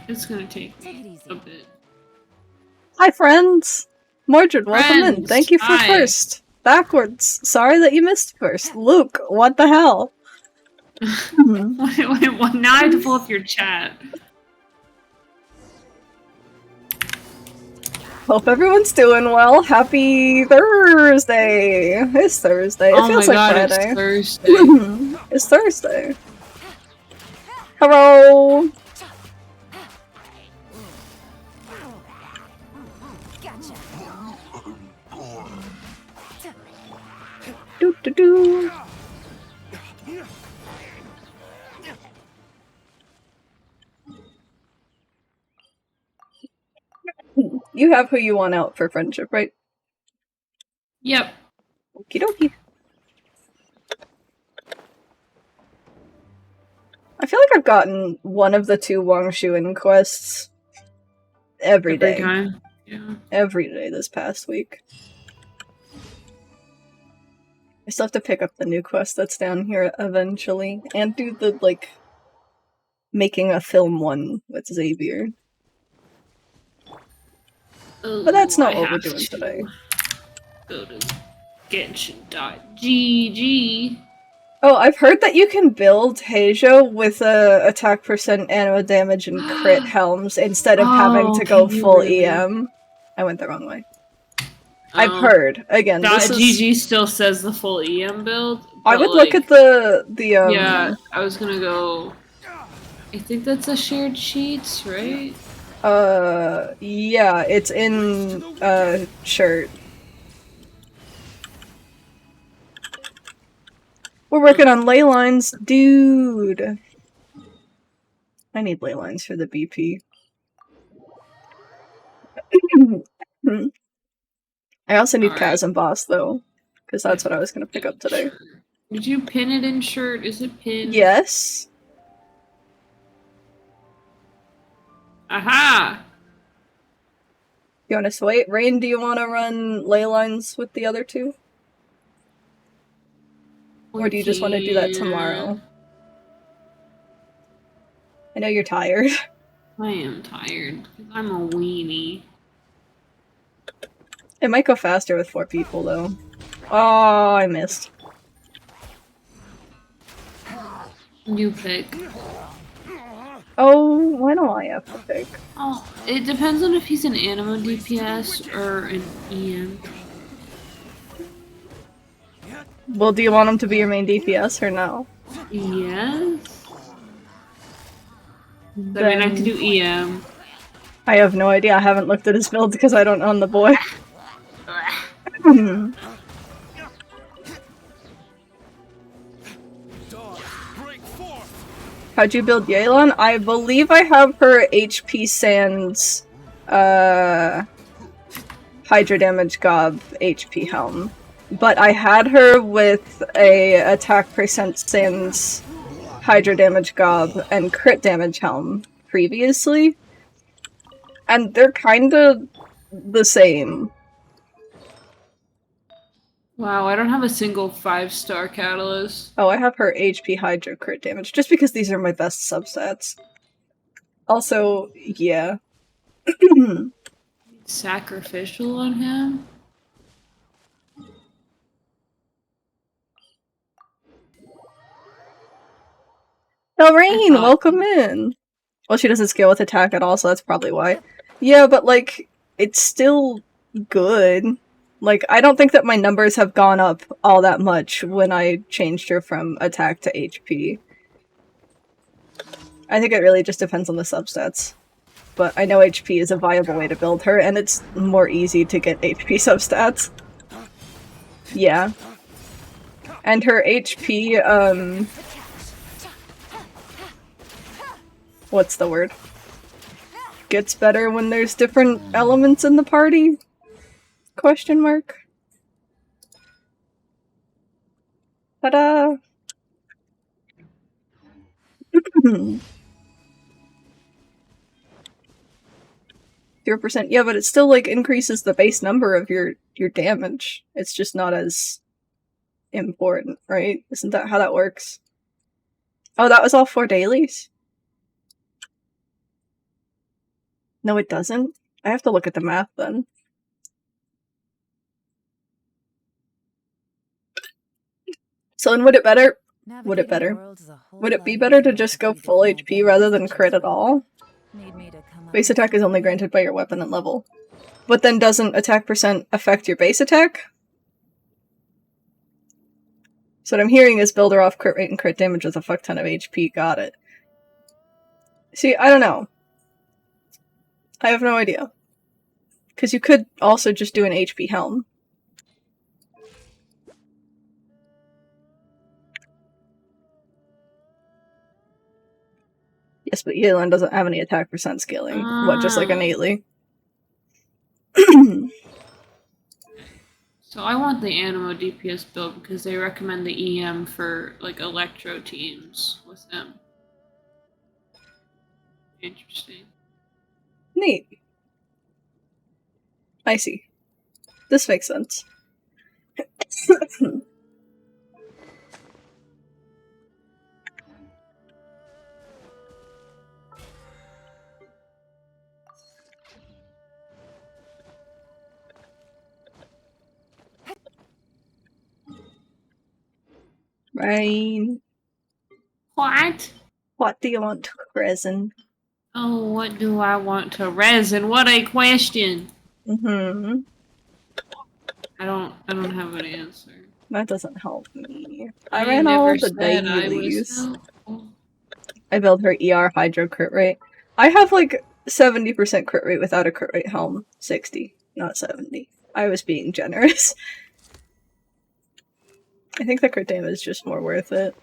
It's gonna take me a bit. Hi, friends! Mordred, welcome in. Thank you for first. Backwards. Sorry that you missed first. Luke, what the hell? Wait, now I have to pull up your chat. Hope everyone's doing well. Happy Thursday! It's Thursday. It feels like Friday. It's Thursday. It's Thursday. Hello! Do do do. You have who you want out for friendship, right? Yep. Okie dokie. I feel like I've gotten one of the 2 Wangshuin quests every day. Time? Yeah. Every day this past week. I still have to pick up the new quest that's down here eventually, and do the, like, making a film one with Xavier. But that's not what we're doing today. Go to Genshin.gg. Oh, I've heard that you can build Heijo with a attack percent, anima damage, and crit helms instead of having to go full EM. I went the wrong way. I've heard. Again, this is... .gg still says the full EM build. I would look at the Yeah, I was gonna go... I think that's a shared sheets, right? Yeah, it's in, shirt. We're working on ley lines, dude! I need ley lines for the BP. I also need Chasm Boss, though, because that's what I was gonna pick up today. Did you pin it in shirt? Is it pinned? Yes. Aha! You wanna wait? Rain, do you wanna run ley lines with the other 2? Or do you just want to do that tomorrow? I know you're tired. I am tired, because I'm a weenie. It might go faster with 4 people, though. Oh, I missed. You pick. Oh, why don't I have to pick? Oh, it depends on if he's an anima DPS or an EM. Well, do you want him to be your main DPS or no? Yes. Then... I mean, I have to do EM. I have no idea. I haven't looked at his build because I don't own the boy. How'd you build Yelan? I believe I have her HP Sans, Hydra Damage Gob HP Helm. But I had her with a attack percent Sans, Hydra Damage Gob, and crit damage Helm previously. And they're kinda the same. Wow, I don't have a single 5-star catalyst. Oh, I have her HP Hydra crit damage, just because these are my best substats. Also, yeah. Sacrificial on him? Rain, welcome in! Well, she doesn't scale with attack at all, so that's probably why. Yeah, but, like, it's still good. Like, I don't think that my numbers have gone up all that much when I changed her from attack to HP. I think it really just depends on the substats. But I know HP is a viable way to build her, and it's more easy to get HP substats. Yeah. And her HP, what's the word? Gets better when there's different elements in the party? Question mark? Ta-da! 0%. Yeah, but it still, like, increases the base number of your damage. It's just not as important, right? Isn't that how that works? Oh, that was all 4 dailies? No, it doesn't. I have to look at the math then. So then would it better? Would it better? Would it be better to just go full HP rather than crit at all? Base attack is only granted by your weapon and level. But then doesn't attack percent affect your base attack? So what I'm hearing is builder off crit rate and crit damage with a fuck ton of HP. Got it. See, I don't know. I have no idea. Because you could also just do an HP helm. Yes, but Yelan doesn't have any attack percent scaling. What, just like innately? So I want the Animo DPS build because they recommend the EM for like electro teams with them. Interesting. Neat. I see. This makes sense. Rain. What? What do you want to resin? Oh, what do I want to resin? What a question! Mm-hmm. I don't have an answer. That doesn't help me. I ran all the dailies. I built her ER Hydro crit rate. I have like 70% crit rate without a crit rate helm. 60, not 70. I was being generous. I think the crit damage is just more worth it.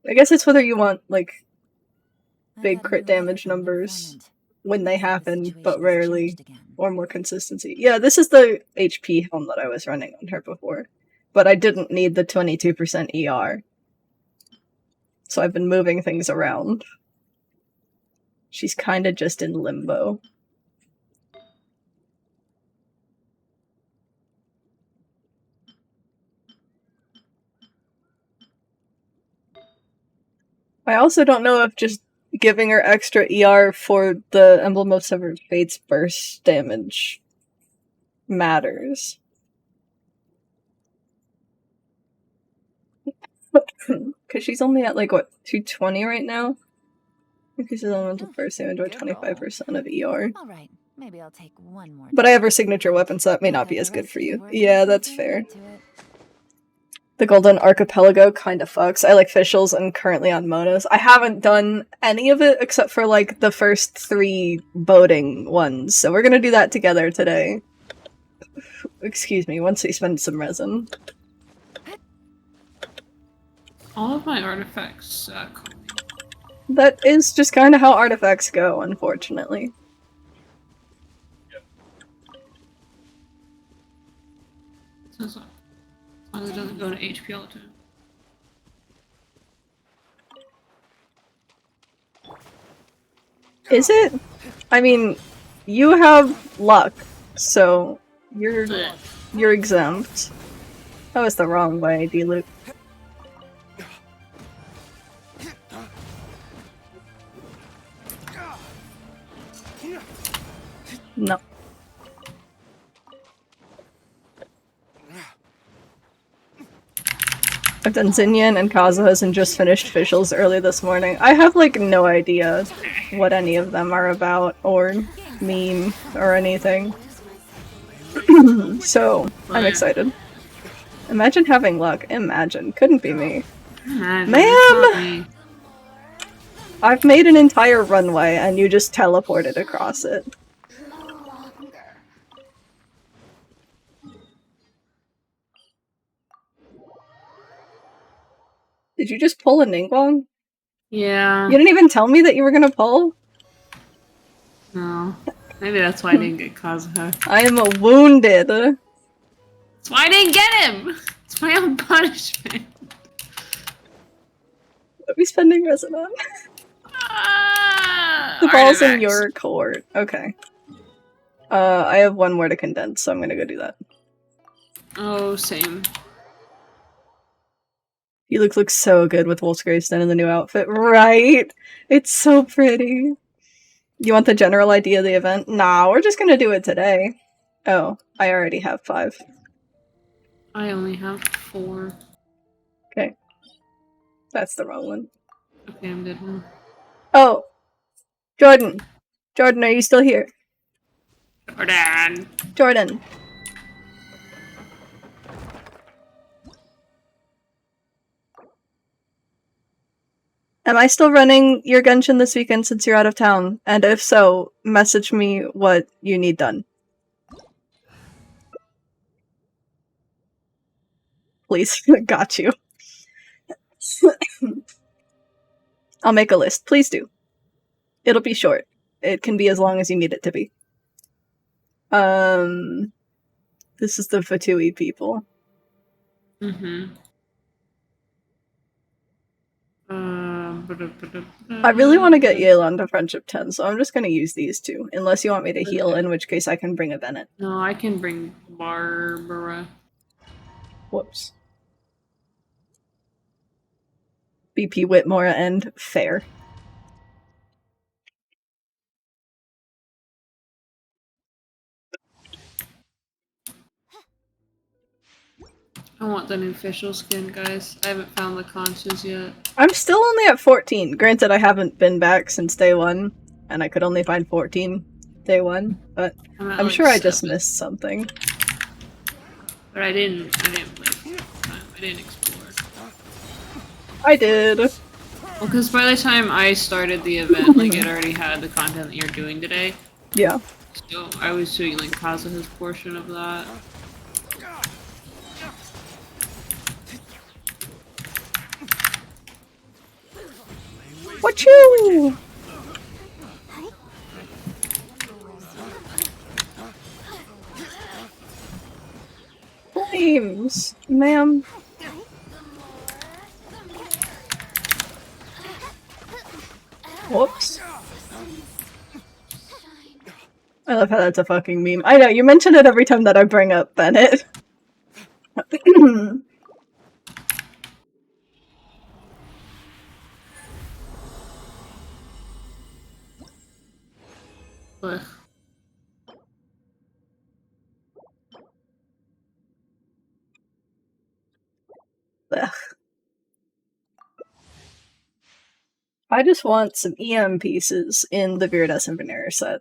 I guess it's whether you want, like, big crit damage numbers when they happen, but rarely, or more consistency. Yeah, this is the HP helm that I was running on her before, but I didn't need the 22% ER. So I've been moving things around. She's kinda just in limbo. I also don't know if just giving her extra ER for the Emblem of Severed Fate's burst damage matters. Because she's only at, like, what, 220 right now? Increases elemental burst damage by 25% of ER. Alright, maybe I'll take one more. But I have her signature weapon, so that may not be as good for you. Yeah, that's fair. The Golden Archipelago kinda fucks. I like Fischls and currently on Monos. I haven't done any of it except for, like, the first 3 boating ones, so we're gonna do that together today. Excuse me, once we spend some resin. All of my artifacts suck. That is just kinda how artifacts go, unfortunately. As long as it doesn't go to HP all the time. Is it? I mean, you have luck, so you're exempt. That was the wrong way, D-Luke. No. I've done Zinyan and Kazuha's and just finished Fischls early this morning. I have, like, no idea what any of them are about, or mean, or anything. So, I'm excited. Imagine having luck. Imagine. Couldn't be me. Ma'am! I've made an entire runway and you just teleported across it. Did you just pull a Ningguang? Yeah. You didn't even tell me that you were gonna pull? No. Maybe that's why I didn't get Kazuha. I am wounded. That's why I didn't get him! It's my own punishment. What are we spending resin on? The ball's in your court. Okay. I have one more to condense, so I'm gonna go do that. Oh, same. You looks so good with Wolf's Gravestone in the new outfit, right? It's so pretty. You want the general idea of the event? Nah, we're just gonna do it today. Oh, I already have 5. I only have 4. Okay. That's the wrong one. Okay, I'm good now. Oh! Jordan! Jordan, are you still here? Jordan! Jordan! Am I still running your Genshin this weekend since you're out of town? And if so, message me what you need done. Please. Got you. I'll make a list. Please do. It'll be short. It can be as long as you need it to be. This is the Fatui people. Mm-hmm. I really want to get Yelan to Friendship 10, so I'm just going to use these 2. Unless you want me to heal, in which case I can bring a Bennett. No, I can bring Barbara. Whoops. BP Whitmore and fair. I want the new official skin, guys. I haven't found the conches yet. I'm still only at 14. Granted, I haven't been back since day 1, and I could only find 14 day 1, but I'm like sure I 7. just missed something. But I didn't play full time. I didn't explore. I did. Well, because by the time I started the event, like, it already had the content that you're doing today. Yeah. So I was doing, like, Kazuha's portion of that. What you? Flames, ma'am. Whoops. I love how that's a fucking meme. I know, you mention it every time that I bring up Bennett. Ugh. Ugh. I just want some EM pieces in the Viridescent Veneer set.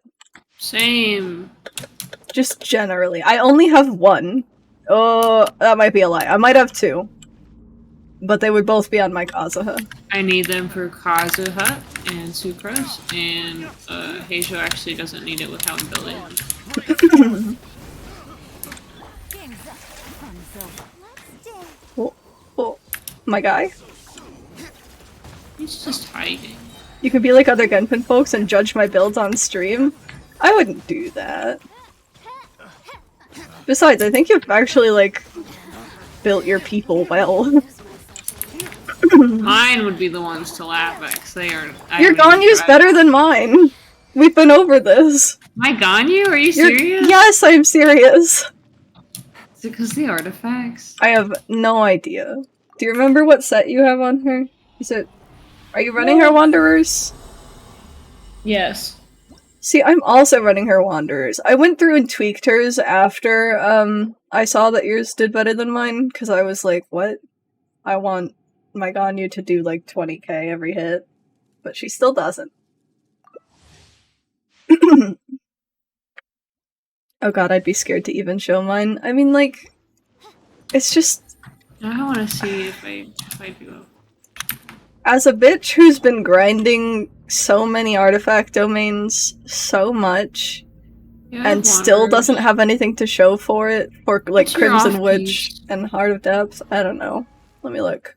Same. Just generally. I only have 1. Oh, that might be a lie. I might have 2. But they would both be on my Kazuha. I need them for Kazuha and Sucrose, and Heijo actually doesn't need it with how I'm building them. Oh, my guy? He's just hiding. You could be like other Genshin folks and judge my builds on stream? I wouldn't do that. Besides, I think you've actually, like, built your people well. Mine would be the ones to laugh at, because they are... Your Ganyu's better than mine! We've been over this. My Ganyu? Are you serious? Yes, I'm serious! Is it because the artifacts? I have no idea. Do you remember what set you have on her? Is it... Are you running her Wanderers? Yes. See, I'm also running her Wanderers. I went through and tweaked hers after, I saw that yours did better than mine, because I was like, what? I want my Ganyu to do, like, 20k every hit. But she still doesn't. Oh god, I'd be scared to even show mine. I mean, like, it's just... I want to see if I do. As a bitch who's been grinding so many artifact domains so much, Yeah, and still doesn't have anything to show for it, for, like, What's your Crimson off Witch piece? and Heart of Depth, I don't know. Let me look.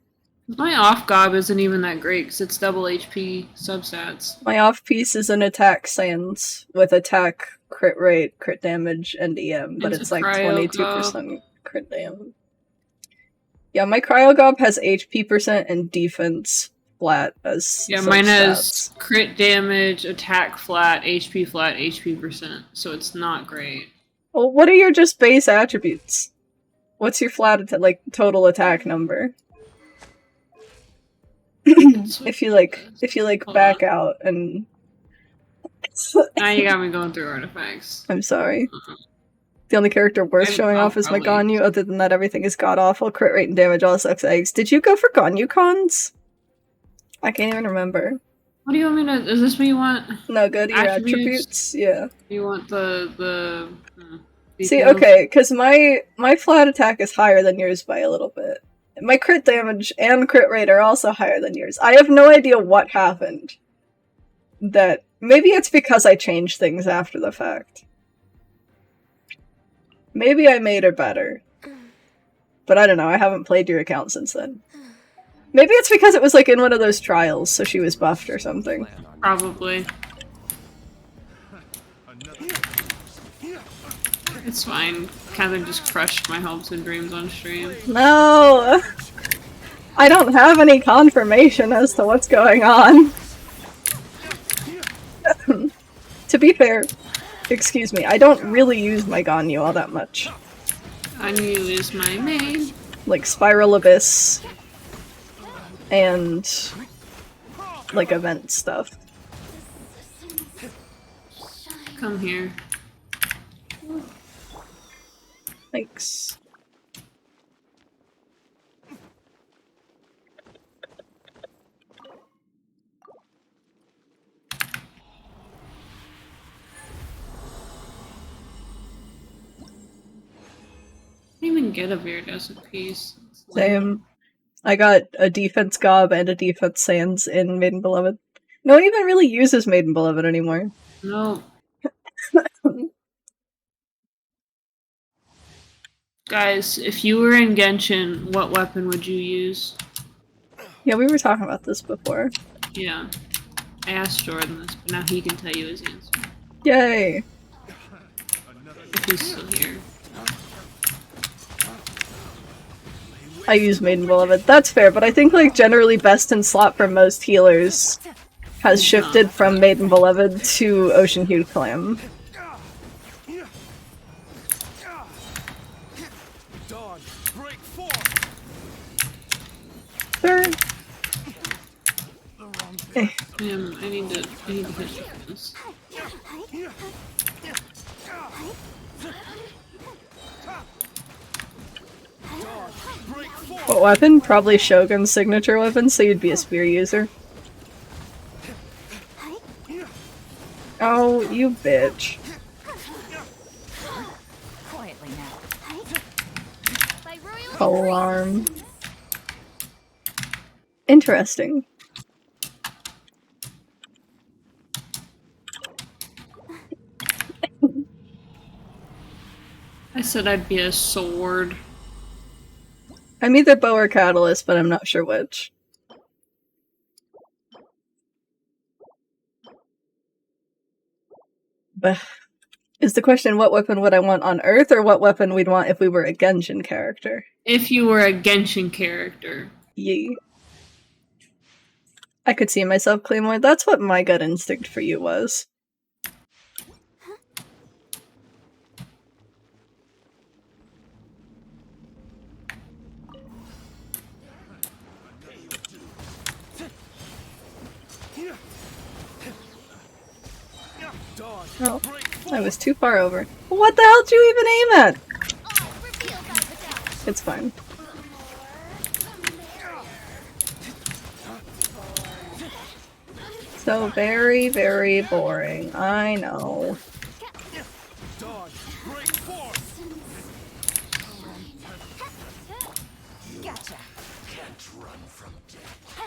My off gob isn't even that great, because it's double HP substats. My off-piece is an attack sans, with attack, crit rate, crit damage, and EM, but It's it's a like cryo 22% crit damage. Yeah, my Cryogob has HP percent and defense flat as Yeah, mine has substats. crit damage, attack flat, HP percent, so it's not great. Well, what are your just base attributes? What's your flat like total attack number? If you Hold back on. out and Now you got me going through artifacts. I'm sorry. The only character worth showing off is my Ganyu. Other than that, everything is god-awful. Crit rate and damage all sucks eggs. Did you go for Ganyu cons? I can't even remember. What do you want me to... Is this what you want? No, go to your attributes. Yeah. You want the See, details? okay, because my flat attack is higher than yours by a little bit. My crit damage and crit rate are also higher than yours. I have no idea what happened. That maybe it's because I changed things after the fact. Maybe I made her better. But I don't know, I haven't played your account since then. Maybe it's because it was like in one of those trials, so she was buffed or something. Probably. It's fine. Catherine just crushed my hopes and dreams on stream. No! I don't have any confirmation as to what's going on. To be fair, excuse me, I don't really use my Ganyu all that much. Ganyu is my main. Like Spiral Abyss and like event stuff. Come here. Thanks. I didn't even get a Viridescent piece. Same. I got a defense gob and a defense sands in Maiden Beloved. No one even really uses Maiden Beloved anymore. No. Guys, if you were in Genshin, what weapon would you use? Yeah, we were talking about this before. Yeah. I asked Jordan this, but now he can tell you his answer. Yay! If he's still here. I use Maiden Beloved. That's fair, but I think like generally best in slot for most healers has shifted from Maiden Beloved to Ocean Hued Clam. Sure. I need to hit this. What weapon? Probably Shogun's signature weapon, so you'd be a spear user. Oh, you bitch. Quietly now. Polearm. Interesting. I said I'd be a sword. I'm either bow or catalyst, but I'm not sure which. But is the question what weapon would I want on Earth, or what weapon we'd want if we were a Genshin character? If you were a Genshin character. Yee. I could see myself Claymore. That's what my gut instinct for you was. Oh, I was too far over. What the hell did you even aim at? It's fine. So very, very boring. I know.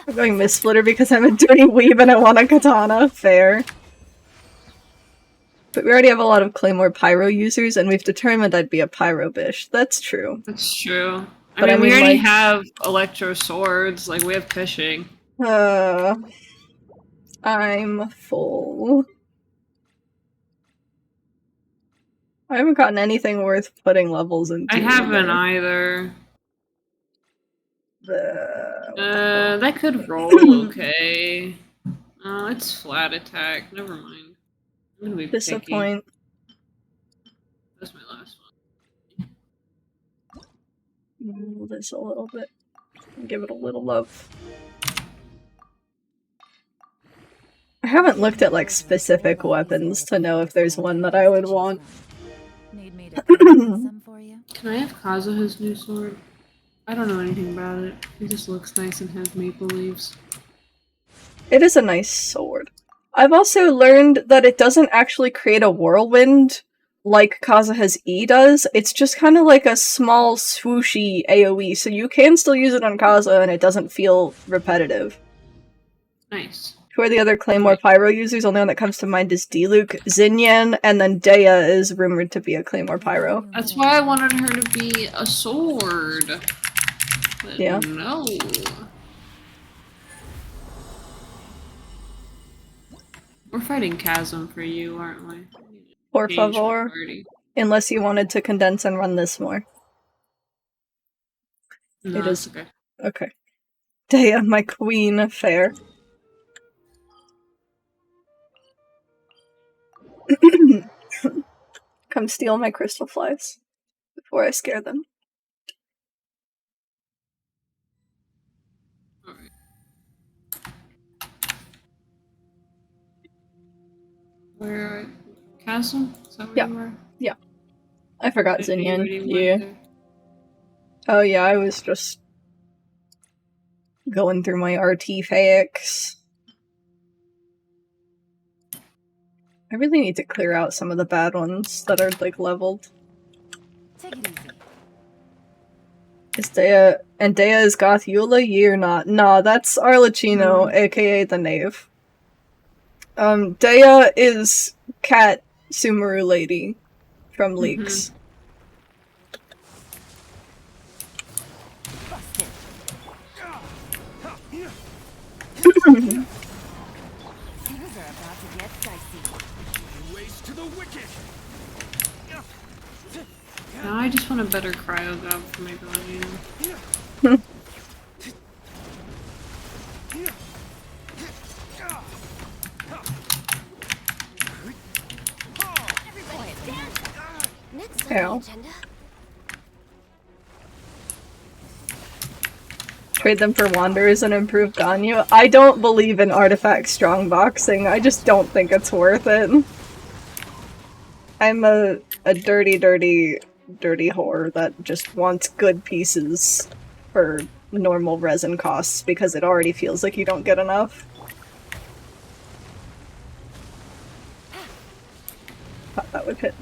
I'm going Miss Splitter because I'm a dirty weeb and I want a katana. Fair. But we already have a lot of Claymore Pyro users, and we've determined I'd be a Pyro bish. That's true. That's true. But I mean, we already like, have Electro Swords, like, we have Fishing. I'm full. I haven't gotten anything worth putting levels into. I haven't either. That could roll okay. Oh, it's flat attack. Never mind. I'm gonna be Disappoint. picky. That's my last one. Move this a little bit. Give it a little love. I haven't looked at like specific weapons to know if there's one that I would want. Need me to come some for you? Can I have Kazuha's new sword? I don't know anything about it. It just looks nice and has maple leaves. It is a nice sword. I've also learned that it doesn't actually create a whirlwind like Kazuha's E does. It's just kind of like a small swooshy AoE, so you can still use it on Kazuha and it doesn't feel repetitive. Nice. Who are the other Claymore Pyro users? Only one that comes to mind is Diluc, Xinyan, and then Dea is rumored to be a Claymore Pyro. That's why I wanted her to be a sword. But Yeah. no. We're fighting Chasm for you, aren't we? Por Change my favor. party. Unless you wanted to condense and run this more. No, It that's is- okay. Okay. Dea, my queen, fair. Come steal my crystal flies before I scare them. Alright. Where are Chasm? Is that where Yeah. you were? I forgot Are you Xinyan. already went Yeah. there? Oh yeah, I was just going through my artifacts. I really need to clear out some of the bad ones that are like leveled. Take it easy. Is Dea and Dea is Goth Eula? Ye or not? Nah, that's Arlecchino, aka the Knave. Dea is Cat Sumeru Lady from Leaks. Busted. Things are about to get dicey. Ways to the wicked. Now I just want a better cryo gob for my volume. Quiet down. Next Ow. on the agenda. Trade them for Wanderers and improve Ganyu. I don't believe in artifact strongboxing. I just don't think it's worth it. I'm a dirty whore that just wants good pieces for normal resin costs because it already feels like you don't get enough. Thought that would hit.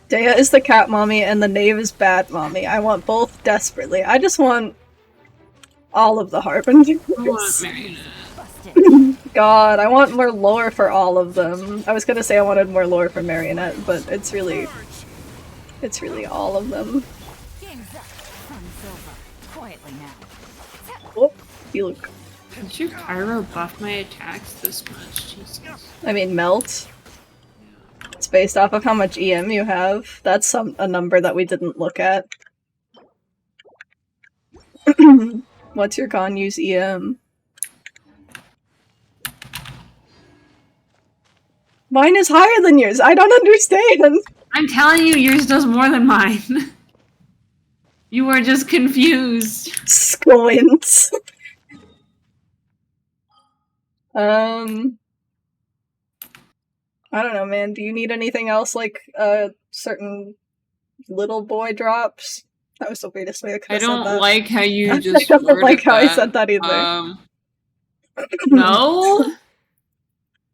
Dea is the cat mommy and the Knave is bad mommy. I want both desperately. I just want all of the Harbingers. I want Marionette. Busted. God, I want more lore for all of them. I was gonna say I wanted more lore for Marionette, but it's really all of them. Game's up. Fun's over. Quietly now. Oh, you look. Did your Pyro buff my attacks this much? Jesus. I mean, melt. It's based off of how much EM you have. That's a number that we didn't look at. What's your Ganyu's EM? Mine is higher than yours. I don't understand. I'm telling you, yours does more than mine. You are just confused. Squint. I don't know, man. Do you need anything else, like, certain little boy drops? That was the weirdest way I could I have said don't that. like how you I just don't worded like how I that. said that either. No?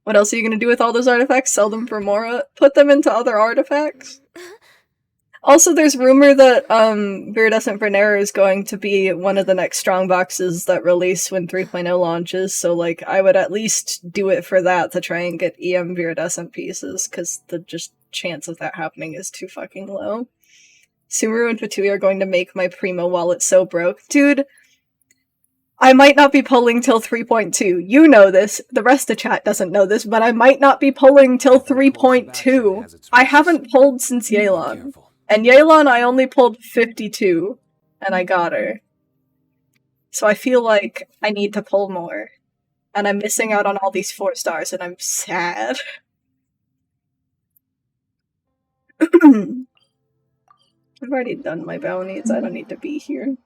What else are you gonna do with all those artifacts? Sell them for more? Put them into other artifacts? Also, there's rumor that Viridescent Vernera is going to be one of the next strong boxes that release when 3.0 launches, so like I would at least do it for that to try and get EM Viridescent pieces, because the just chance of that happening is too fucking low. Sumeru and Fatui are going to make my Primo wallet so broke. Dude, I might not be pulling till 3.2. You know this. The rest of chat doesn't know this, but I might not be pulling till 3.2. I haven't pulled since Yelan. And Yelan I only pulled 52, and I got her. So I feel like I need to pull more. And I'm missing out on all these 4 stars, and I'm sad. I've already done my bounties, I don't need to be here.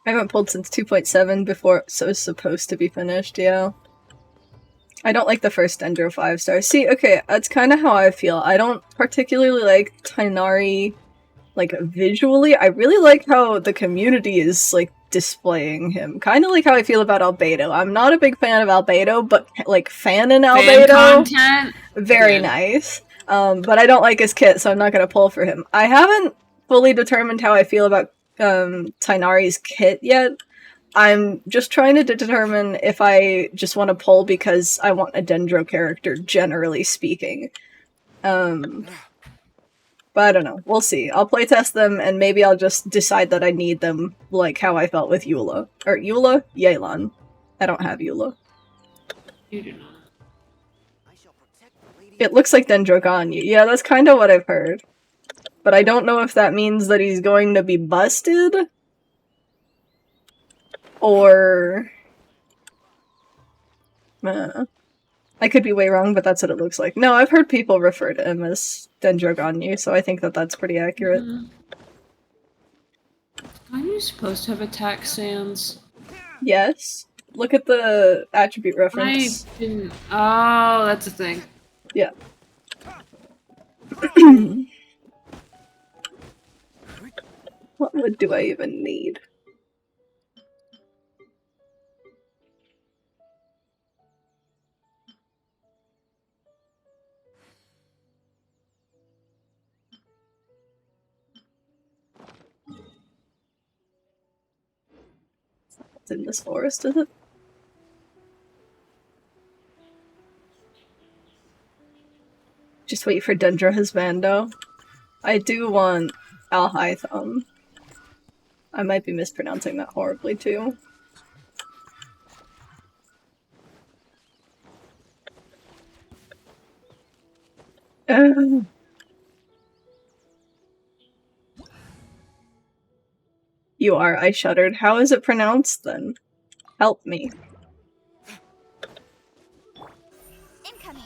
I haven't pulled since 2.7 before it was supposed to be finished, yeah. I don't like the first Dendro 5 stars. See, okay, that's kind of how I feel. I don't particularly like Tighnari, like, visually. I really like how the community is, like, displaying him. Kind of like how I feel about Albedo. I'm not a big fan of Albedo, but, like, fan in Fan Albedo, content? very Good. nice. But I don't like his kit, so I'm not gonna pull for him. I haven't fully determined how I feel about Tighnari's kit yet. I'm just trying to determine if I just want to pull because I want a Dendro character, generally speaking. But I don't know. We'll see. I'll playtest them, and maybe I'll just decide that I need them, like how I felt with Eula. Or Eula? Yelan. I don't have Eula. You do not. It looks like Dendro Ganyu. Yeah, that's kind of what I've heard. But I don't know if that means that he's going to be busted, or... I could be way wrong, but that's what it looks like. No, I've heard people refer to him as Dendro Ganyu, so I think that that's pretty accurate. Aren't you supposed to have attack sands? Yes. Look at the attribute reference. I didn't. Oh, that's a thing. Yeah. What wood do I even need? It's in this forest, is it? Just wait for Dendro Husbando. I do want Alhaitham. I might be mispronouncing that horribly too. You are, I shuddered. How is it pronounced then? Help me. Incoming.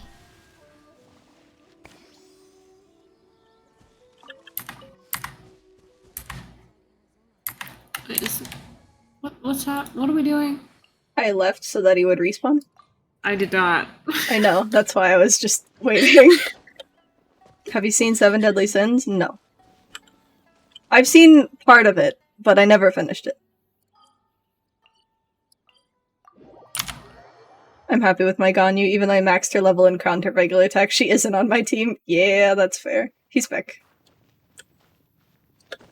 Wait, what's that? What are we doing? I left so that he would respawn. I did not. I know, that's why I was just waiting. Have you seen Seven Deadly Sins? No. I've seen part of it, but I never finished it. I'm happy with my Ganyu, even though I maxed her level in counter regular attack. She isn't on my team. Yeah, that's fair. He's back.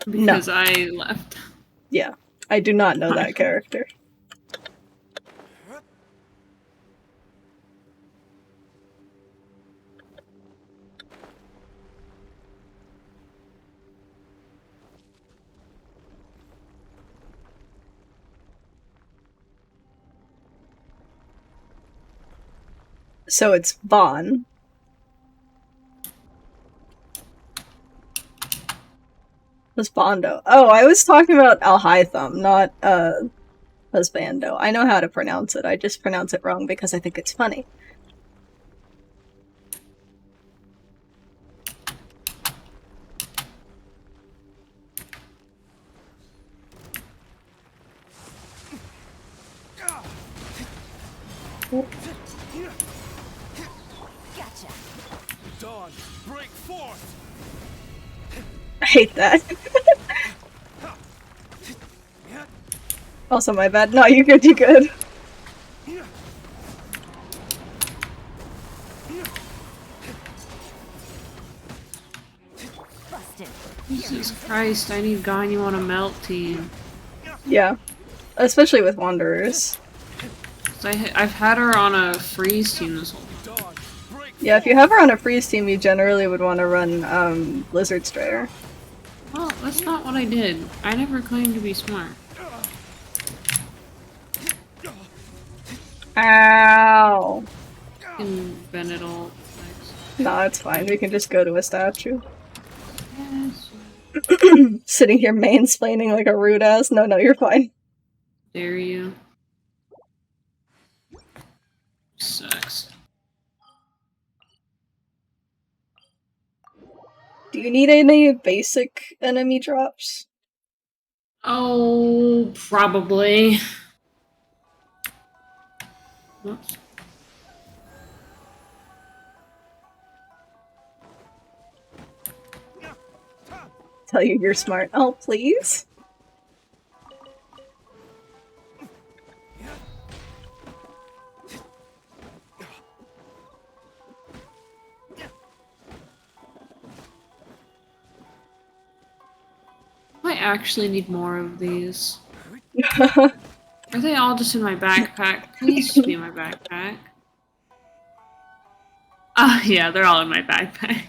Because I left. Yeah, I do not know that character. So it's Vaughn. Husbando. Oh, I was talking about Alhaitham, not, Husbando. I know how to pronounce it, I just pronounce it wrong because I think it's funny. Gotcha. Dawn, break forth. I hate that. Also my bad. No, you good, you good. Busted. Jesus Christ, I need Ganyu on a melt team. Yeah. Especially with Wanderers. 'Cause I've had her on a freeze team this whole time. Dawn, break Yeah, if you have her on a freeze team, you generally would want to run, Blizzard Strayer. Well, that's not what I did. I never claimed to be smart. Ow! In Benedal effects. No, it's fine. We can just go to a statue. Yes. Sitting here mansplaining like a rude ass. No, no, you're fine. Dare you. Sucks. Do you need any basic enemy drops? Oh, probably. Oops. Tell you you're smart. Oh, please? I actually need more of these. Are they all just in my backpack? Please just be in my backpack. Yeah, they're all in my backpack.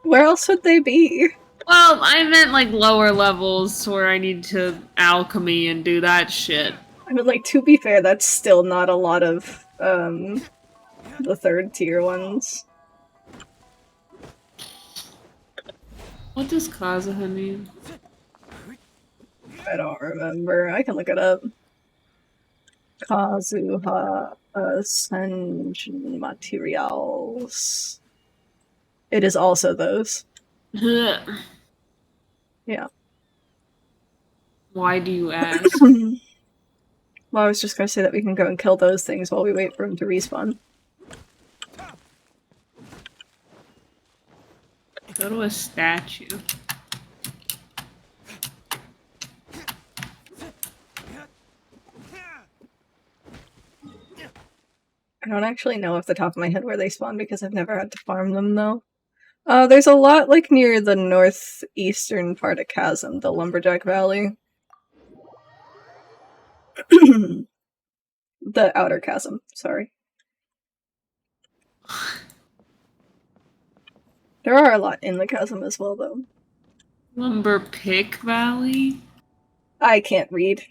Where else would they be? Well, I meant like lower levels where I need to alchemy and do that shit. I mean, like, to be fair, that's still not a lot of, the third tier ones. What does Kazuha mean? I don't remember. I can look it up. Kazuha Ascension Materials. It is also those. Yeah. Why do you ask? Well, I was just gonna say that we can go and kill those things while we wait for them to respawn. Go to a statue. I don't actually know off the top of my head where they spawn because I've never had to farm them, though. There's a lot, like, near the northeastern part of Chasm, the Lumberjack Valley. The Outer Chasm, sorry. There are a lot in the chasm as well, though. Lumber Pick Valley? I can't read.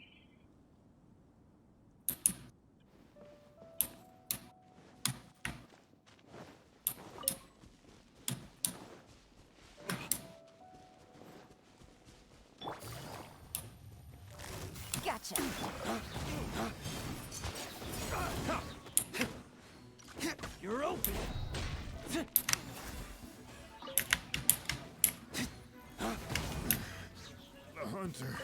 Gotcha. You're open. The hunter.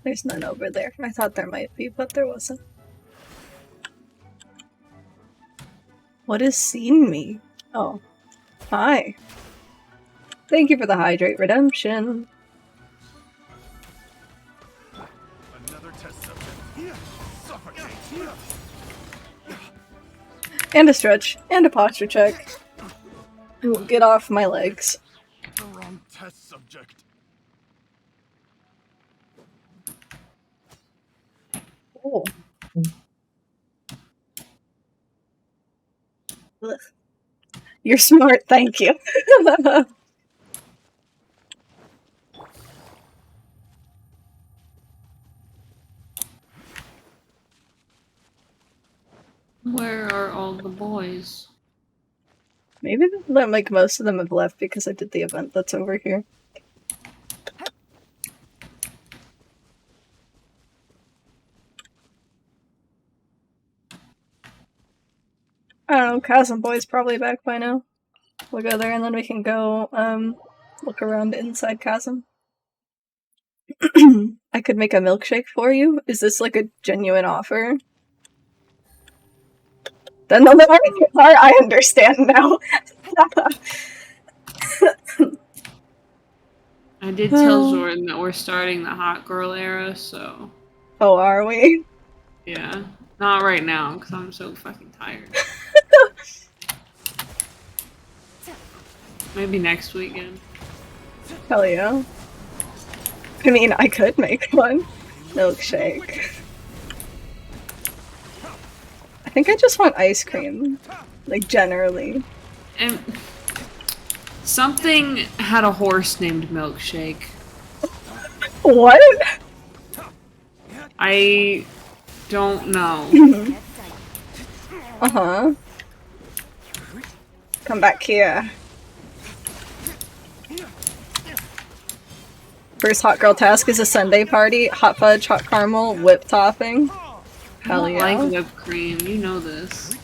There's none over there. I thought there might be, but there wasn't. What has seen me? Oh. Hi. Thank you for the hydrate redemption. Another test subject. Suffocate. And a stretch. And a posture check. Ooh, get off my legs. The wrong test subject. Oh. Ugh. You're smart, thank you. Where are all the boys? Maybe like most of them have left because I did the event that's over here. I don't know, Chasm Boy's probably back by now. We'll go there and then we can go, look around inside Chasm. I could make a milkshake for you? Is this like a genuine offer? Then the lyric part I understand now. I did tell Jordan that we're starting the hot girl era, so... Oh, are we? Yeah. Not right now, because I'm so fucking tired. Maybe next weekend. Hell yeah. I mean, I could make one. Milkshake. I think I just want ice cream. Like, generally. And something had a horse named Milkshake. What? I don't know. Uh-huh. Come back here. First hot girl task is a Sunday party. Hot fudge, hot caramel, whipped topping. I Hell don't yeah. like whipped cream. You know this.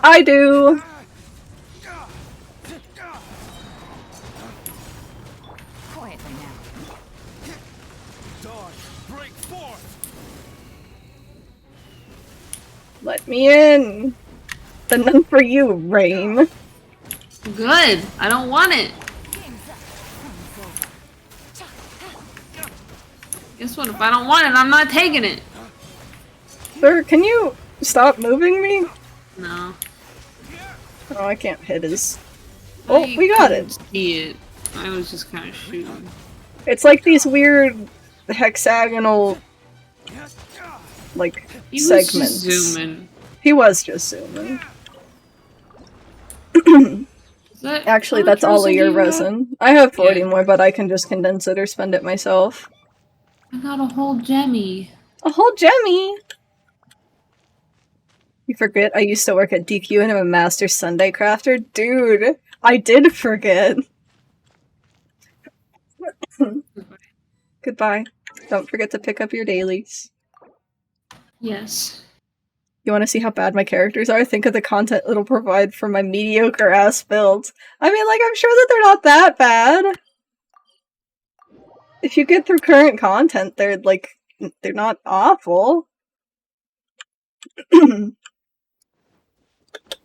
I do. Quietly now. Dodge! Break forth! Let me in. Then none for you, Rain. Good. I don't want it. Game's up. Fun's over. Guess what? If I don't want it, I'm not taking it. Sir, can you stop moving me? No. Oh, I can't hit his. Oh, I we got couldn't it. see it. I was just kind of shooting. It's like these weird hexagonal, like, He was segments. just zooming. He was just zooming. Is that Actually, how much that's all of resin your do you have? resin. I have 40 Yeah. more, but I can just condense it or spend it myself. I got a whole jemmy. A whole Jemmy! You forget I used to work at DQ and I'm a master Sunday crafter? Dude, I did forget. Goodbye. Don't forget to pick up your dailies. Yes. You want to see how bad my characters are? Think of the content it'll provide for my mediocre-ass builds. I mean, like, I'm sure that they're not that bad. If you get through current content, they're, like, they're not awful.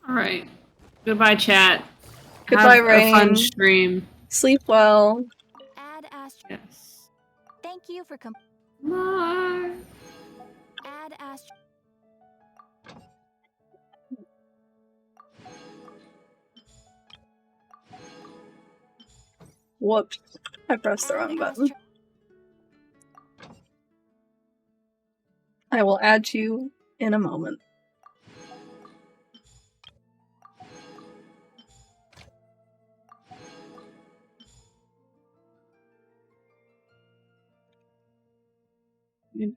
Alright. Goodbye, chat. Goodbye, Have a fun Rain. stream. Sleep well. Add Astro. Yes. Thank you for Bye. Add Astro. Whoops. I pressed the wrong button. I will add you in a moment.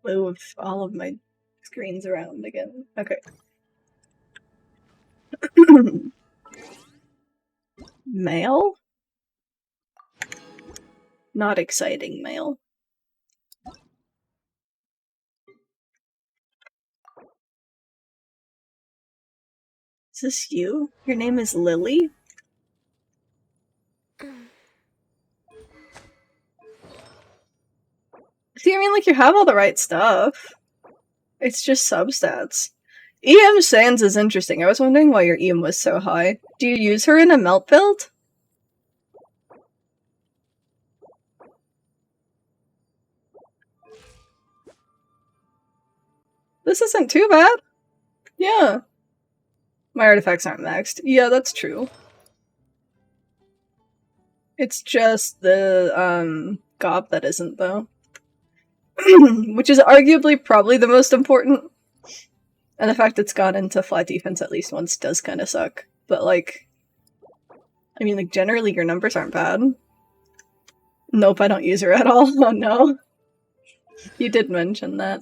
Move all of my screens around again. Okay. Mail? Not exciting mail. Is this you? Your name is Lily? See, I mean, like, you have all the right stuff. It's just substats. EM Sands is interesting. I was wondering why your EM was so high. Do you use her in a melt build? This isn't too bad. Yeah. My artifacts aren't maxed. Yeah, that's true. It's just the, gob that isn't, though. Which is arguably probably the most important. And the fact it's gone into flat defense at least once does kind of suck. But, like, I mean, like, generally your numbers aren't bad. Nope, I don't use her at all. Oh no. You did mention that.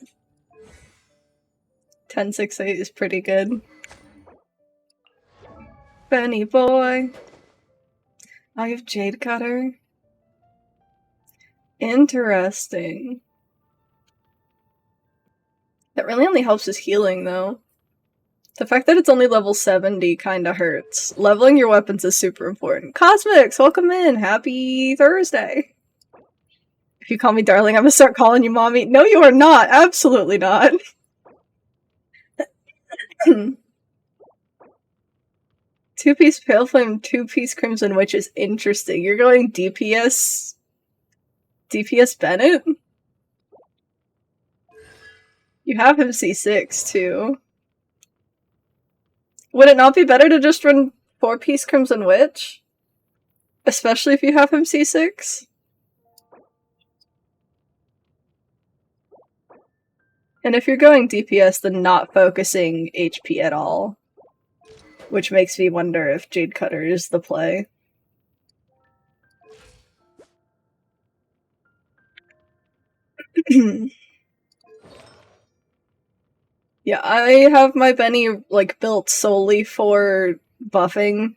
1068 is pretty good. Benny boy. I have Jade Cutter. Interesting. That really only helps his healing, though. The fact that it's only level 70 kinda hurts. Leveling your weapons is super important. Cosmix, welcome in! Happy Thursday! If you call me darling, I'm gonna start calling you mommy. No, you are not! Absolutely not! Two-piece Pale Flame, two-piece Crimson Witch is interesting. You're going DPS... DPS Bennett? You have him C6, too. Would it not be better to just run 4-piece Crimson Witch? Especially if you have him C6? And if you're going DPS, then not focusing HP at all. Which makes me wonder if Jade Cutter is the play. Yeah, I have my Benny, like, built solely for buffing.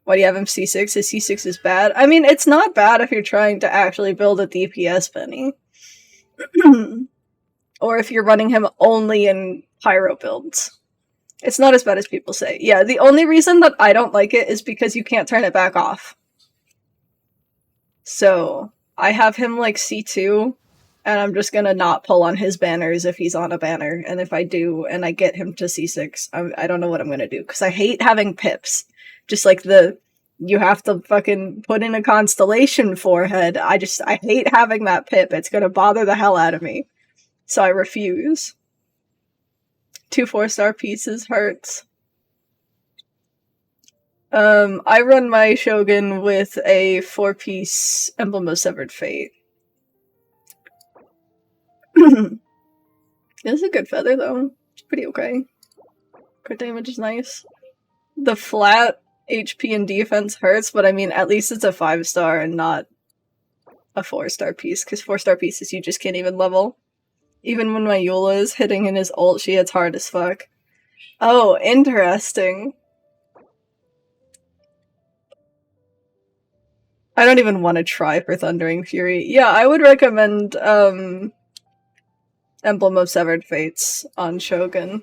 Why do you have him C6? His C6 is bad? I mean, it's not bad if you're trying to actually build a DPS Benny. or if you're running him only in pyro builds. It's not as bad as people say. Yeah, the only reason that I don't like it is because you can't turn it back off. So, I have him like C2, and I'm just gonna not pull on his banners if he's on a banner, and if I do, and I get him to C6, I don't know what I'm gonna do, because I hate having pips. Just like you have to fucking put in a constellation forehead. I hate having that pip. It's gonna bother the hell out of me. So I refuse. 2 4-star pieces hurts. I run my Shogun with a 4-piece Emblem of Severed Fate. It's a good feather, though. It's pretty okay. Crit damage is nice. The flat HP and defense hurts, but I mean, at least it's a 5-star and not a 4-star piece, because 4-star pieces you just can't even level. Even when my Eula is hitting in his ult, she hits hard as fuck. Oh, interesting. I don't even want to try for Thundering Fury. Yeah, I would recommend Emblem of Severed Fates on Shogun.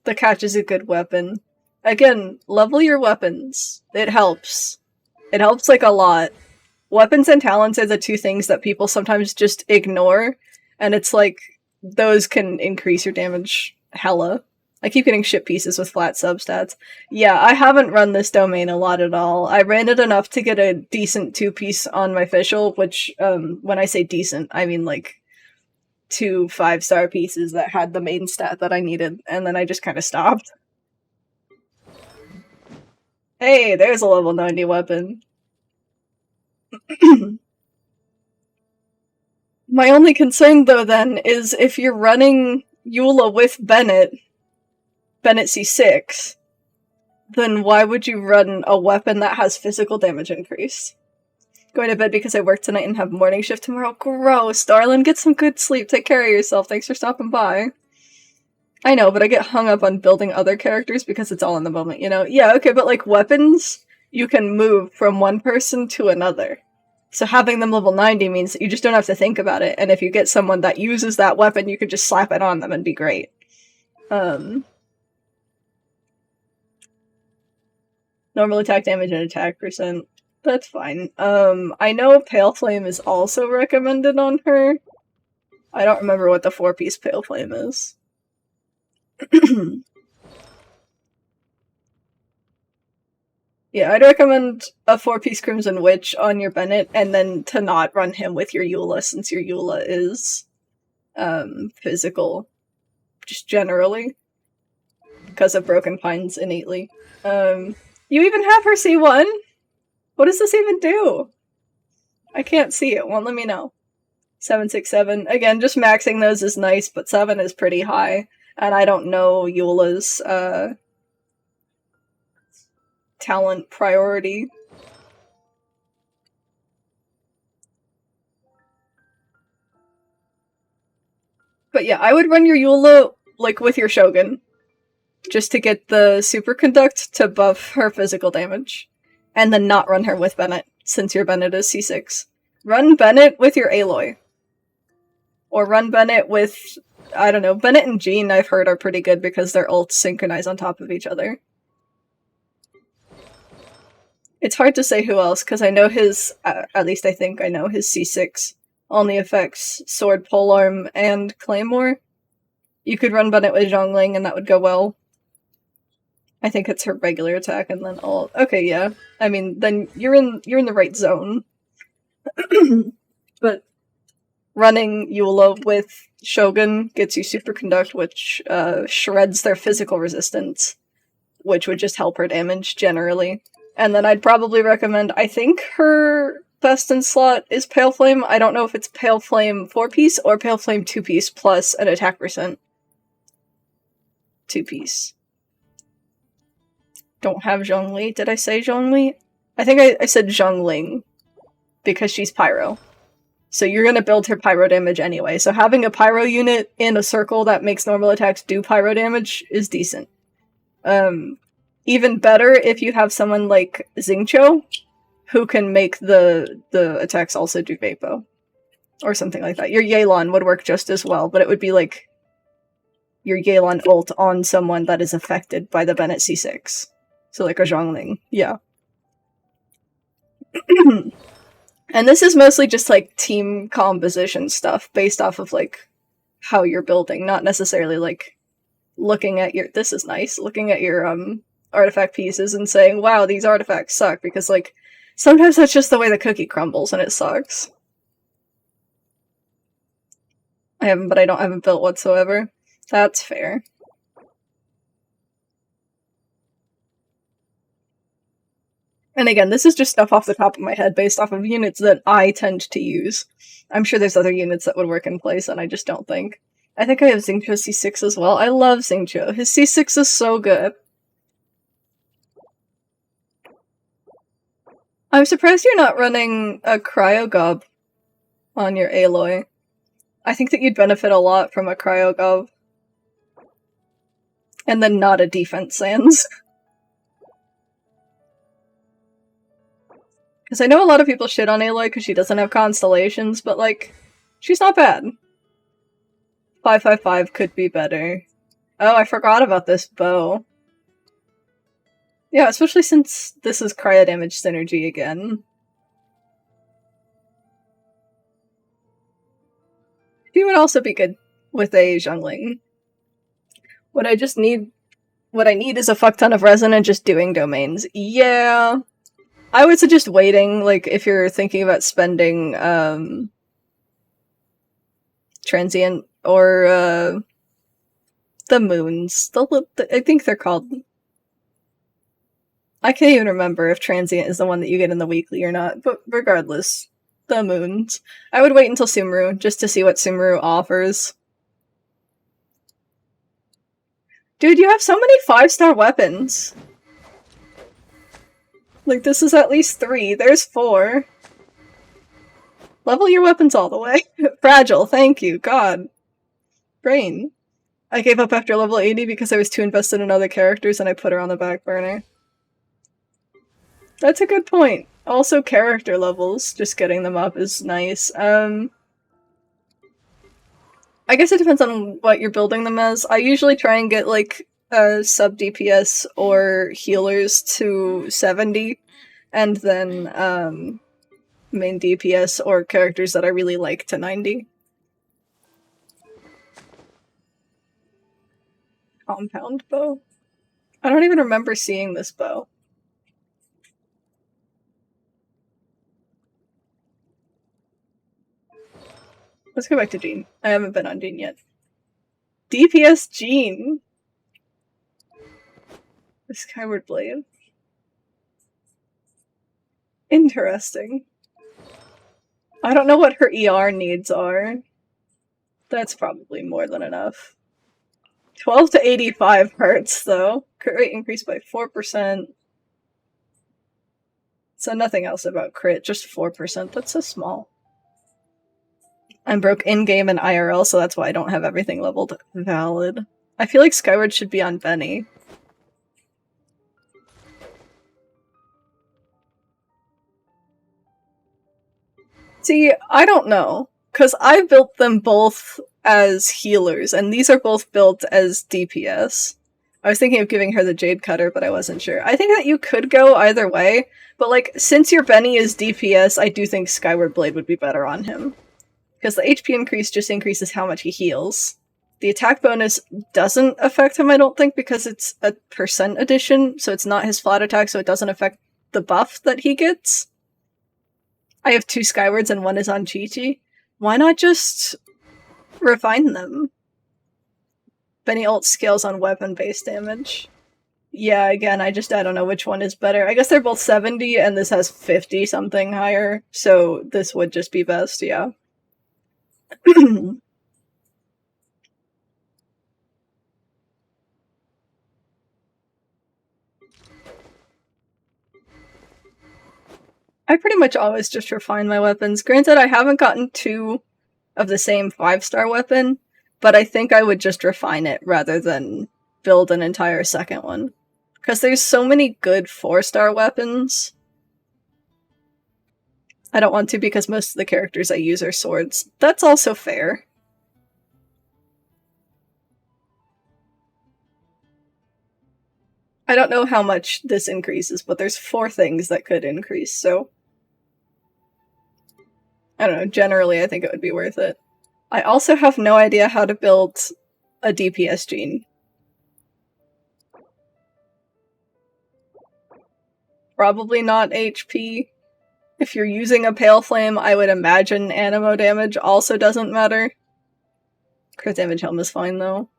The catch is a good weapon. Again, level your weapons. It helps. It helps like a lot. Weapons and talents are the 2 things that people sometimes just ignore, and it's like, those can increase your damage hella. I keep getting shit pieces with flat substats. Yeah, I haven't run this domain a lot at all. I ran it enough to get a decent 2-piece on my official, which, when I say decent, I mean like 2 5-star pieces that had the main stat that I needed, and then I just kind of stopped. Hey, there's a level 90 weapon. My only concern, though, then, is if you're running Eula with Bennett C6, then why would you run a weapon that has physical damage increase? Going to bed because I work tonight and have morning shift tomorrow. Gross, darling. Get some good sleep. Take care of yourself. Thanks for stopping by. I know, but I get hung up on building other characters because it's all in the moment, you know? Yeah, okay, but like weapons, you can move from one person to another. So having them level 90 means that you just don't have to think about it, and if you get someone that uses that weapon, you could just slap it on them and be great. Normal attack damage and attack percent. That's fine. I know Pale Flame is also recommended on her. I don't remember what the 4-piece Pale Flame is. Yeah, I'd recommend a 4-piece Crimson Witch on your Bennett, and then to not run him with your Eula, since your Eula is physical, just generally, because of Broken Pines innately. You even have her C1? What does this even do? I can't see it, won't let me know. 767. Again, just maxing those is nice, but 7 is pretty high, and I don't know Eula's, talent priority. But yeah, I would run your Eula, like, with your Shogun, just to get the Superconduct to buff her physical damage, and then not run her with Bennett, since your Bennett is C6. Run Bennett with your Aloy. Or run Bennett with, I don't know, Bennett and Jean I've heard are pretty good because their ults synchronize on top of each other. It's hard to say who else, because I know his, at least I think I know his C6 only affects Sword, Polearm, and Claymore. You could run Bennett with Zhongling and that would go well. I think it's her regular attack and then ult. Okay, yeah. I mean, then you're in the right zone. But running Eula with Shogun gets you Superconduct, which shreds their physical resistance, which would just help her damage generally. And then I'd probably recommend, I think her best in slot is Pale Flame. I don't know if it's Pale Flame 4-piece or Pale Flame 2-piece plus an attack percent. 2-piece. Don't have Zhongli. Did I say Zhongli? I think I said Zhongling, because she's Pyro. So you're gonna build her Pyro damage anyway, so having a Pyro unit in a circle that makes normal attacks do Pyro damage is decent. Even better if you have someone like Xingqiu, who can make the attacks also do Vapo. Or something like that. Your Yelan would work just as well, but it would be like your Yelan ult on someone that is affected by the Bennett C6. So like a Zhongling, yeah. And this is mostly just like team composition stuff based off of like how you're building, not necessarily like looking at your this is nice, looking at your artifact pieces and saying, wow, these artifacts suck, because like sometimes that's just the way the cookie crumbles and it sucks. I haven't built whatsoever. That's fair. And again, this is just stuff off the top of my head based off of units that I tend to use. I'm sure there's other units that would work in place, and I just don't think. I think I have Xingqiu C6 as well. I love Xingqiu. His C6 is so good. I'm surprised you're not running a Cryogob on your Aloy. I think that you'd benefit a lot from a Cryogob. And then not a Defense Sans. Because I know a lot of people shit on Aloy because she doesn't have constellations, but like, she's not bad. 555 could be better. Oh, I forgot about this bow. Yeah, especially since this is cryo damage synergy again. She would also be good with a Zhongling. What I need is a fuck ton of resin and just doing domains. Yeah. I would suggest waiting, like, if you're thinking about spending, transient, or, the moons. I think they're called... I can't even remember if transient is the one that you get in the weekly or not, but regardless, the moons. I would wait until Sumeru, just to see what Sumeru offers. Dude, you have so many 5-star weapons! Like, this is at least 3. There's 4. Level your weapons all the way. Fragile, thank you, god. Brain. I gave up after level 80 because I was too invested in other characters and I put her on the back burner. That's a good point. Also, character levels, just getting them up is nice. I guess it depends on what you're building them as. I usually try and get, like, sub DPS or healers to 70, and then main DPS or characters that I really like to 90. Compound bow? I don't even remember seeing this bow. Let's go back to Jean. I haven't been on Jean yet. DPS Jean! The Skyward Blade. Interesting. I don't know what her ER needs are. That's probably more than enough. 12 to 85 hurts, though. Crit rate increased by 4%. So nothing else about crit, just 4%. That's so small. I'm broke in-game and IRL, so that's why I don't have everything leveled valid. I feel like Skyward should be on Benny. See, I don't know, because I built them both as healers, and these are both built as DPS. I was thinking of giving her the Jade Cutter, but I wasn't sure. I think that you could go either way, but like, since your Benny is DPS, I do think Skyward Blade would be better on him. Because the HP increase just increases how much he heals. The attack bonus doesn't affect him, I don't think, because it's a percent addition, so it's not his flat attack, so it doesn't affect the buff that he gets. I have 2 Skywards and 1 is on Chi-Chi. Why not just refine them? Benny ult scales on weapon-based damage. Yeah, again, I don't know which one is better. I guess they're both 70, and this has 50-something higher, so this would just be best, yeah. I pretty much always just refine my weapons. Granted, I haven't gotten 2 of the same 5-star weapon, but I think I would just refine it rather than build an entire second one. Because there's so many good 4-star weapons. I don't want to because most of the characters I use are swords. That's also fair. I don't know how much this increases, but there's 4 things that could increase, so... I don't know, generally I think it would be worth it. I also have no idea how to build a DPS gene. Probably not HP. If you're using a Pale Flame, I would imagine Anemo damage also doesn't matter. Crit damage helm is fine though.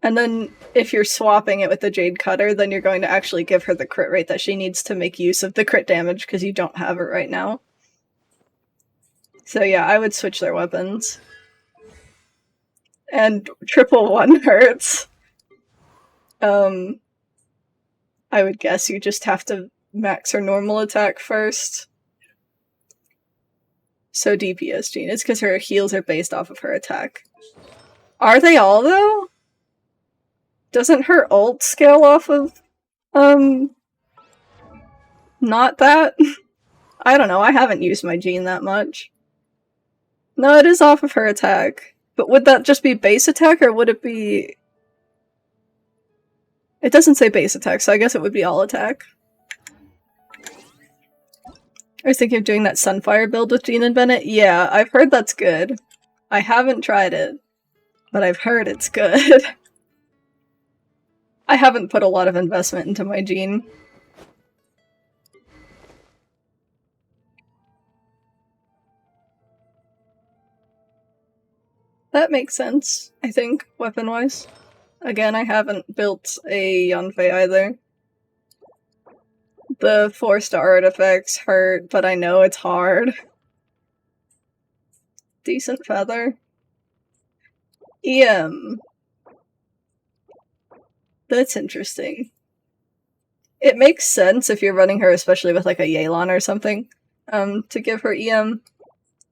And then if you're swapping it with the Jade Cutter, then you're going to actually give her the crit rate that she needs to make use of the crit damage because you don't have it right now. So yeah, I would switch their weapons. And triple 1 hurts. I would guess you just have to max her normal attack first. So DPS gene. It's because her heals are based off of her attack. Are they all though? Doesn't her ult scale off of not that? I don't know, I haven't used my gene that much. No, it is off of her attack. But would that just be base attack, or would it be... It doesn't say base attack, so I guess it would be all attack. I was thinking of doing that Sunfire build with Jean and Bennett. Yeah, I've heard that's good. I haven't tried it, but I've heard it's good. I haven't put a lot of investment into my Jean. That makes sense, I think, weapon-wise. Again, I haven't built a Yanfei either. The 4-star artifacts hurt, but I know it's hard. Decent feather. EM. That's interesting. It makes sense if you're running her, especially with like a Yelan or something, to give her EM.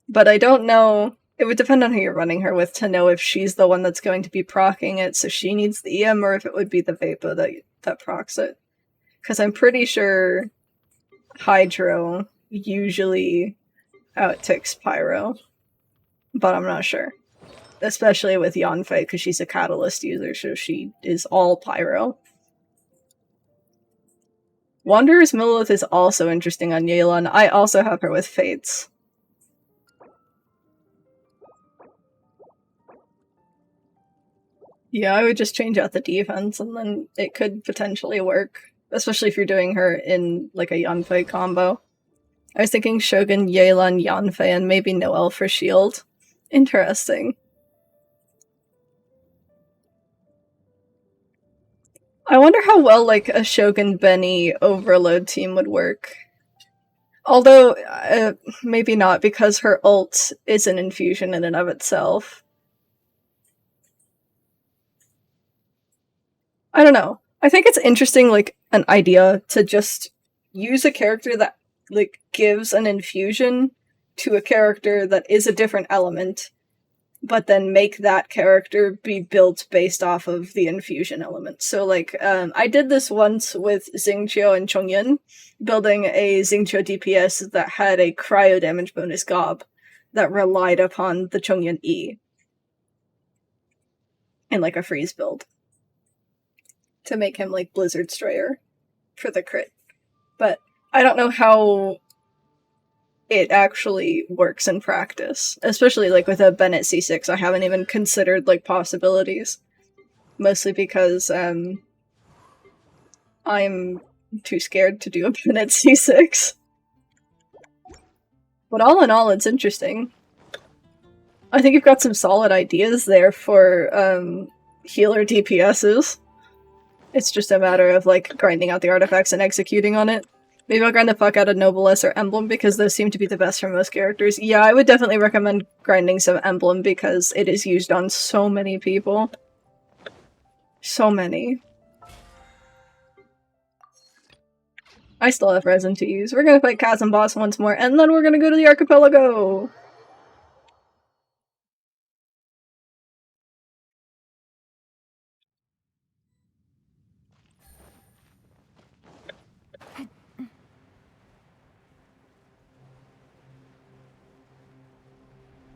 But I don't know... It would depend on who you're running her with to know if she's the one that's going to be proccing it, so she needs the EM, or if it would be the Vapo that procs it. Because I'm pretty sure Hydro usually outticks Pyro. But I'm not sure. Especially with Yanfei, because she's a Catalyst user, so she is all Pyro. Wanderer's Millith is also interesting on Yelan. I also have her with Fates. Yeah, I would just change out the defense, and then it could potentially work. Especially if you're doing her in, like, a Yanfei combo. I was thinking Shogun, Yelan, Yanfei, and maybe Noelle for shield. Interesting. I wonder how well, like, a Shogun Benny overload team would work. Although, maybe not, because her ult is an infusion in and of itself. I don't know. I think it's interesting, like, an idea to just use a character that, like, gives an infusion to a character that is a different element, but then make that character be built based off of the infusion element. So, like, I did this once with Xingqiu and Chongyan, building a Xingqiu DPS that had a cryo damage bonus gob that relied upon the Chongyan E. In, like, a freeze build. To make him, like, Blizzard Strayer for the crit. But I don't know how it actually works in practice. Especially, like, with a Bennett C6, I haven't even considered, like, possibilities. Mostly because, I'm too scared to do a Bennett C6. But all in all, it's interesting. I think you've got some solid ideas there for, healer DPSs. It's just a matter of, like, grinding out the artifacts and executing on it. Maybe I'll grind the fuck out of Noblesse or Emblem, because those seem to be the best for most characters. Yeah, I would definitely recommend grinding some Emblem, because it is used on so many people. So many. I still have resin to use. We're gonna fight Chasm Boss once more, and then we're gonna go to the Archipelago!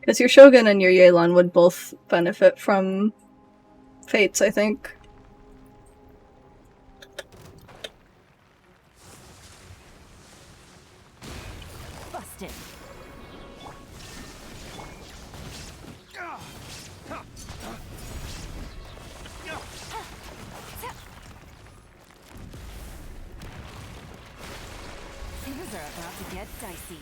Because your Shogun and your Yelan would both benefit from Fates, I think. Busted. Things are about to get dicey.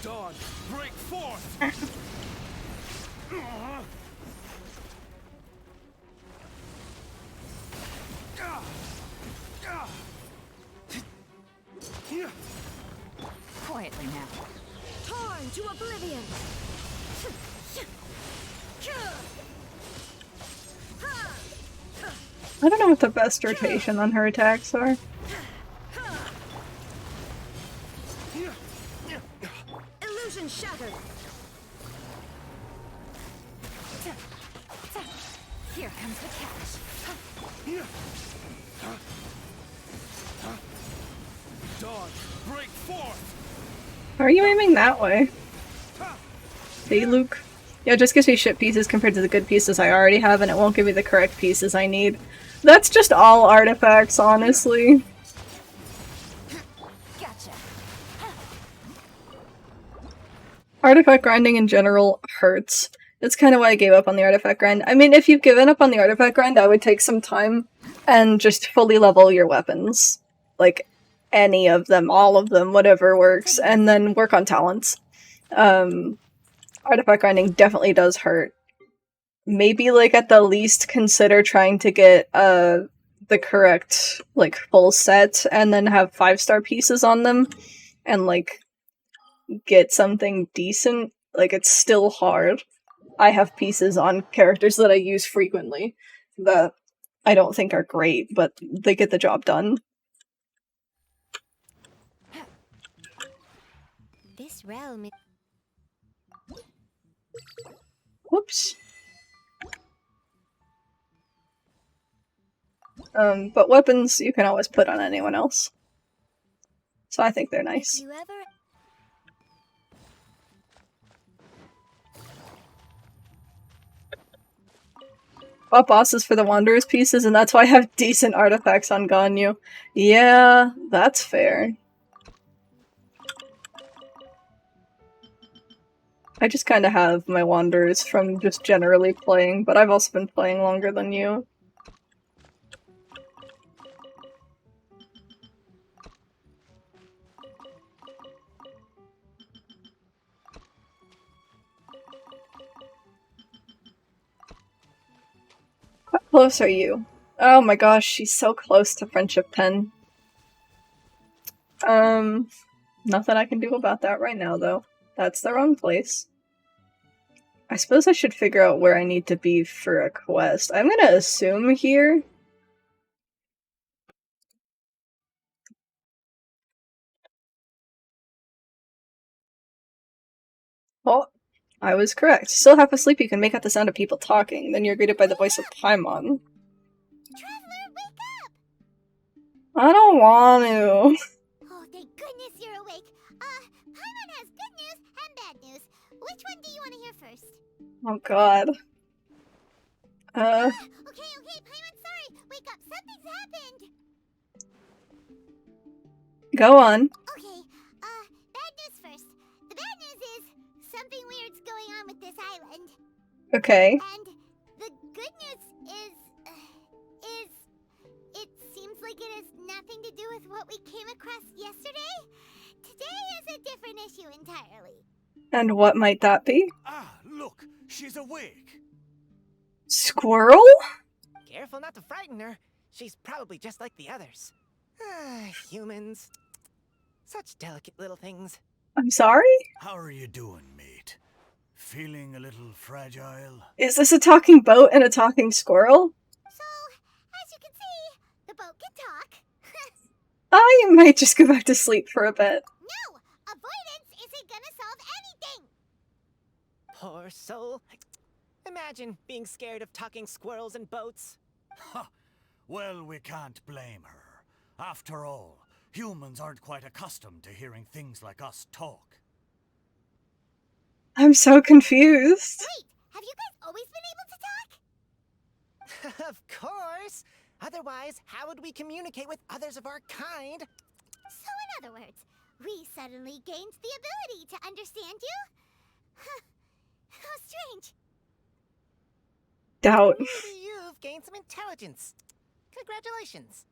Dawn, break forth! Quietly now. Torn to oblivion! I don't know what the best rotation on her attacks are. Illusion shattered! Here comes the catch. Dawn, break forth! How are you aiming that way? See, Luke? Yeah, it just gives me shit pieces compared to the good pieces I already have, and it won't give me the correct pieces I need. That's just all artifacts, honestly. Gotcha. Artifact grinding in general hurts. That's kind of why I gave up on the artifact grind. I mean, if you've given up on the artifact grind, I would take some time and just fully level your weapons. Like, any of them, all of them, whatever works, and then work on talents. Artifact grinding definitely does hurt. Maybe, like, at the least consider trying to get, the correct, like, full set, and then have 5-star pieces on them, and, like, get something decent. Like, it's still hard. I have pieces on characters that I use frequently that I don't think are great, but they get the job done. This realm is... Whoops. But weapons you can always put on anyone else. So I think they're nice. You ever... Bought bosses for the Wanderer's pieces, and that's why I have decent artifacts on Ganyu. Yeah, that's fair. I just kind of have my Wanderers from just generally playing, but I've also been playing longer than you. How close are you? Oh my gosh, she's so close to Friendship 10. Nothing I can do about that right now, though. That's the wrong place. I suppose I should figure out where I need to be for a quest. I'm gonna assume here. Oh, I was correct. Still half asleep, you can make out the sound of people talking. Then you're greeted by the voice of Paimon. Traveler, wake up! I don't want to. Oh, thank goodness you're awake. Paimon has good news and bad news. Which one do you want to hear first? Oh god. Okay, Paimon, sorry. Wake up, something's happened. Go on. Okay, bad news first. The bad news is something weird's going on with this island. Okay. And the good news is it seems like it has nothing to do with what we came across yesterday. Today is a different issue entirely. And what might that be? Ah, look, she's awake. Squirrel? Careful not to frighten her. She's probably just like the others. Humans. Such delicate little things. I'm sorry? How are you doing, mate? Feeling a little fragile? Is this a talking boat and a talking squirrel? So, as you can see, the boat can talk. I might just go back to sleep for a bit. No! Avoidance isn't gonna solve anything! Poor soul. Imagine being scared of talking squirrels and boats. Ha! Well, we can't blame her. After all, Humans aren't quite accustomed to hearing things like us talk. I'm so confused. Wait, have you guys always been able to talk? Of course! Otherwise, how would we communicate with others of our kind? So in other words, we suddenly gained the ability to understand you? Huh. How strange. Doubt. Maybe you've gained some intelligence. Congratulations.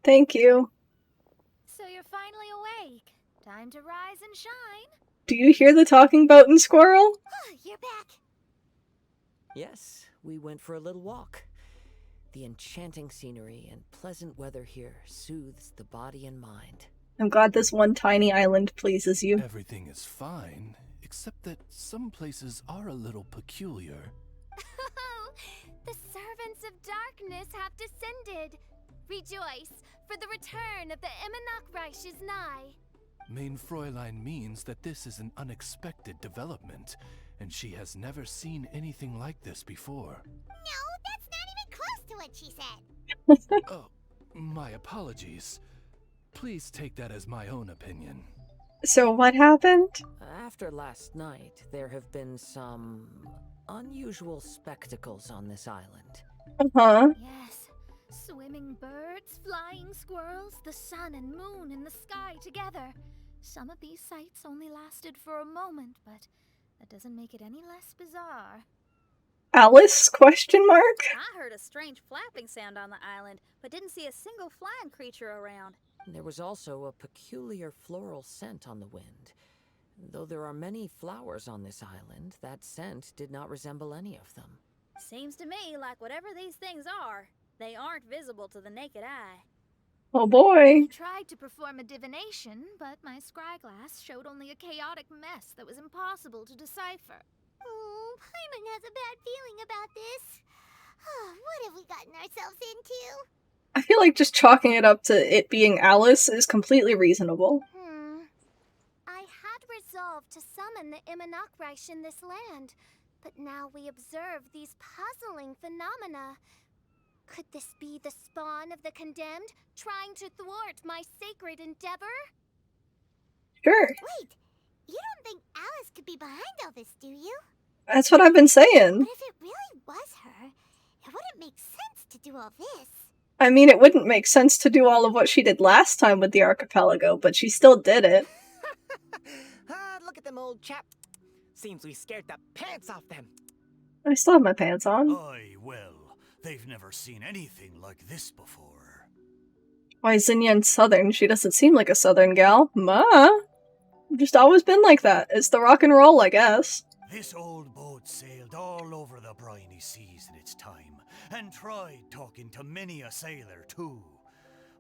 Thank you. So you're finally awake. Time to rise and shine. Do you hear the talking boat and squirrel? Oh, you're back. Yes, we went for a little walk. The enchanting scenery and pleasant weather here soothes the body and mind. I'm glad this one tiny island pleases you. Everything is fine, except that some places are a little peculiar. The servants of darkness have descended. Rejoice, for the return of the Eminach Reich is nigh. Mein Fräulein means that this is an unexpected development, and she has never seen anything like this before. No, that's not even close to what she said. Oh, my apologies. Please take that as my own opinion. So what happened? After last night, there have been some unusual spectacles on this island. Uh-huh. Yes, swimming birds, flying squirrels, the sun and moon in the sky together. Some of these sights only lasted for a moment, but that doesn't make it any less bizarre. Alice? Question mark? I heard a strange flapping sound on the island, but didn't see a single flying creature around. There was also a peculiar floral scent on the wind. Though there are many flowers on this island, that scent did not resemble any of them. Seems to me like whatever these things are, they aren't visible to the naked eye. Oh boy. I tried to perform a divination, but my scryglass showed only a chaotic mess that was impossible to decipher. Oh, Paimon has a bad feeling about this. What have we gotten ourselves into? I feel like just chalking it up to it being Alice is completely reasonable. I had resolved to summon the Eminach Reich in this land, but now we observe these puzzling phenomena. Could this be the spawn of the condemned, trying to thwart my sacred endeavor? Sure. Wait, you don't think Alice could be behind all this, do you? That's what I've been saying. But if it really was her, it wouldn't make sense to do all this. I mean, it wouldn't make sense to do all of what she did last time with the archipelago, but she still did it. Look at them, old chap. Seems we scared the pants off them. I still have my pants on. Aye, well, they've never seen anything like this before. Why Xinyan's southern? She doesn't seem like a southern gal. Ma! Just always been like that. It's the rock and roll, I guess. This old boat sailed all over the briny seas in its time, and tried talking to many a sailor too.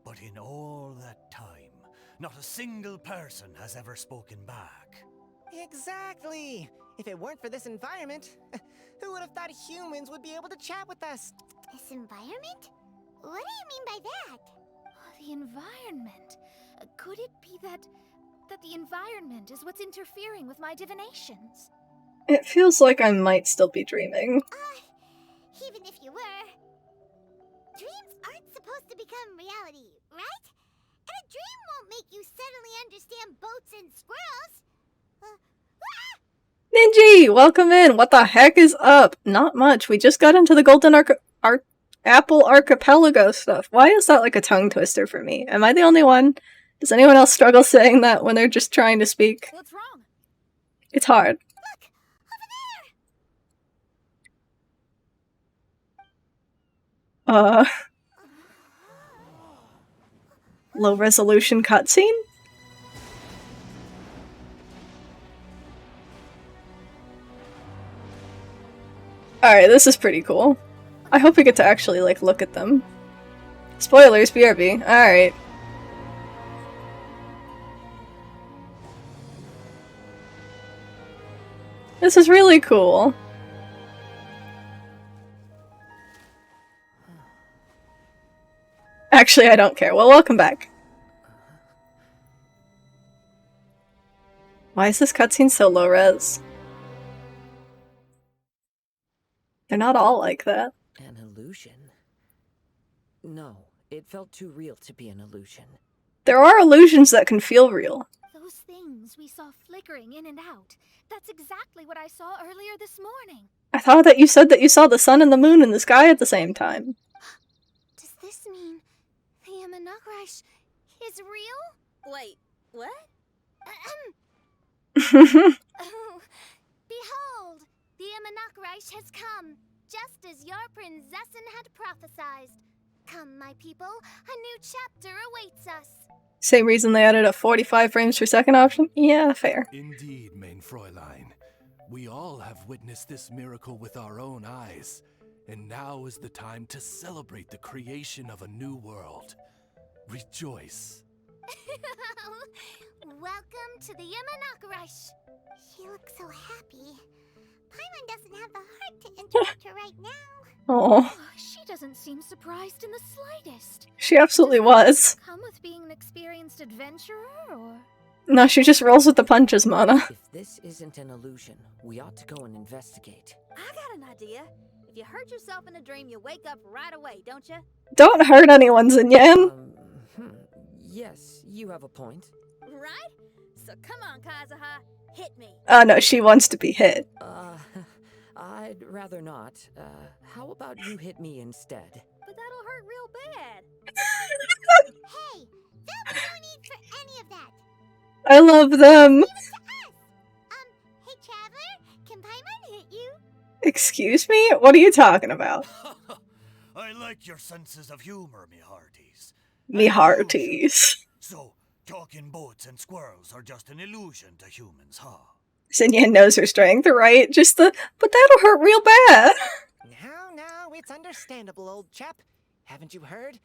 But in all that time, not a single person has ever spoken back. Exactly. If it weren't for this environment, who would have thought humans would be able to chat with us? This environment? What do you mean by that? The environment. Could it be that the environment is what's interfering with my divinations? It feels like I might still be dreaming. Even if you were, dreams aren't supposed to become reality, right? And a dream won't make you suddenly understand boats and squirrels. Ninji! Welcome in! What the heck is up? Not much. We just got into the Golden Apple Archipelago stuff. Why is that like a tongue twister for me? Am I the only one? Does anyone else struggle saying that when they're just trying to speak? What's wrong? It's hard. Look! Over there! Low resolution cutscene? Alright, this is pretty cool. I hope we get to actually, like, look at them. Spoilers, BRB. Alright. This is really cool. Actually, I don't care. Well, welcome back. Why is this cutscene so low res? They're not all like that. An illusion? No, it felt too real to be an illusion. There are illusions that can feel real. Those things we saw flickering in and out. That's exactly what I saw earlier this morning. I thought that you said that you saw the sun and the moon in the sky at the same time. Does this mean the Imanakrish is real? Wait, what? Oh, behold, the Imanakrish has come, just as your prinzessin had prophesied. Come, my people, a new chapter awaits us. Same reason they added a 45 frames per second option? Yeah, fair. Indeed, mein Fräulein. We all have witnessed this miracle with our own eyes, and now is the time to celebrate the creation of a new world. Rejoice. Welcome to the Imanakrish. She looks so happy. Paimon doesn't have the heart to interrupt her right now. Oh, She doesn't seem surprised in the slightest. she absolutely was. Come with being an experienced adventurer, or? No, she just rolls with the punches, Mana. If this isn't an illusion, we ought to go and investigate. I got an idea. If you hurt yourself in a dream, you wake up right away, don't you? Don't hurt anyone, Zinyan. Yes, you have a point. Right? So come on, Kazuha. Hit me. Oh no, she wants to be hit. I'd rather not. How about you hit me instead? But that'll hurt real bad. Hey, there'll be no need for any of that. I love them. Leave it to us. Hey Traveler, can Paimon hit you? Excuse me? What are you talking about? I like your senses of humor, me hearties. Me hearties. So, talking boats and squirrels are just an illusion to humans, huh? Zinyan knows her strength, right? But that'll hurt real bad. Now, it's understandable, old chap. Haven't you heard?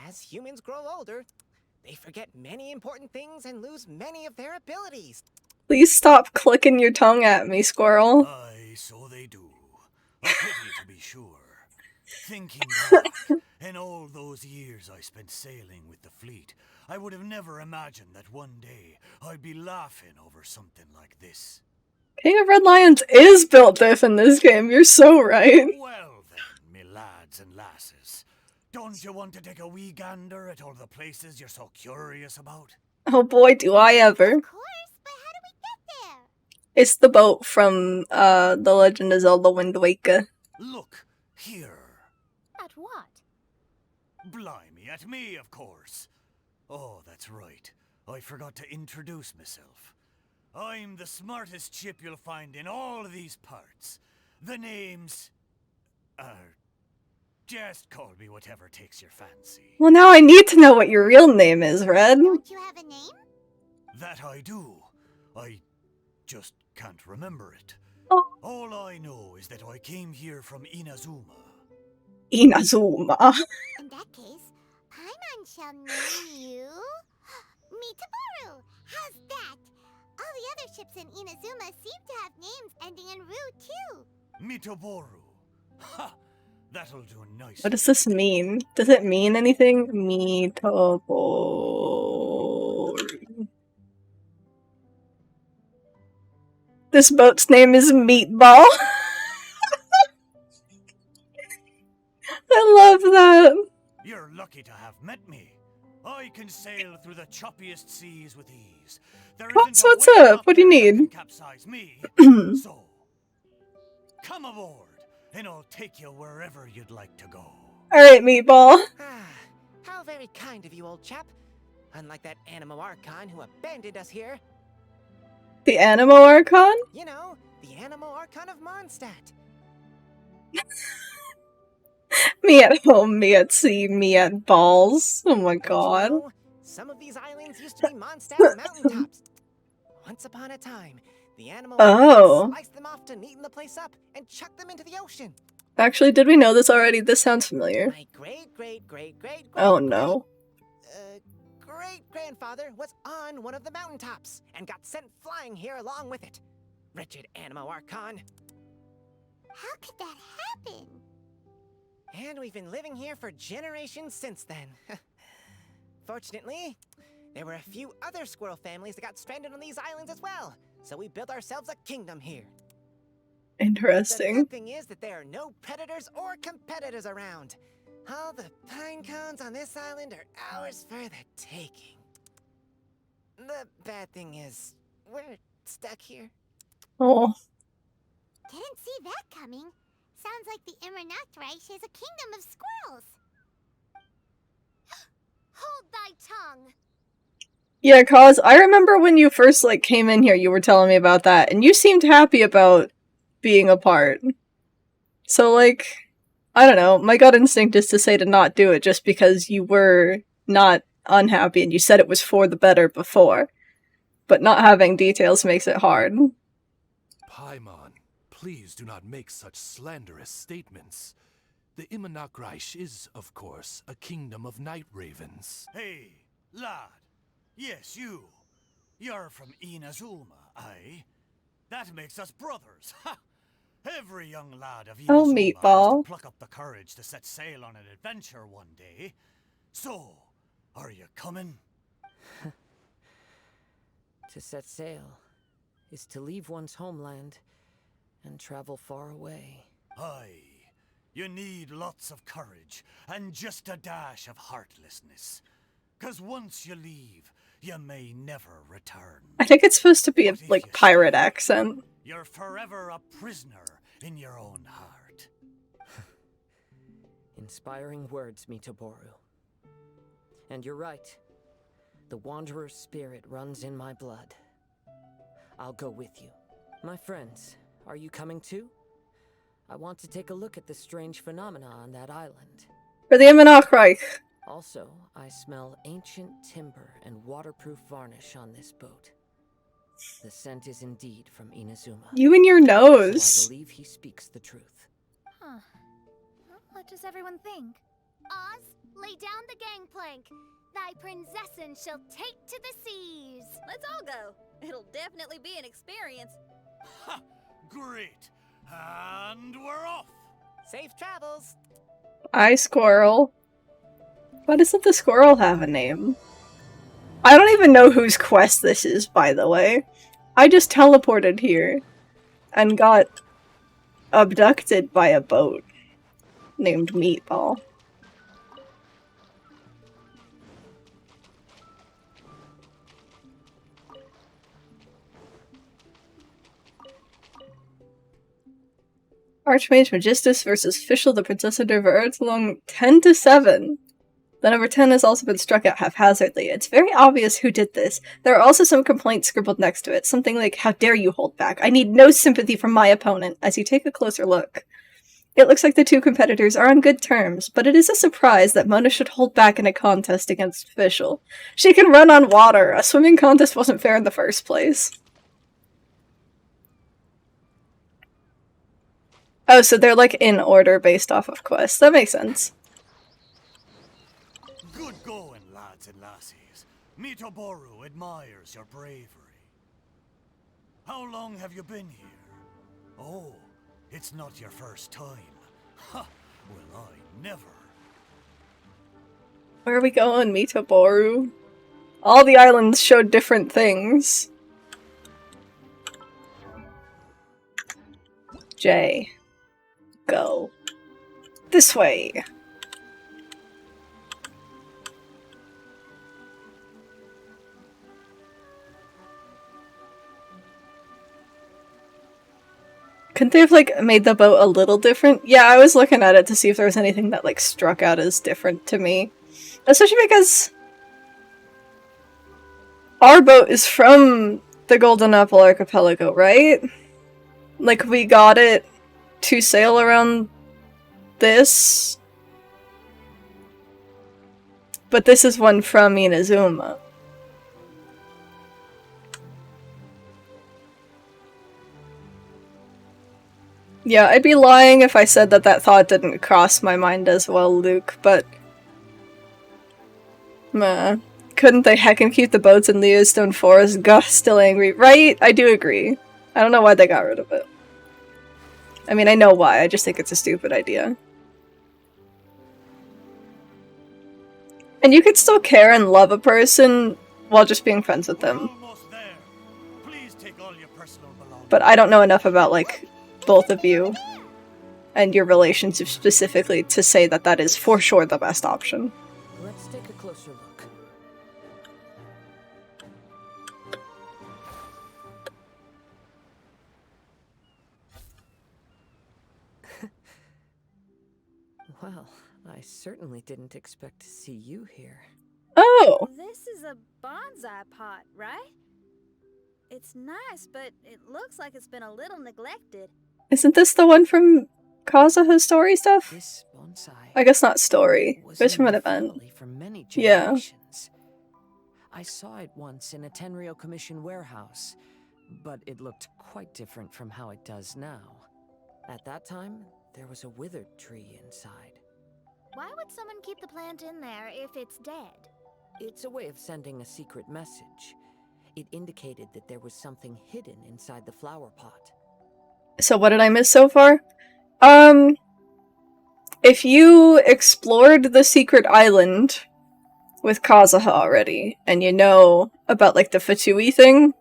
As humans grow older, they forget many important things and lose many of their abilities. Please stop clicking your tongue at me, squirrel. Aye, so they do. A pity to be sure. Thinking back, in all those years I spent sailing with the fleet, I would have never imagined that one day I'd be laughing over something like this. King of Red Lions is built diff in this game, you're so right. Well then, me lads and lasses, don't you want to take a wee gander at all the places you're so curious about? Oh boy, do I ever. Of course, but how do we get there? It's the boat from The Legend of Zelda Wind Waker. Look, here. At what? Blimey, at me, of course. Oh, that's right. I forgot to introduce myself. I'm the smartest chip you'll find in all of these parts. The name's... just call me whatever takes your fancy. Well, now I need to know what your real name is, Red. Don't you have a name? That I do. I just can't remember it. Oh. All I know is that I came here from Inazuma. Inazuma. In that case, Paimon shall name you... Mitaboru! How's that? All the other ships in Inazuma seem to have names ending in Ru, too. Mitaboru. Ha! That'll do nicely. What does this mean? Does it mean anything? Mitaboru. This boat's name is Meatball. I love that. You're lucky to have met me. I can sail through the choppiest seas with ease. There Pops, isn't a what's wave up? What do you there that need? can capsize me. So, come aboard, and I'll take you wherever you'd like to go. Alright, Meatball. How very kind of you, old chap. Unlike that Animo Archon who abandoned us here. The Animo Archon? You know, the Animo Archon of Mondstadt. Me at home, me at sea, me at balls. Oh my god. You know, some of these islands used to be Mondstadt mountaintops. Once upon a time, the Animo Archon sliced them off to neaten the place up and chucked them into the ocean. Actually, did we know this already? This sounds familiar. My great Oh no. great-grandfather was on one of the mountaintops and got sent flying here along with it. Wretched Animo Archon. How could that happen? And we've been living here for generations since then. Fortunately, there were a few other squirrel families that got stranded on these islands as well, so we built ourselves a kingdom here. Interesting. The good thing is that there are no predators or competitors around. All the pine cones on this island are ours for the taking. The bad thing is, we're stuck here. Oh. Didn't see that coming. Sounds like the Immernachtreich is a kingdom of squirrels. Hold thy tongue! Yeah, Kaz, I remember when you first, like, came in here, you were telling me about that, and you seemed happy about being apart. So, like, I don't know, my gut instinct is to say to not do it just because you were not unhappy and you said it was for the better before. But not having details makes it hard. Paimon, please do not make such slanderous statements. The Immernachtreich is, of course, a kingdom of night ravens. Hey, lad. Yes, you. You're from Inazuma, aye? That makes us brothers. Ha! Every young lad of Inazuma Oh, has Meatball. to pluck up the courage to set sail on an adventure one day. So, are you coming? To set sail is to leave one's homeland and travel far away. Aye. You need lots of courage and just a dash of heartlessness. 'Cause once you leave, you may never return. I think it's supposed to be a, But if like, you pirate stay, accent. You're forever a prisoner in your own heart. Inspiring words, Mitoboru. And you're right. The Wanderer's spirit runs in my blood. I'll go with you. My friends, are you coming too? I want to take a look at the strange phenomena on that island. For the Immernachtreich. Also, I smell ancient timber and waterproof varnish on this boat. The scent is indeed from Inazuma. You and your So nose. I believe he speaks the truth. Huh. Well, what does everyone think? Oz, lay down the gangplank. Thy princessin shall take to the seas. Let's all go. It'll definitely be an experience. Ha! Great. And we're off. Safe travels. I squirrel. Why doesn't the squirrel have a name? I don't even know whose quest this is, by the way. I just teleported here and got abducted by a boat named Meatball. Archmage Magistus versus Fischl, the Princess of Earth, along 10-7. The number 10 has also been struck out haphazardly. It's very obvious who did this. There are also some complaints scribbled next to it. Something like, how dare you hold back? I need no sympathy from my opponent. As you take a closer look, it looks like the two competitors are on good terms, but it is a surprise that Mona should hold back in a contest against Fischl. She can run on water. A swimming contest wasn't fair in the first place. Oh, so they're like in order based off of quests. That makes sense. Good going, lads and lassies. Mitoboru admires your bravery. How long have you been here? Oh, it's not your first time. Ha! Well, I never. Where are we going, Mitoboru? All the islands show different things. J. Go. This way. Couldn't they have, like, made the boat a little different? Yeah, I was looking at it to see if there was anything that, like, struck out as different to me. Especially because our boat is from the Golden Apple Archipelago, right? Like, we got it to sail around this. But this is one from Inazuma. Yeah, I'd be lying if I said that that thought didn't cross my mind as well, Luke, but... Meh. Couldn't they heckin' keep the boats in Leostone Forest? Gah, still angry. Right? I do agree. I don't know why they got rid of it. I mean, I know why, I just think it's a stupid idea. And you could still care and love a person while just being friends with them. Almost there. Please take all your personal belongings. But I don't know enough about, like, both of you and your relationship specifically to say that that is for sure the best option. Let's take a closer look. Well, I certainly didn't expect to see you here. Oh! This is a bonsai pot, right? It's nice, but it looks like it's been a little neglected. Isn't this the one from Kazuha's story stuff? This bonsai I guess not story. was Which in one the event? family for many Yeah. generations. I saw it once in a Tenryo Commission warehouse, but it looked quite different from how it does now. At that time, there was a withered tree inside. Why would someone keep the plant in there if it's dead? It's a way of sending a secret message. It indicated that there was something hidden inside the flower pot. So what did I miss so far? If you explored the secret island with Kazuha already, and you know about, like, the Fatui thing,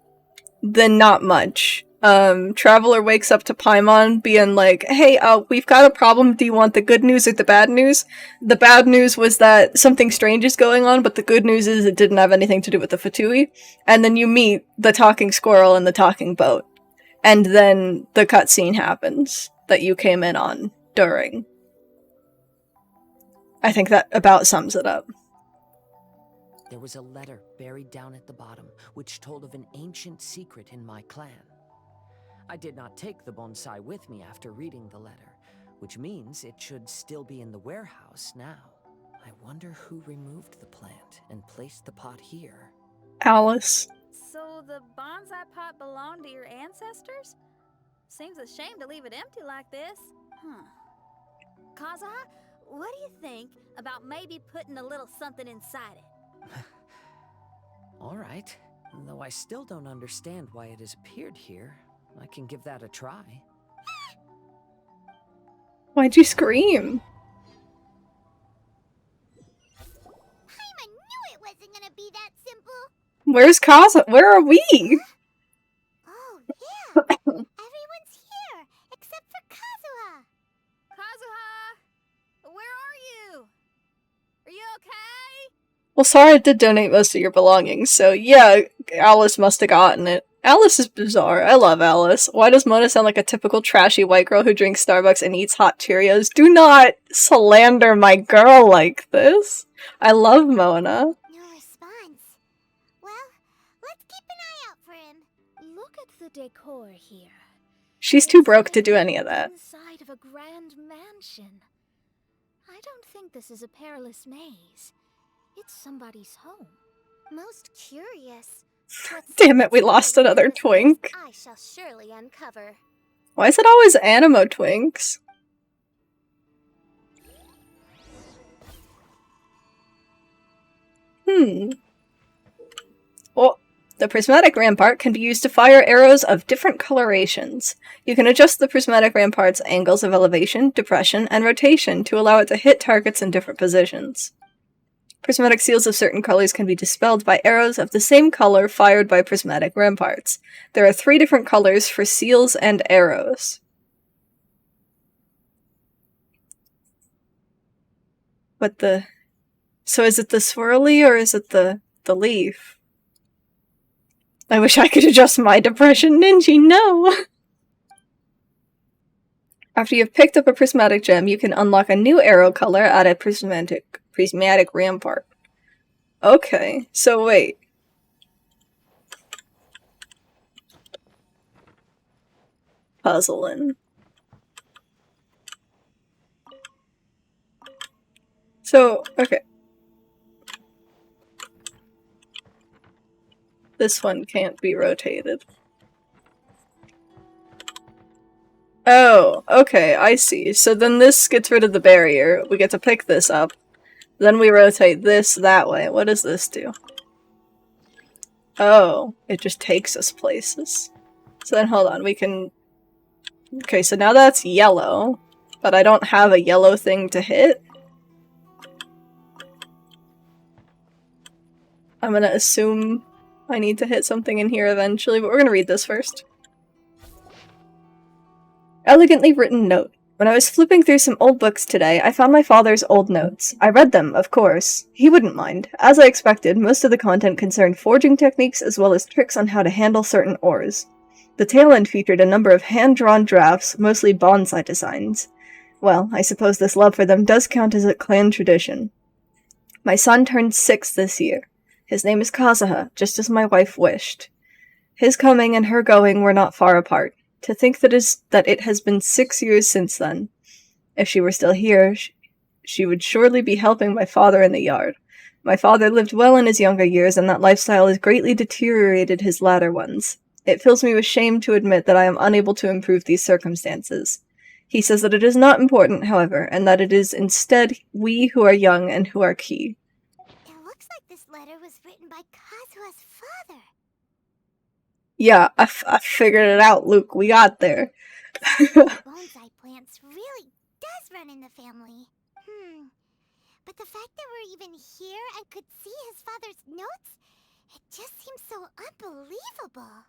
then not much. Traveler wakes up to Paimon being like, hey, we've got a problem, do you want the good news or the bad news? The bad news was that something strange is going on, but the good news is it didn't have anything to do with the Fatui. And then you meet the talking squirrel and the talking boat. And then the cutscene happens that you came in on during. I think that about sums it up. There was a letter buried down at the bottom, which told of an ancient secret in my clan. I did not take the bonsai with me after reading the letter, which means it should still be in the warehouse now. I wonder who removed the plant and placed the pot here. Alice. So the bonsai pot belonged to your ancestors? Seems a shame to leave it empty like this. Kazuha, what do you think about maybe putting a little something inside it? All right. Though I still don't understand why it has appeared here, I can give that a try. Why'd you scream? Paimon knew it wasn't gonna be that simple. Where's Kazuha? Where are we? Oh, yeah. Everyone's here, except for Kazuha. Kazuha! Where are you? Are you okay? Well, Sara did donate most of your belongings, so yeah, Alice must have gotten it. Alice is bizarre. I love Alice. Why does Mona sound like a typical trashy white girl who drinks Starbucks and eats hot Cheerios? Do not slander my girl like this. I love Mona. No response. Well, let's keep an eye out for him. Look at the decor here. She's too broke to do any of that. Inside of a grand mansion. I don't think this is a perilous maze. It's somebody's home. Most curious. Damn it, we lost another twink. I shall surely uncover. Why is it always Animo twinks? Well, the prismatic rampart can be used to fire arrows of different colorations. You can adjust the prismatic rampart's angles of elevation, depression, and rotation to allow it to hit targets in different positions. Prismatic seals of certain colors can be dispelled by arrows of the same color fired by prismatic ramparts. There are 3 different colors for seals and arrows. So is it the swirly or is it the leaf? I wish I could adjust my depression, Ninja, no! After you've picked up a prismatic gem, you can unlock a new arrow color at a prismatic rampart. Okay, so wait. Puzzling. So, okay. This one can't be rotated. Oh, okay, I see. So then this gets rid of the barrier. We get to pick this up. Then we rotate this that way. What does this do? Oh, it just takes us places. So then hold on, we can... Okay, so now that's yellow. But I don't have a yellow thing to hit. I'm gonna assume I need to hit something in here eventually, but we're gonna read this first. Elegantly written note. When I was flipping through some old books today, I found my father's old notes. I read them, of course. He wouldn't mind. As I expected, most of the content concerned forging techniques as well as tricks on how to handle certain ores. The tail end featured a number of hand-drawn drafts, mostly bonsai designs. Well, I suppose this love for them does count as a clan tradition. My son turned 6 this year. His name is Kazuha, just as my wife wished. His coming and her going were not far apart. To think that it has been 6 years since then. If she were still here, she would surely be helping my father in the yard. My father lived well in his younger years, and that lifestyle has greatly deteriorated his latter ones. It fills me with shame to admit that I am unable to improve these circumstances. He says that it is not important, however, and that it is instead we who are young and who are key. It looks like this letter was written by Kazuha's father. Yeah, I figured it out, Luke. We got there. Bonsai plants really does run in the family. But the fact that we're even here and could see his father's notes, it just seems so unbelievable.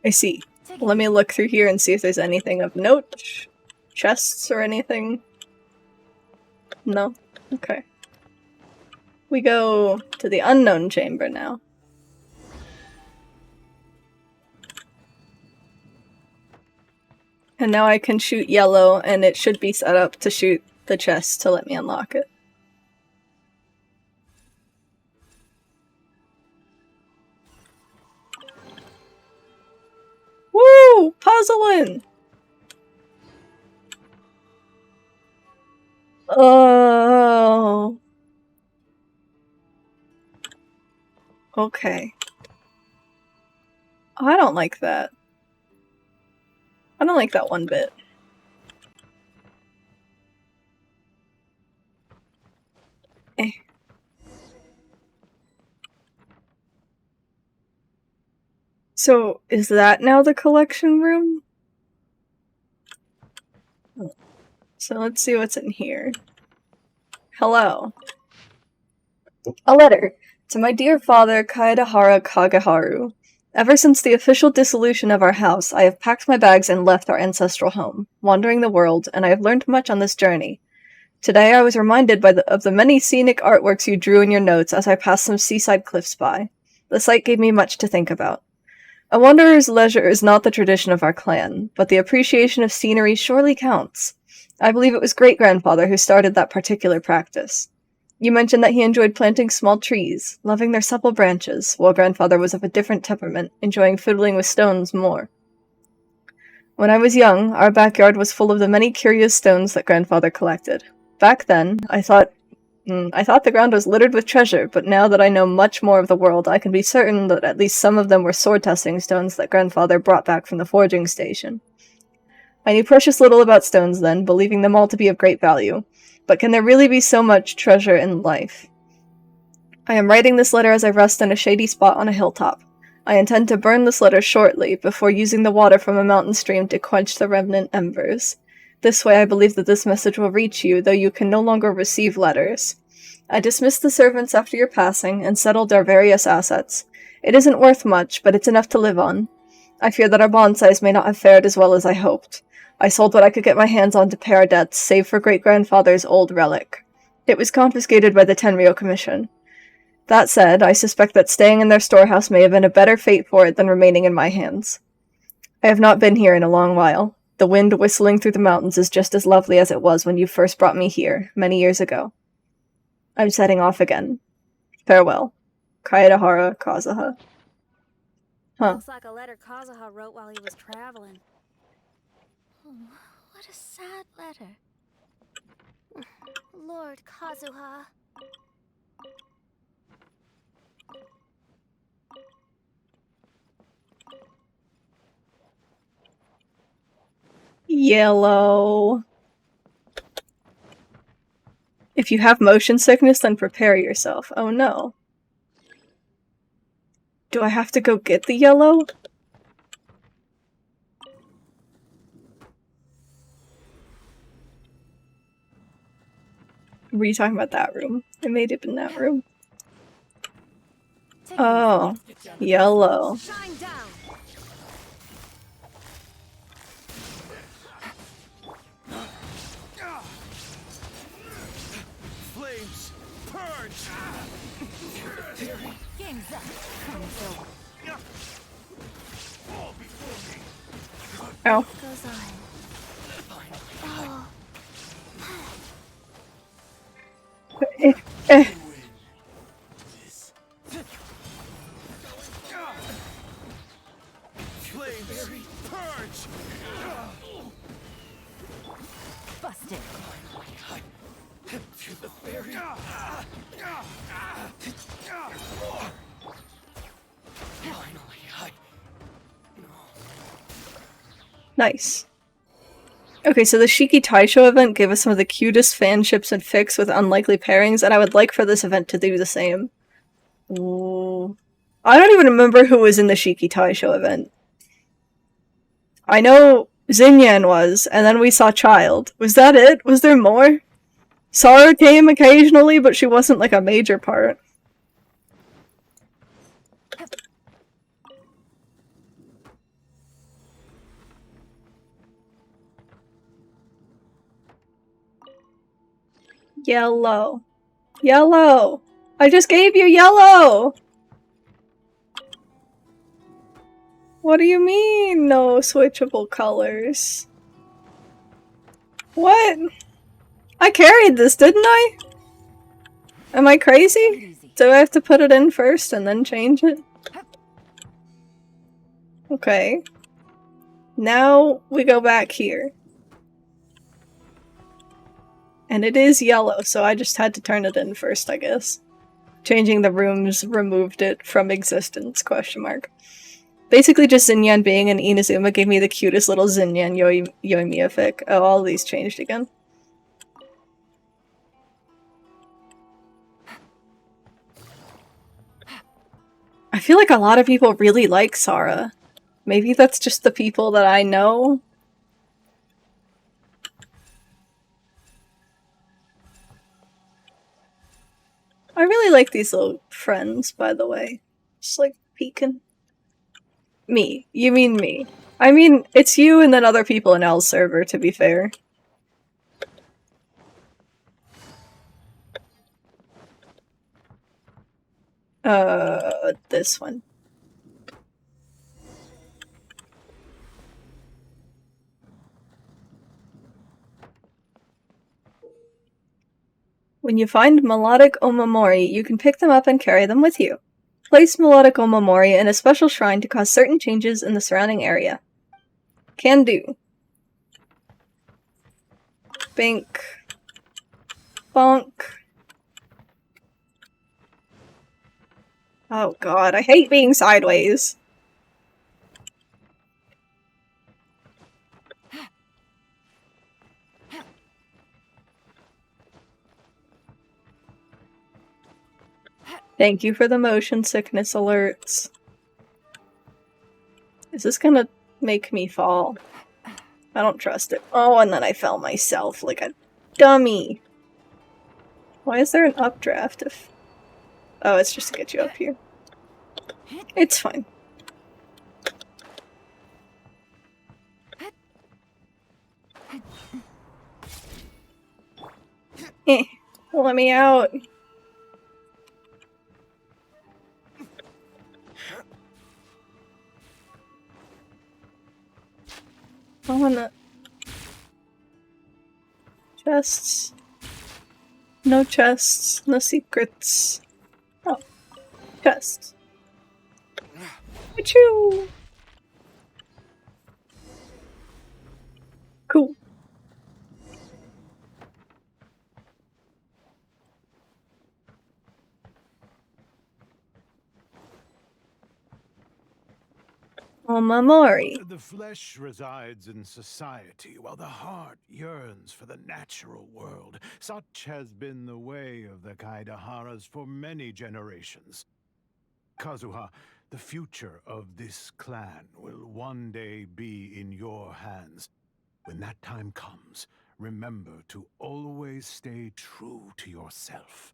I see. Let me look through here and see if there's anything of note. Chests or anything. No? Okay. We go to the unknown chamber now. And now I can shoot yellow, and it should be set up to shoot the chest to let me unlock it. Woo! Puzzling! Oh. Okay. I don't like that. I don't like that one bit. Eh. So, is that now the collection room? So let's see what's in here. Hello. A letter to my dear father, Kaedahara Kageharu. Ever since the official dissolution of our house, I have packed my bags and left our ancestral home, wandering the world, and I have learned much on this journey. Today I was reminded of the many scenic artworks you drew in your notes as I passed some seaside cliffs by. The sight gave me much to think about. A wanderer's leisure is not the tradition of our clan, but the appreciation of scenery surely counts. I believe it was great-grandfather who started that particular practice. You mentioned that he enjoyed planting small trees, loving their supple branches, while grandfather was of a different temperament, enjoying fiddling with stones more. When I was young, our backyard was full of the many curious stones that grandfather collected. Back then, I thought the ground was littered with treasure, but now that I know much more of the world, I can be certain that at least some of them were sword-testing stones that grandfather brought back from the forging station. I knew precious little about stones then, believing them all to be of great value. But can there really be so much treasure in life? I am writing this letter as I rest in a shady spot on a hilltop. I intend to burn this letter shortly, before using the water from a mountain stream to quench the remnant embers. This way I believe that this message will reach you, though you can no longer receive letters. I dismissed the servants after your passing, and settled our various assets. It isn't worth much, but it's enough to live on. I fear that our bonsais may not have fared as well as I hoped. I sold what I could get my hands on to pay our debts, save for great-grandfather's old relic. It was confiscated by the Tenryou Commission. That said, I suspect that staying in their storehouse may have been a better fate for it than remaining in my hands. I have not been here in a long while. The wind whistling through the mountains is just as lovely as it was when you first brought me here, many years ago. I'm setting off again. Farewell. Kaedahara Kazuha. Huh. Looks like a letter Kazuha wrote while he was traveling. Oh, what a sad letter. Lord Kazuha. Yellow. If you have motion sickness, then prepare yourself. Oh no. Do I have to go get the yellow? Were you talking about that room? It may have been that room. Oh, yellow. Shine down. Game's up. Time's over. Ow. Goes on. Eh, eh. Flame purge! Busted. To the fairy. Finally, Nice. Okay, so the Shiki Taisho event gave us some of the cutest fanships and fics with unlikely pairings, and I would like for this event to do the same. Ooh. I don't even remember who was in the Shiki Taisho event. I know Xinyan was, and then we saw Child. Was that it? Was there more? Sara came occasionally, but she wasn't like a major part. Yellow. Yellow! I just gave you yellow! What do you mean, no switchable colors? What? I carried this, didn't I? Am I crazy? Do I have to put it in first and then change it? Okay. Now we go back here. And it is yellow, so I just had to turn it in first, I guess. Changing the rooms removed it from existence, question mark. Basically just Xinyan being an Inazuma gave me the cutest little Xinyan Yoimiya fic. Oh, all these changed again. I feel like a lot of people really like Sara. Maybe that's just the people that I know. I really like these little friends, by the way. Just like peeking. Me. You mean me. I mean, it's you and then other people in L's server, to be fair. This one. When you find melodic omamori, you can pick them up and carry them with you. Place melodic omamori in a special shrine to cause certain changes in the surrounding area. Can do. Bink. Bonk. Oh god, I hate being sideways. Thank you for the motion sickness alerts. Is this gonna make me fall? I don't trust it. Oh, and then I fell myself like a dummy. Why is there an updraft if... Oh, it's just to get you up here. It's fine. Let me out. I wanna... Chests. No chests. No secrets. Oh. Chests. Achoo! Cool. Omamori. The flesh resides in society, while the heart yearns for the natural world. Such has been the way of the Kaidaharas for many generations. Kazuha, the future of this clan will one day be in your hands. When that time comes, remember to always stay true to yourself.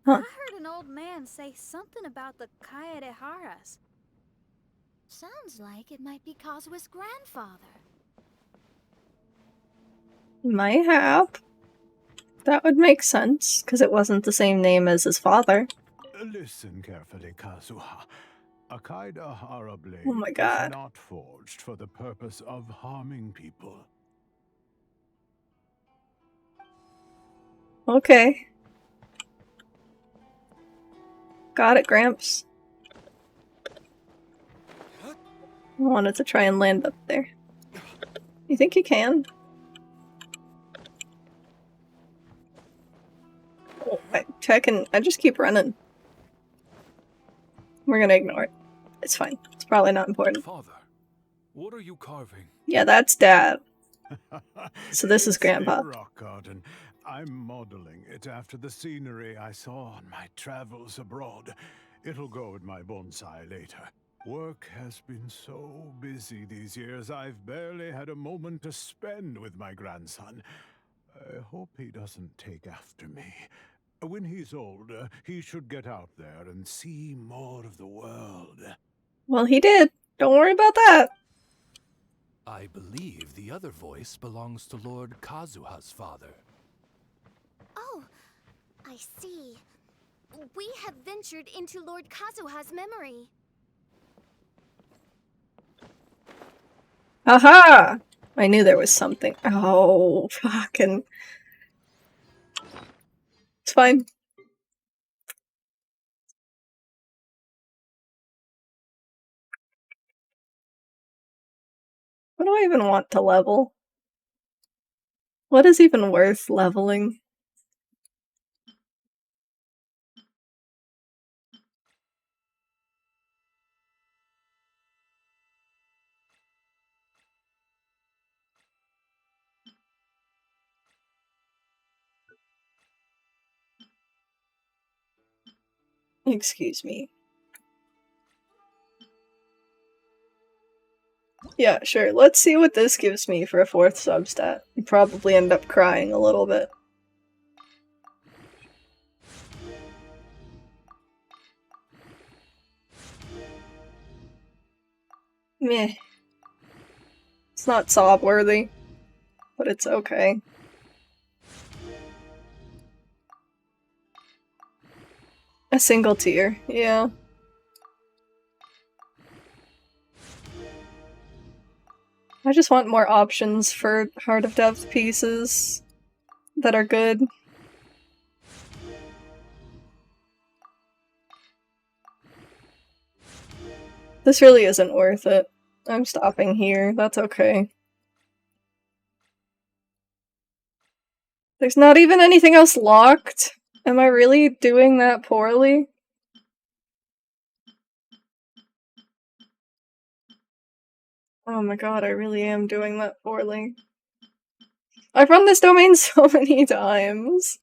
I heard an old man say something about the Kaidaharas. Sounds like it might be Kazuha's grandfather. Might have. That would make sense, because it wasn't the same name as his father. Listen carefully, Kazuha. A Kaidahara blade Oh my god. is not forged for the purpose of harming people. Okay. Got it, Gramps. I wanted to try and land up there. You think you can? Oh, I just keep running. We're gonna ignore it. It's fine. It's probably not important. Father, what are you carving? Yeah, that's Dad. So this is It's Grandpa. a rock garden. I'm modeling it after the scenery I saw on my travels abroad. It'll go in my bonsai later. Work has been so busy these years, I've barely had a moment to spend with my grandson. I hope he doesn't take after me. When he's older, he should get out there and see more of the world. Well, he did. Don't worry about that. I believe the other voice belongs to Lord Kazuha's father. Oh, I see. We have ventured into Lord Kazuha's memory. Aha! I knew there was something. Oh, fucking. It's fine. What do I even want to level? What is even worth leveling? Excuse me. Yeah, sure. Let's see what this gives me for a 4th substat. I'd probably end up crying a little bit. Meh. It's not sob-worthy, but it's okay. A single tier, yeah. I just want more options for Heart of Depth pieces that are good. This really isn't worth it. I'm stopping here, that's okay. There's not even anything else locked? Am I really doing that poorly? Oh my god, I really am doing that poorly. I've run this domain so many times.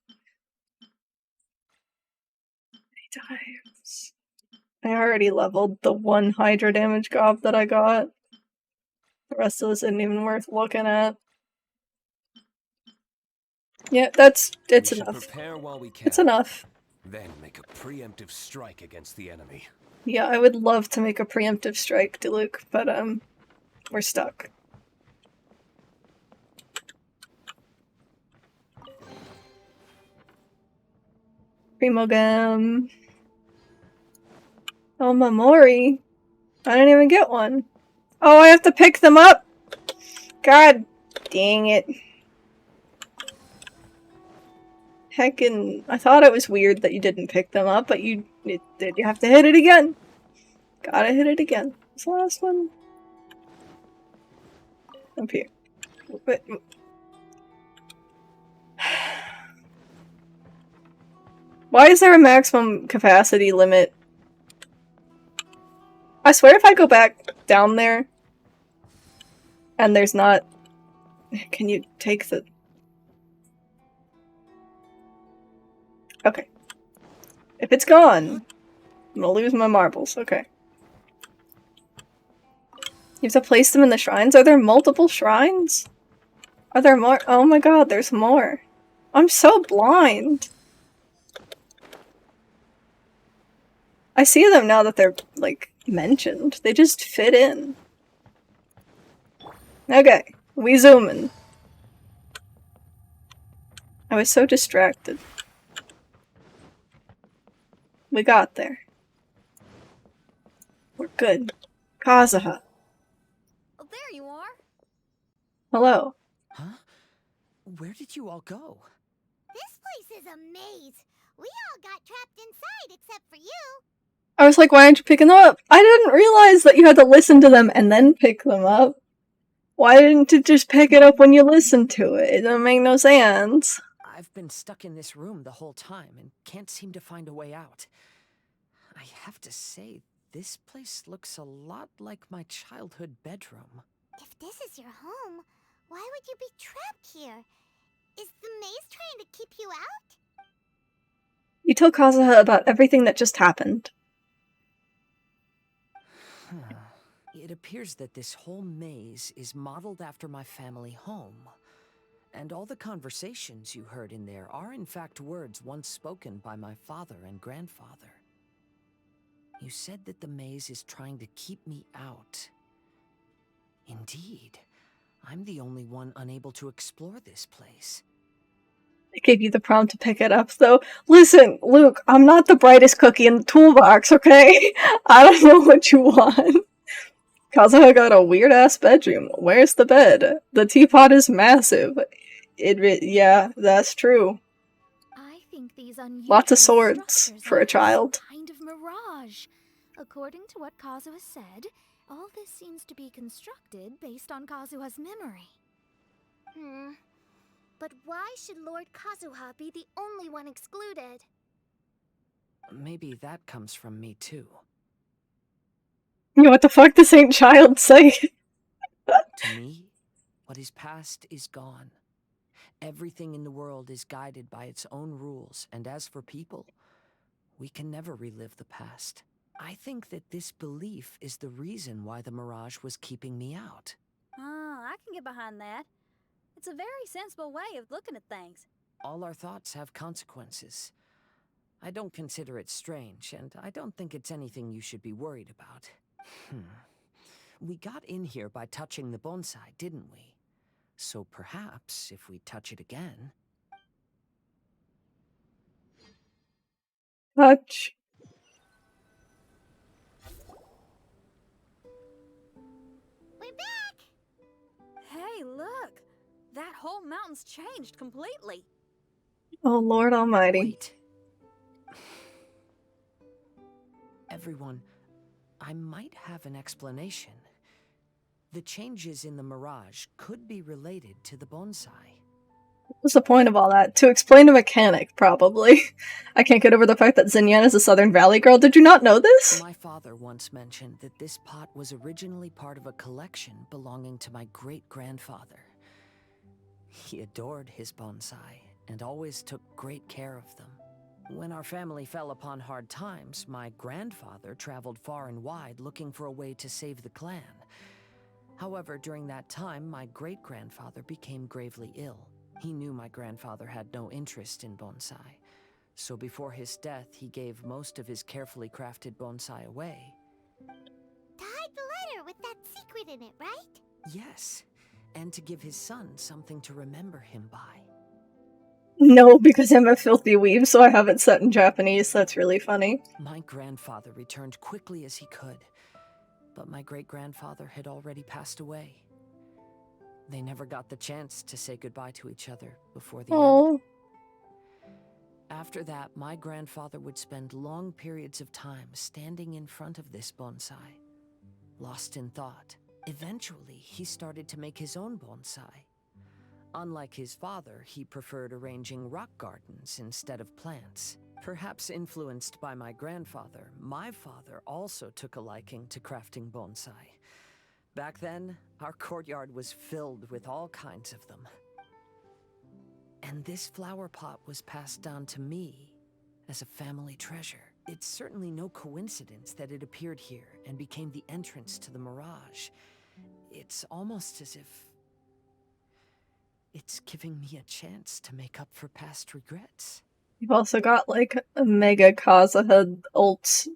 I already leveled the 1 Hydra damage gob that I got. The rest of this isn't even worth looking at. Yeah, it's enough. Prepare while we can. It's enough. Then make a preemptive strike against the enemy. Yeah, I would love to make a preemptive strike, Diluc, but we're stuck. Primogam. Oh, Mamori. I didn't even get one. Oh, I have to pick them up? God dang it. Heckin', I thought it was weird that you didn't pick them up, but you have to hit it again. Gotta hit it again. What's the last one? Up here. Wait. Why is there a maximum capacity limit? I swear if I go back down there and there's not... Can you take the... Okay. If it's gone, I'm gonna lose my marbles. Okay. You have to place them in the shrines? Are there multiple shrines? Are there more? Oh my god, there's more. I'm so blind. I see them now that they're, like, mentioned. They just fit in. Okay, we zooming. I was so distracted. We got there. We're good. Kazuha. Oh, there you are. Hello. Huh? Where did you all go? This place is a maze. We all got trapped inside except for you. I was like, why aren't you picking them up? I didn't realize that you had to listen to them and then pick them up. Why didn't you just pick it up when you listened to it? It doesn't make no sense. I've been stuck in this room the whole time and can't seem to find a way out. I have to say, this place looks a lot like my childhood bedroom. If this is your home, why would you be trapped here? Is the maze trying to keep you out? You tell Kazuha about everything that just happened. It appears that this whole maze is modeled after my family home. And all the conversations you heard in there are in fact words once spoken by my father and grandfather. You said that the maze is trying to keep me out. Indeed, I'm the only one unable to explore this place. I gave you the prompt to pick it up, though. Listen, Luke, I'm not the brightest cookie in the toolbox, okay? I don't know what you want. Kazuha got a weird-ass bedroom. Where's the bed? The teapot is massive. Yeah, that's true. I think these unusual Lots of swords structures for are a child. some kind of mirage. According to what Kazuha said, all this seems to be constructed based on Kazuha's memory. But why should Lord Kazuha be the only one excluded? Maybe that comes from me too. You know what the fuck this ain't child say? To me, what is past is gone. Everything in the world is guided by its own rules, and as for people, we can never relive the past. I think that this belief is the reason why the mirage was keeping me out. I can get behind that. It's a very sensible way of looking at things. All our thoughts have consequences. I don't consider it strange, and I don't think it's anything you should be worried about. We got in here by touching the bonsai, didn't we? So perhaps if we touch it again... Touch. We're back! Hey, look! That whole mountain's changed completely. Oh, Lord Almighty. Wait. Everyone, I might have an explanation. The changes in the mirage could be related to the bonsai. What's the point of all that? To explain a mechanic, probably. I can't get over the fact that Xinyan is a Southern Valley girl. Did you not know this? My father once mentioned that this pot was originally part of a collection belonging to my great-grandfather. He adored his bonsai and always took great care of them. When our family fell upon hard times, my grandfather traveled far and wide looking for a way to save the clan. However, during that time, my great-grandfather became gravely ill. He knew my grandfather had no interest in bonsai, so before his death, he gave most of his carefully crafted bonsai away. To hide the letter with that secret in it, right? Yes, and to give his son something to remember him by. No, because I'm a filthy weeb, so I have it set in Japanese. That's really funny. My grandfather returned quickly as he could, but my great-grandfather had already passed away. They never got the chance to say goodbye to each other before the end. After that, my grandfather would spend long periods of time standing in front of this bonsai, lost in thought. Eventually, he started to make his own bonsai. Unlike his father, he preferred arranging rock gardens instead of plants. Perhaps influenced by my grandfather, my father also took a liking to crafting bonsai. Back then, our courtyard was filled with all kinds of them. And this flower pot was passed down to me as a family treasure. It's certainly no coincidence that it appeared here and became the entrance to the mirage. It's almost as if it's giving me a chance to make up for past regrets. You've also got, like, a mega Kazuha ult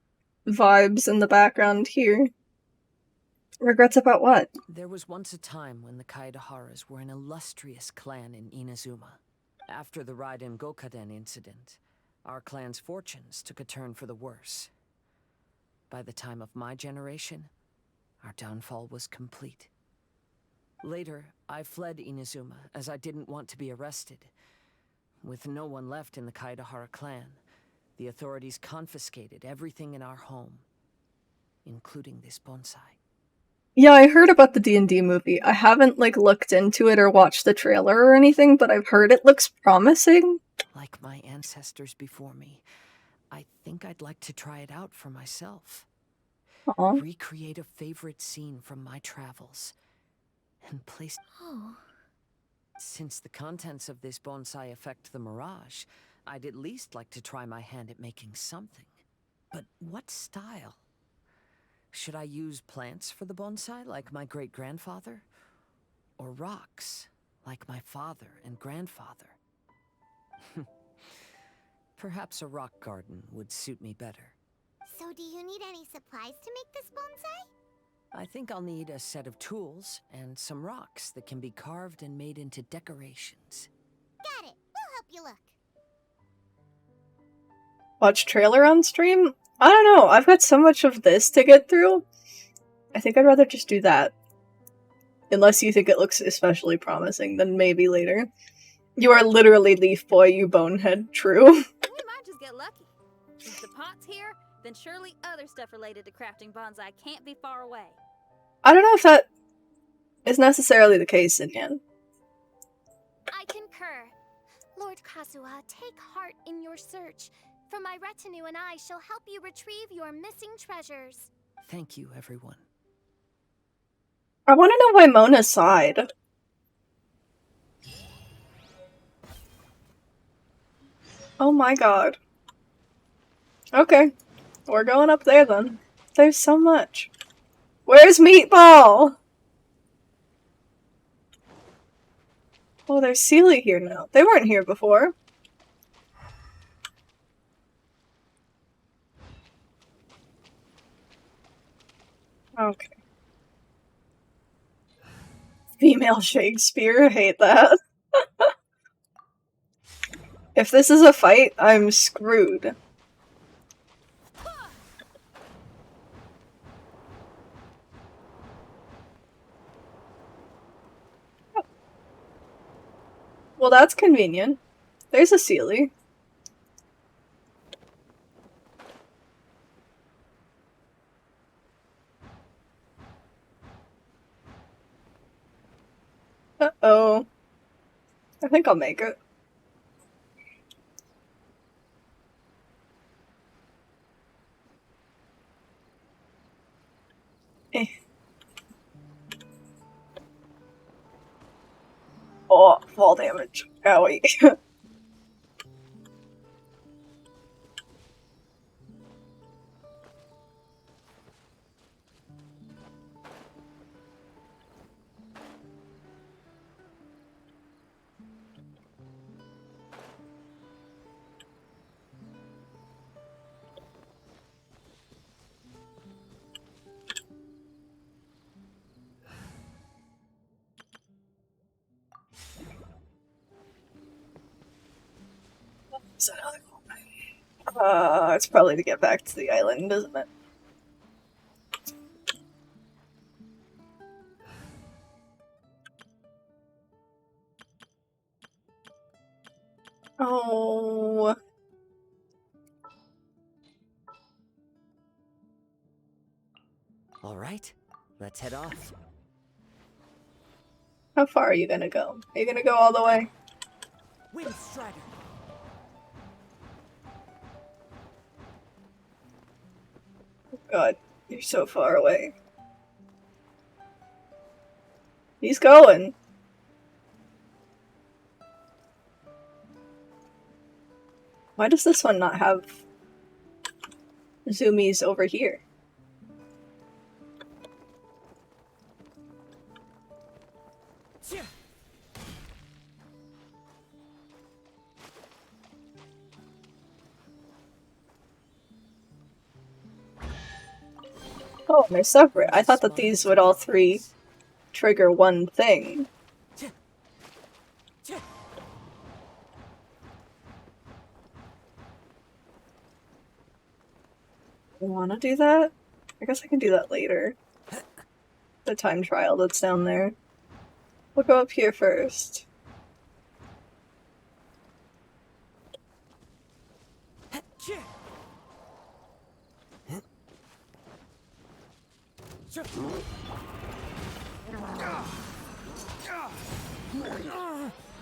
vibes in the background here. Regrets about what? There was once a time when the Kaidaharas were an illustrious clan in Inazuma. After the Raiden Gokaden incident, our clan's fortunes took a turn for the worse. By the time of my generation, our downfall was complete. Later, I fled Inazuma as I didn't want to be arrested. With no one left in the Kaidahara clan, the authorities confiscated everything in our home, including this bonsai. Yeah, I heard about the D&D movie. I haven't, like, looked into it or watched the trailer or anything, but I've heard it looks promising. Like my ancestors before me, I think I'd like to try it out for myself. Aww. Recreate a favorite scene from my travels, and place... Oh. Since the contents of this bonsai affect the mirage, I'd at least like to try my hand at making something. But what style? Should I use plants for the bonsai, like my great-grandfather? Or rocks, like my father and grandfather? Perhaps a rock garden would suit me better. So do you need any supplies to make this bonsai? I think I'll need a set of tools and some rocks that can be carved and made into decorations. Got it. We'll help you look. Watch trailer on stream? I don't know, I've got so much of this to get through. I think I'd rather just do that. Unless you think it looks especially promising, then maybe later. You are literally Leaf Boy, you bonehead. True. We might just get lucky. If the pot's here, then surely other stuff related to crafting bonsai can't be far away. I don't know if that is necessarily the case, Inyan. I concur. Lord Kazuha, take heart in your search. For my retinue and I shall help you retrieve your missing treasures. Thank you, everyone. I want to know why Mona sighed. Oh my god. Okay. We're going up there then. There's so much. Where's Meatball? Oh, there's Sealy here now. They weren't here before. Okay. Female Shakespeare, hate that. If this is a fight, I'm screwed. Well, that's convenient. There's a Sealy. Uh-oh. I think I'll make it. Eh. Oh, fall damage. Owie. It's probably to get back to the island, isn't it? Oh. All right, let's head off. How far are you gonna go? Are you gonna go all the way? Wind Strider. God, you're so far away. He's going. Why does this one not have zoomies over here? Oh, they're separate. I thought that these would all three trigger one thing. I wanna do that? I guess I can do that later. The time trial that's down there. We'll go up here first.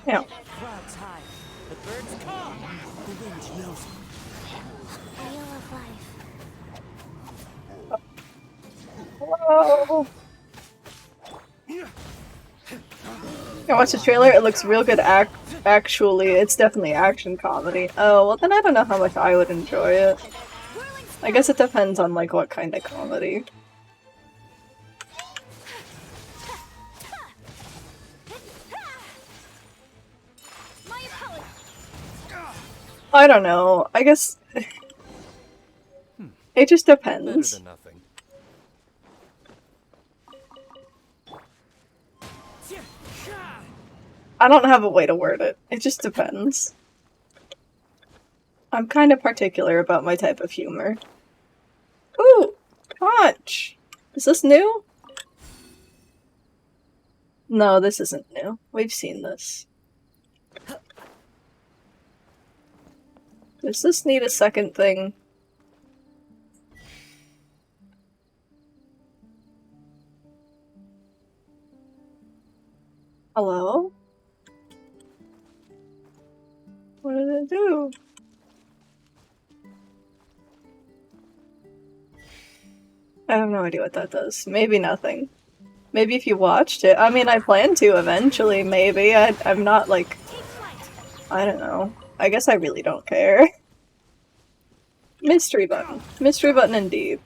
Yeah. Clouds high. The birds call. The wind knows it. Wheel of life. Whoa! I watched the trailer, it looks real good actually. It's definitely action comedy. Oh, well then I don't know how much I would enjoy it. I guess it depends on like what kind of comedy. I don't know. I guess it just depends. Better than nothing. I don't have a way to word it. It just depends. I'm kind of particular about my type of humor. Ooh! Conch! Is this new? No, this isn't new. We've seen this. Does this need a second thing? Hello? What did it do? I have no idea what that does. Maybe nothing. Maybe if you watched it. I mean, I plan to eventually, maybe. I'm not like... I don't know. I guess I really don't care. Mystery button. Mystery button indeed.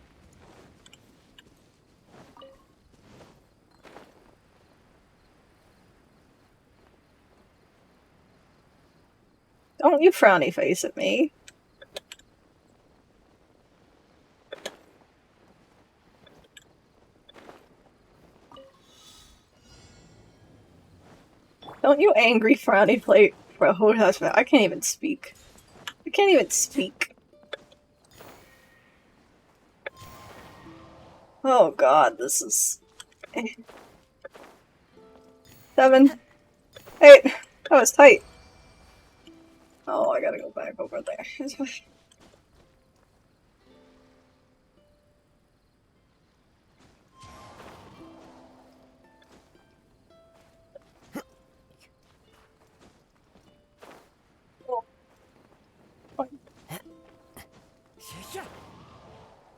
Don't you frowny face at me. Don't you angry frowny plate for a whole house. I can't even speak. I can't even speak. Oh god, this is... 7, 8, that was tight. Oh, I gotta go back over there.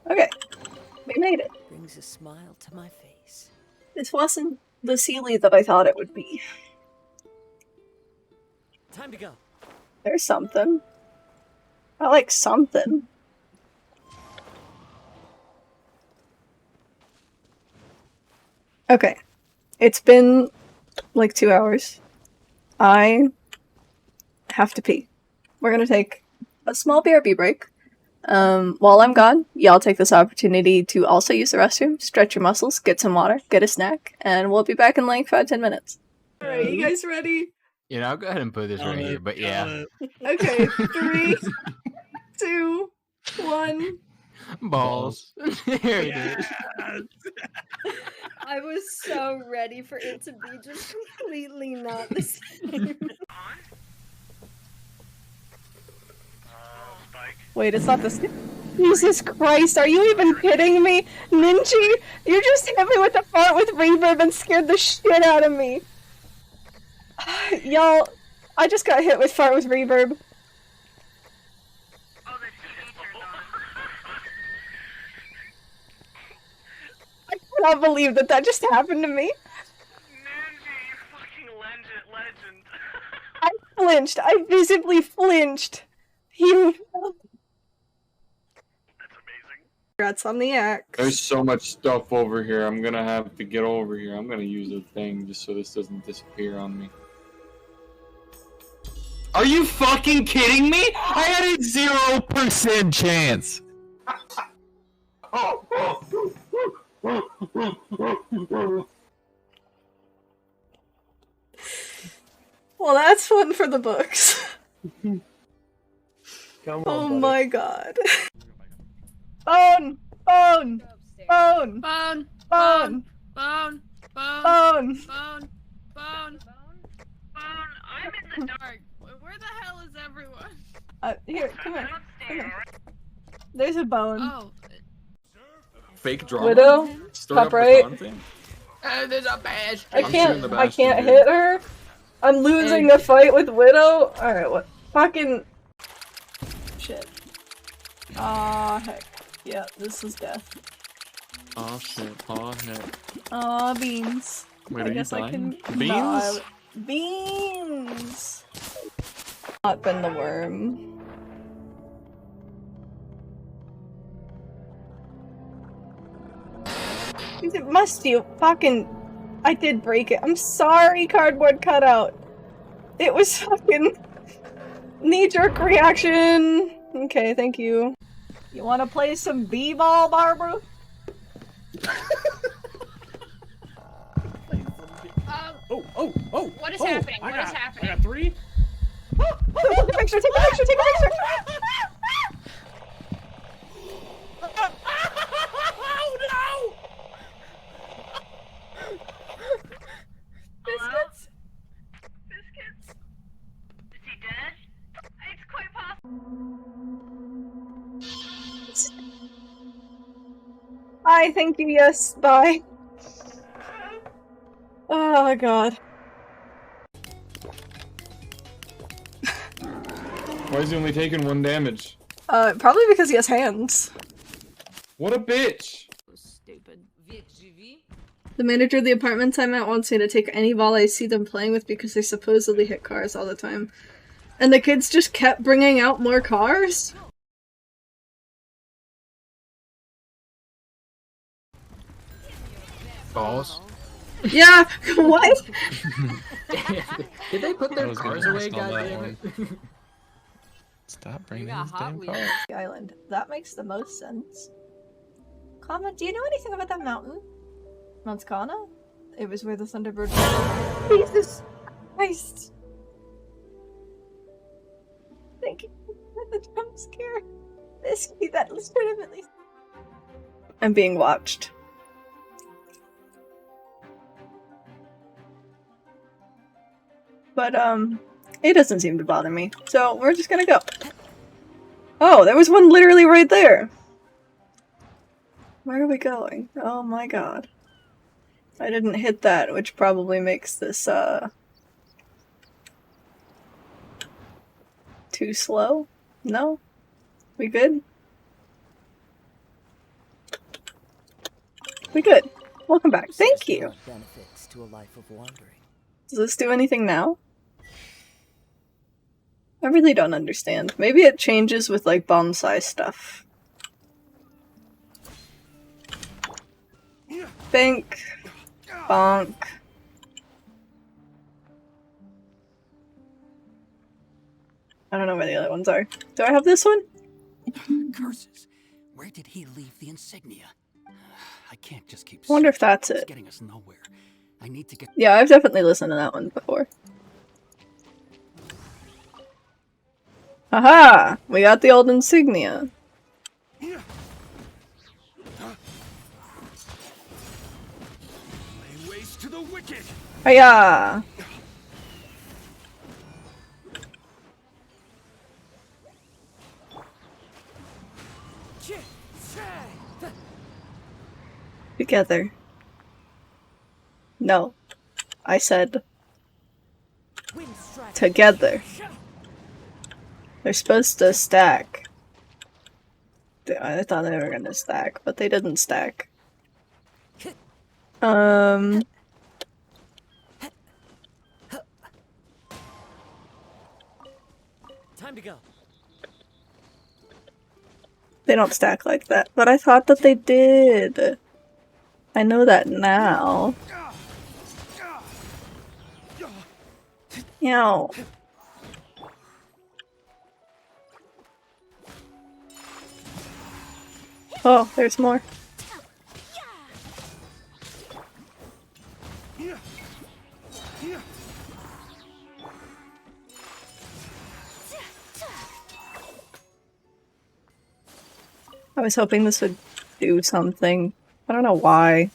Okay, we made it. Brings a smile to my face. This wasn't the Sealy that I thought it would be. Time to go. There's something. I like something. Okay. It's been like 2 hours. I have to pee. We're gonna take a small BRB break. While I'm gone, y'all take this opportunity to also use the restroom, stretch your muscles, get some water, get a snack, and we'll be back in like 5-10 minutes. Alright, you guys ready? You know, I'll go ahead and put this right here, but yeah. Okay, 3, 2, 1. Balls. There it is. I was so ready for it to be just completely not the same. Wait, it's not this. Jesus Christ, are you even kidding me? Ninji, you just hit me with a fart with reverb and scared the shit out of me. Y'all, I just got hit with fart with reverb. I cannot believe that that just happened to me. Legend. I flinched. I visibly flinched. You. Congrats on the axe. There's so much stuff over here. I'm gonna have to get over here. I'm gonna use a thing just so this doesn't disappear on me. Are you fucking kidding me? I had a 0% chance. Well, that's one for the books. Come on, Oh buddy. my god. Bone! Bone! Bone! Bone! Bone! Bone! Bone! Bone! Bone! Bone! Bone! I'm in the dark. Where the hell is everyone? Here, come here. Come here. There's a bone. Oh. Fake drama. Widow? Start Top up right. the content. There's a bash. I can't dude. hit her. I'm losing a fight with Widow. Alright, what? Fucking shit. Aw, heck. Yeah, this is death. Oh shit. Oh heck. Aw, beans. Wait, I are guess you I can. dying? Beans? Beans! Not been the worm. It must you fucking. I did break it. I'm sorry, cardboard cutout. It was fucking knee-jerk reaction. Okay, thank you. You wanna play some b-ball, Barbara? Oh! What is happening? What is happening? I got 3. Take a picture, take a picture, take a picture! Oh no! Biscuits? Biscuits? Is he dead? It's quite possible. I thank you, yes, bye. Oh god. Why is he only taking 1 damage? Probably because he has hands. What a bitch! Stupid. The manager of the apartment I'm at wants me to take any ball I see them playing with because they supposedly hit cars all the time. And the kids just kept bringing out more cars? Balls. Yeah, what? Did they put their I was cars gonna away, install that goddammit? Stop bringing these damn cars. Island. That makes the most sense. Comment, do you know anything about that mountain? Mount Kana? It was where the Thunderbird was. Jesus Christ. Thank you for the jump scare. That legitimately. I'm being watched. But, it doesn't seem to bother me. So, we're just gonna go. Oh, there was one literally right there! Where are we going? Oh my god. I didn't hit that, which probably makes this, too slow? No? We good? We good. Welcome back. Thank you! Benefits to a life of wandering. Does this do anything now? I really don't understand. Maybe it changes with, like, bonsai stuff. Bink. Bonk. I don't know where the other ones are. Do I have this one? Curses. Where did he leave the insignia? I can't just keep I wonder if that's It's it. getting us nowhere. I need to get Yeah, I've definitely listened to that one before. Haha! We got the old insignia. Lay waste to the wicked. Hiya! Together. No. I said together. They're supposed to stack. I thought they were gonna stack, but they didn't stack. Time to go. They don't stack like that, but I thought that they did. I know that now. Yow. Oh, there's more. was hoping this would do something. I don't know why.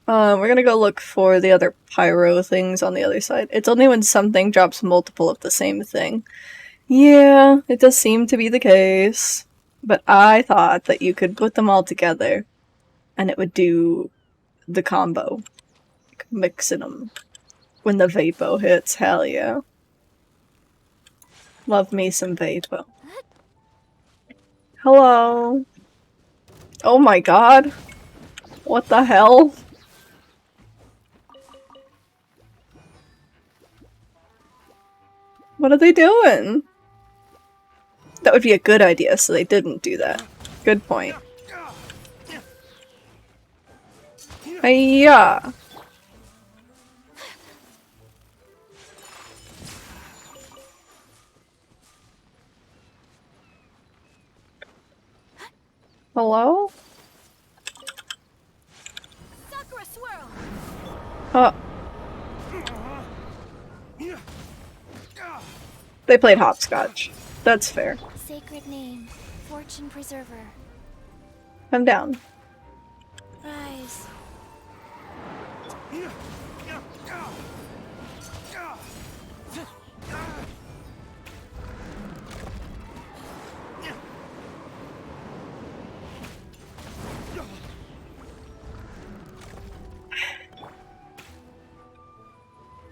We're gonna go look for the other pyro things on the other side. It's only when something drops multiple of the same thing. Yeah, it does seem to be the case. But I thought that you could put them all together and it would do the combo. Like mixing them when the Vapo hits. Hell yeah. Love me some Vapo. Hello. Oh my god. What the hell? What are they doing? That would be a good idea, so they didn't do that. Good point. Yeah. Hello? They played hopscotch. That's fair. Sacred name, fortune preserver. I'm down. Rise.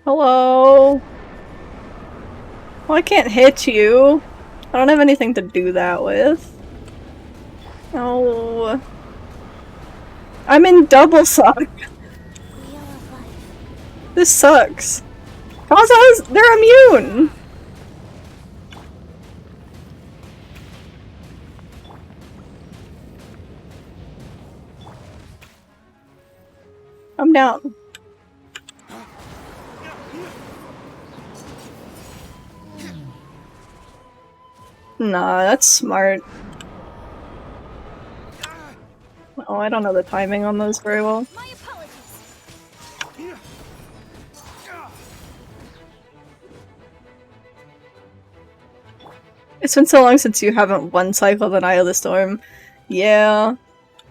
Hello? Well, I can't hit you. I don't have anything to do that with. Oh. I'm in double suck. This sucks. Kazuha's, they're immune! I'm down. Nah, that's smart. Oh, I don't know the timing on those very well. It's been so long since you haven't one-cycled an Eye of the Storm. Yeah.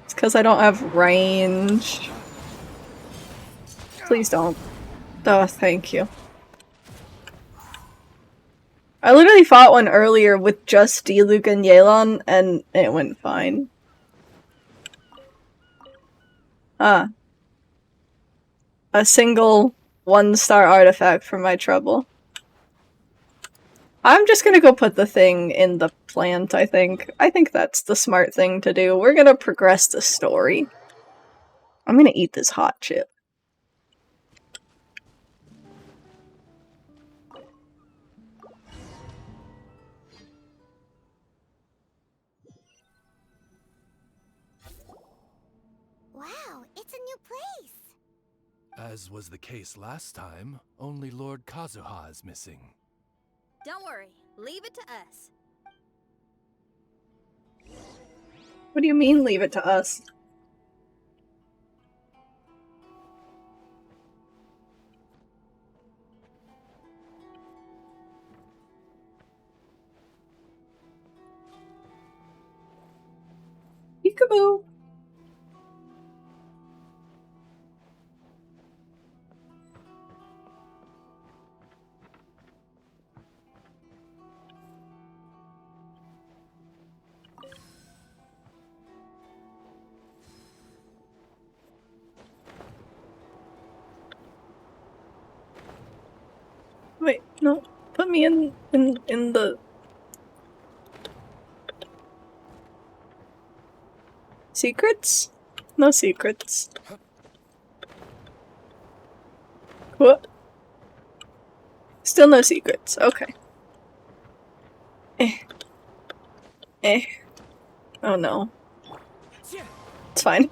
It's because I don't have range. Please don't. Oh, thank you. I literally fought one earlier with just Diluc and Yelan, and it went fine. Ah. A single 1-star artifact for my trouble. I'm just gonna go put the thing in the plant, I think. I think that's the smart thing to do. We're gonna progress the story. I'm gonna eat this hot chip. Wow, it's a new place. As was the case last time, only Lord Kazuha is missing. Don't worry, leave it to us. What do you mean, leave it to us? Peekaboo! Wait, no. Put me in the... Secrets? No secrets. What? Still no secrets. Okay. Eh. Oh no. It's fine.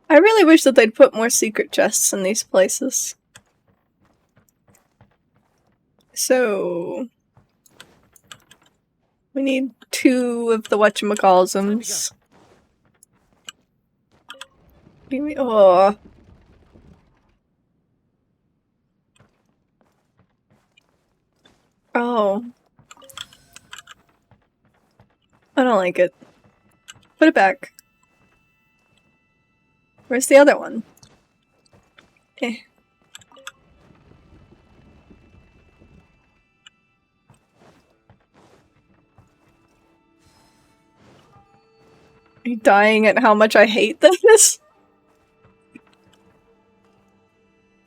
I really wish that they'd put more secret chests in these places. So... we need 2 of the whatchamacallsums. do you mean? Oh. Oh. I don't like it. Put it back. Where's the other one? Eh. Are you dying at how much I hate this?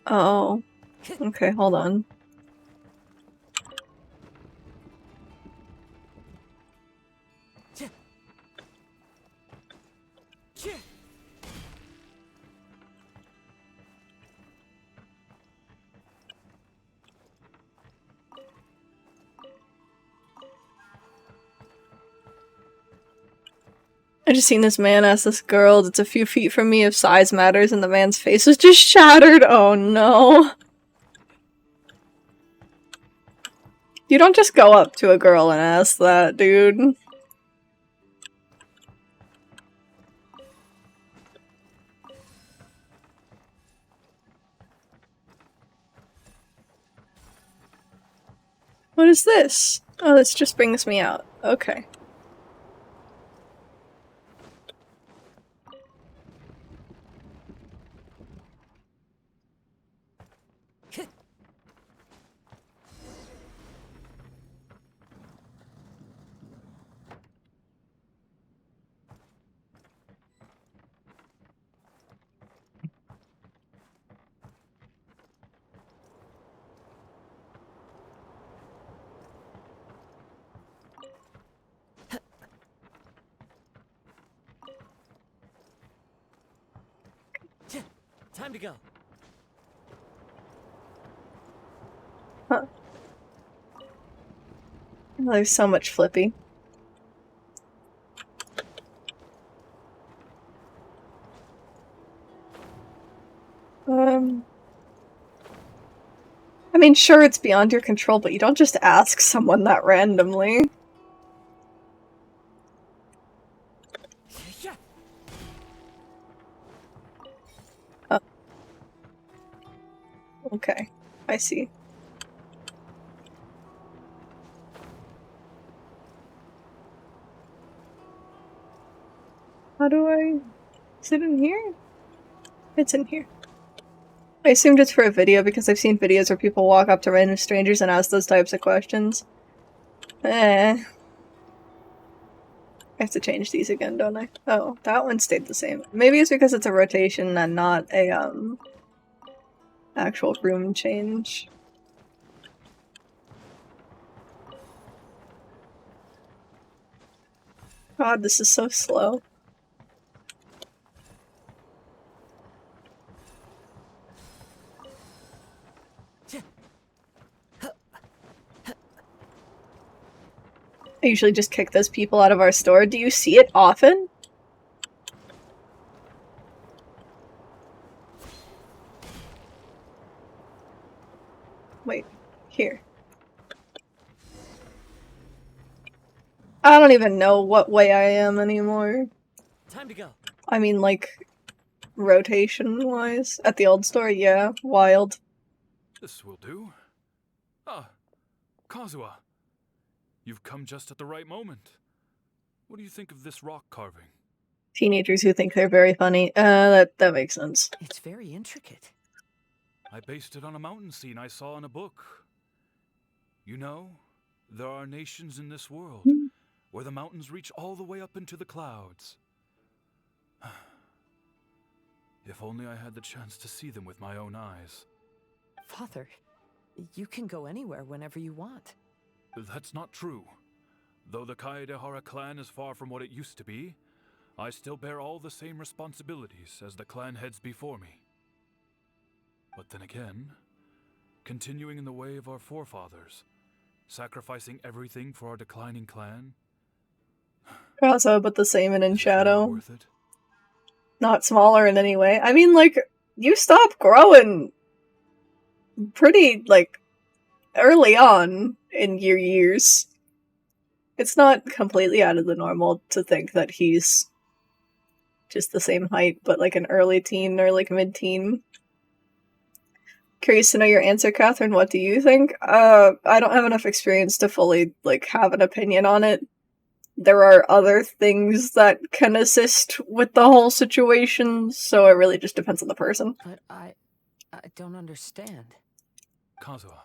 Oh. Okay, hold on. I just seen this man ask this girl that's a few feet from me if size matters, and the man's face was just shattered. Oh no. You don't just go up to a girl and ask that, dude. What is this? Oh, this just brings me out. Okay. Time to go. Huh. Oh, there's so much flippy. I mean, sure, it's beyond your control, but you don't just ask someone that randomly. Oh. Okay, I see. How do I... Is it in here? It's in here. I assumed it's for a video because I've seen videos where people walk up to random strangers and ask those types of questions. I have to change these again, don't I? Oh, that one stayed the same. Maybe it's because it's a rotation and not a, actual room change. God, this is so slow. I usually just kick those people out of our store. Do you see it often? Wait, here. I don't even know what way I am anymore. Time to go. I mean, like, rotation-wise. At the old store, yeah. Wild. This will do. Ah, Kazuha. You've come just at the right moment. What do you think of this rock carving? Teenagers who think they're very funny. That makes sense. It's very intricate. I based it on a mountain scene I saw in a book. You know, there are nations in this world where the mountains reach all the way up into the clouds. If only I had the chance to see them with my own eyes. Father, you can go anywhere whenever you want. That's not true. Though the Kaedehara clan is far from what it used to be, I still bear all the same responsibilities as the clan heads before me. But then again, continuing in the way of our forefathers, sacrificing everything for our declining clan. Also, but the same and in shadow. Worth it? Not smaller in any way. I mean, like, you stop growing pretty, like, early on in your years. It's not completely out of the normal to think that he's just the same height, but like an early teen or like mid-teen. Curious to know your answer, Catherine. What do you think? I don't have enough experience to fully like have an opinion on it. There are other things that can assist with the whole situation, so it really just depends on the person. But I don't understand. Kazuha,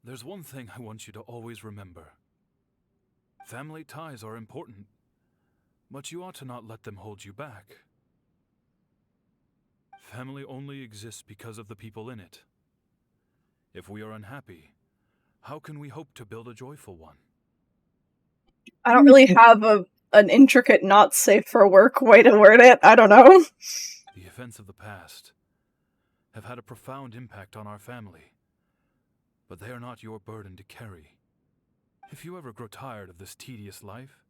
there's one thing I want you to always remember. Family ties are important, but you ought to not let them hold you back. Family only exists because of the people in it. If we are unhappy, how can we hope to build a joyful one? I don't really have an intricate not safe for work way to word it. I don't know. The events of the past have had a profound impact on our family, but they are not your burden to carry. If you ever grow tired of this tedious life,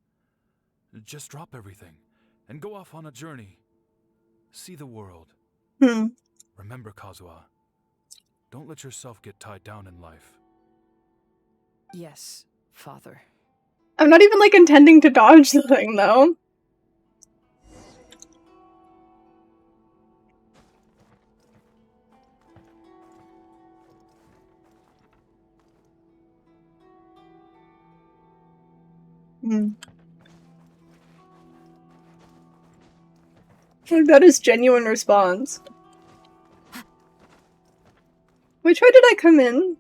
just drop everything and go off on a journey. See the world. Remember, Kazuha, don't let yourself get tied down in life. Yes, Father. I'm not even like intending to dodge the thing though. That is genuine response. Which way did I come in?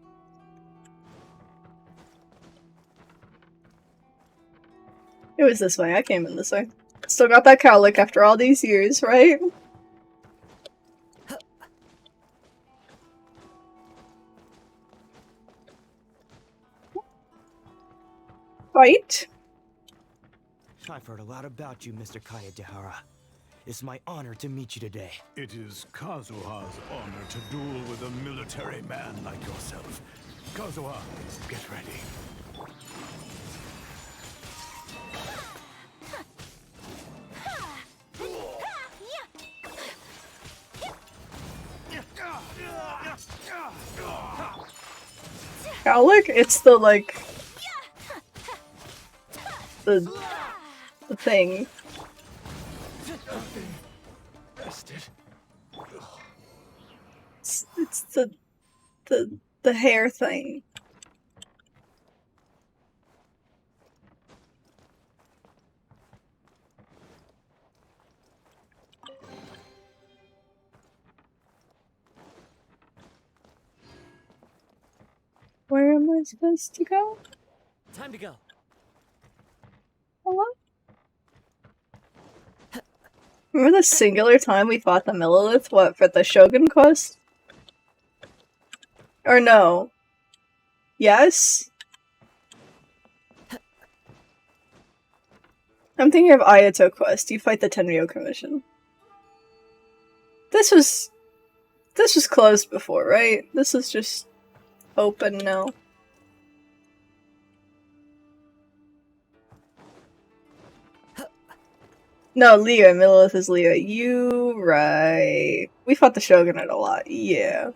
It was this way. I came in this way. Still got that cowlick after all these years, right? Fight? I've heard a lot about you, Mr. Kayadehara. It's my honor to meet you today. It is Kazuha's honor to duel with a military man like yourself. Kazuha, get ready. Cowlick? It's the, like... The thing. It's the hair thing. Where am I supposed to go? Time to go. Hello? Remember the singular time we fought the Millilith? What, for the Shogun quest? Or no? Yes? I'm thinking of Ayato quest. You fight the Tenryo Commission. This was closed before, right? This is just open now. No, Leah. Millilith is Leah. You right. We fought the Shogunate a lot. Yeah.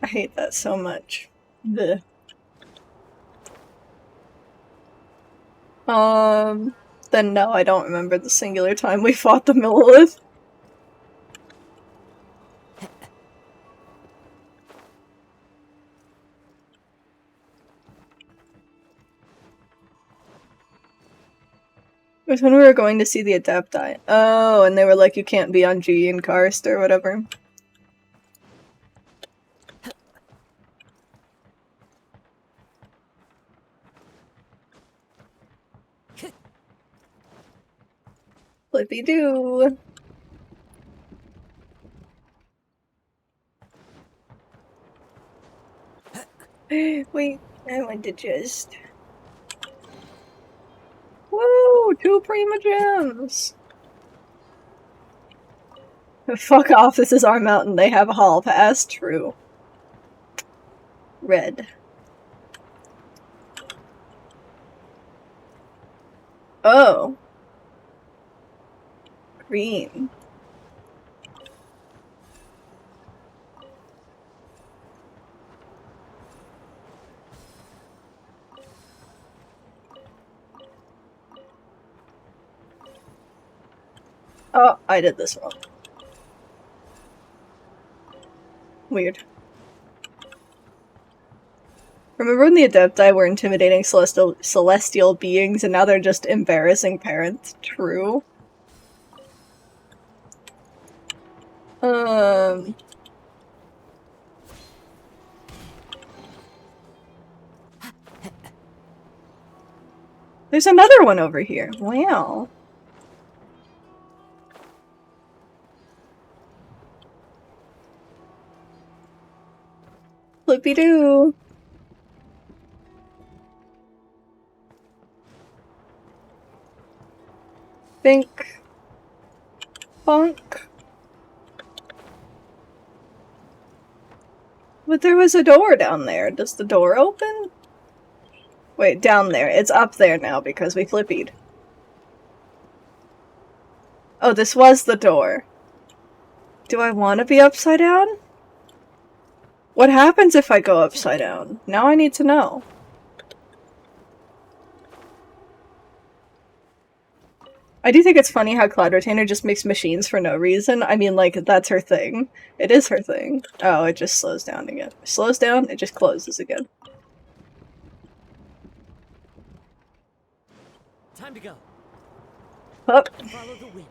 I hate that so much. Blech. Then no, I don't remember the singular time we fought the Millilith. It was when we were going to see the Adepti. Oh, and they were like, you can't be on G and Karst or whatever. Flippy-doo. Wait, I want to just... Woo! 2 Prima Gems! Fuck off, this is our mountain. They have a hall pass. True. Red. Oh. Green. Oh, I did this wrong. Weird. Remember when the Adepti were intimidating celestial beings and now they're just embarrassing parents? True. There's another one over here. Wow. Flippy-doo. Bink. Bonk. But there was a door down there. Does the door open? Wait, down there. It's up there now because we flippied. Oh, this was the door. Do I want to be upside down? What happens if I go upside down? Now I need to know. I do think it's funny how Cloud Retainer just makes machines for no reason. I mean, like, that's her thing. It is her thing. Oh, it just slows down again. It slows down, it just closes again. Time to go. Up. Follow the wind.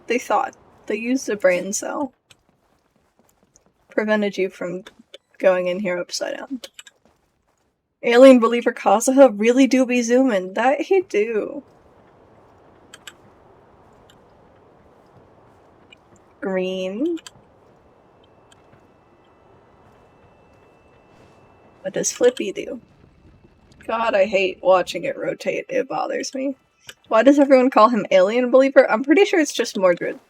They thought. They used a brain cell. Prevented you from going in here upside down. Alien believer Kazuha really do be zooming. That he do. Green. What does Flippy do? God, I hate watching it rotate. It bothers me. Why does everyone call him Alien Believer? I'm pretty sure it's just Mordred.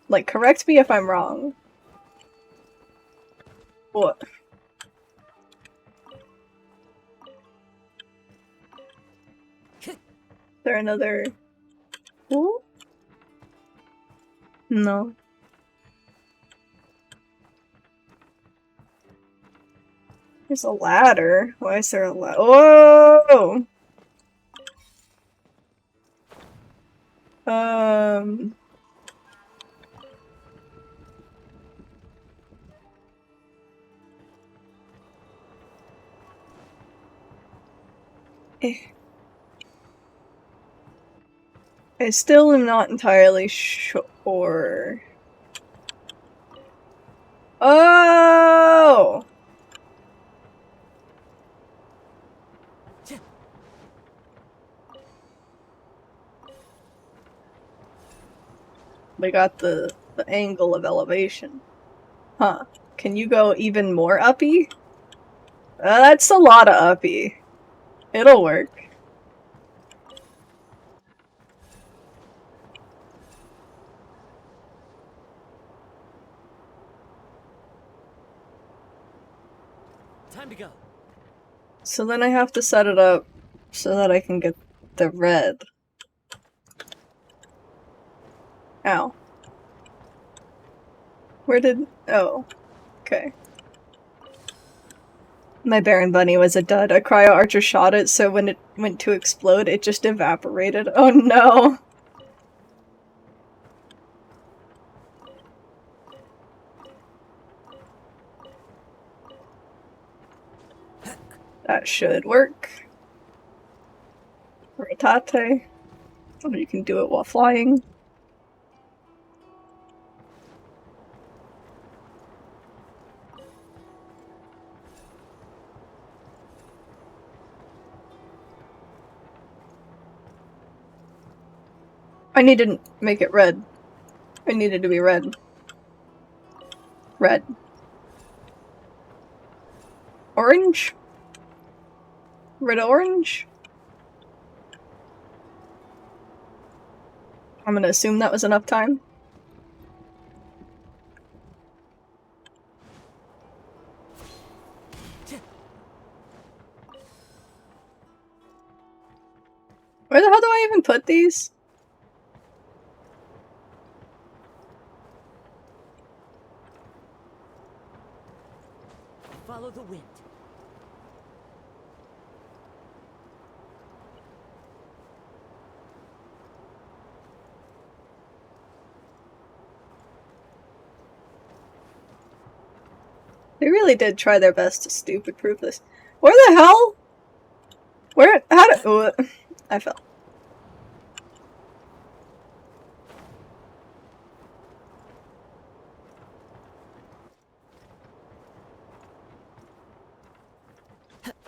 Like, correct me if I'm wrong. What? Is there another... Ooh? No. There's a ladder. Why is there a ladder? Whoa! I still am not entirely sure. Oh! We got the angle of elevation. Huh. Can you go even more uppy? That's a lot of uppy. It'll work. Time to go. So then I have to set it up so that I can get the red. Ow. Where did... Oh. Okay. My Baron Bunny was a dud. A cryo archer shot it, so when it went to explode, it just evaporated. Oh no! That should work. Rotate. Or you can do it while flying. I need to make it red. I need it to be red. Red. Orange? Red orange? I'm gonna assume that was enough time. Where the hell do I even put these? Follow the wind. They really did try their best to stupid-proof this. Where the hell? Where? How did? Oh, I fell.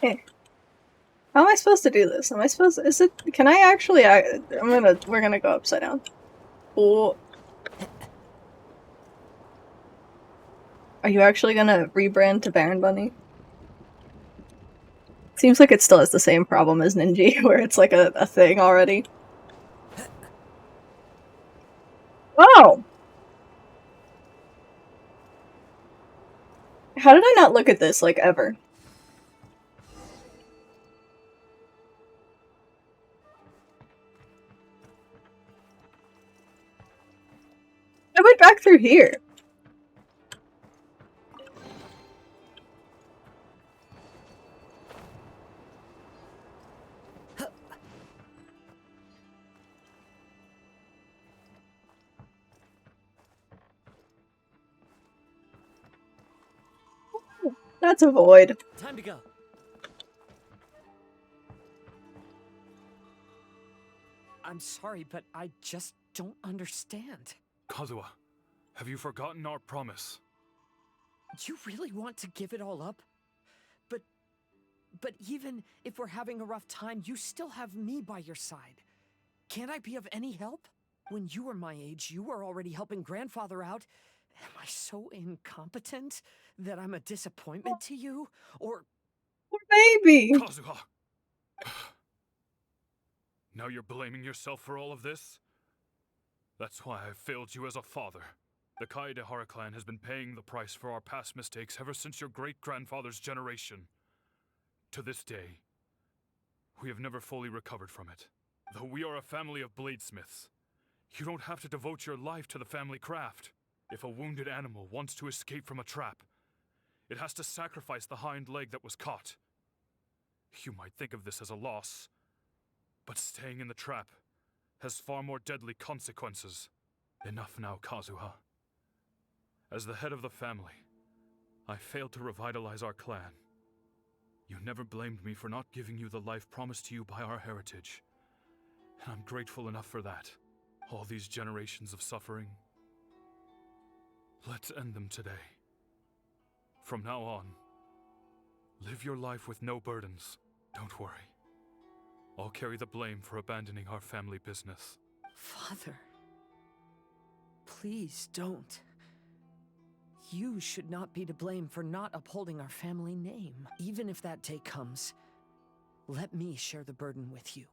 Hey. How am I supposed to do this? Am I supposed to, is it, can I actually, we're gonna go upside down. Oh. Are you actually gonna rebrand to Baron Bunny? Seems like it still has the same problem as Ninja, where it's like a thing already. Oh! How did I not look at this, like, ever? I went back through here. That's a void. Time to go. I'm sorry, but I just don't understand. Kazuha, have you forgotten our promise? Do you really want to give it all up? But even if we're having a rough time, you still have me by your side. Can't I be of any help? When you were my age, you were already helping grandfather out. Am I so incompetent that I'm a disappointment to you? Or... Poor baby! Kazuha! Now you're blaming yourself for all of this? That's why I failed you as a father. The Kaedehara clan has been paying the price for our past mistakes ever since your great-grandfather's generation. To this day, we have never fully recovered from it. Though we are a family of bladesmiths, you don't have to devote your life to the family craft. If a wounded animal wants to escape from a trap, it has to sacrifice the hind leg that was caught. You might think of this as a loss, but staying in the trap has far more deadly consequences. Enough now, Kazuha. As the head of the family, I failed to revitalize our clan. You never blamed me for not giving you the life promised to you by our heritage, and I'm grateful enough for that. All these generations of suffering, let's end them today. From now on, live your life with no burdens. Don't worry. I'll carry the blame for abandoning our family business. Father, please don't. You should not be to blame for not upholding our family name. Even if that day comes, let me share the burden with you.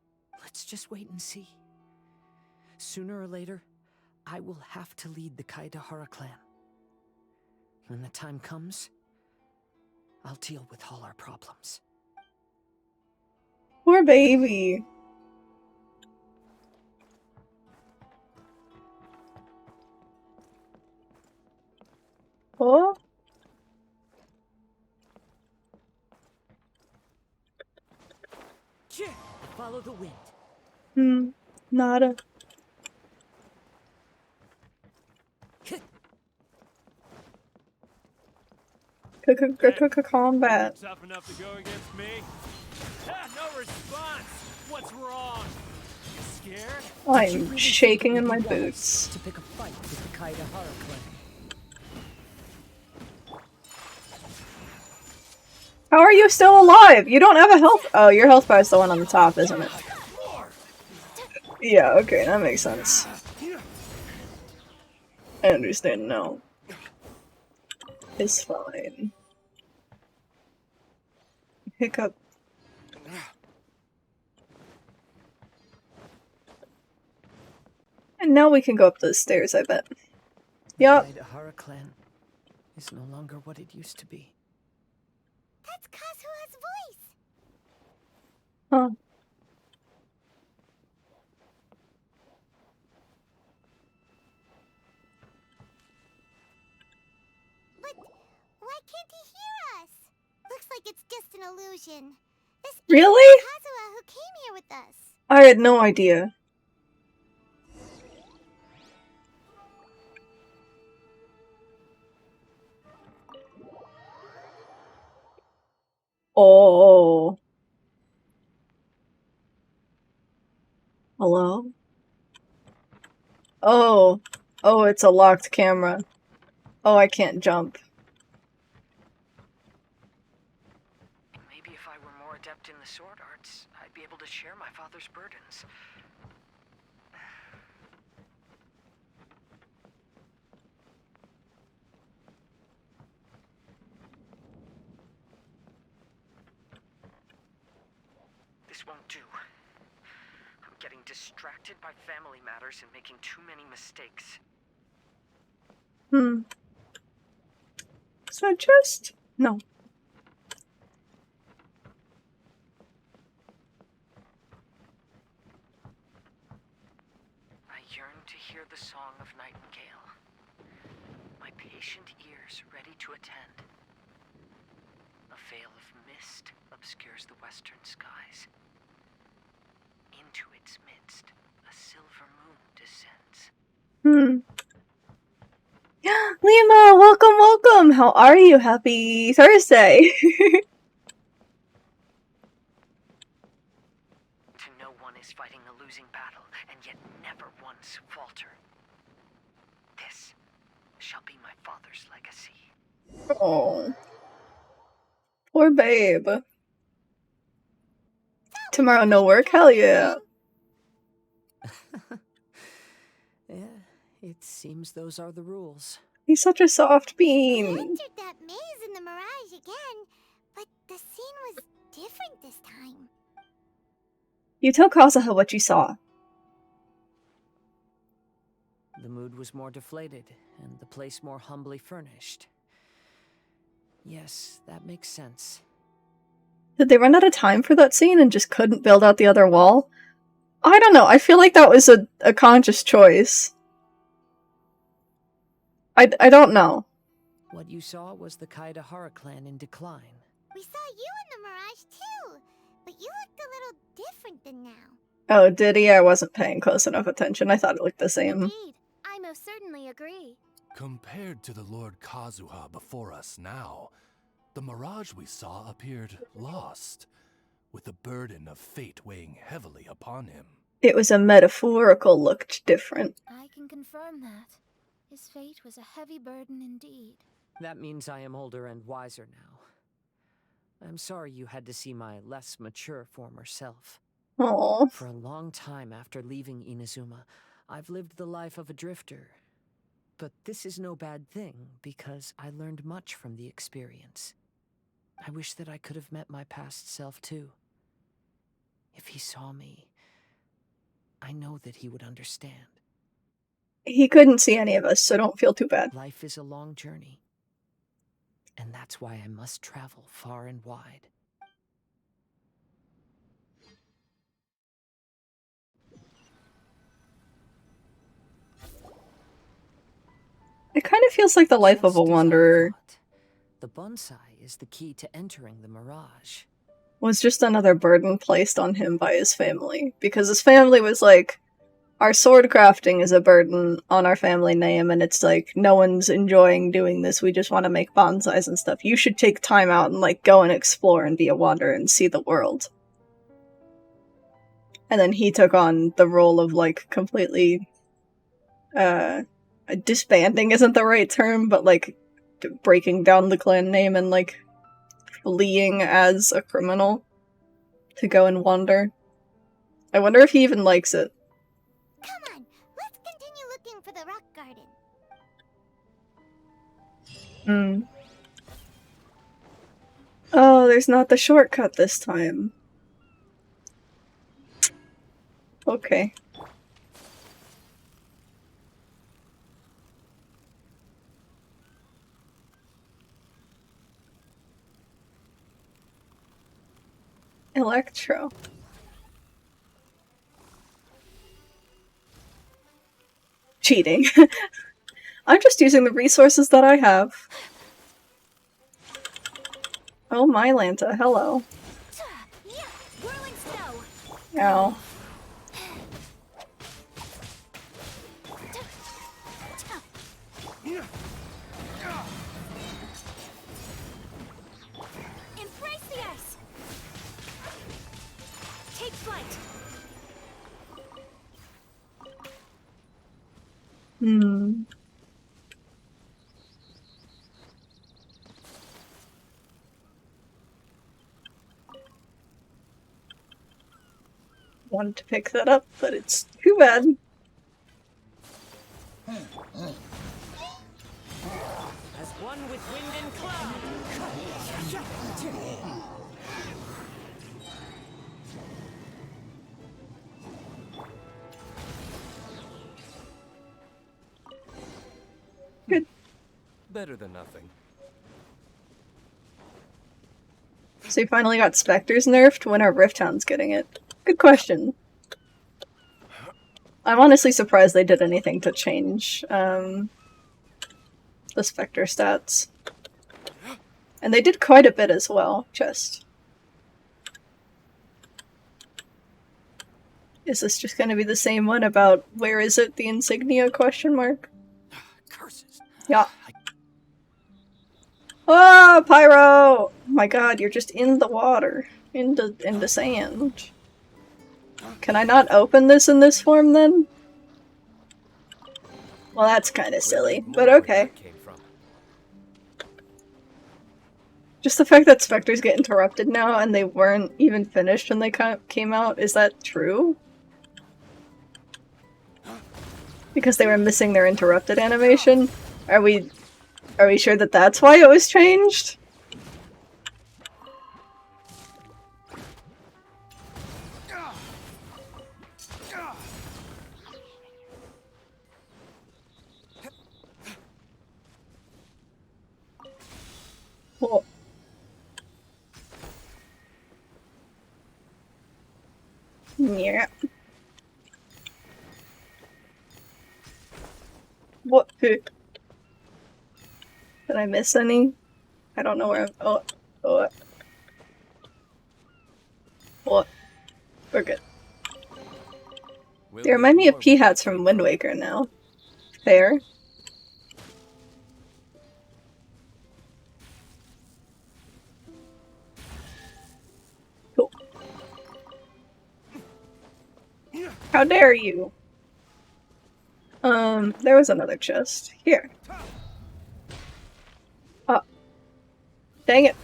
Let's just wait and see. Sooner or later, I will have to lead the Kaedehara clan. When the time comes, I'll deal with all our problems. Poor baby. Oh? Follow the wind. Nada. Combat. Tough enough to go against me? No response. What's wrong? You scared? I'm shaking in my boots. To pick a fight with the Kaedehara clan. How are you still alive? You don't have a health- Oh, your health bar is the one on the top, isn't it? Yeah, okay, that makes sense. I understand now. It's fine. Hiccup. And now we can go up those stairs, I bet. Yup. The Kaedehara clan is no longer what it used to be. That's Kazuha's voice! Huh. But why can't he hear us? Looks like it's just an illusion. This Really? is Kazuha who came here with us. I had no idea. Oh. Hello? Oh. Oh, it's a locked camera. Oh, I can't jump. Maybe if I were more adept in the sword arts, I'd be able to share my father's burdens. This won't do. I'm getting distracted by family matters and making too many mistakes. Is that just? No. I yearn to hear the song of nightingale. My patient ears ready to attend. A veil of mist obscures the western skies. Into its midst, a silver moon descends. Lima, welcome, welcome! How are you? Happy Thursday! To know one is fighting a losing battle, and yet never once falter. This shall be my father's legacy. Oh. Poor babe. Tomorrow no work? Hell yeah. Yeah, it seems those are the rules. He's such a soft bean. We entered that maze in the Mirage again, but the scene was different this time. You tell Kazuha what you saw. The mood was more deflated, and the place more humbly furnished. Yes, that makes sense. Did they run out of time for that scene and just couldn't build out the other wall? I don't know, I feel like that was a conscious choice. I don't know. What you saw was the Kaedahara clan in decline. We saw you in the Mirage too, but you looked a little different than now. Oh, did he? I wasn't paying close enough attention. I thought it looked the same. Indeed, I most certainly agree. Compared to the Lord Kazuha before us now, the mirage we saw appeared lost, with the burden of fate weighing heavily upon him. It was a metaphorical looked different. I can confirm that. His fate was a heavy burden indeed. That means I am older and wiser now. I'm sorry you had to see my less mature former self. Aww. For a long time after leaving Inazuma, I've lived the life of a drifter. But this is no bad thing, because I learned much from the experience. I wish that I could have met my past self too. If he saw me, I know that he would understand. He couldn't see any of us, so don't feel too bad. Life is a long journey, and that's why I must travel far and wide. It kind of feels like the life of a wanderer. The bonsai is the key to entering the mirage. Was just another burden placed on him by his family. Because his family was like, our sword crafting is a burden on our family name, and it's like, no one's enjoying doing this, we just want to make bonsais and stuff. You should take time out and like go and explore and be a wanderer and see the world. And then he took on the role of like completely, disbanding isn't the right term, but like breaking down the clan name and like fleeing as a criminal to go and wander. I wonder if he even likes it. Come on, let's continue looking for the rock garden. Oh, there's not the shortcut this time. Okay. Electro. Cheating. I'm just using the resources that I have. Oh, my Lanta, hello. Ow. Embrace the ice! Hmm. Wanted to pick that up, but it's too bad. As one with wind and cloud. Good. Better than nothing. So you finally got Spectres nerfed? When are Rift Hounds getting it? Good question. I'm honestly surprised they did anything to change the Spectre stats. And they did quite a bit as well, just. Is this just gonna be the same one about where is it, the insignia question mark? Curses. Yeah. Oh, Pyro! Oh my god, you're just in the water. Into sand. Can I not open this in this form then? Well, that's kind of silly, but okay. Just the fact that Spectres get interrupted now and they weren't even finished when they came out, is that true? Because they were missing their interrupted animation? Are we sure that that's why it was changed? Well, yeah. What? Did I miss any? I don't know where I'm. Oh. What? We're good. They remind me of P-Hats from Wind Waker now. Fair. Cool. How dare you? There was another chest. Here. Oh. Dang it.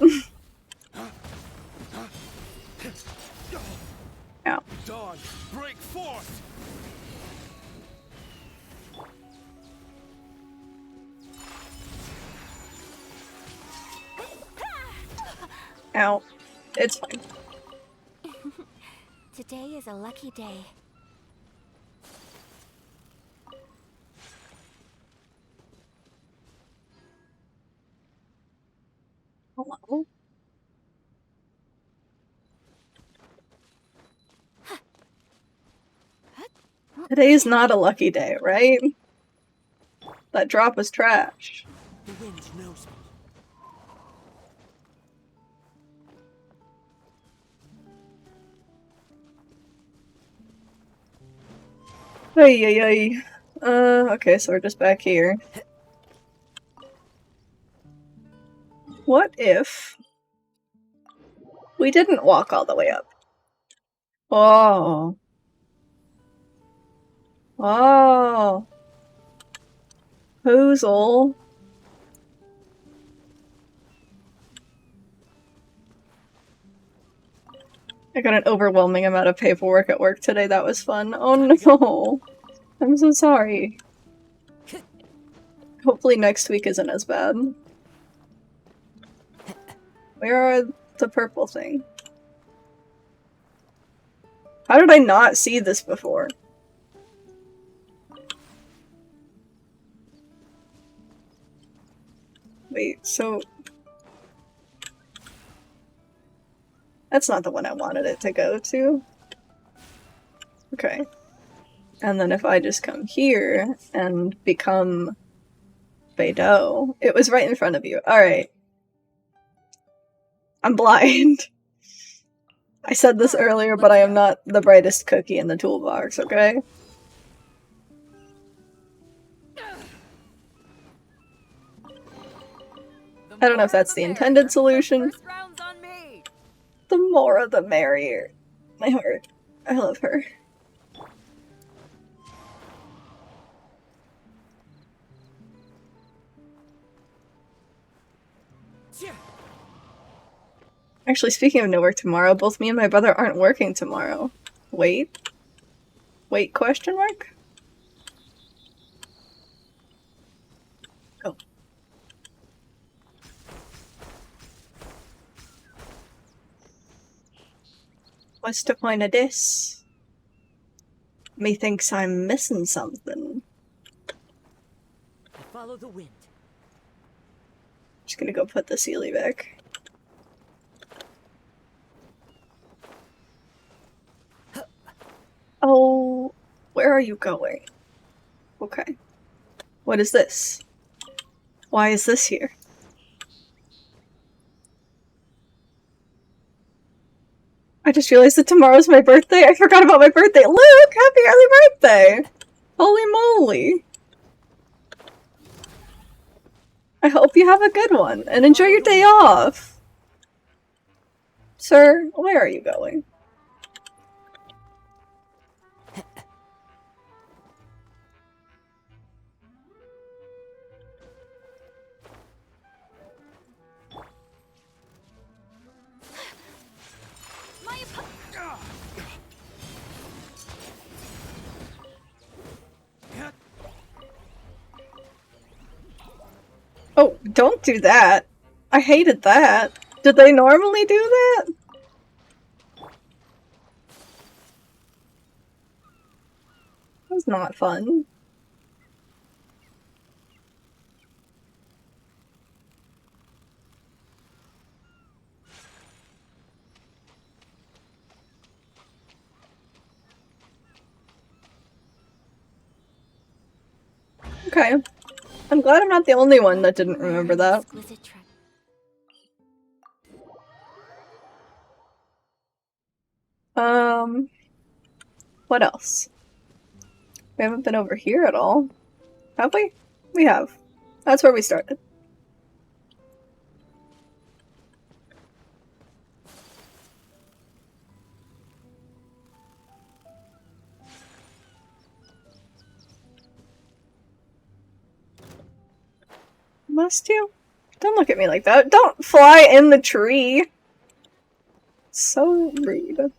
Ow. Dawn, break forth! Ow. It's fine. Today is a lucky day. Hello? Today is not a lucky day, right? That drop was trash. The wind knows me. Ay. Okay, so we're just back here. What if we didn't walk all the way up? Oh. Oh. Poozle. I got an overwhelming amount of paperwork at work today. That was fun. Oh no. I'm so sorry. Hopefully next week isn't as bad. Where are the purple thing? How did I not see this before? Wait, so... That's not the one I wanted it to go to. Okay. And then if I just come here and become Beidou, it was right in front of you. Alright. I'm blind. I said this earlier, but I am not the brightest cookie in the toolbox, okay? I don't know if that's the intended solution. The more the merrier. My heart. I love her. Actually, speaking of no work tomorrow, both me and my brother aren't working tomorrow. Wait. Wait, question mark? Oh. What's the point of this? Methinks I'm missing something. I follow the wind. Just gonna go put the Sealy back. Oh, where are you going? Okay. What is this? Why is this here? I just realized that tomorrow's my birthday. I forgot about my birthday. Luke, happy early birthday! Holy moly. I hope you have a good one, and enjoy your day off! Sir, where are you going? Oh, don't do that! I hated that! Did they normally do that? That was not fun. Okay. I'm glad I'm not the only one that didn't remember that. What else? We haven't been over here at all. Have we? We have. That's where we started. Must you? Don't look at me like that. Don't fly in the tree! So rude.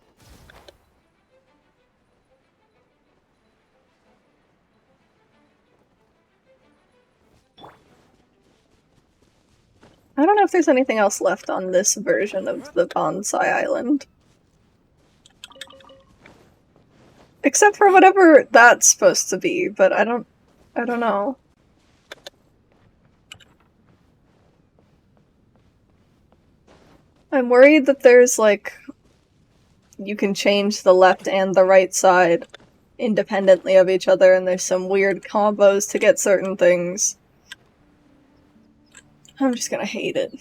I don't know if there's anything else left on this version of the Bonsai Island. Except for whatever that's supposed to be, but I don't know. I'm worried that there's, like, you can change the left and the right side independently of each other, and there's some weird combos to get certain things. I'm just gonna hate it.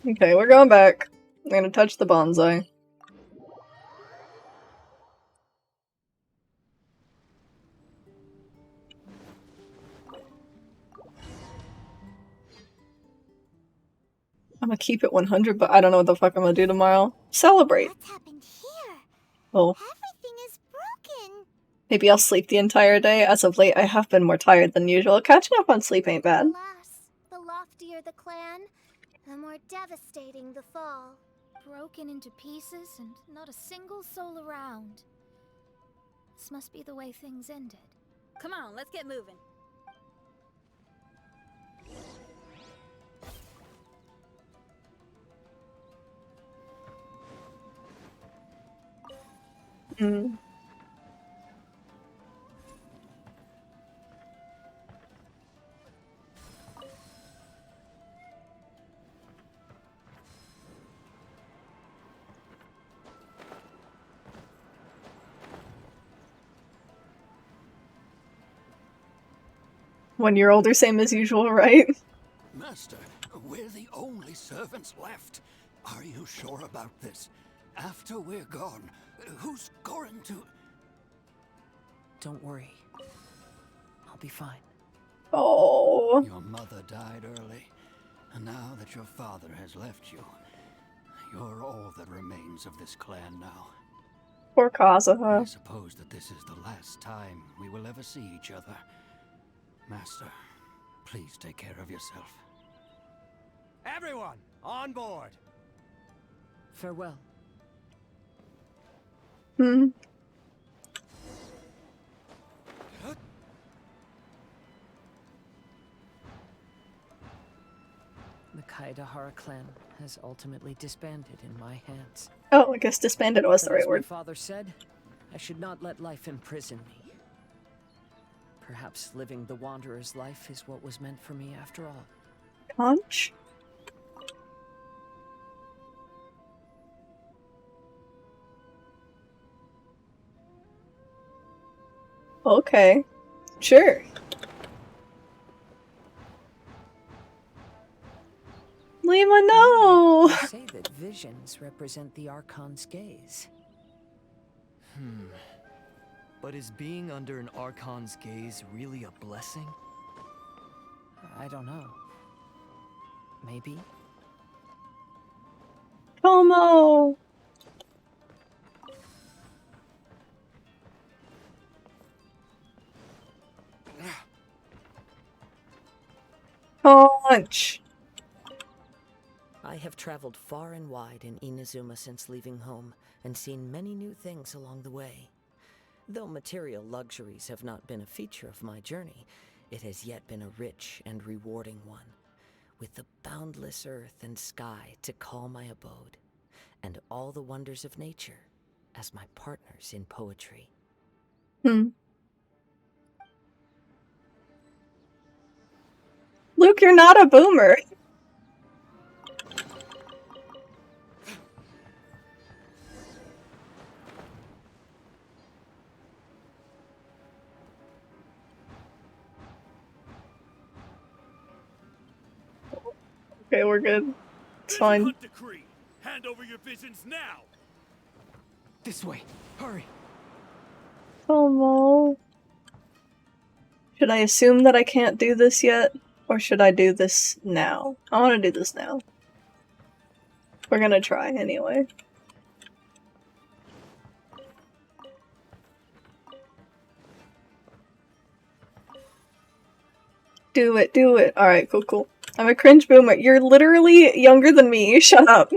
Okay, we're going back. I'm gonna touch the bonsai. I'm gonna keep it 100, but I don't know what the fuck I'm gonna do tomorrow. Celebrate! What's happened here? Oh. Everything is broken. Maybe I'll sleep the entire day. As of late, I have been more tired than usual. Catching up on sleep ain't bad. Alas, the loftier the clan, the more devastating the fall. Broken into pieces and not a single soul around. This must be the way things ended. Come on, let's get moving. Mm. One-year older, same as usual, right? Master, we're the only servants left. Are you sure about this? After we're gone, who's going to... Don't worry. I'll be fine. Oh. Your mother died early, and now that your father has left you, you're all that remains of this clan now. Poor I Kazuha. suppose that this is the last time we will ever see each other. Master, please take care of yourself. Everyone, on board! Farewell. Hmm. The Kaidahara clan has ultimately disbanded in my hands. Oh, I guess disbanded was the But right as my word. father said, I should not let life imprison me. Perhaps living the Wanderer's life is what was meant for me after all. Conch? Okay. Sure. Lima, no! They say that visions represent the Archon's gaze. But is being under an Archon's gaze really a blessing? I don't know. Maybe? Tomo! Conch! I have traveled far and wide in Inazuma since leaving home, and seen many new things along the way. Though material luxuries have not been a feature of my journey, it has yet been a rich and rewarding one, with the boundless earth and sky to call my abode, and all the wonders of nature as my partners in poetry. Luke, you're not a boomer. Okay, we're good. It's fine. Hunt decree! Hand over your visions now! This way! Hurry! Tomo. Should I assume that I can't do this yet? Or should I do this now? I want to do this now. We're gonna try anyway. Do it, do it. Alright, cool, cool. I'm a cringe boomer. You're literally younger than me. Shut up.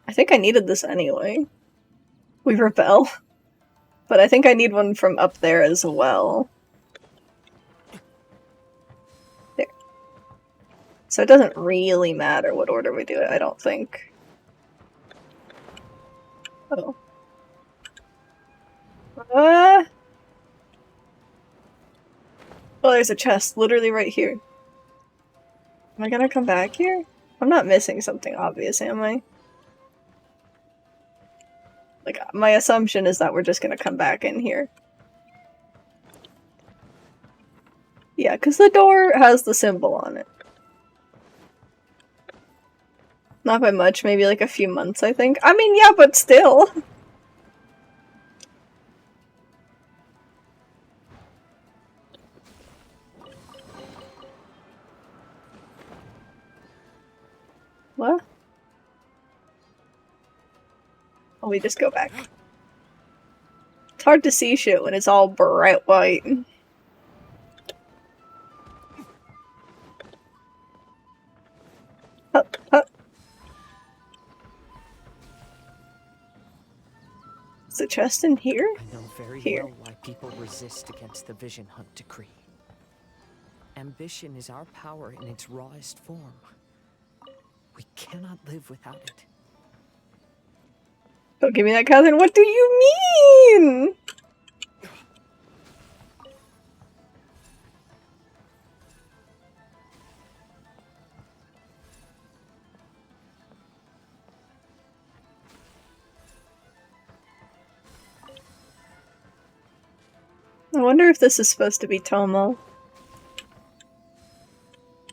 I think I needed this anyway. We rebel. But I think I need one from up there as well. There. So it doesn't really matter what order we do it, I don't think. Oh. Oh, there's a chest literally right here. Am I gonna come back here? I'm not missing something obvious, am I? Like, my assumption is that we're just gonna come back in here. Yeah, because the door has the symbol on it. Not by much, maybe like a few months, I think. I mean, yeah, but still. What? Oh, we just go back. It's hard to see shit when it's all bright white. Up, up. Is the chest in here? I know very Here. well why people resist against the Vision Hunt decree. Ambition is our power in its rawest form. We cannot live without it. Don't give me that, Catherine. What do you mean? I wonder if this is supposed to be Tomo.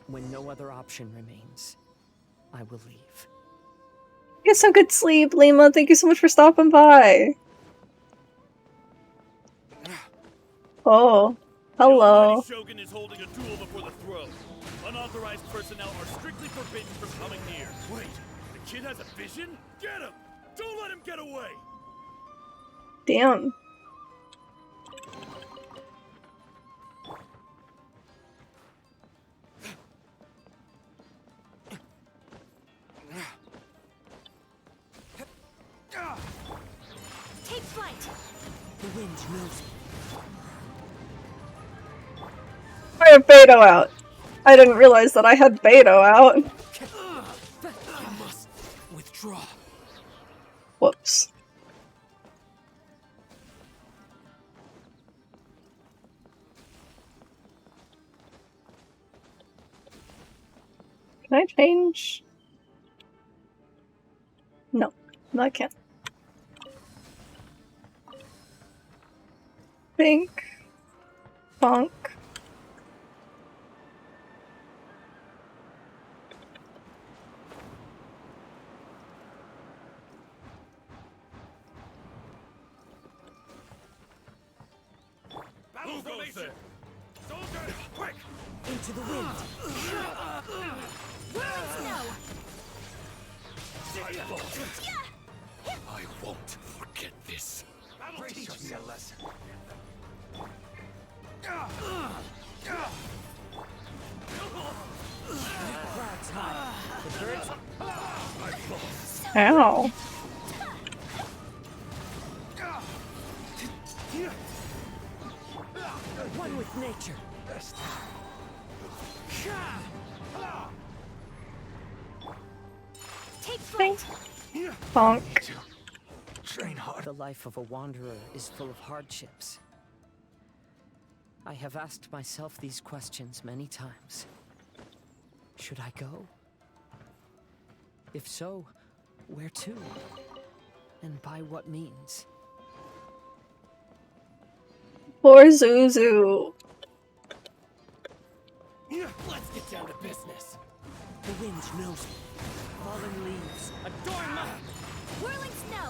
When no other option remains, I will leave. Get some good sleep, Lima. Thank you so much for stopping by. Oh, hello. Shogun is holding a duel before the throne. Unauthorized personnel are strictly forbidden from coming near. Wait, the kid has a vision? Get him! Don't let him get away! Damn. Take flight. The wind knows me. I have Beto out. I didn't realize that I had Beto out. I must withdraw. Whoops. Can I change? No, I can't. Pink. Bonk. Battle formation! Soldiers, quick! Into the wind. Whirling snow. I won't forget this. Teach me a lesson. Clouds high. The birds. Ow. One with nature. Take flight. Bonk. Train hard. The life of a wanderer is full of hardships. I have asked myself these questions many times. Should I go? If so, where to? And by what means? Poor Zuzu. Let's get down to business. The wind knows me. Falling leaves. Adorn my... Whirling snow.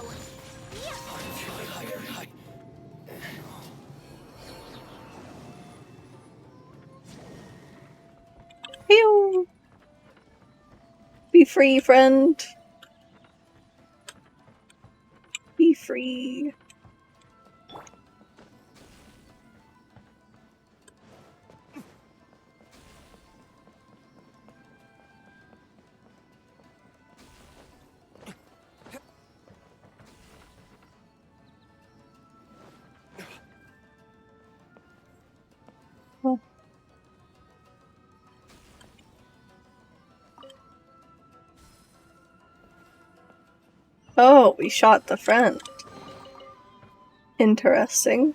Pew. Be free, friend. Be free. Oh, we shot the friend. Interesting.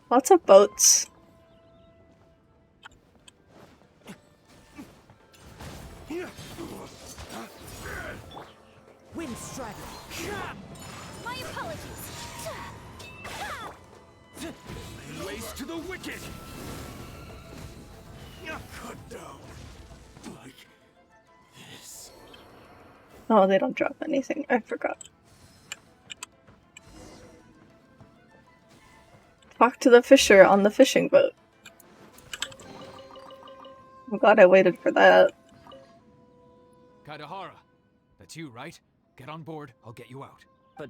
Lots of boats. Wind straddle. My apologies. Waste to the wicked! Cut down. Like this. Oh, they don't drop anything. I forgot. Talk to the fisher on the fishing boat. I'm glad I waited for that. Kazuha, that's you, right? Get on board, I'll get you out. But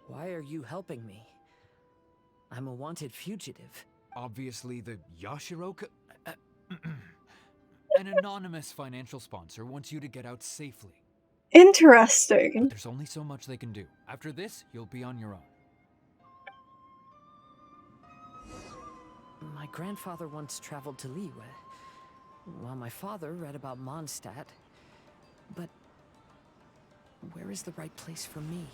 why are you helping me? I'm a wanted fugitive. Obviously the Yashiro... An anonymous financial sponsor wants you to get out safely. Interesting. There's only so much they can do. After this, you'll be on your own. My grandfather once traveled to Liyue, while my father read about Mondstadt. But where is the right place for me?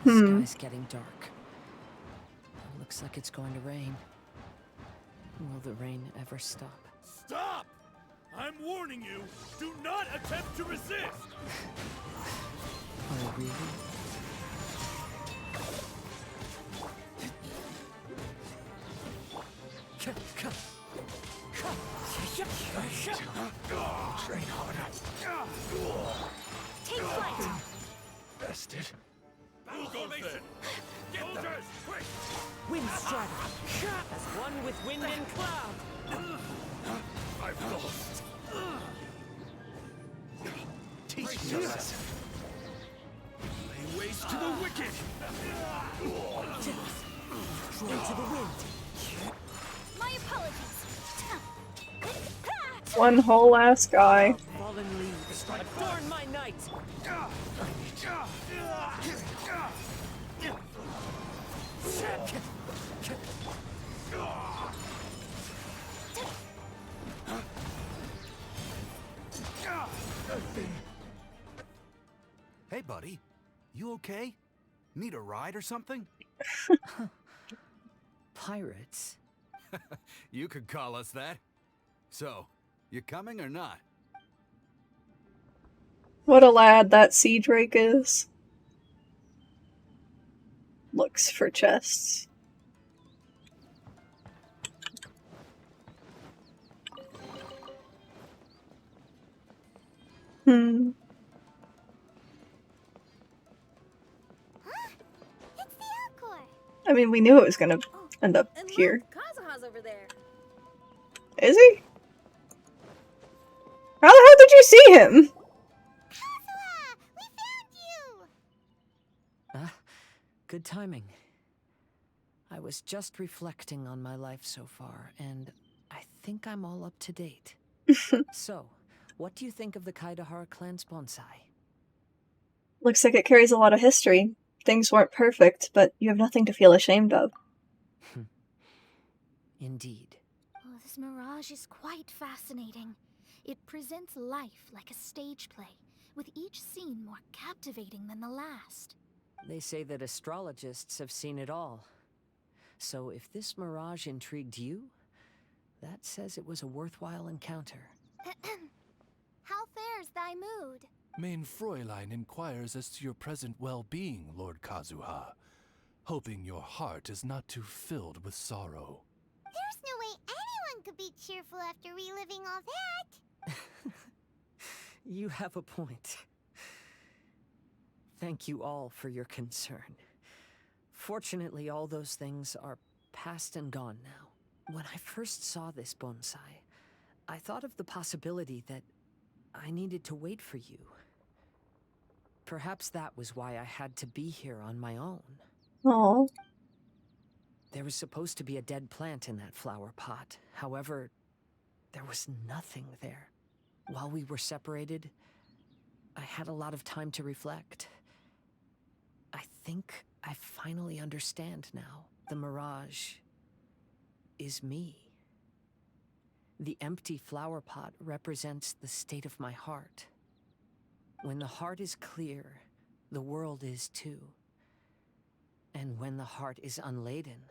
The sky's getting dark. Looks like it's going to rain. Will the rain ever stop? Stop! I'm warning you, do not attempt to resist! Oh, really? Take flight. bastard. Formation! Soldiers, quick! Wind strider! As one with wind and cloud! I've lost. Teach us. Lay waste to the wicked! Throw to the wind! My apologies. One whole ass guy. Fallen leaves, adorn my night! Hey, buddy. You okay? Need a ride or something? Pirates? You could call us that. So, you coming or not? What a lad that sea drake is. Looks for chests. Hmm. It's the Alcor. I mean, we knew it was gonna end up here. Kazuha's over there. Is he? How the hell did you see him? Kazuha, we found you. Good timing. I was just reflecting on my life so far, and I think I'm all up to date. So, what do you think of the Kaidahara clan's bonsai? Looks like it carries a lot of history. Things weren't perfect, but you have nothing to feel ashamed of. Indeed. Oh, this mirage is quite fascinating. It presents life like a stage play, with each scene more captivating than the last. They say that astrologists have seen it all. So if this mirage intrigued you, that says it was a worthwhile encounter. How fares thy mood? Main Fräulein inquires as to your present well-being, Lord Kazuha, hoping your heart is not too filled with sorrow. There's no way anyone could be cheerful after reliving all that. You have a point. Thank you all for your concern. Fortunately, all those things are past and gone now. When I first saw this bonsai, I thought of the possibility that I needed to wait for you. Perhaps that was why I had to be here on my own. Aww. There was supposed to be a dead plant in that flower pot. However, there was nothing there. While we were separated, I had a lot of time to reflect. I think I finally understand now. The mirage is me. The empty flower pot represents the state of my heart. When the heart is clear, the world is too. And when the heart is unladen,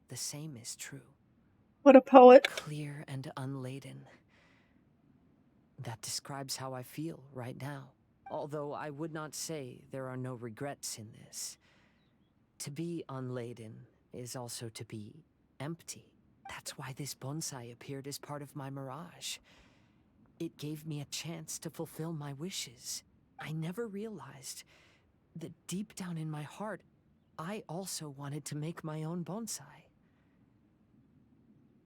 the same is true. What a poet. Clear and unladen. That describes how I feel right now. Although I would not say there are no regrets in this. To be unladen is also to be empty. That's why this bonsai appeared as part of my mirage. It gave me a chance to fulfill my wishes. I never realized that deep down in my heart, I also wanted to make my own bonsai.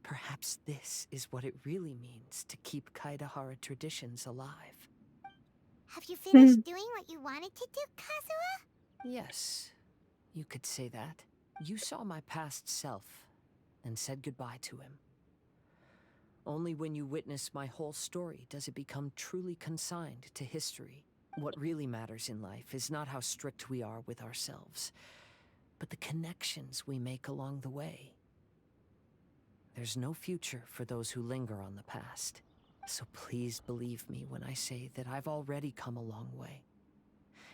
Perhaps this is what it really means to keep Kaidahara traditions alive. Have you finished doing what you wanted to do, Kazuha? Yes, you could say that. You saw my past self and said goodbye to him. Only when you witness my whole story does it become truly consigned to history. What really matters in life is not how strict we are with ourselves, but the connections we make along the way. There's no future for those who linger on the past. So please believe me when I say that I've already come a long way.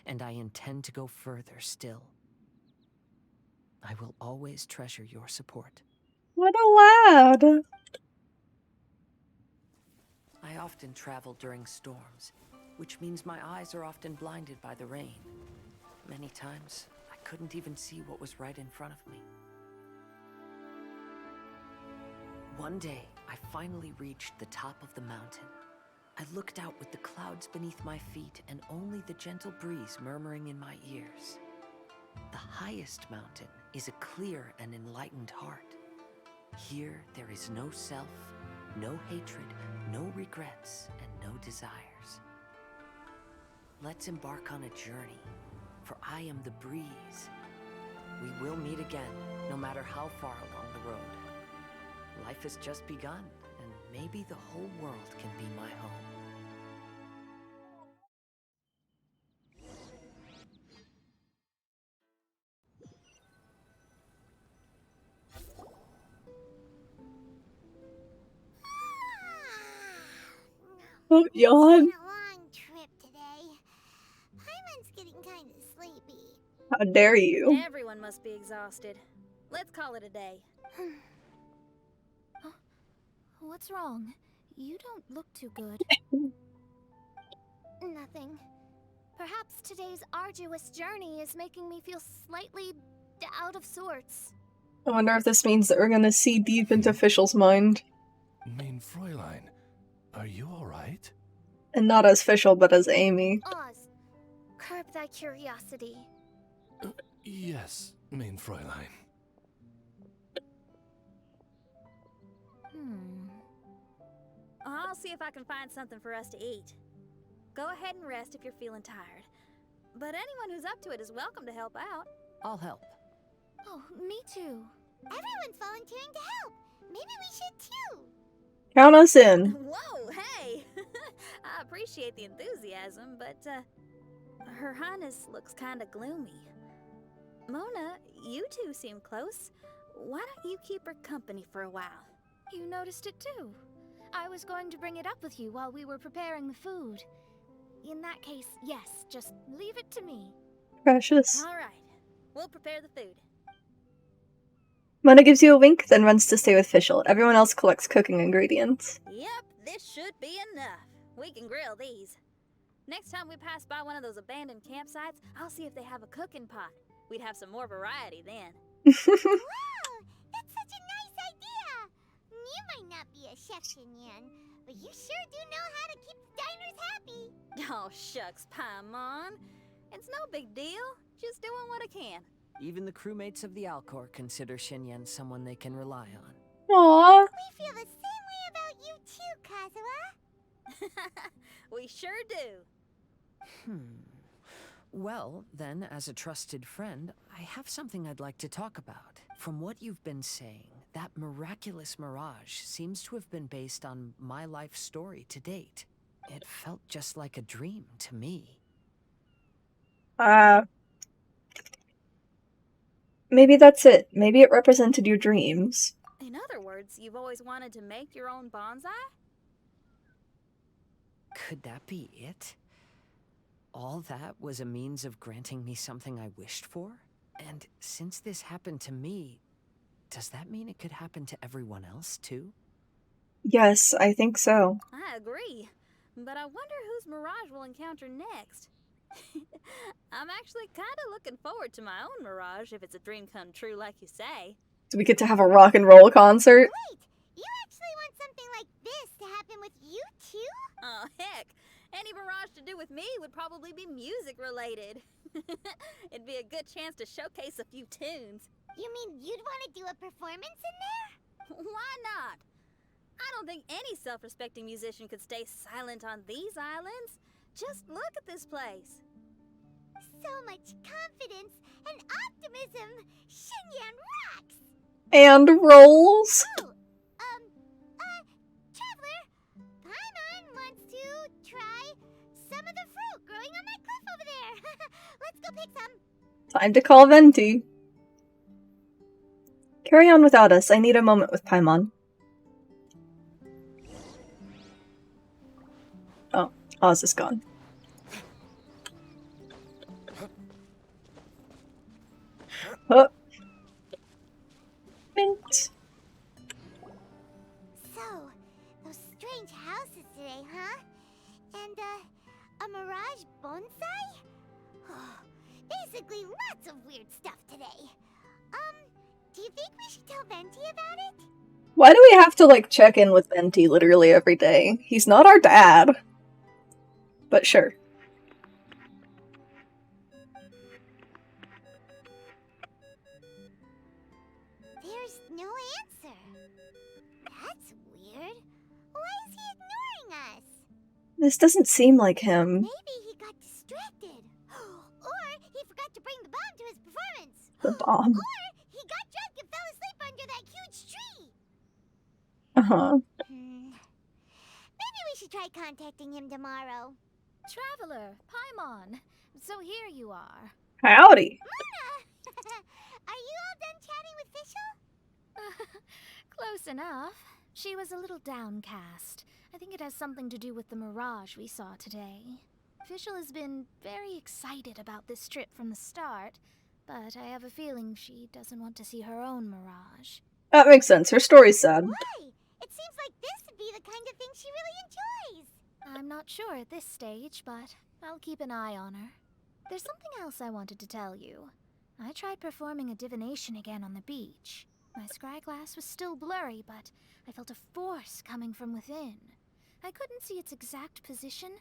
And I intend to go further still. I will always treasure your support. What a lad! I often travel during storms, which means my eyes are often blinded by the rain. Many times, I couldn't even see what was right in front of me. One day, I finally reached the top of the mountain. I looked out with the clouds beneath my feet and only the gentle breeze murmuring in my ears. The highest mountain is a clear and enlightened heart. Here there is no self, no hatred, no regrets, and no desires. Let's embark on a journey, for I am the breeze. We will meet again, no matter how far along the road. Life has just begun, and maybe the whole world can be my home. Oh, yawn. Paimon's getting kind of sleepy. How dare you? Everyone must be exhausted. Let's call it a day. Oh, what's wrong? You don't look too good. Nothing. Perhaps today's arduous journey is making me feel slightly out of sorts. I wonder if this means that we're gonna see deep into Fischl's mind. Mein Fräulein, are you alright? And not as Fischl, but as Amy. Oz, curb thy curiosity. Yes, mein Fräulein. I'll see if I can find something for us to eat. Go ahead and rest if you're feeling tired. But anyone who's up to it is welcome to help out. I'll help. Oh, me too. Everyone's volunteering to help. Maybe we should too. Count us in. Whoa, hey! I appreciate the enthusiasm, but, Her Highness looks kinda gloomy. Mona, you two seem close. Why don't you keep her company for a while? You noticed it too. I was going to bring it up with you while we were preparing the food. In that case, yes, just leave it to me. Precious. Alright, we'll prepare the food. Mona gives you a wink, then runs to stay with Fischl. Everyone else collects cooking ingredients. Yep, this should be enough. We can grill these. Next time we pass by one of those abandoned campsites, I'll see if they have a cooking pot. We'd have some more variety then. Wow, that's such a nice idea. You might not be a chef, Xinyan, but you sure do know how to keep the diners happy. Oh, shucks, Paimon. It's no big deal. Just doing what I can. Even the crewmates of the Alcor consider Xinyan someone they can rely on. Aww. We feel the same way about you too, Kazuha. We sure do. Well, then, as a trusted friend, I have something I'd like to talk about. From what you've been saying, that miraculous mirage seems to have been based on my life story to date. It felt just like a dream to me. Maybe that's it. Maybe it represented your dreams. In other words, you've always wanted to make your own bonsai? Could that be it? All that was a means of granting me something I wished for? And since this happened to me, does that mean it could happen to everyone else, too? Yes, I think so. I agree. But I wonder whose mirage we'll encounter next. I'm actually kind of looking forward to my own mirage if it's a dream come true like you say. Do we get to have a rock and roll concert? Wait, you actually want something like this to happen with you too? Oh, heck. Any mirage to do with me would probably be music related. It'd be a good chance to showcase a few tunes. You mean you'd want to do a performance in there? Why not? I don't think any self-respecting musician could stay silent on these islands. Just look at this place. So much confidence and optimism. Xinyan rocks! And rolls. Oh, Traveler, Paimon wants to try some of the fruit growing on that cliff over there. Let's go pick some. Time to call Venti. Carry on without us. I need a moment with Paimon. Oh, Oz is gone. Oh. Mint. So, those strange houses today, huh? And, a mirage bonsai? Basically, lots of weird stuff today. Do you think we should tell Venti about it? Why do we have to, like, check in with Venti literally every day? He's not our dad. but sure. There's no answer. That's weird. Why is he ignoring us? This doesn't seem like him. Maybe he got distracted. Or he forgot to bring the bomb to his performance. The bomb. Or he got drunk and fell asleep under that huge tree. Uh-huh. Maybe we should try contacting him tomorrow. Traveler, Paimon. So here you are. Howdy. Mona! Are you all done chatting with Fischl? Close enough. She was a little downcast. I think it has something to do with the mirage we saw today. Fischl has been very excited about this trip from the start, but I have a feeling she doesn't want to see her own mirage. That makes sense. Her story's sad. Why? It seems like this would be the kind of thing she really enjoys. I'm not sure at this stage, but I'll keep an eye on her. There's something else I wanted to tell you. I tried performing a divination again on the beach. My scryglass was still blurry, but I felt a force coming from within. I couldn't see its exact position,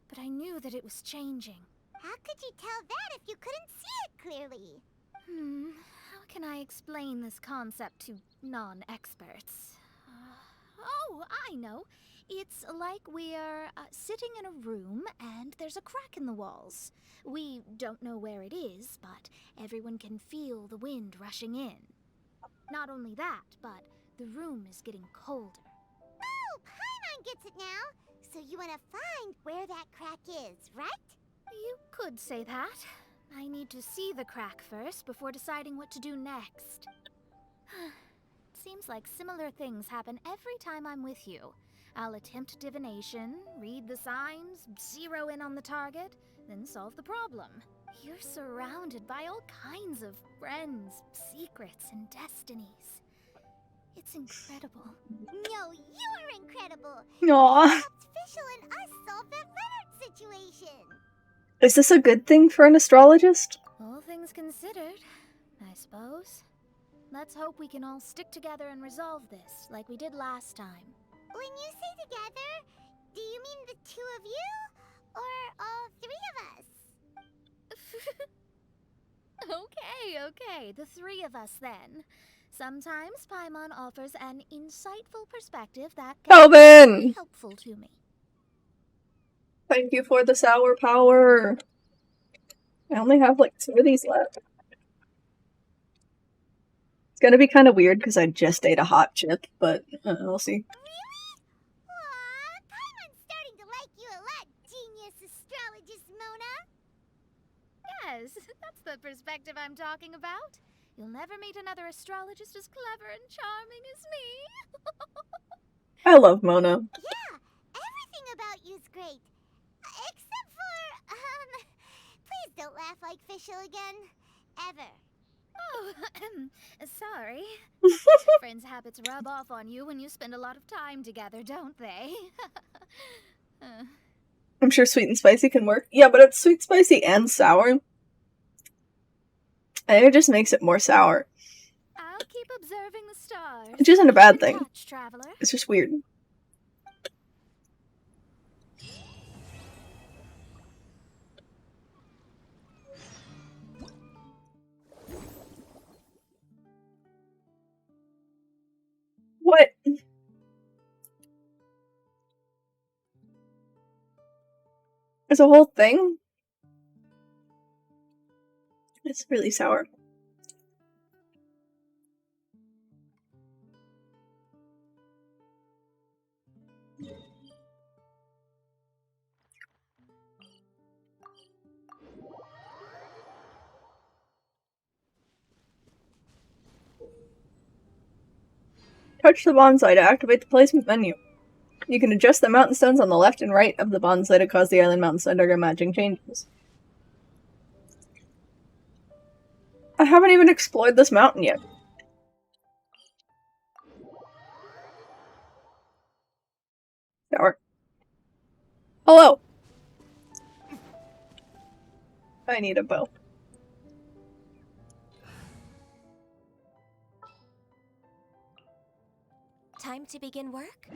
but I knew that it was changing. How could you tell that if you couldn't see it clearly? How can I explain this concept to non-experts? Oh, I know. It's like we're sitting in a room and there's a crack in the walls. We don't know where it is, but everyone can feel the wind rushing in. Not only that, but the room is getting colder. Oh, Paimon gets it now. So you want to find where that crack is, right? You could say that. I need to see the crack first before deciding what to do next. Seems like similar things happen every time I'm with you. I'll attempt divination, read the signs, zero in on the target, then solve the problem. You're surrounded by all kinds of friends, secrets, and destinies. It's incredible. No, you're incredible. Aww. You helped Fischl and us solve that Leonard situation. Is this a good thing for an astrologist? All things considered, I suppose. Let's hope we can all stick together and resolve this, like we did last time. When you say together, do you mean the two of you? Or all three of us? Okay, the three of us then. Sometimes Paimon offers an insightful perspective that can be Kelvin! helpful to me. Thank you for the sour power. I only have like 2 of these left. It's gonna be kind of weird because I just ate a hot chip, but we'll see. Aw, Paimon's starting to like you a lot, genius astrologist Mona. Yes, that's the perspective I'm talking about. You'll never meet another astrologist as clever and charming as me. I love Mona. Yeah, everything about you's great. Except for, please don't laugh like Fischl again. Ever. Oh, sorry. Friends' habits rub off on you when you spend a lot of time together, don't they? I'm sure sweet and spicy can work. Yeah, but it's sweet, spicy, and sour. And it just makes it more sour. I'll keep observing the stars. Which isn't a bad Keep in thing. touch, traveler. It's just weird. What? There's a whole thing? It's really sour. Touch the bonsai to activate the placement menu. You can adjust the mountain stones on the left and right of the bonsai to cause the island mountains to undergo matching changes. I haven't even explored this mountain yet. Sour. Hello! I need a bow. Time to begin work?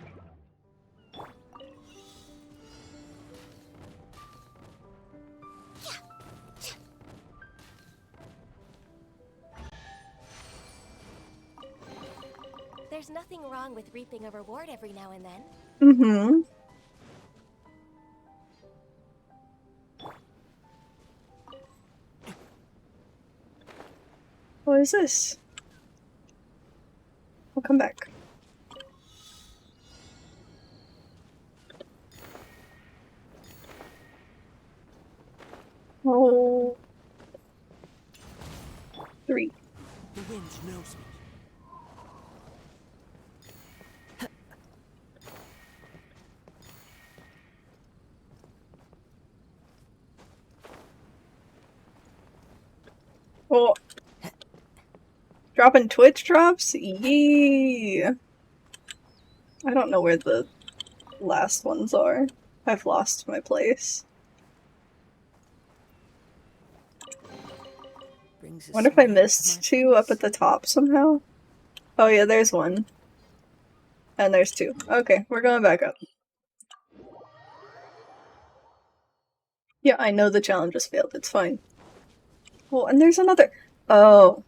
There's nothing wrong with reaping a reward every now and then. Mm-hmm. What is this? I'll come back. Oh. 3. The wind knows me. Oh. Dropping Twitch drops? Yee! I don't know where the last ones are. I've lost my place. Wonder if I missed 2 up at the top somehow? Oh yeah, there's 1. And there's 2. Okay, we're going back up. Yeah, I know the challenge has failed, it's fine. Oh, and there's another! Oh.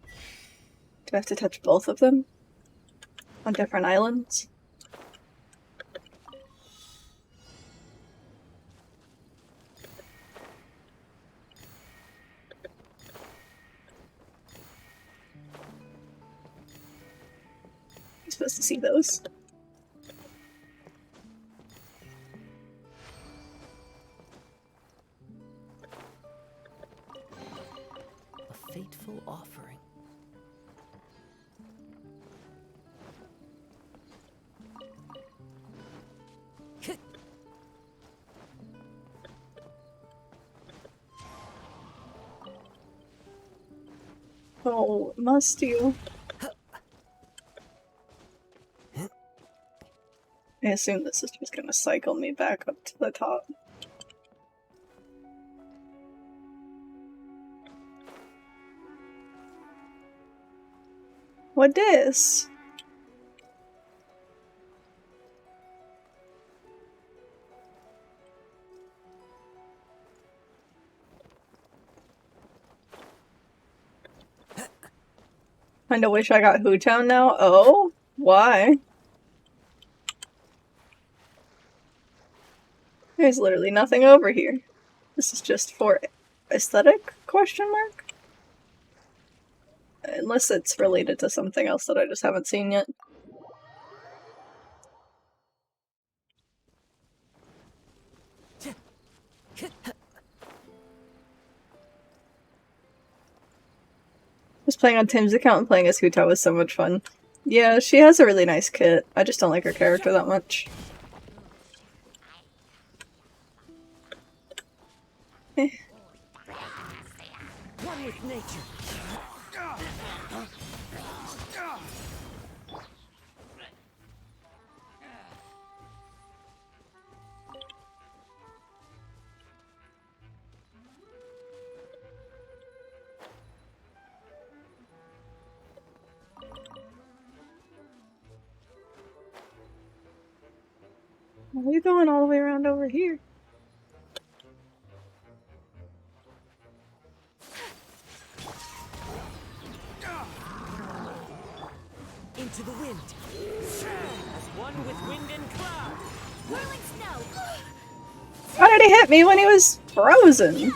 Do I have to touch both of them? On different islands? You're supposed to see those. A fateful offering. Oh, must you? I assume this is just gonna cycle me back up to the top. What this? Kinda wish I got Hootown now? Oh? Why? There's literally nothing over here. This is just for aesthetic? Question mark? Unless it's related to something else that I just haven't seen yet. Just playing on Tim's account and playing as Huta was so much fun. Yeah, she has a really nice kit. I just don't like her character that much. Eh. One with nature. Why are you going all the way around over here? Into the wind. As one with wind and cloud. Whirling snow. Why did he hit me when he was frozen?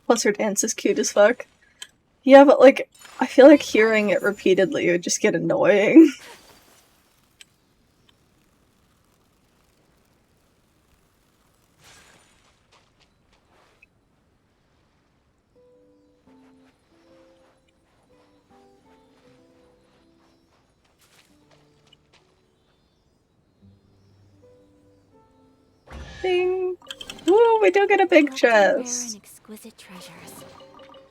Plus her dance is cute as fuck. Yeah, but like, I feel like hearing it repeatedly would just get annoying. Ding! Woo, we do get a big Rare and chest. exquisite treasures.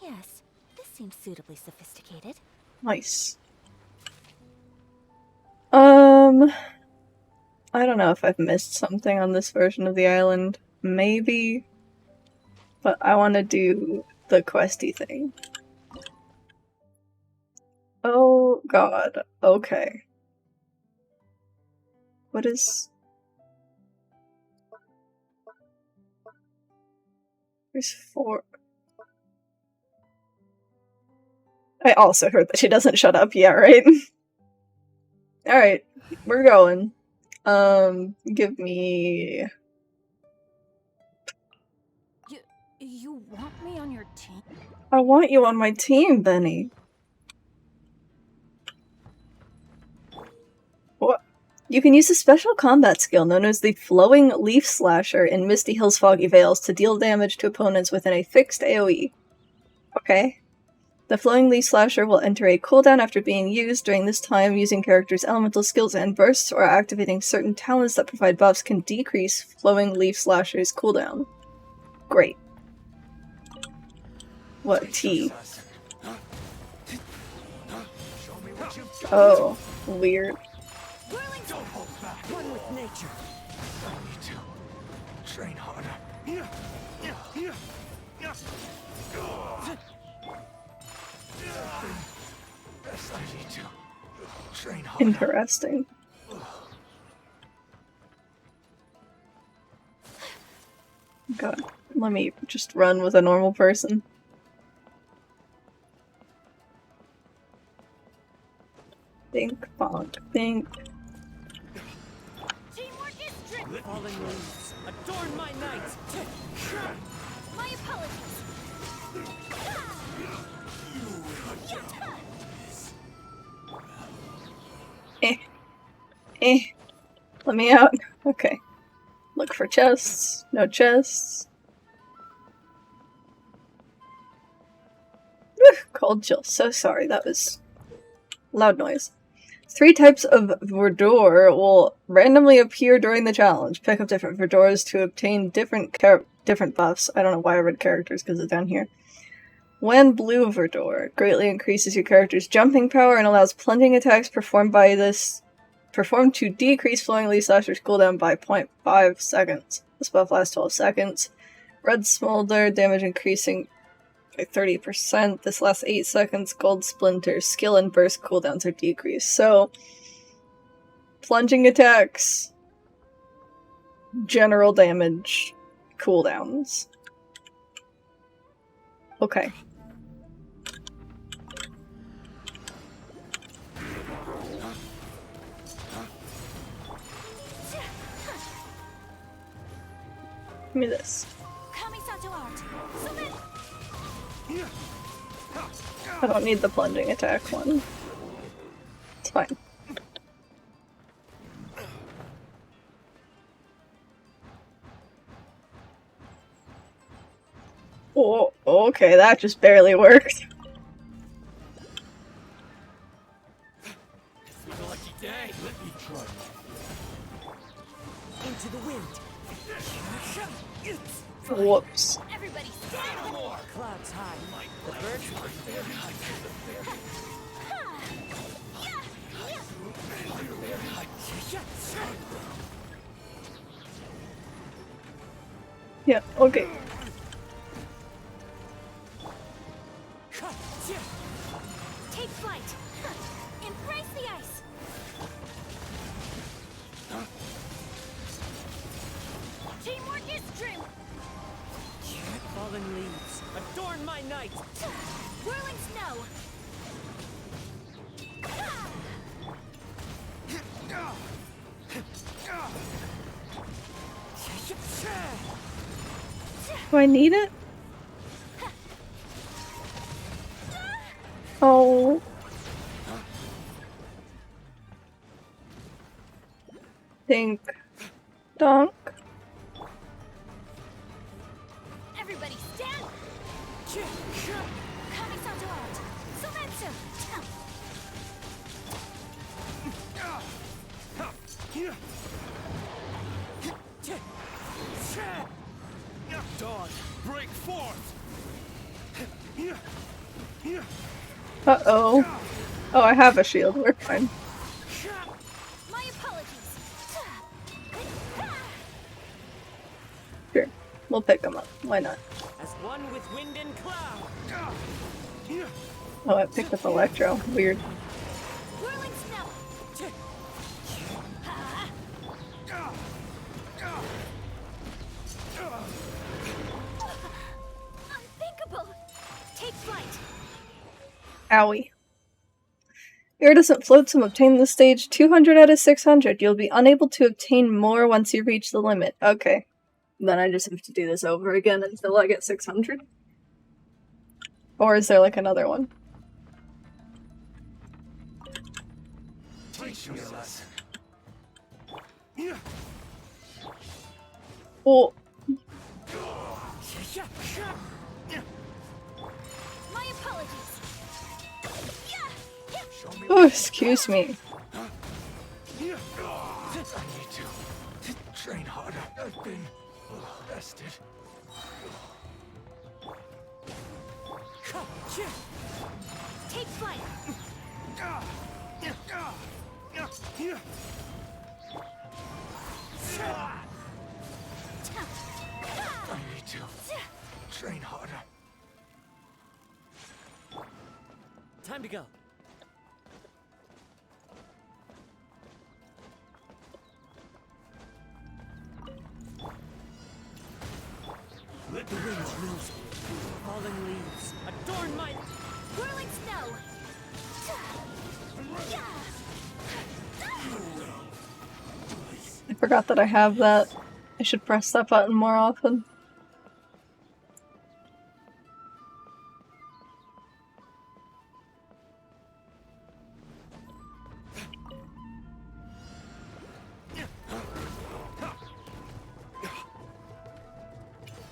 Yes, this seems suitably sophisticated. Nice. I don't know if I've missed something on this version of the island. Maybe. But I want to do the questy thing. Oh god. Okay. What is... There's 4. I also heard that she doesn't shut up. Yeah, right? Alright, we're going. Give me... You want me on your team? I want you on my team, Benny. What? You can use a special combat skill known as the Flowing Leaf Slasher in Misty Hill's Foggy Vales to deal damage to opponents within a fixed AoE. Okay. The Flowing Leaf Slasher will enter a cooldown after being used. During this time, using characters' elemental skills and bursts or activating certain talents that provide buffs can decrease Flowing Leaf Slasher's cooldown. Great. What? T? Oh, weird. One with nature. I need to train harder. Yes, I need to train harder. Interesting. God, let me just run with a normal person. Think, bonk, think. Fallen leaves, adorn my night! My apologies. Let me out. Okay. Look for chests. No chests. Cold chill. So sorry, that was loud noise. 3 types of verdure will randomly appear during the challenge. Pick up different verdures to obtain different buffs. I don't know why I read characters because it's down here. When blue verdure greatly increases your character's jumping power and allows plunging attacks performed to decrease Flowing Leaf Slasher's cooldown by 0.5 seconds. This buff lasts 12 seconds. Red Smolder, damage increasing by 30%. This lasts 8 seconds. Gold Splinter, skill and burst cooldowns are decreased. So, plunging attacks, general damage, cooldowns. Okay. Give me this. I don't need the plunging attack one. It's fine. Oh, okay, that just barely worked. It's a lucky day. Let me try. Into the wind. Whoops. Everybody stand more. Clouds high. The birds are very high. Yeah, okay. Take flight. Embrace the ice. Teamwork is true. Fallen leaves, adorn my night! Whirling snow. Do I need it? Oh. Dink. Donk. Everybody stand. Kamisato out. Sumetsu. Dawn, break forth. Uh-oh. Oh, I have a shield. We're fine. My apologies. Sure. We'll pick them up. Why not? As one with wind and cloud. Oh, I picked up Electro. Weird. Whirling snow. Owie. Iridescent floats and obtain the stage 200 out of 600. You'll be unable to obtain more once you reach the limit. Okay. Then I just have to do this over again until I get 600? Or is there like another one? Oh. My apologies. Oh, excuse me. I need to train harder. I've been rested. Take flight. I need to train harder. Time to go. Let the winds loose. Falling leaves adorn my Whirling snow. I forgot that I have that. I should press that button more often.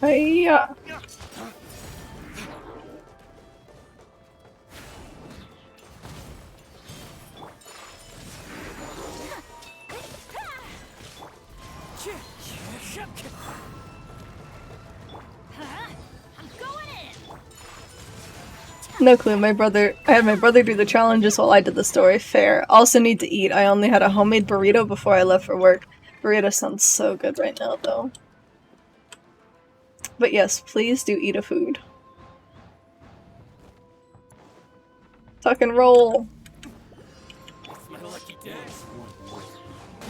Hiya! I'm going in. No clue, I had my brother do the challenges while I did the story. Fair. Also need to eat. I only had a homemade burrito before I left for work. Burrito sounds so good right now, though. But yes, please do eat a food. Tuck and roll.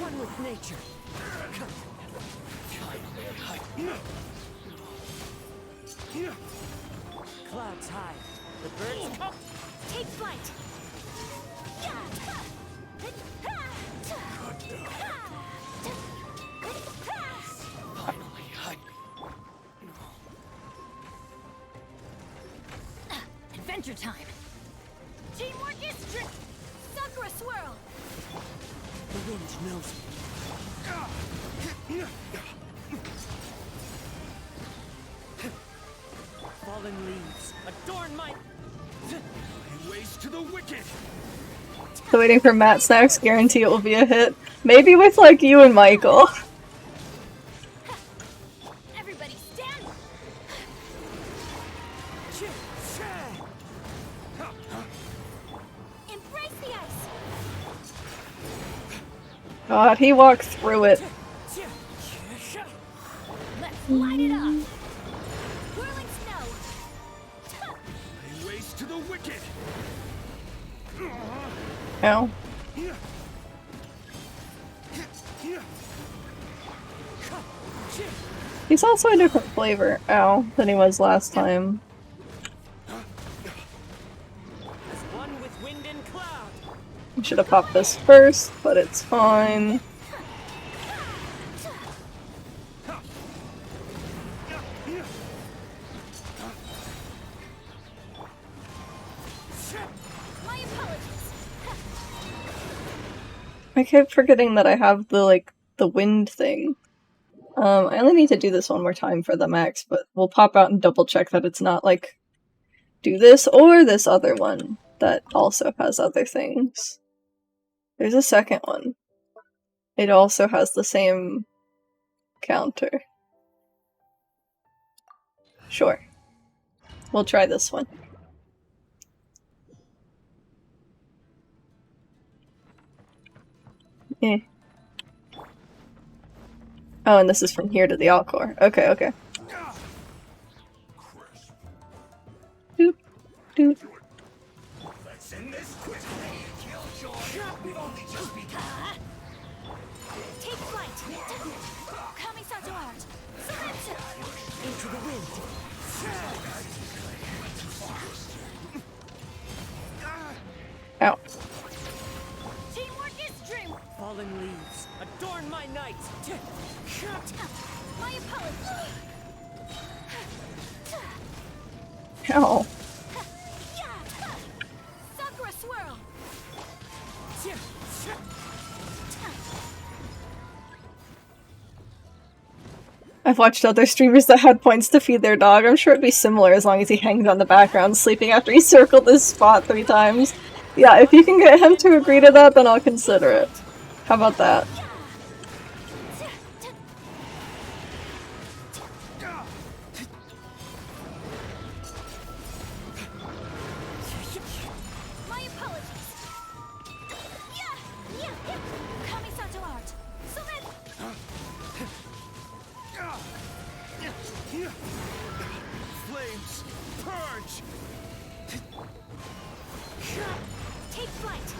one with nature. Clouds high. The birds come. Take flight. Adventure time. Teamwork is strict. Sakura swirl. The wind knows me. Fallen leaves adorn my ways to the wicked. So waiting for Matt Snacks, guarantee it will be a hit. Maybe with like you and Michael. Everybody stand. Embrace the ice. God, he walked through it. Let's light it up. Whirling snow. Ways to the wicked. Ow. He's also a different flavor, ow, than he was last time. I should have popped this first, but it's fine. I kept forgetting that I have the wind thing. I only need to do this one more time for the max, but we'll pop out and double check that it's not like do this or this other one that also has other things. There's a second one. It also has the same counter. Sure. We'll try this one. Eh. Oh, and this is from here to the Alcor. Okay, okay. Doop, doop. Let's end this quickly. We've only just begun. Take flight. Kami-sa to art. Into the wind. adorn my night. My apologies. Ow. Sakura swirl. I've watched other streamers that had points to feed their dog. I'm sure it'd be similar as long as he hangs on the background sleeping after he circled this spot 3 times. Yeah, if you can get him to agree to that, then I'll consider it. How about that? My apologies. Kamisato art. Flames, purge! Take flight.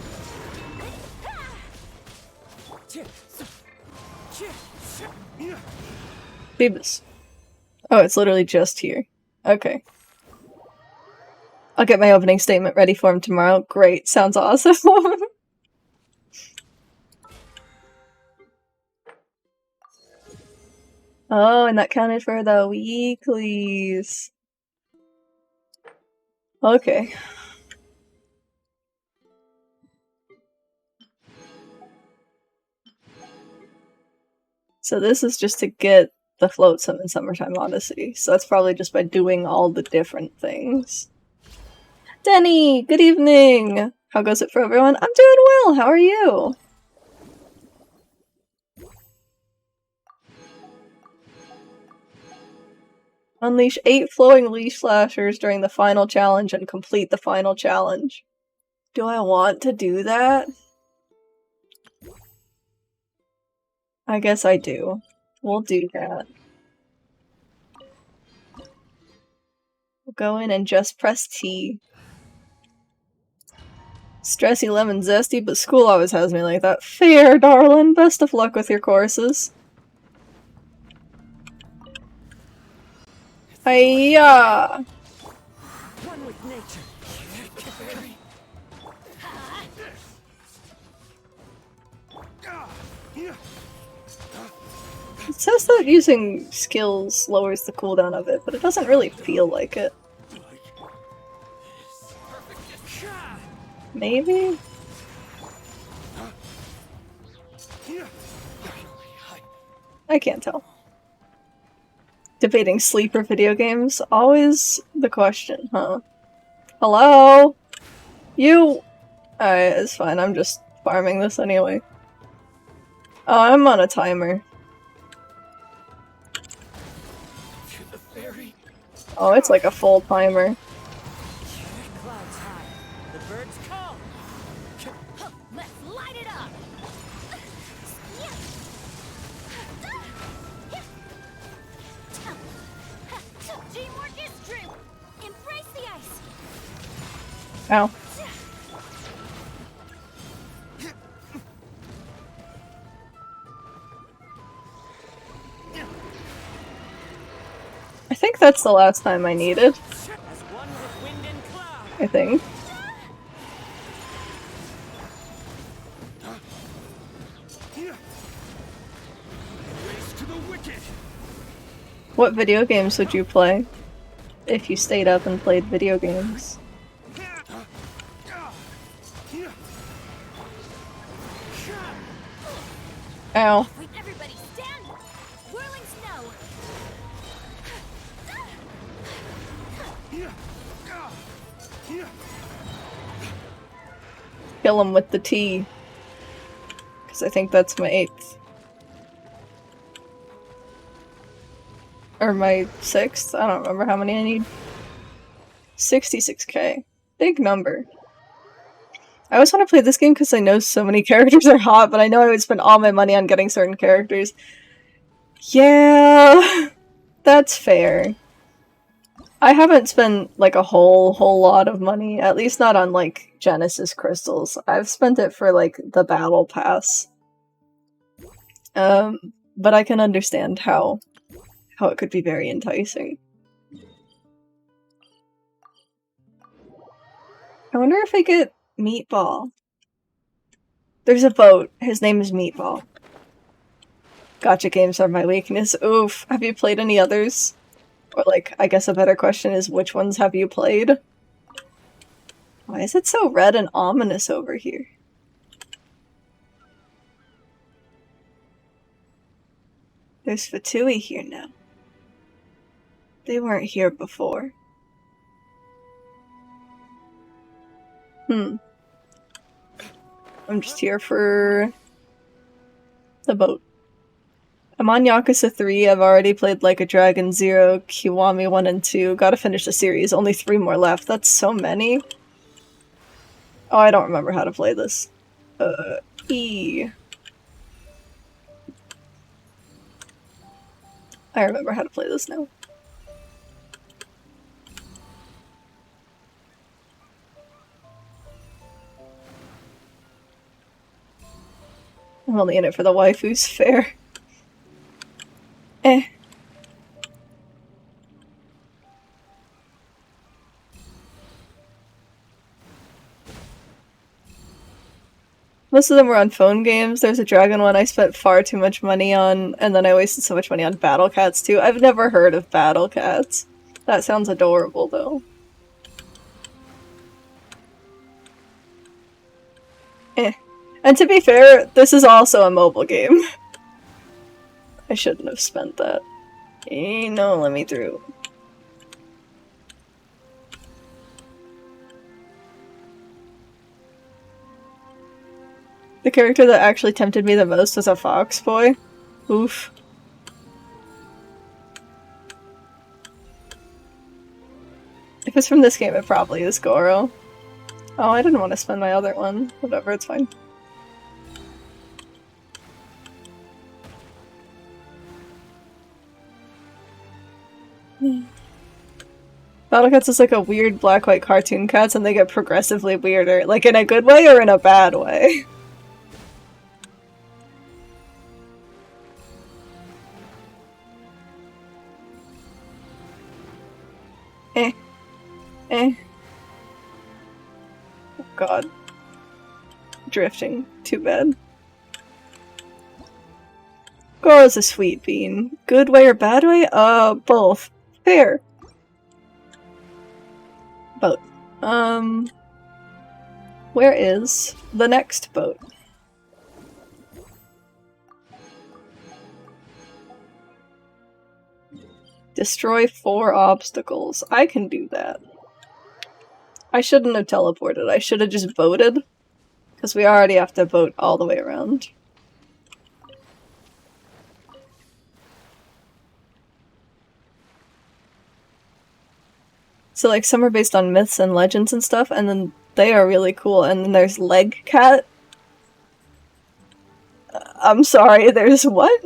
Beavis. Oh, it's literally just here. Okay. I'll get my opening statement ready for him tomorrow. Great. Sounds awesome. Oh, and that counted for the weeklies. Okay. So this is just to get the float summon Summertime Odyssey. So that's probably just by doing all the different things. Denny, good evening! How goes it for everyone? I'm doing well, how are you? Unleash 8 flowing leash flashers during the final challenge and complete the final challenge. Do I want to do that? I guess I do. We'll do that. We'll go in and just press T. Stressy lemon zesty, but school always has me like that. Fair, darling. Best of luck with your courses. Hiya! One with nature. It says that using skills lowers the cooldown of it, but it doesn't really feel like it. Maybe? I can't tell. Debating sleeper video games? Always the question, huh? Hello? You? Alright, it's fine. I'm just farming this anyway. Oh, I'm on a timer. Oh, it's like a full timer. Clouds high. The birds call. Let's light it up. Teamwork is true. Embrace the ice. Ow. I think that's the last time I needed. I think. What video games would you play? If you stayed up and played video games. Ow. Everybody stand. Whirling snow. Kill him with the T. Because I think that's my 8th. Or my 6th? I don't remember how many I need. 66k. Big number. I always want to play this game because I know so many characters are hot, but I know I would spend all my money on getting certain characters. Yeah, that's fair. I haven't spent like a whole lot of money, at least not on like Genesis crystals. I've spent it for like the battle pass. But I can understand how it could be very enticing. I wonder if I get Meatball. There's a boat. His name is Meatball. Gotcha games are my weakness. Oof. Have you played any others? Or like, I guess a better question is, which ones have you played? Why is it so red and ominous over here? There's Fatui here now. They weren't here before. I'm just here for the boat. I'm on Yakuza 3, I've already played Like a Dragon 0, Kiwami 1 and 2, gotta finish the series, only 3 more left, that's so many. Oh, I don't remember how to play this. E. I remember how to play this now. I'm only in it for the waifus, fair. Most of them were on phone games. There's a dragon one I spent far too much money on, and then I wasted so much money on Battle Cats too. I've never heard of Battle Cats. That sounds adorable though. And to be fair, this is also a mobile game. I shouldn't have spent that. No, let me through. The character that actually tempted me the most was a fox boy. Oof. If it's from this game, it probably is Goro. Oh, I didn't want to spend my other one. Whatever, it's fine. Battle Cats is like a weird black-white cartoon cats, and they get progressively weirder. Like, in a good way or in a bad way? Oh god. Drifting. Too bad. Goro's a sweet bean. Good way or bad way? Both. Fair. Boat. Where is the next boat? Destroy 4 obstacles. I can do that. I shouldn't have teleported. I should have just boated. Because we already have to boat all the way around. So like some are based on myths and legends and stuff, and then they are really cool. And then there's Leg Cat. I'm sorry, there's what?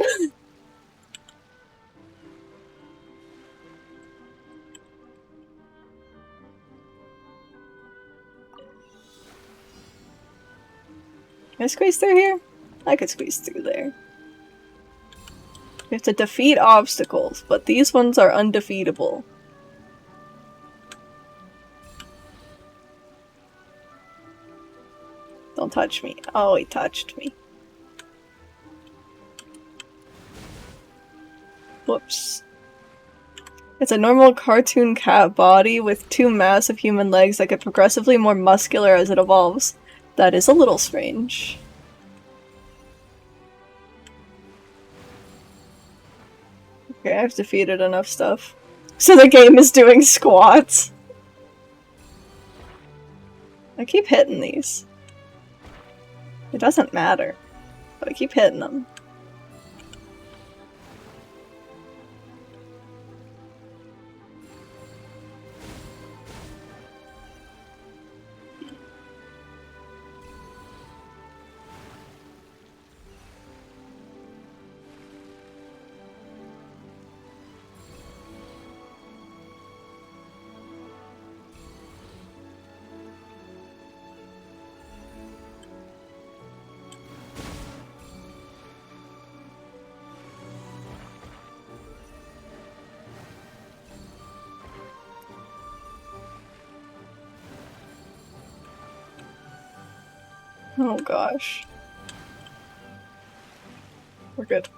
Can I squeeze through here? I could squeeze through there. We have to defeat obstacles, but these ones are undefeatable. Don't touch me. Oh, he touched me. Whoops. It's a normal cartoon cat body with 2 massive human legs that get progressively more muscular as it evolves. That is a little strange. Okay, I've defeated enough stuff. So the game is doing squats. I keep hitting these. It doesn't matter, but I keep hitting them. Oh gosh. We're good.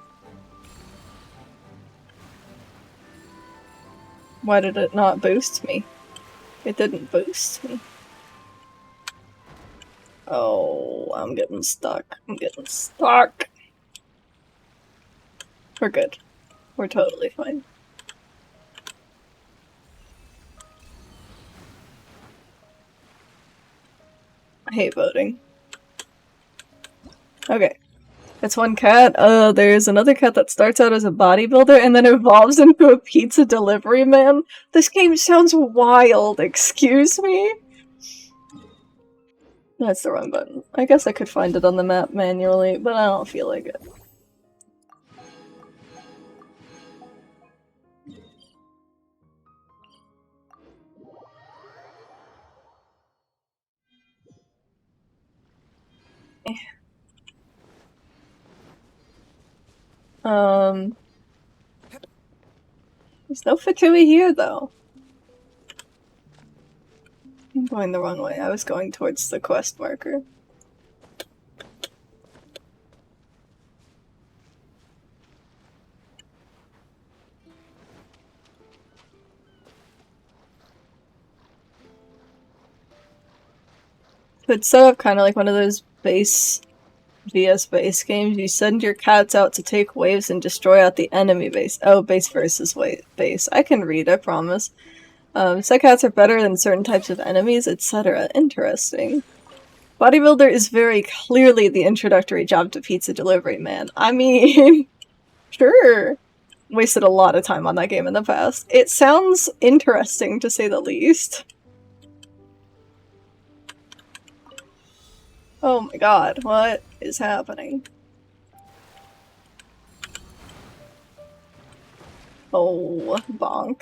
Why did it not boost me? It didn't boost me. Oh, I'm getting stuck. I'm getting stuck. We're good. We're totally fine. I hate voting. Okay. That's one cat. There's another cat that starts out as a bodybuilder and then evolves into a pizza delivery man. This game sounds wild, excuse me? That's the wrong button. I guess I could find it on the map manually, but I don't feel like it. There's no Fatui here, though. I'm going the wrong way. I was going towards the quest marker. It's set up kind of like one of those base VS base games. You send your cats out to take waves and destroy out the enemy base. Oh, base versus base. I can read, I promise. Some cats are better than certain types of enemies, etc. Interesting. Bodybuilder is very clearly the introductory job to pizza delivery, man. I mean, sure. Wasted a lot of time on that game in the past. It sounds interesting, to say the least. Oh my god, what is happening? Oh, bonk.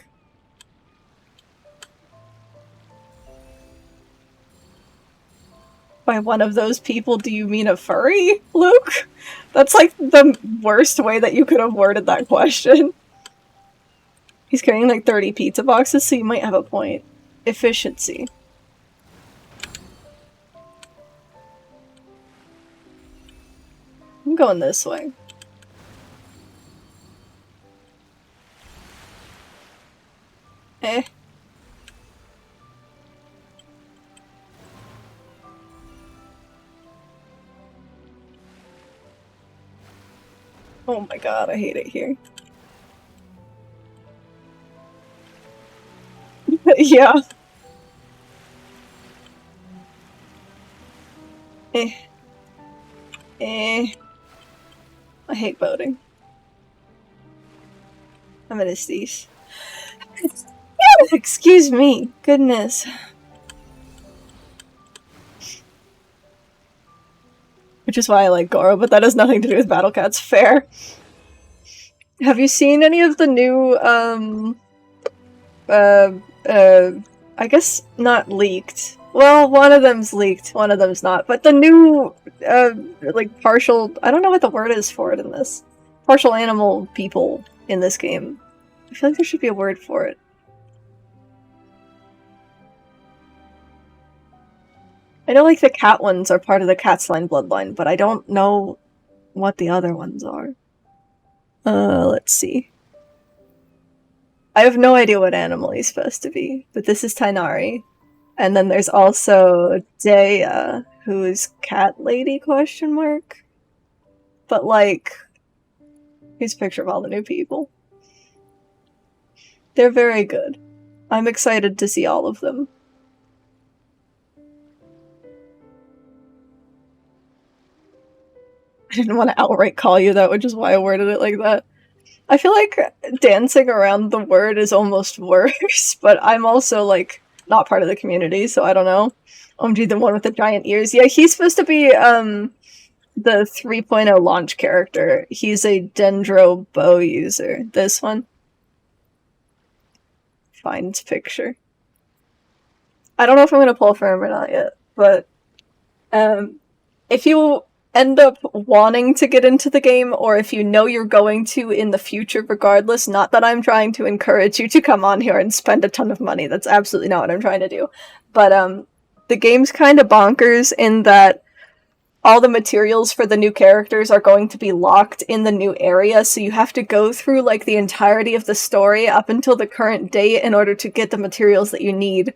By one of those people, do you mean a furry, Luke? That's like the worst way that you could have worded that question. He's carrying like 30 pizza boxes, so you might have a point. Efficiency. I'm going this way. Eh. Oh my god, I hate it here. Yeah. Eh. Eh. I hate boating. I'm an aesthete. Excuse me. Goodness. Which is why I like Goro, but that has nothing to do with Battle Cats. Fair. Have you seen any of the new, I guess not leaked. Well, one of them's leaked, one of them's not. But the new, like, partial... I don't know what the word is for it in this. Partial animal people in this game. I feel like there should be a word for it. I know, like, the cat ones are part of the Cat's Line bloodline, but I don't know what the other ones are. Let's see. I have no idea what animal he's supposed to be, but this is Tainari. And then there's also Dea, who is Cat Lady, question mark? But, like, here's a picture of all the new people. They're very good. I'm excited to see all of them. I didn't want to outright call you that, which is why I worded it like that. I feel like dancing around the word is almost worse, but I'm also, like, not part of the community, so I don't know. OMG, the one with the giant ears. Yeah, he's supposed to be, the 3.0 launch character. He's a Dendro bow user. This one. Find picture. I don't know if I'm gonna pull for him or not yet, but, if you end up wanting to get into the game, or if you know you're going to in the future regardless, not that I'm trying to encourage you to come on here and spend a ton of money, that's absolutely not what I'm trying to do, but the game's kind of bonkers in that all the materials for the new characters are going to be locked in the new area, so you have to go through like the entirety of the story up until the current date in order to get the materials that you need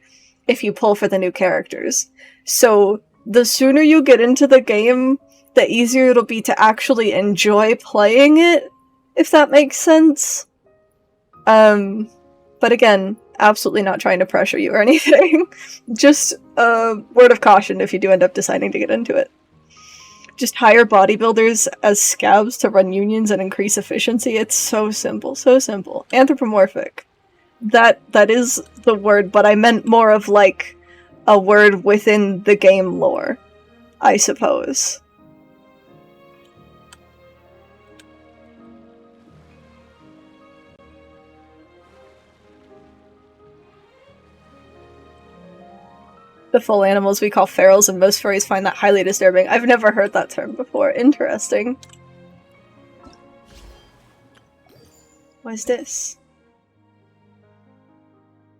if you pull for the new characters. So the sooner you get into the game, the easier it'll be to actually enjoy playing it, if that makes sense. But again, absolutely not trying to pressure you or anything. Just a word of caution if you do end up deciding to get into it. Just hire bodybuilders as scabs to run unions and increase efficiency. It's so simple, so simple. Anthropomorphic. That is the word, but I meant more of like a word within the game lore, I suppose. The full animals we call ferals, and most furries find that highly disturbing. I've never heard that term before. Interesting. What is this?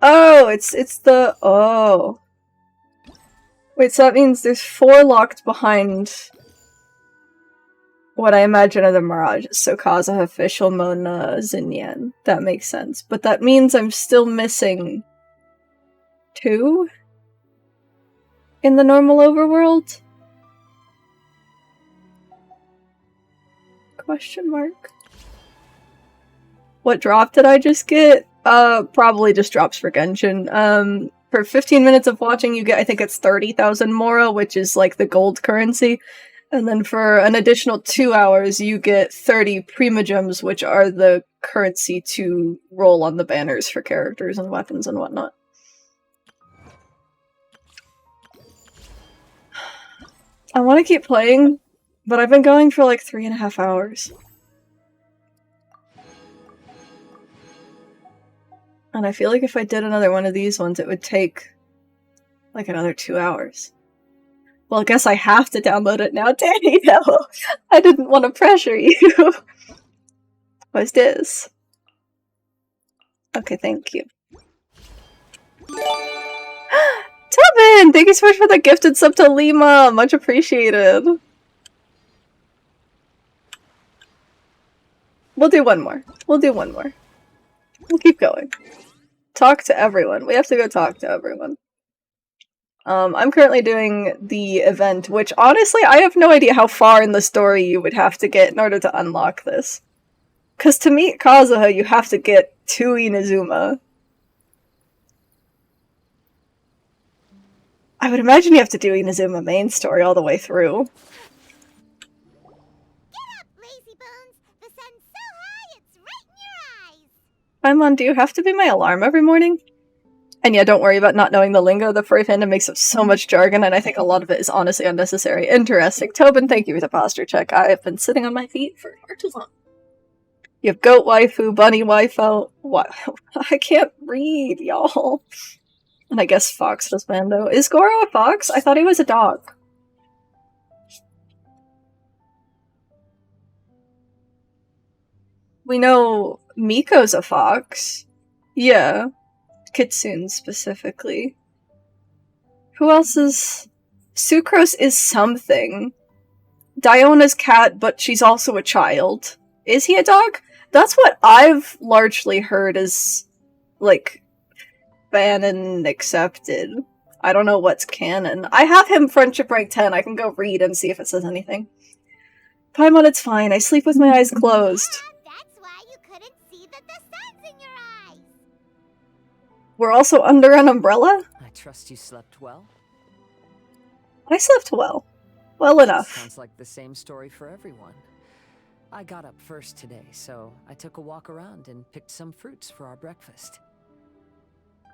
Oh, it's the... Oh. Wait, so that means there's 4 locked behind what I imagine are the Mirages. So Kazuha, Fischl, Mona, Xinyan. That makes sense. But that means I'm still missing 2? In the normal overworld? Question mark. What drop did I just get? Probably just drops for Genshin. For 15 minutes of watching you get, I think it's 30,000 Mora, which is like the gold currency. And then for an additional 2 hours you get 30 Primogems, which are the currency to roll on the banners for characters and weapons and whatnot. I want to keep playing, but I've been going for like 3.5 hours. And I feel like if I did another one of these ones, it would take like another 2 hours. Well, I guess I have to download it now, Danny. No, I didn't want to pressure you. What's this? Okay, thank you. Tubin! Thank you so much for the gifted sub to Lima! Much appreciated. We'll do one more. We'll do one more. We'll keep going. Talk to everyone. We have to go talk to everyone. I'm currently doing the event, which honestly, I have no idea how far in the story you would have to get in order to unlock this. Because to meet Kazuha, you have to get to Inazuma. I would imagine you have to do Inazuma main story all the way through. Paimon, do you have to be my alarm every morning? And yeah, don't worry about not knowing the lingo. The furry fandom makes up so much jargon, and I think a lot of it is honestly unnecessary. Interesting. Tobin, thank you for the posture check. I have been sitting on my feet for far too long. You have goat waifu, bunny waifu. What? I can't read, y'all. And I guess fox husbando. Is Goro a fox? I thought he was a dog. We know Miko's a fox. Yeah. Kitsune specifically. Who else is... Sucrose is something. Diona's cat, but she's also a child. Is he a dog? That's what I've largely heard is, like, canon accepted. I don't know what's canon. I have him friendship rank 10. I can go read and see if it says anything. Paimon, it's fine. I sleep with my eyes closed. That's why you couldn't see the sun's in your eyes. We're also under an umbrella? I trust you slept well. I slept well. Well enough. Sounds like the same story for everyone. I got up first today, so I took a walk around and picked some fruits for our breakfast.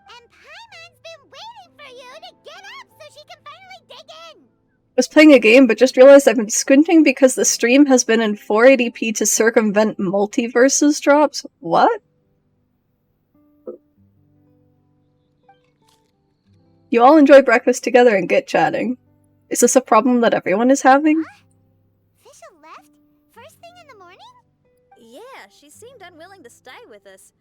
And Paimon's been waiting for you to get up so she can finally dig in. I was playing a game, but just realized I've been squinting because the stream has been in 480p to circumvent multiverses drops. What? You all enjoy breakfast together and get chatting. Is this a problem that everyone is having? Fischl left? First thing in the morning? Yeah, she seemed unwilling to stay with us.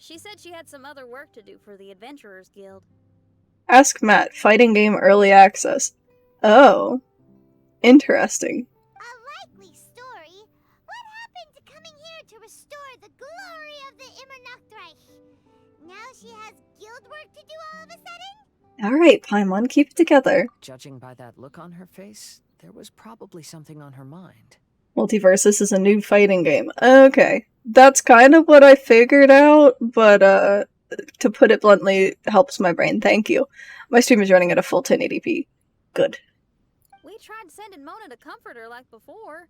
She said she had some other work to do for the Adventurers Guild. Ask Matt, fighting game early access. Oh. Interesting. A likely story? What happened to coming here to restore the glory of the Immernachtreich? Now she has guild work to do all of a sudden? Alright, Paimon, keep it together. Judging by that look on her face, there was probably something on her mind. Multiversus is a new fighting game. Okay. That's kind of what I figured out, but to put it bluntly, helps my brain. Thank you. My stream is running at a full 1080p. Good. We tried sending Mona to comfort her like before,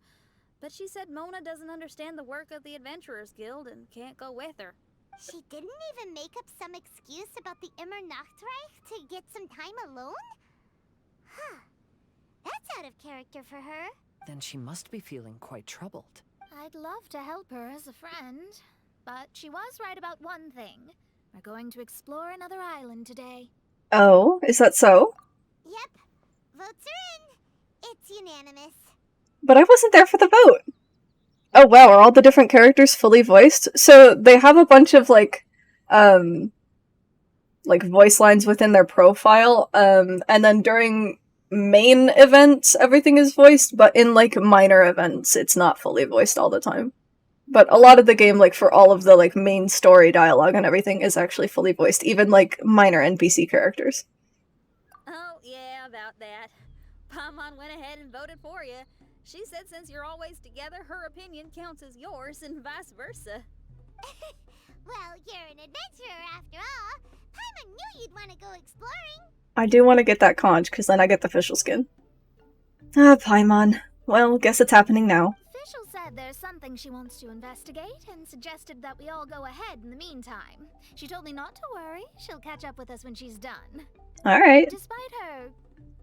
but she said Mona doesn't understand the work of the Adventurers Guild and can't go with her. She didn't even make up some excuse about the Immernachtreich to get some time alone? Huh. That's out of character for her. Then she must be feeling quite troubled. I'd love to help her as a friend, but she was right about one thing. We're going to explore another island today. Oh, is that so? Yep. Votes are in. It's unanimous. But I wasn't there for the vote. Oh wow, are all the different characters fully voiced? So they have a bunch of like voice lines within their profile, and then during main events everything is voiced, but in like minor events it's not fully voiced all the time. But a lot of the game, like for all of the like main story dialogue and everything, is actually fully voiced, even like minor NPC characters. Oh, yeah, about that. Paimon went ahead and voted for you. She said since you're always together, her opinion counts as yours and vice versa. Well, you're an adventurer after all. Paimon knew you'd want to go exploring. I do want to get that conch, because then I get the official skin. Ah, Paimon. Well, guess it's happening now. Official said there's something she wants to investigate and suggested that we all go ahead in the meantime. She told me not to worry. She'll catch up with us when she's done. Alright. Despite her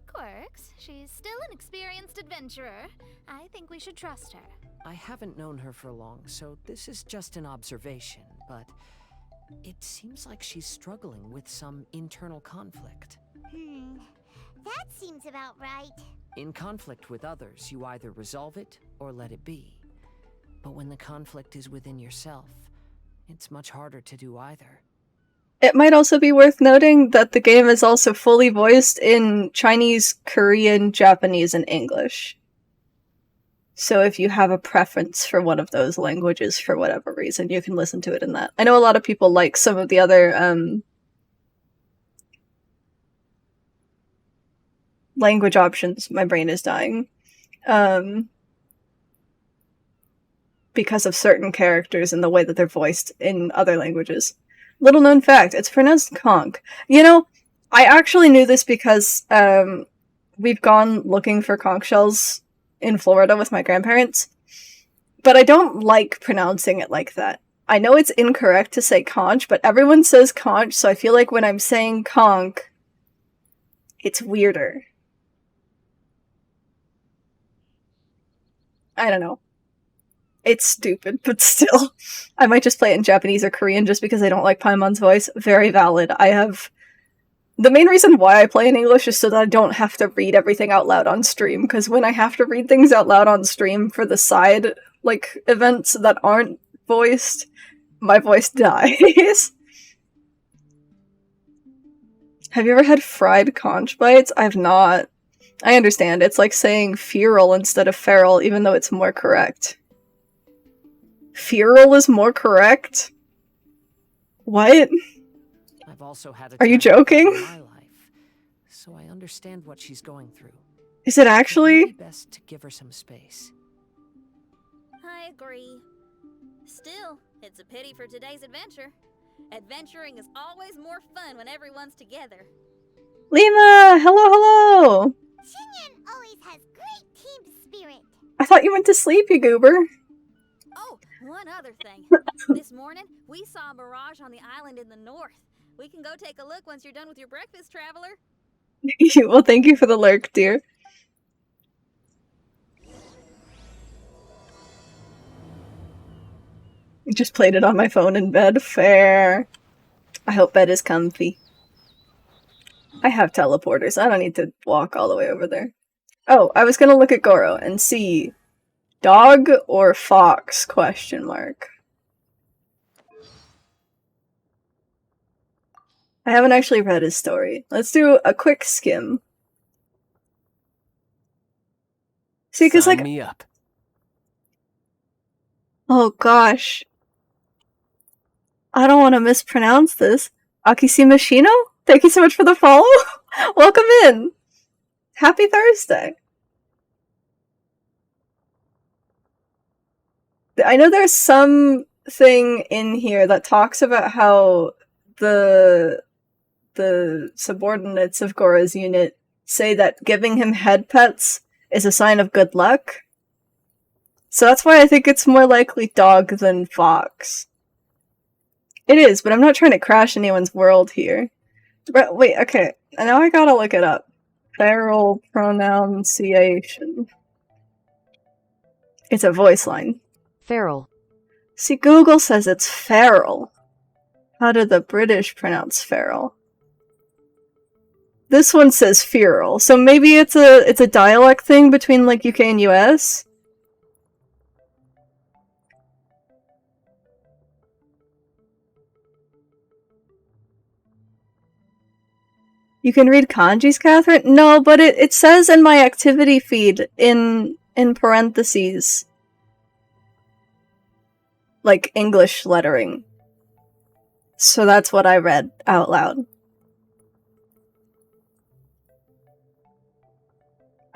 quirks, she's still an experienced adventurer. I think we should trust her. I haven't known her for long, so this is just an observation, but it seems like she's struggling with some internal conflict. That seems about right. In conflict with others, you either resolve it or let it be. But when the conflict is within yourself, it's much harder to do either. It might also be worth noting that the game is also fully voiced in Chinese, Korean, Japanese, and English. So if you have a preference for one of those languages for whatever reason, you can listen to it in that. I know a lot of people like some of the other language options. My brain is dying. Because of certain characters and the way that they're voiced in other languages. Little known fact, it's pronounced conch. You know, I actually knew this because we've gone looking for conch shells in Florida with my grandparents, but I don't like pronouncing it like that. I know it's incorrect to say conch, but everyone says conch, so I feel like when I'm saying conch, it's weirder. I don't know. It's stupid, but still. I might just play it in Japanese or Korean just because I don't like Paimon's voice. Very valid. The main reason why I play in English is so that I don't have to read everything out loud on stream, because when I have to read things out loud on stream for the side, like, events that aren't voiced, my voice dies. Have you ever had fried conch bites? I've not. I understand, it's like saying feral instead of feral, even though it's more correct. Feral is more correct? What? I've also had a Are you joking? in my life, so I understand what she's going through. Is it actually? It would be best to give her some space. I agree. Still, it's a pity for today's adventure. Adventuring is always more fun when everyone's together. Lima! Hello, hello! Xinyan always has great team spirit. I thought you went to sleep, you goober. Oh, one other thing. This morning, we saw a mirage on the island in the north. We can go take a look once you're done with your breakfast, traveler. Well, thank you for the lurk, dear. Just played it on my phone in bed. Fair. I hope bed is comfy. I have teleporters. I don't need to walk all the way over there. Oh, I was gonna look at Goro and see dog or fox, question mark. I haven't actually read his story. Let's do a quick skim. See, because Sign like, me up. oh gosh, I don't want to mispronounce this. Akisimashino? Thank you so much for the follow. Welcome in. Happy Thursday. I know there's something in here that talks about how the subordinates of Gora's unit say that giving him head pets is a sign of good luck. So that's why I think it's more likely dog than fox. It is, but I'm not trying to crash anyone's world here. But wait, okay. Now I gotta look it up. Feral pronunciation. It's a voice line. Feral. See, Google says it's feral. How do the British pronounce feral? This one says feral, so maybe it's a dialect thing between like UK and US. You can read kanjis, Catherine? No, but it says in my activity feed in parentheses, like English lettering. So that's what I read out loud.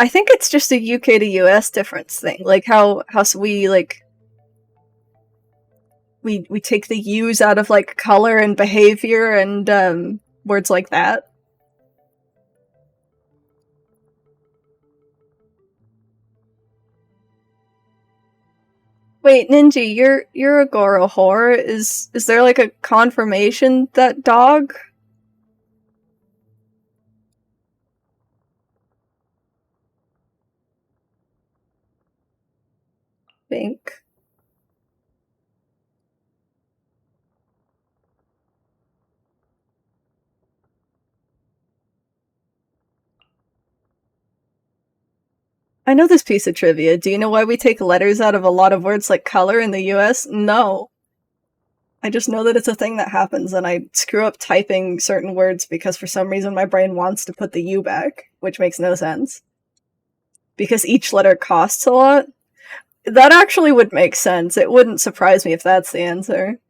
I think it's just a UK to US difference thing, like how we like we take the U's out of like color and behavior and words like that. Wait, Ninji, you're a Goro whore. Is there like a confirmation that dog? Think. I know this piece of trivia. Do you know why we take letters out of a lot of words like color in the US? No. I just know that it's a thing that happens, and I screw up typing certain words because for some reason my brain wants to put the U back, which makes no sense. Because each letter costs a lot? That actually would make sense. It wouldn't surprise me if that's the answer.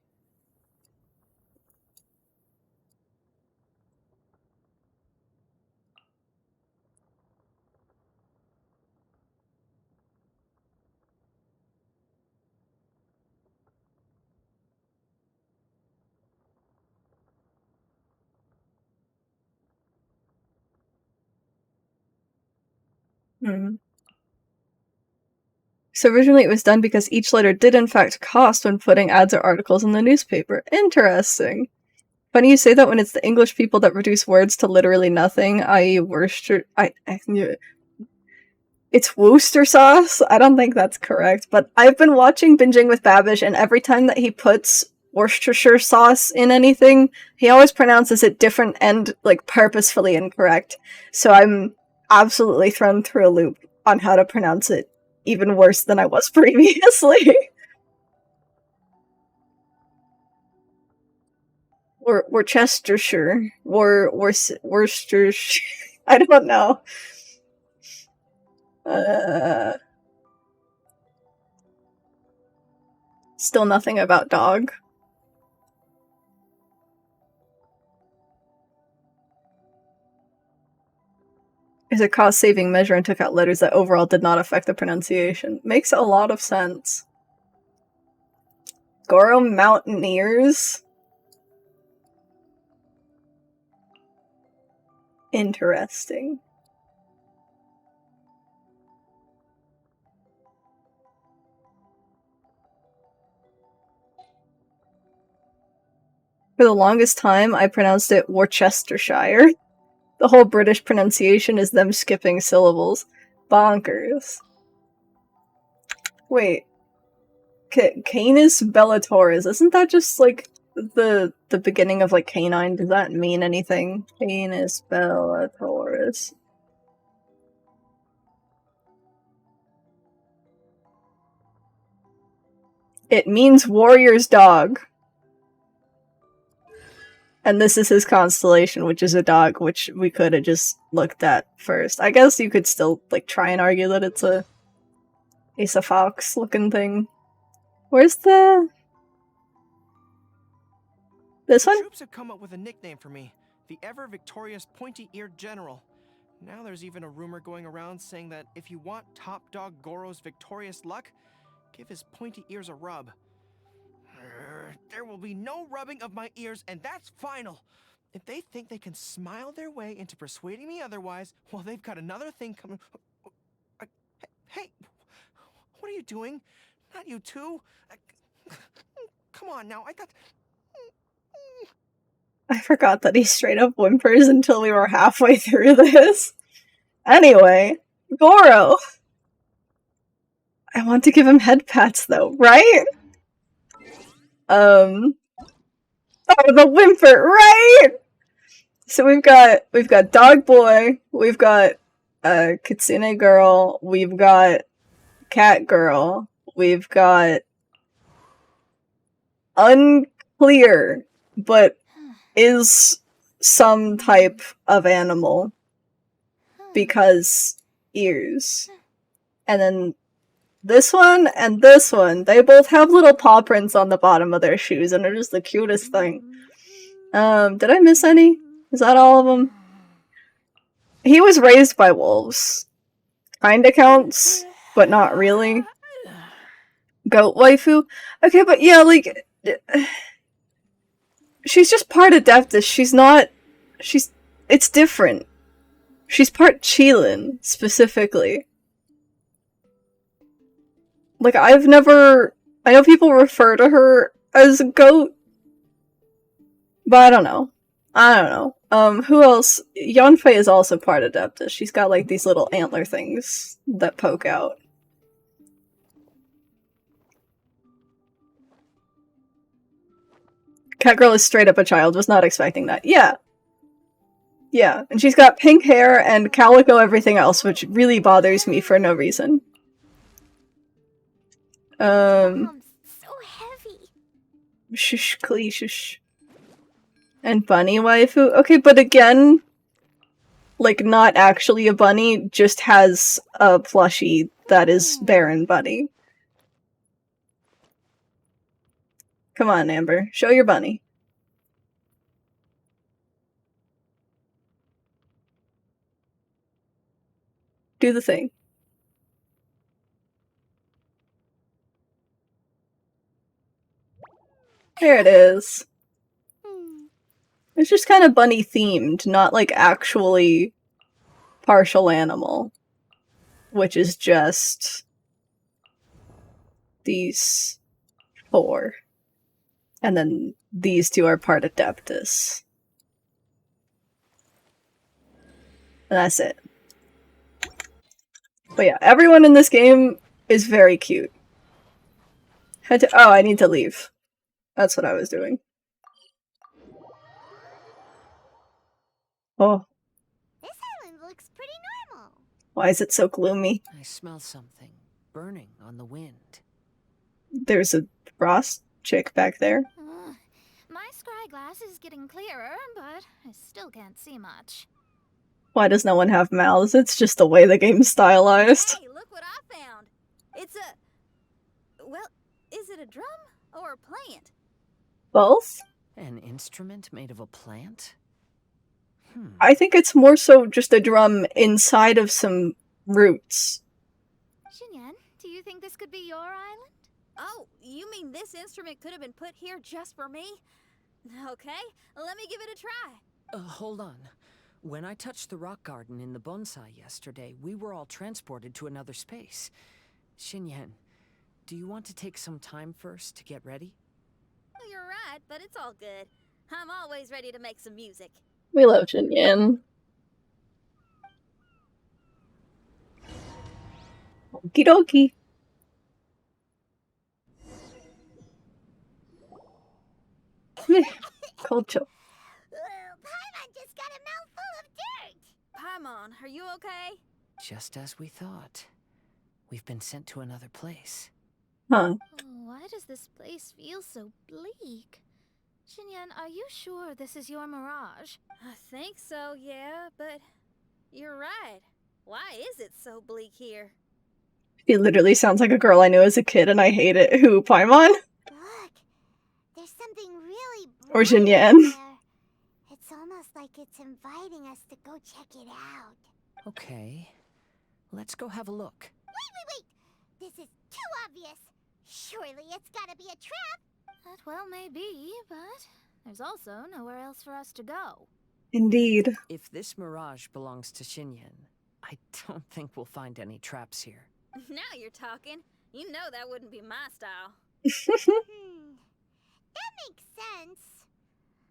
Hmm. So originally it was done because each letter did in fact cost when putting ads or articles in the newspaper. Interesting. Funny you say that when it's the English people that reduce words to literally nothing, i.e. Worcester... It's Worcester sauce? I don't think that's correct, but I've been watching Binging with Babish, and every time that he puts Worcestershire sauce in anything, he always pronounces it different and, like, purposefully incorrect. So I'm absolutely thrown through a loop on how to pronounce it even worse than I was previously. Worcestershire. Worcestershire. I don't know. Still nothing about dog. Is a cost-saving measure and took out letters that overall did not affect the pronunciation. Makes a lot of sense. Goro Mountaineers? Interesting. For the longest time, I pronounced it Worcestershire. The whole British pronunciation is them skipping syllables. Bonkers. Wait. Canis Bellatoris, isn't that just, like, the beginning of, like, canine? Does that mean anything? Canis Bellatoris. It means warrior's dog. And this is his constellation, which is a dog, which we could have just looked at first. I guess you could still, like, try and argue that it's a Ace of Fox looking thing. Where's the... This The one? troops have come up with a nickname for me. The ever-victorious pointy-eared general. Now there's even a rumor going around saying that if you want Top Dog Goro's victorious luck, give his pointy ears a rub. There will be no rubbing of my ears, and that's final! If they think they can smile their way into persuading me otherwise, well, they've got another thing coming. Hey, what are you doing? Not you too. Come on now, I got... I forgot that he straight up whimpers until we were halfway through this. Anyway, Goro! I want to give him head pats though, right? Oh, the whimper, right? So we've got Dog Boy, we've got Kitsune Girl, we've got Cat Girl, we've got unclear, but is some type of animal because ears. And then this one and this one, they both have little paw prints on the bottom of their shoes and are just the cutest thing. Did I miss any? Is that all of them? He was raised by wolves. Kinda counts, but not really. Goat waifu? Okay, but yeah, like... she's just part Adeptus. She's not... It's different. She's part Qilin, specifically. Like, I know people refer to her as a goat, but I don't know. Who else? Yanfei is also part Adeptus. She's got, like, these little antler things that poke out. Catgirl is straight up a child, was not expecting that. Yeah. Yeah, and she's got pink hair and calico everything else, which really bothers me for no reason. So heavy. Shush, Klee, shush. And bunny waifu? Okay, but again, like, not actually a bunny, just has a plushie that is Baron Bunny. Come on, Amber. Show your bunny. Do the thing. There it is. It's just kind of bunny themed, not like actually partial animal. Which is just these 4. And then these 2 are part Adeptus. And that's it. But yeah, everyone in this game is very cute. Oh, I need to leave. That's what I was doing. Oh. This island looks pretty normal. Why is it so gloomy? I smell something burning on the wind. There's a frost chick back there. My scry glass is getting clearer, but I still can't see much. Why does no one have mouths? It's just the way the game's stylized. Hey, look what I found! It's a... well, is it a drum or a plant? Both? An instrument made of a plant? I think it's more so just a drum inside of some roots. Xinyan, do you think this could be your island? Oh, you mean this instrument could have been put here just for me? Okay, let me give it a try. Hold on. When I touched the rock garden in the bonsai yesterday, we were all transported to another space. Xinyan, do you want to take some time first to get ready? Well, you're right, but it's all good. I'm always ready to make some music. We love Xinyan. Okie dokie. Cold chill. Paimon just got a mouthful of dirt. Paimon, are you okay? Just as we thought. We've been sent to another place. Huh. Why does this place feel so bleak? Xinyan, are you sure this is your mirage? I think so, yeah, but you're right. Why is it so bleak here? He literally sounds like a girl I knew as a kid, and I hate it. Who, Paimon? There's something really Or bright Jinyan? there. It's almost like it's inviting us to go check it out. Okay. Let's go have a look. Wait! This is too obvious. Surely it's gotta be a trap. That well may be, but there's also nowhere else for us to go. Indeed. If this mirage belongs to Xinyan, I don't think we'll find any traps here. Now you're talking. You know that wouldn't be my style. That makes sense.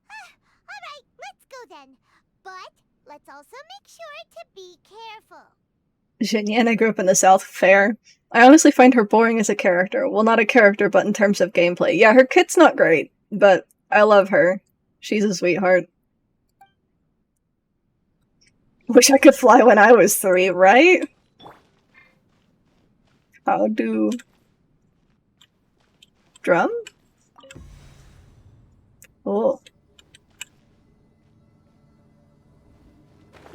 Alright, let's go then. But let's also make sure to be careful. Jinyan, I grew up in the South. Fair. I honestly find her boring as a character. Well, not a character, but in terms of gameplay. Yeah, her kit's not great, but I love her. She's a sweetheart. Wish I could fly when I was 3, right? How do... Drum? Oh.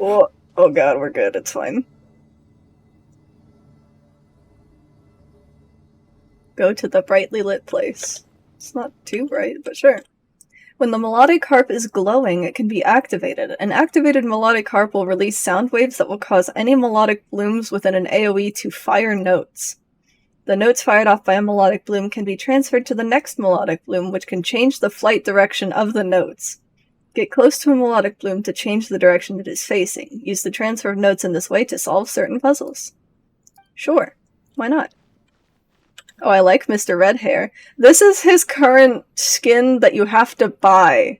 Oh, oh god, we're good, it's fine. Go to the brightly lit place. It's not too bright, but sure. When the melodic harp is glowing, it can be activated. An activated melodic harp will release sound waves that will cause any melodic blooms within an AoE to fire notes. The notes fired off by a melodic bloom can be transferred to the next melodic bloom, which can change the flight direction of the notes. Get close to a melodic bloom to change the direction it is facing. Use the transfer of notes in this way to solve certain puzzles. Sure, why not? Oh, I like Mr. Red Hair. This is his current skin that you have to buy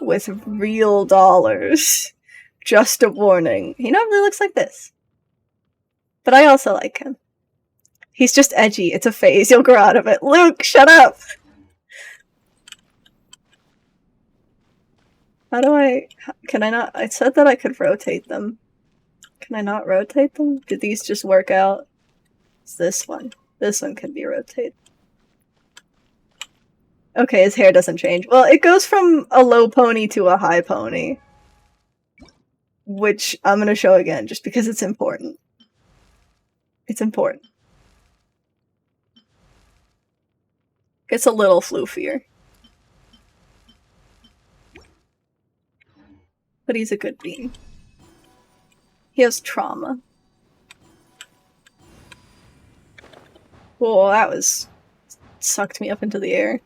with real dollars. Just a warning. He normally looks like this. But I also like him. He's just edgy. It's a phase. You'll grow out of it. Luke, shut up! How do I... Can I not... I said that I could rotate them. Can I not rotate them? Did these just work out? It's this one. This one can be rotated. Okay, his hair doesn't change. Well, it goes from a low pony to a high pony. Which I'm gonna show again, just because it's important. It's important. It's a little floofier. But he's a good bean. He has trauma. Whoa, that was... sucked me up into the air.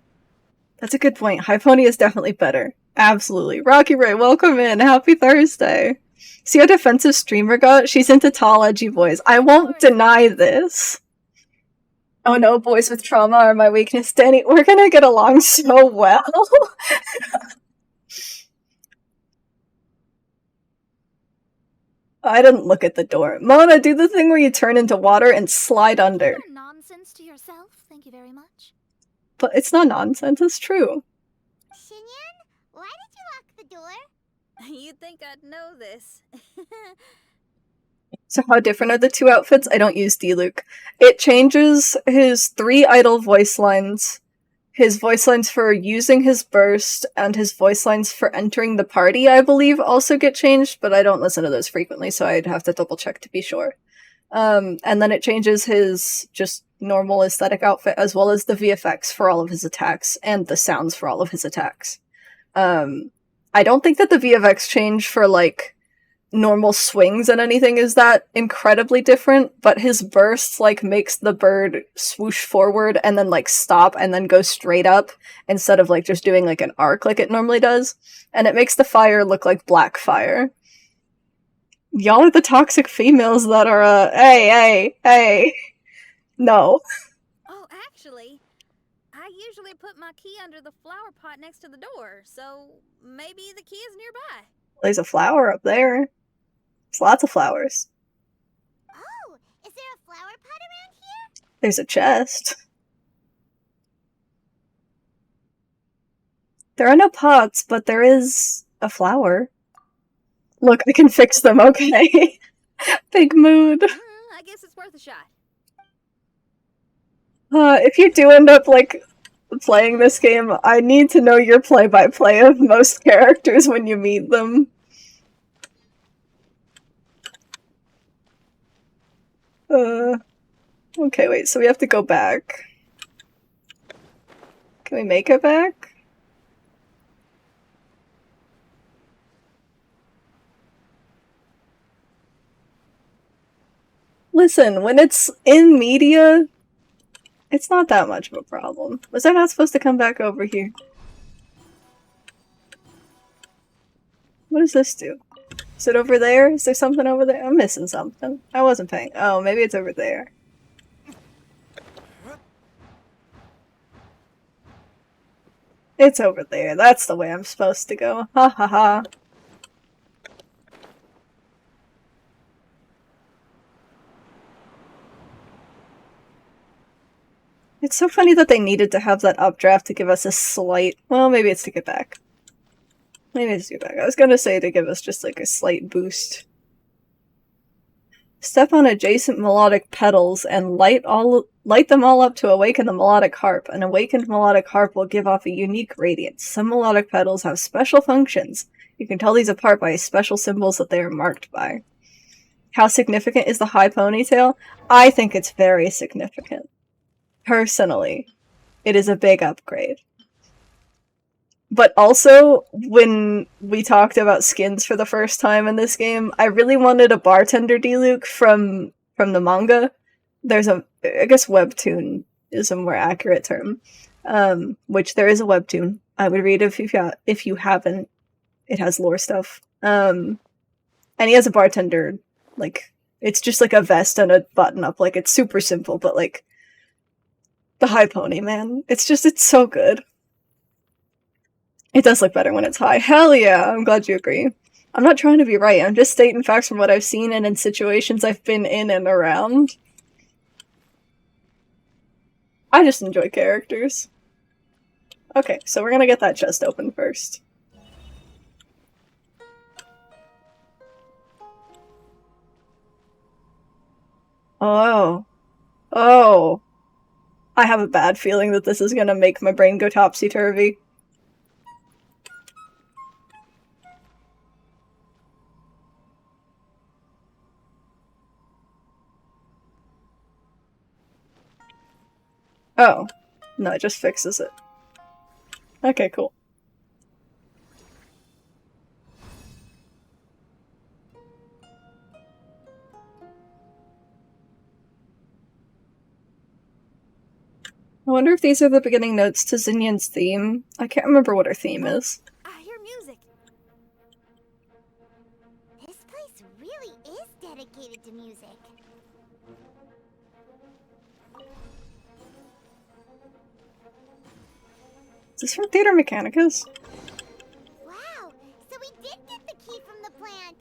That's a good point. High Pony is definitely better. Absolutely. Rocky Ray, welcome in. Happy Thursday. See how defensive streamer got? She's into tall, edgy boys. I won't deny this. Oh no, boys with trauma are my weakness. Danny, we're gonna get along so well. I didn't look at the door. Mona, do the thing where you turn into water and slide under. Nonsense to yourself, thank you very much. But it's not nonsense, it's true. Xinyan, why did you lock the door? You'd think I'd know this. So how different are the two outfits? I don't use D-Luke. It changes his 3 idle voice lines. His voice lines for using his burst, and his voice lines for entering the party, I believe, also get changed, but I don't listen to those frequently, so I'd have to double check to be sure. And then it changes his just normal aesthetic outfit, as well as the VFX for all of his attacks, and the sounds for all of his attacks. I don't think that the VFX change for, like, normal swings and anything is that incredibly different, but his burst, like, makes the bird swoosh forward and then, like, stop and then go straight up instead of, like, just doing, like, an arc like it normally does. And it makes the fire look like black fire. Y'all are the toxic females that are, hey. No. Oh, actually, I usually put my key under the flower pot next to the door, so maybe the key is nearby. There's a flower up there. There's lots of flowers. Oh, is there a flower pot around here? There's a chest. There are no pots, but there is a flower. Look, I can fix them, okay? Big mood. I guess it's worth a shot. If you do end up, like, playing this game, I need to know your play-by-play of most characters when you meet them. Okay, wait, so we have to go back. Can we make it back? Listen, when it's in media, it's not that much of a problem. Was I not supposed to come back over here? What does this do? Is it over there? Is there something over there? I'm missing something. I wasn't paying. Oh, maybe it's over there. It's over there. That's the way I'm supposed to go. Ha ha ha. It's so funny that they needed to have that updraft to give us a slight... Well, maybe it's to get back. Maybe it's to get back. I was gonna say to give us just like a slight boost. Step on adjacent melodic petals and light them all up to awaken the melodic harp. An awakened melodic harp will give off a unique radiance. Some melodic petals have special functions. You can tell these apart by special symbols that they are marked by. How significant is the high ponytail? I think it's very significant. Personally, it is a big upgrade. But also, when we talked about skins for the first time in this game, I really wanted a bartender Diluc from the manga. There's a, I guess webtoon is a more accurate term, which there is a webtoon. I would read it if you haven't. It has lore stuff. And he has a bartender, like, it's just like a vest and a button up. Like, it's super simple, but like, the high pony, man. It's so good. It does look better when it's high. Hell yeah, I'm glad you agree. I'm not trying to be right, I'm just stating facts from what I've seen and in situations I've been in and around. I just enjoy characters. Okay, so we're gonna get that chest open first. Oh. Oh. I have a bad feeling that this is gonna make my brain go topsy-turvy. Oh. No, it just fixes it. Okay, cool. I wonder if these are the beginning notes to Xinyan's theme. I can't remember what her theme is. I hear music. This place really is dedicated to music. Is this from Theater Mechanicus? Wow, so we did get the key from the plant.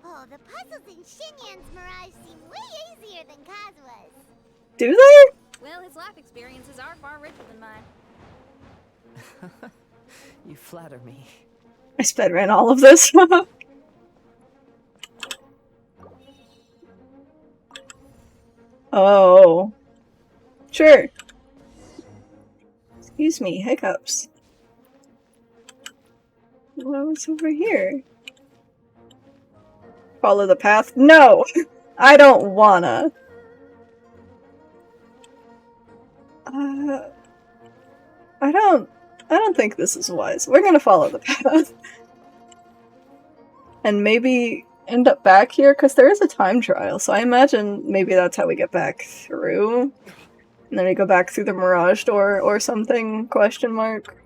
Oh, the puzzles in Xinyan's Mirage seem way easier than Kazuha's. Do they? Well, his life experiences are far richer than mine. You flatter me. I sped ran all of this. Oh. Sure. Excuse me, hiccups. What's over here? Follow the path? No! I don't wanna. I don't think this is wise. We're gonna follow the path. And maybe end up back here, because there is a time trial, so I imagine maybe that's how we get back through. And then we go back through the Mirage door or something, question mark.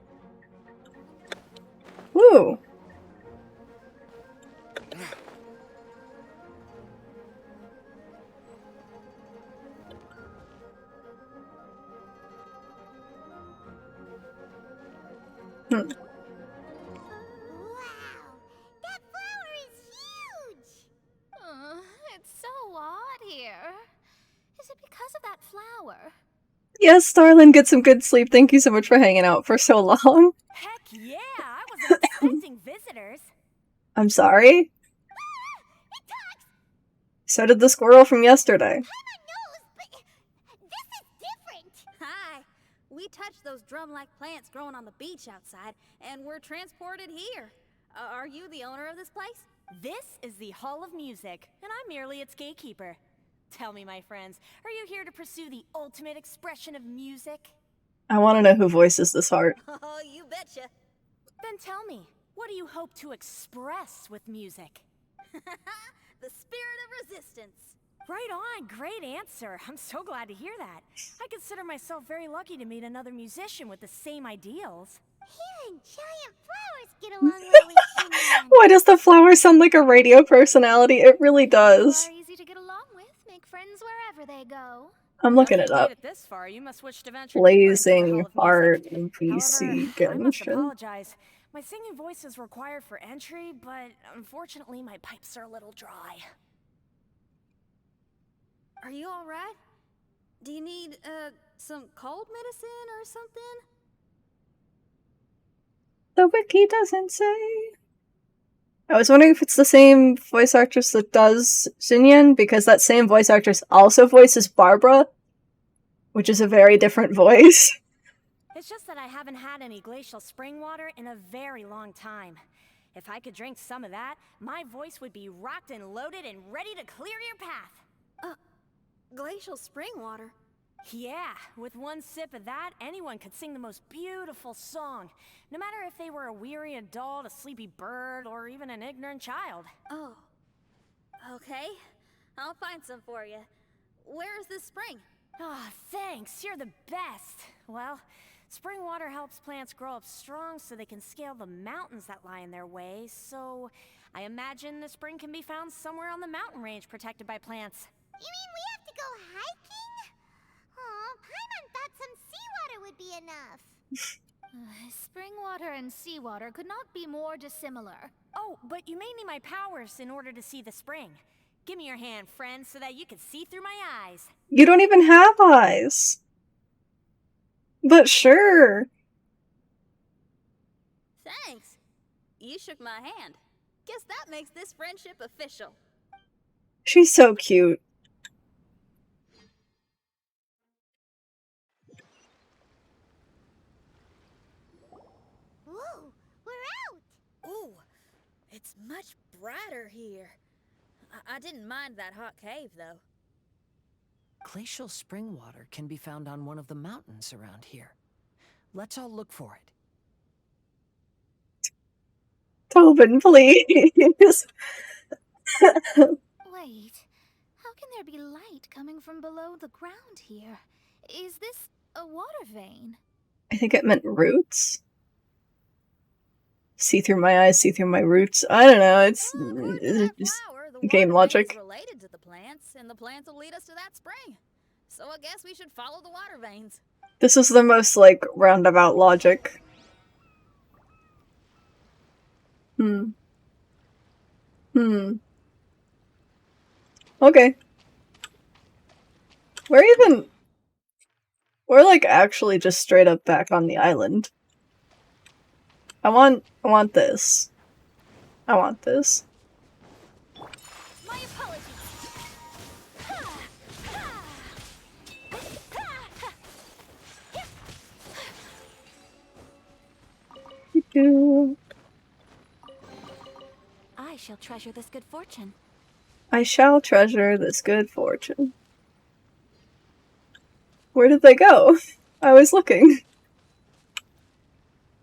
Woo! Wow, that flower is huge! It's so odd here. Is it because of that flower? Yes, Starlin, get some good sleep. Thank you so much for hanging out for so long. Heck yeah, I wasn't expecting visitors. I'm sorry? So did the squirrel from yesterday. Hi. We touched those drum-like plants growing on the beach outside, and we're transported here. Are you the owner of this place? This is the Hall of Music, and I'm merely its gatekeeper. Tell me, my friends, are you here to pursue the ultimate expression of music? I want to know who voices this heart. Oh, you betcha. Then tell me, what do you hope to express with music? The spirit of resistance. Right on, great answer. I'm so glad to hear that. I consider myself very lucky to meet another musician with the same ideals. Here and giant flowers get along well with Xinyan. Why does the flower sound like a radio personality? It really does. Are easy to get along with, make friends wherever they go. I'm looking it Now, if up. you've made it this far, you must wish to venture deeper into the Blazing hall of Heart music. NPC However, I must Genshin. apologize. My singing voice is required for entry, but unfortunately my pipes are a little dry. Are you alright? Do you need, some cold medicine or something? The wiki doesn't say. I was wondering if it's the same voice actress that does Xinyan, because that same voice actress also voices Barbara, which is a very different voice. It's just that I haven't had any glacial spring water in a very long time. If I could drink some of that, my voice would be rocked and loaded and ready to clear your path. Glacial spring water? Yeah, with one sip of that, anyone could sing the most beautiful song. No matter if they were a weary adult, a sleepy bird, or even an ignorant child. Oh. Okay. I'll find some for you. Where is this spring? Ah, thanks. You're the best. Well, spring water helps plants grow up strong so they can scale the mountains that lie in their way, so I imagine the spring can be found somewhere on the mountain range protected by plants. You mean we have to go hiking? Oh, Paimon thought some seawater would be enough. Spring water and seawater could not be more dissimilar. Oh, but you may need my powers in order to see the spring. Give me your hand, friend, so that you can see through my eyes. You don't even have eyes. But sure. Thanks. You shook my hand. Guess that makes this friendship official. She's so cute. Whoa, we're out! Ooh, it's much brighter here. I didn't mind that hot cave, though. Glacial spring water can be found on one of the mountains around here. Let's all look for it. Tobin, please. Wait, how can there be light coming from below the ground here? Is this a water vein? I think it meant roots. See through my eyes, see through my roots. I don't know, it's just game logic. Related to the plants, and the plants will lead us to that spring. So I guess we should follow the water veins. This is the most, like, roundabout logic. Okay. We're like actually just straight up back on the island. I want this. I want this. My apologies. I shall treasure this good fortune. I shall treasure this good fortune. Where did they go? I was looking.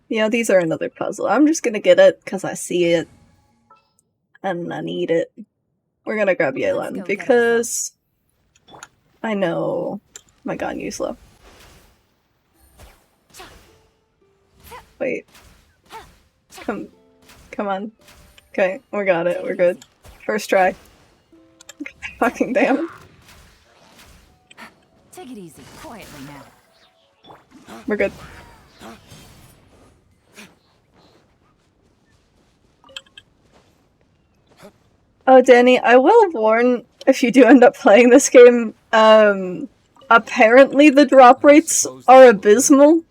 Yeah, these are another puzzle. I'm just gonna get it because I see it. And I need it. We're gonna grab Yelan because I know my god, Yuslo. Wait. Come on. Okay, we got it. We're good. First try. Fucking damn. Take it easy, quietly now. We're good. Oh, Danny, I will warn if you do end up playing this game, apparently the drop rates are abysmal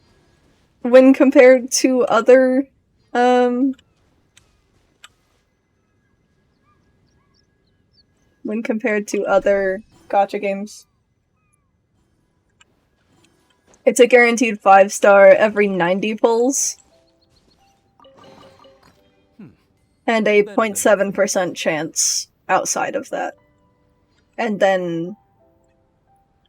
when compared to other, gacha games. It's a guaranteed 5-star every 90 pulls. And a 0.7% chance outside of that. And then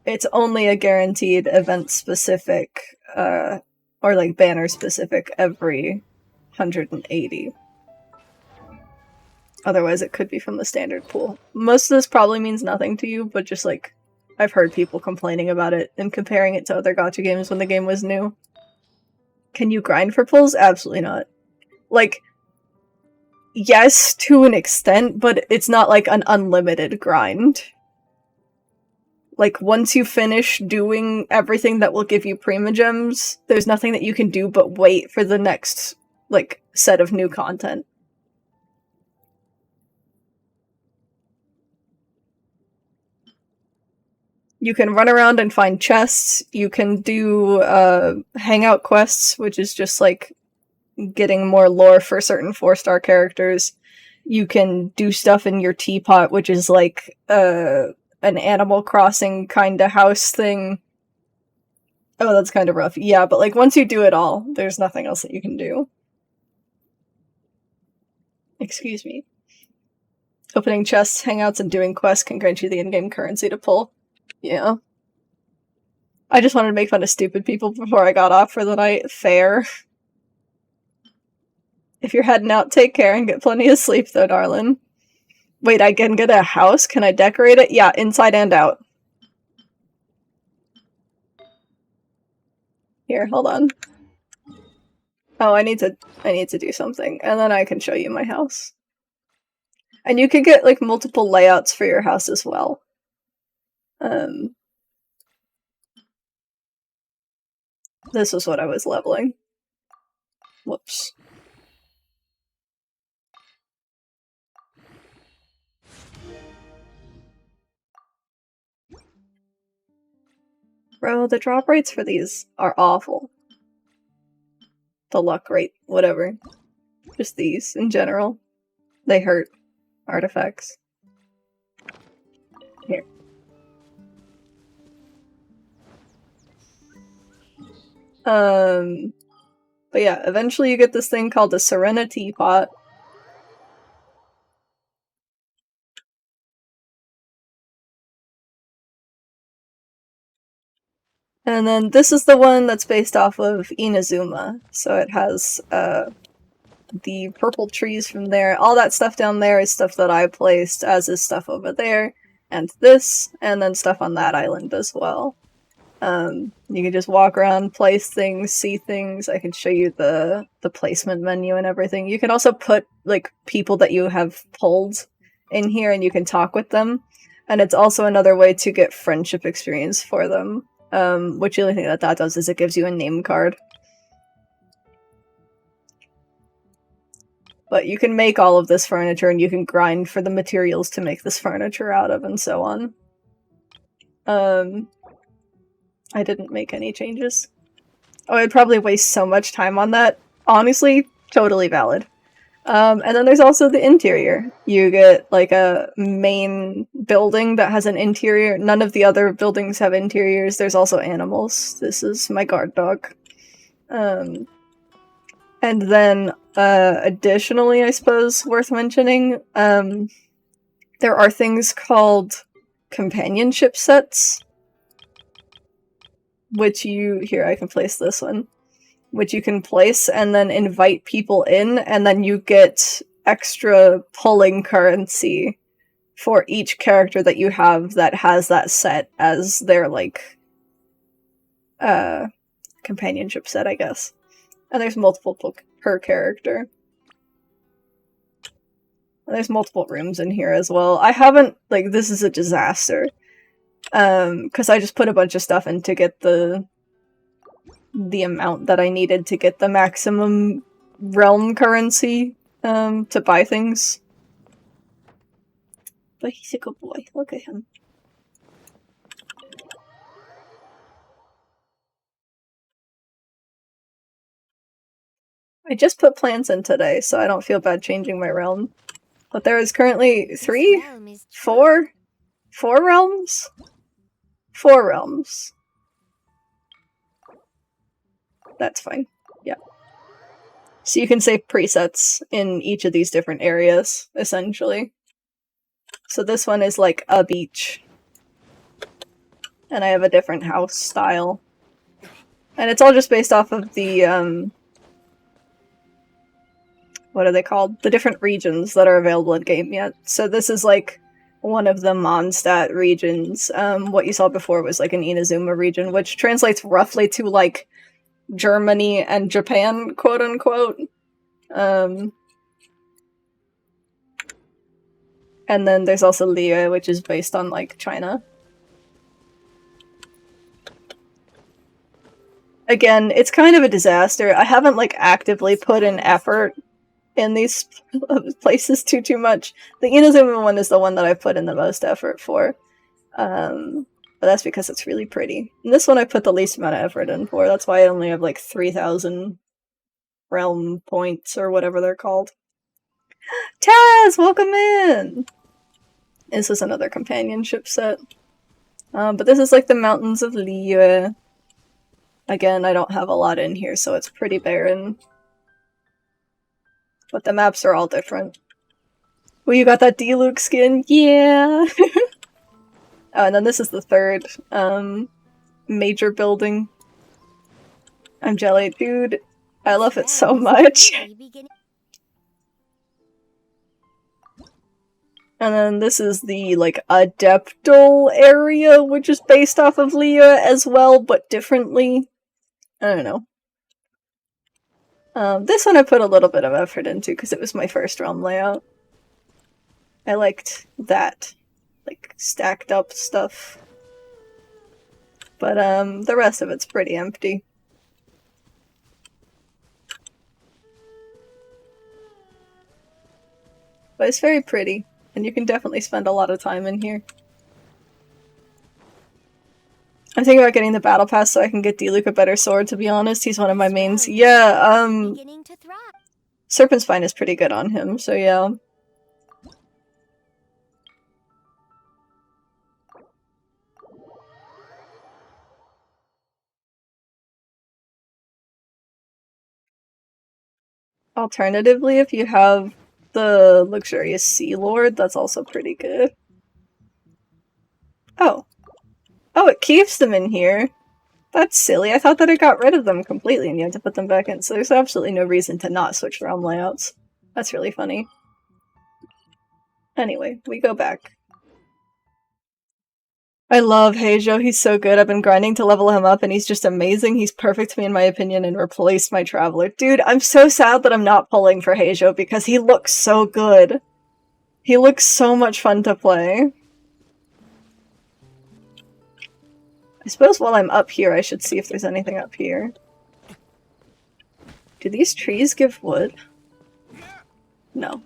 it's only a guaranteed event-specific, or like banner-specific every 180. Otherwise, it could be from the standard pool. Most of this probably means nothing to you, but just like, I've heard people complaining about it and comparing it to other gacha games when the game was new. Can you grind for pulls? Absolutely not. Like, yes, to an extent, but it's not like an unlimited grind. Like, once you finish doing everything that will give you Primogems, there's nothing that you can do but wait for the next, like, set of new content. You can run around and find chests. You can do hangout quests, which is just like getting more lore for certain 4-star characters. You can do stuff in your teapot, which is like an Animal Crossing kind of house thing. Oh, that's kind of rough. Yeah, but like once you do it all, there's nothing else that you can do. Excuse me. Opening chests, hangouts, and doing quests can grant you the in-game currency to pull. Yeah. I just wanted to make fun of stupid people before I got off for the night. Fair. If you're heading out, take care and get plenty of sleep, though, darling. Wait, I can get a house? Can I decorate it? Yeah, inside and out. Here, hold on. Oh, I need to do something, and then I can show you my house. And you can get, like, multiple layouts for your house as well. This was what I was leveling. Whoops. Bro, the drop rates for these are awful. The luck rate, whatever. Just these, in general. They hurt. Artifacts. Here. But yeah, eventually you get this thing called a Serenity Pot. And then this is the one that's based off of Inazuma. So it has, the purple trees from there. All that stuff down there is stuff that I placed, as is stuff over there. And this, and then stuff on that island as well. You can just walk around, place things, see things. I can show you the placement menu and everything. You can also put, like, people that you have pulled in here and you can talk with them. And it's also another way to get friendship experience for them. Which the only thing that does is it gives you a name card. But you can make all of this furniture and you can grind for the materials to make this furniture out of and so on. I didn't make any changes. Oh, I'd probably waste so much time on that. Honestly, totally valid. And then there's also the interior. You get, like, a main building that has an interior. None of the other buildings have interiors. There's also animals. This is my guard dog. And then, additionally, I suppose, worth mentioning, there are things called companionship sets. Which here, I can place this one. Which you can place and then invite people in, and then you get extra pulling currency for each character that you have that has that set as their, like, companionship set, I guess. And there's multiple per character. And there's multiple rooms in here as well. I haven't, like, this is a disaster. Because I just put a bunch of stuff in to get the amount that I needed to get the maximum realm currency, to buy things. But he's a good boy. Look at him. I just put plants in today, so I don't feel bad changing my realm. But there is currently 4 realms? 4 realms. That's fine. Yeah. So you can save presets in each of these different areas, essentially. So this one is like a beach. And I have a different house style. And it's all just based off of the, what are they called? The different regions that are available in game yet. So this is like one of the Mondstadt regions. What you saw before was like an Inazuma region, which translates roughly to like Germany and Japan, quote unquote. And then there's also Liyue, which is based on like China. Again, it's kind of a disaster. I haven't like actively put in effort in these places too much. The Inazuma one is the one that I've put in the most effort for. But that's because it's really pretty. And this one I put the least amount of effort in for. That's why I only have like 3,000 realm points or whatever they're called. Taz, welcome in! This is another companionship set. But this is like the mountains of Liyue. Again, I don't have a lot in here, so it's pretty barren. But the maps are all different. Oh, you got that Diluc skin? Yeah! And then this is the third major building. I'm jelly. Dude, I love it so much. And then this is the, like, Adeptal area, which is based off of Liyue as well, but differently. I don't know. This one I put a little bit of effort into because it was my first realm layout. I liked that. Like, stacked up stuff. But, the rest of it's pretty empty. But it's very pretty, and you can definitely spend a lot of time in here. I'm thinking about getting the battle pass so I can get Diluc a better sword, to be honest. He's one of my mains. Yeah, Serpent Spine is pretty good on him, so yeah. Alternatively, if you have the luxurious Sea Lord, that's also pretty good. Oh. Oh, it keeps them in here. That's silly. I thought that it got rid of them completely and you had to put them back in, so there's absolutely no reason to not switch realm layouts. That's really funny. Anyway, we go back. I love Heijo, he's so good. I've been grinding to level him up and he's just amazing. He's perfect to me in my opinion and replaced my Traveler. Dude, I'm so sad that I'm not pulling for Heijo because he looks so good. He looks so much fun to play. I suppose while I'm up here I should see if there's anything up here. Do these trees give wood? No.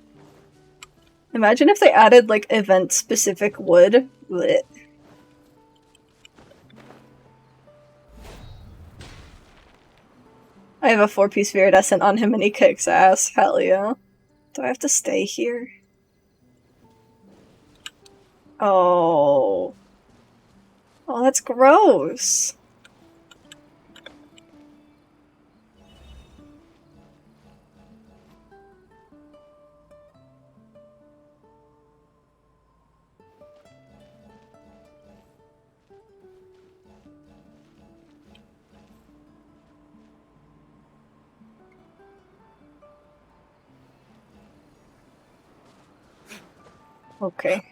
Imagine if they added like event-specific wood. Blech. I have a 4-piece Viridescent on him and he kicks ass. Hell yeah. Do I have to stay here? Oh. Oh, that's gross. Okay.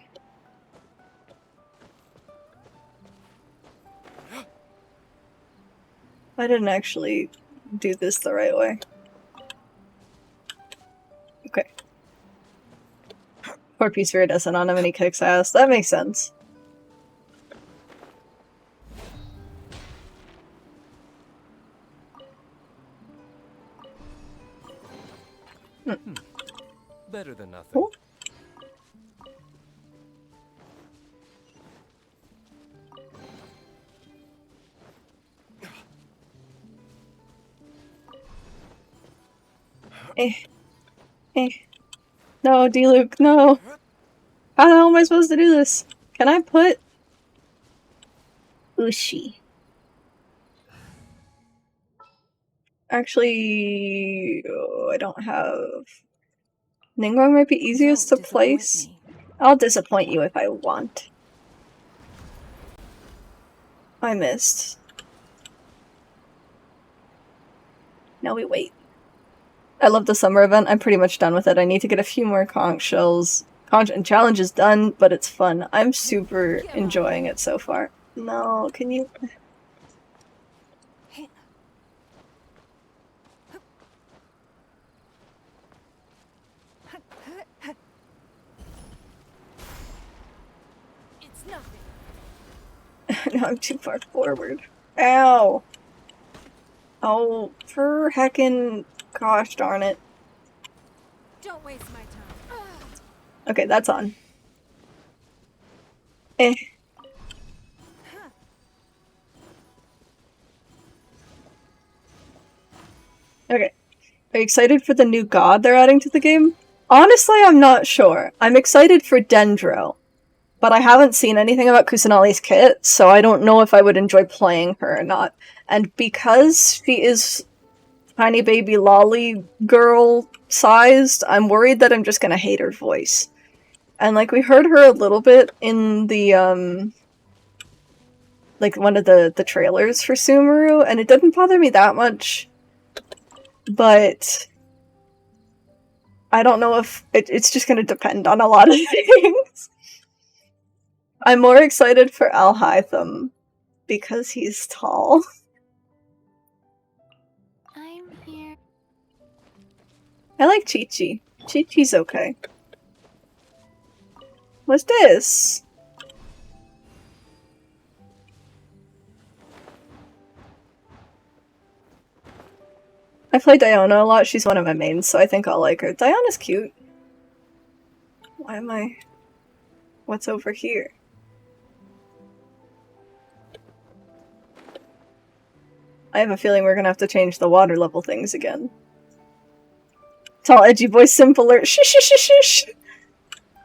I didn't actually do this the right way. Okay. 4-piece Viridescent on him and he kicks ass. That makes sense. Better than nothing. Ooh. No, Diluc, no! How the hell am I supposed to do this? Can I put... Ushi. Actually... Oh, I don't have... Ningguang might be easiest to place. I'll disappoint you if I want. I missed. Now we wait. I love the summer event. I'm pretty much done with it. I need to get a few more conch shells. Conch and challenge is done, but it's fun. I'm super enjoying it so far. No, can you... It's nothing. No, I'm too far forward. Ow! Oh, for heckin' gosh darn it. Don't waste my time. Okay, that's on. Eh. Okay. Are you excited for the new god they're adding to the game? Honestly, I'm not sure. I'm excited for Dendro. But I haven't seen anything about Kusanali's kit, so I don't know if I would enjoy playing her or not. And because she is tiny baby lolly girl sized, I'm worried that I'm just gonna hate her voice. And like we heard her a little bit in the like one of the trailers for Sumeru, and it didn't bother me that much. But I don't know if it's just gonna depend on a lot of things. I'm more excited for Alhaitham because he's tall. I'm here. I like Chi-Chi. Chi-Chi's okay. What's this? I play Diona a lot. She's one of my mains, so I think I'll like her. Diana's cute. Why am I... What's over here? I have a feeling we're gonna have to change the water level things again. Tall, edgy voice, simpler. Shh, shh, shh, shh, shh.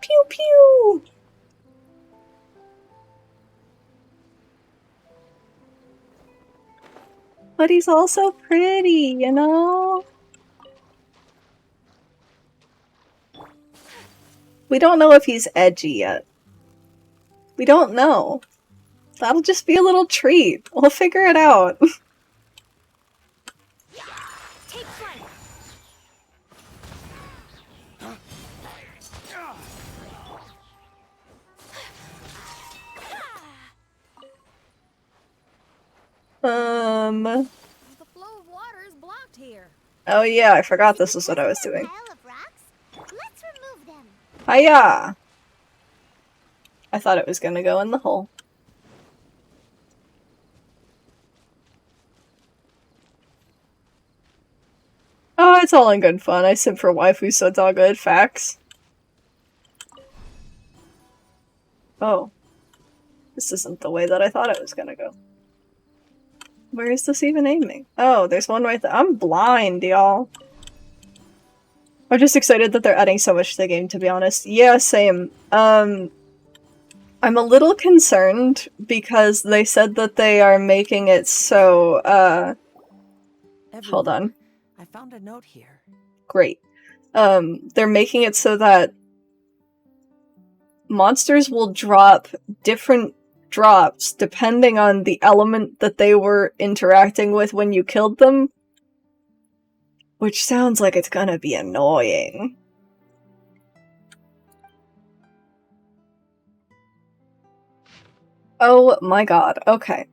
Pew, pew. But he's also pretty, you know? We don't know if he's edgy yet. We don't know. That'll just be a little treat. We'll figure it out. Take flight. The flow of water is blocked here. Oh yeah, I forgot this is what I was doing. Let's remove them. Hiya! I thought it was gonna go in the hole. Oh, it's all in good fun. I simp for waifu, so it's all good. Facts. Oh. This isn't the way that I thought it was gonna go. Where is this even aiming? Oh, there's one right there. I'm blind, y'all. I'm just excited that they're adding so much to the game, to be honest. Yeah, same. I'm a little concerned because they said that they are making it so, hold on. I found a note here. Great. They're making it so that monsters will drop different drops depending on the element that they were interacting with when you killed them. Which sounds like it's gonna be annoying. Oh my god, okay.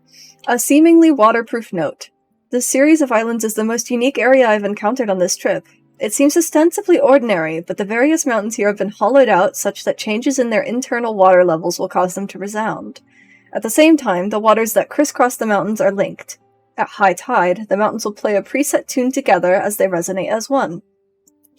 A seemingly waterproof note. This series of islands is the most unique area I've encountered on this trip. It seems ostensibly ordinary, but the various mountains here have been hollowed out such that changes in their internal water levels will cause them to resound. At the same time, the waters that crisscross the mountains are linked. At high tide, the mountains will play a preset tune together as they resonate as one.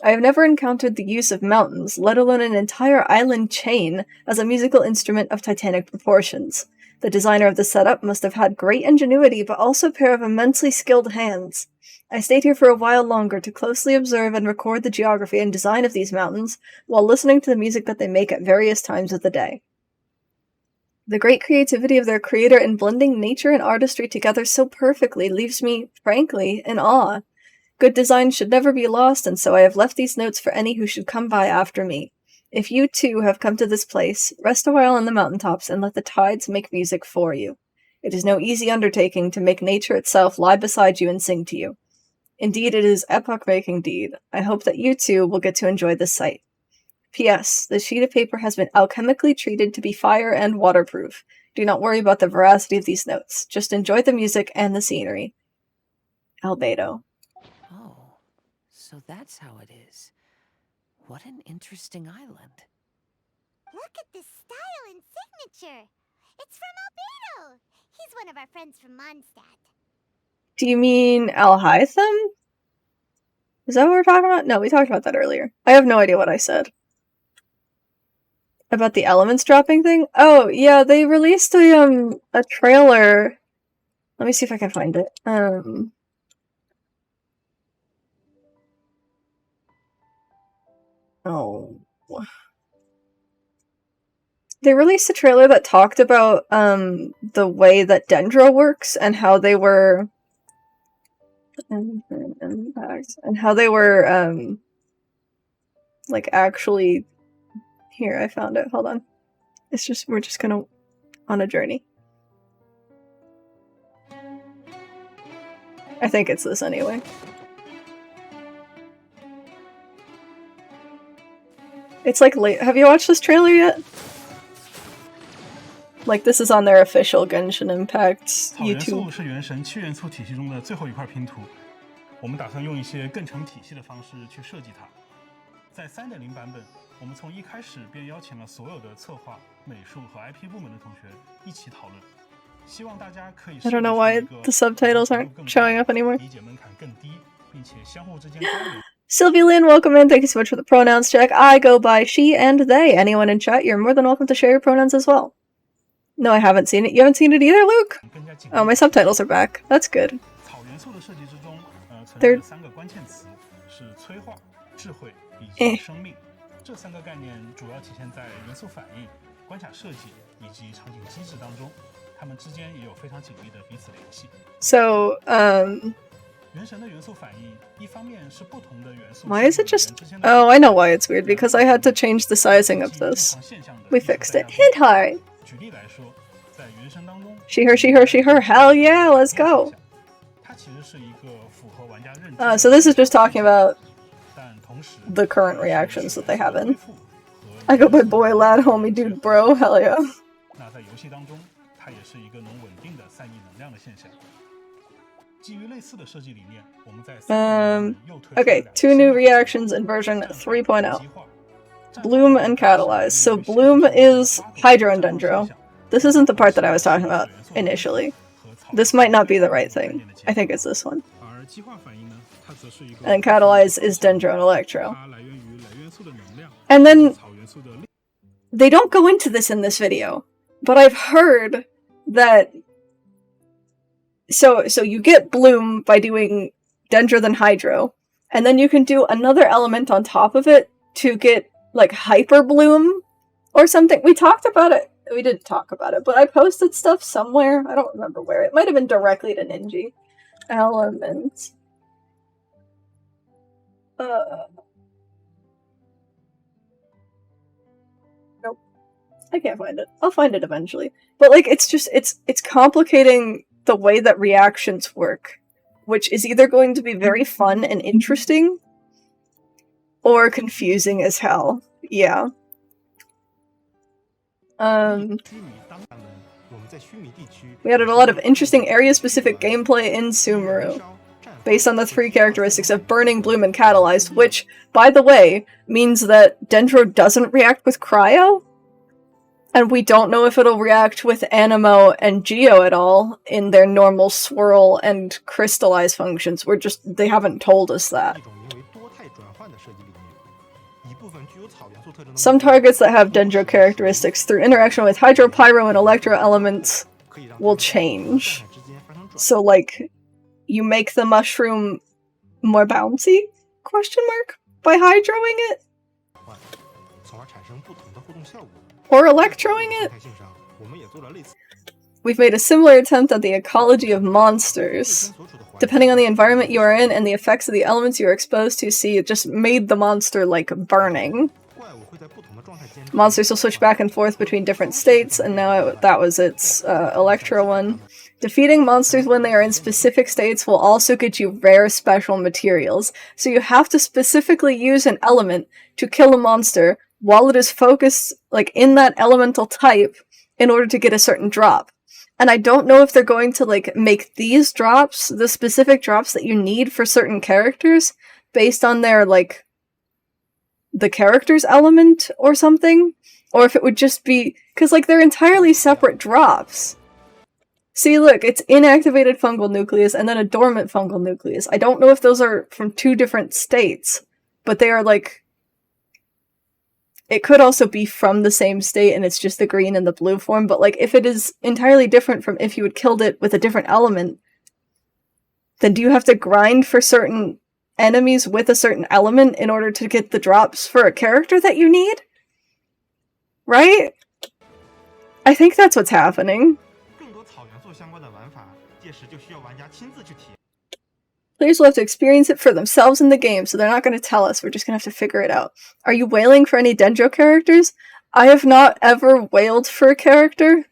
I have never encountered the use of mountains, let alone an entire island chain, as a musical instrument of titanic proportions. The designer of the setup must have had great ingenuity, but also a pair of immensely skilled hands. I stayed here for a while longer to closely observe and record the geography and design of these mountains, while listening to the music that they make at various times of the day. The great creativity of their creator in blending nature and artistry together so perfectly leaves me, frankly, in awe. Good design should never be lost, and so I have left these notes for any who should come by after me. If you too have come to this place, rest a while on the mountaintops and let the tides make music for you. It is no easy undertaking to make nature itself lie beside you and sing to you. Indeed, it is epoch-making deed. I hope that you too will get to enjoy this sight. P.S. The sheet of paper has been alchemically treated to be fire and waterproof. Do not worry about the veracity of these notes. Just enjoy the music and the scenery. Albedo. Oh, so that's how it is. What an interesting island. Look at this style and signature. It's from Albedo. He's one of our friends from Mondstadt. Do you mean Alhaitham? Is that what we're talking about? No, we talked about that earlier. I have no idea what I said. About the elements dropping thing? Oh, yeah, they released a trailer. Let me see if I can find it. Oh. They released a trailer that talked about the way that Dendro works and how they were like actually here, I found it. Hold on. It's just we're just gonna on a journey. I think it's this anyway. It's like late. Have you watched this trailer yet? Like this is on their official Genshin Impact YouTube. 是原神7元素体系中的最后一块拼图，我们打算用一些更成体系的方式去设计它。在 3.0 版本，我们从一开始便邀请了所有的策划、美术和 IP 部门的同学一起讨论，希望大家可以 I don't know why the subtitles aren't showing up anymore. 理解门槛更低，并且相互之间交流。 Sylvie Lynn, welcome in. Thank you so much for the pronouns check. I go by she and they. Anyone in chat, you're more than welcome to share your pronouns as well. No, I haven't seen it. You haven't seen it either, Luke? Oh, my subtitles are back. That's good. They're... 这三个概念主要体现在元素反应、关卡设计以及场景机制当中，它们之间也有非常紧密的彼此联系。 So, 原神的元素反应，一方面是不同的元素。 Why is it just... Oh, I know why it's weird, because I had to change the sizing of this. We fixed it. Hint high! 举例来说，在原神当中 She, her, she, her, she, her. Hell yeah, let's go! 它其实是一个符合玩家认知。 So this is just talking about the current reactions that they have in. I go by boy, lad, homie, dude, bro. Hell yeah. 那在游戏当中，它也是一个能稳定的散逸能量的现象。基于类似的设计理念，我们在 Okay, 2 new reactions in version 3.0. Bloom and Catalyze. So Bloom is Hydro and Dendro. This isn't the part that I was talking about initially. This might not be the right thing. I think it's this one. And Catalyze is Dendro and Electro. And then they don't go into this in this video, but I've heard that so you get Bloom by doing Dendro then Hydro, and then you can do another element on top of it to get like Hyper Bloom or something. We talked about it. We didn't talk about it, but I posted stuff somewhere. I don't remember where. It might have been directly to Ninja. Elements. Nope. I can't find it. I'll find it eventually. But like it's just it's complicating the way that reactions work, which is either going to be very fun and interesting or confusing as hell. Yeah. We added a lot of interesting area-specific gameplay in Sumeru, based on the 3 characteristics of Burning, Bloom, and Catalyzed, which, by the way, means that Dendro doesn't react with Cryo, and we don't know if it'll react with Anemo and Geo at all in their normal swirl and crystallize functions. They haven't told us that. Some targets that have Dendro characteristics through interaction with Hydro, Pyro, and Electro elements will change. So, like, you make the mushroom more bouncy? Question mark? By hydroing it? Or electroing it? We've made a similar attempt at the ecology of monsters. Depending on the environment you are in and the effects of the elements you are exposed to, see, it just made the monster, like, burning. Monsters will switch back and forth between different states, and now that was its Electro one. Defeating monsters when they are in specific states will also get you rare special materials, so you have to specifically use an element to kill a monster while it is focused, like, in that elemental type in order to get a certain drop. And I don't know if they're going to, like, make these drops, the specific drops that you need for certain characters, based on their, like, the character's element or something, or if it would just be, because, like, they're entirely separate drops. See, look, it's inactivated fungal nucleus and then a dormant fungal nucleus. I don't know if those are from two different states, but they are, like, it could also be from the same state and it's just the green and the blue form, but, like, if it is entirely different from if you had killed it with a different element, then do you have to grind for certain enemies with a certain element in order to get the drops for a character that you need? Right? I think that's what's happening. Players will have to experience it for themselves in the game, so they're not going to tell us. We're just going to have to figure it out. Are you wailing for any Dendro characters? I have not ever wailed for a character.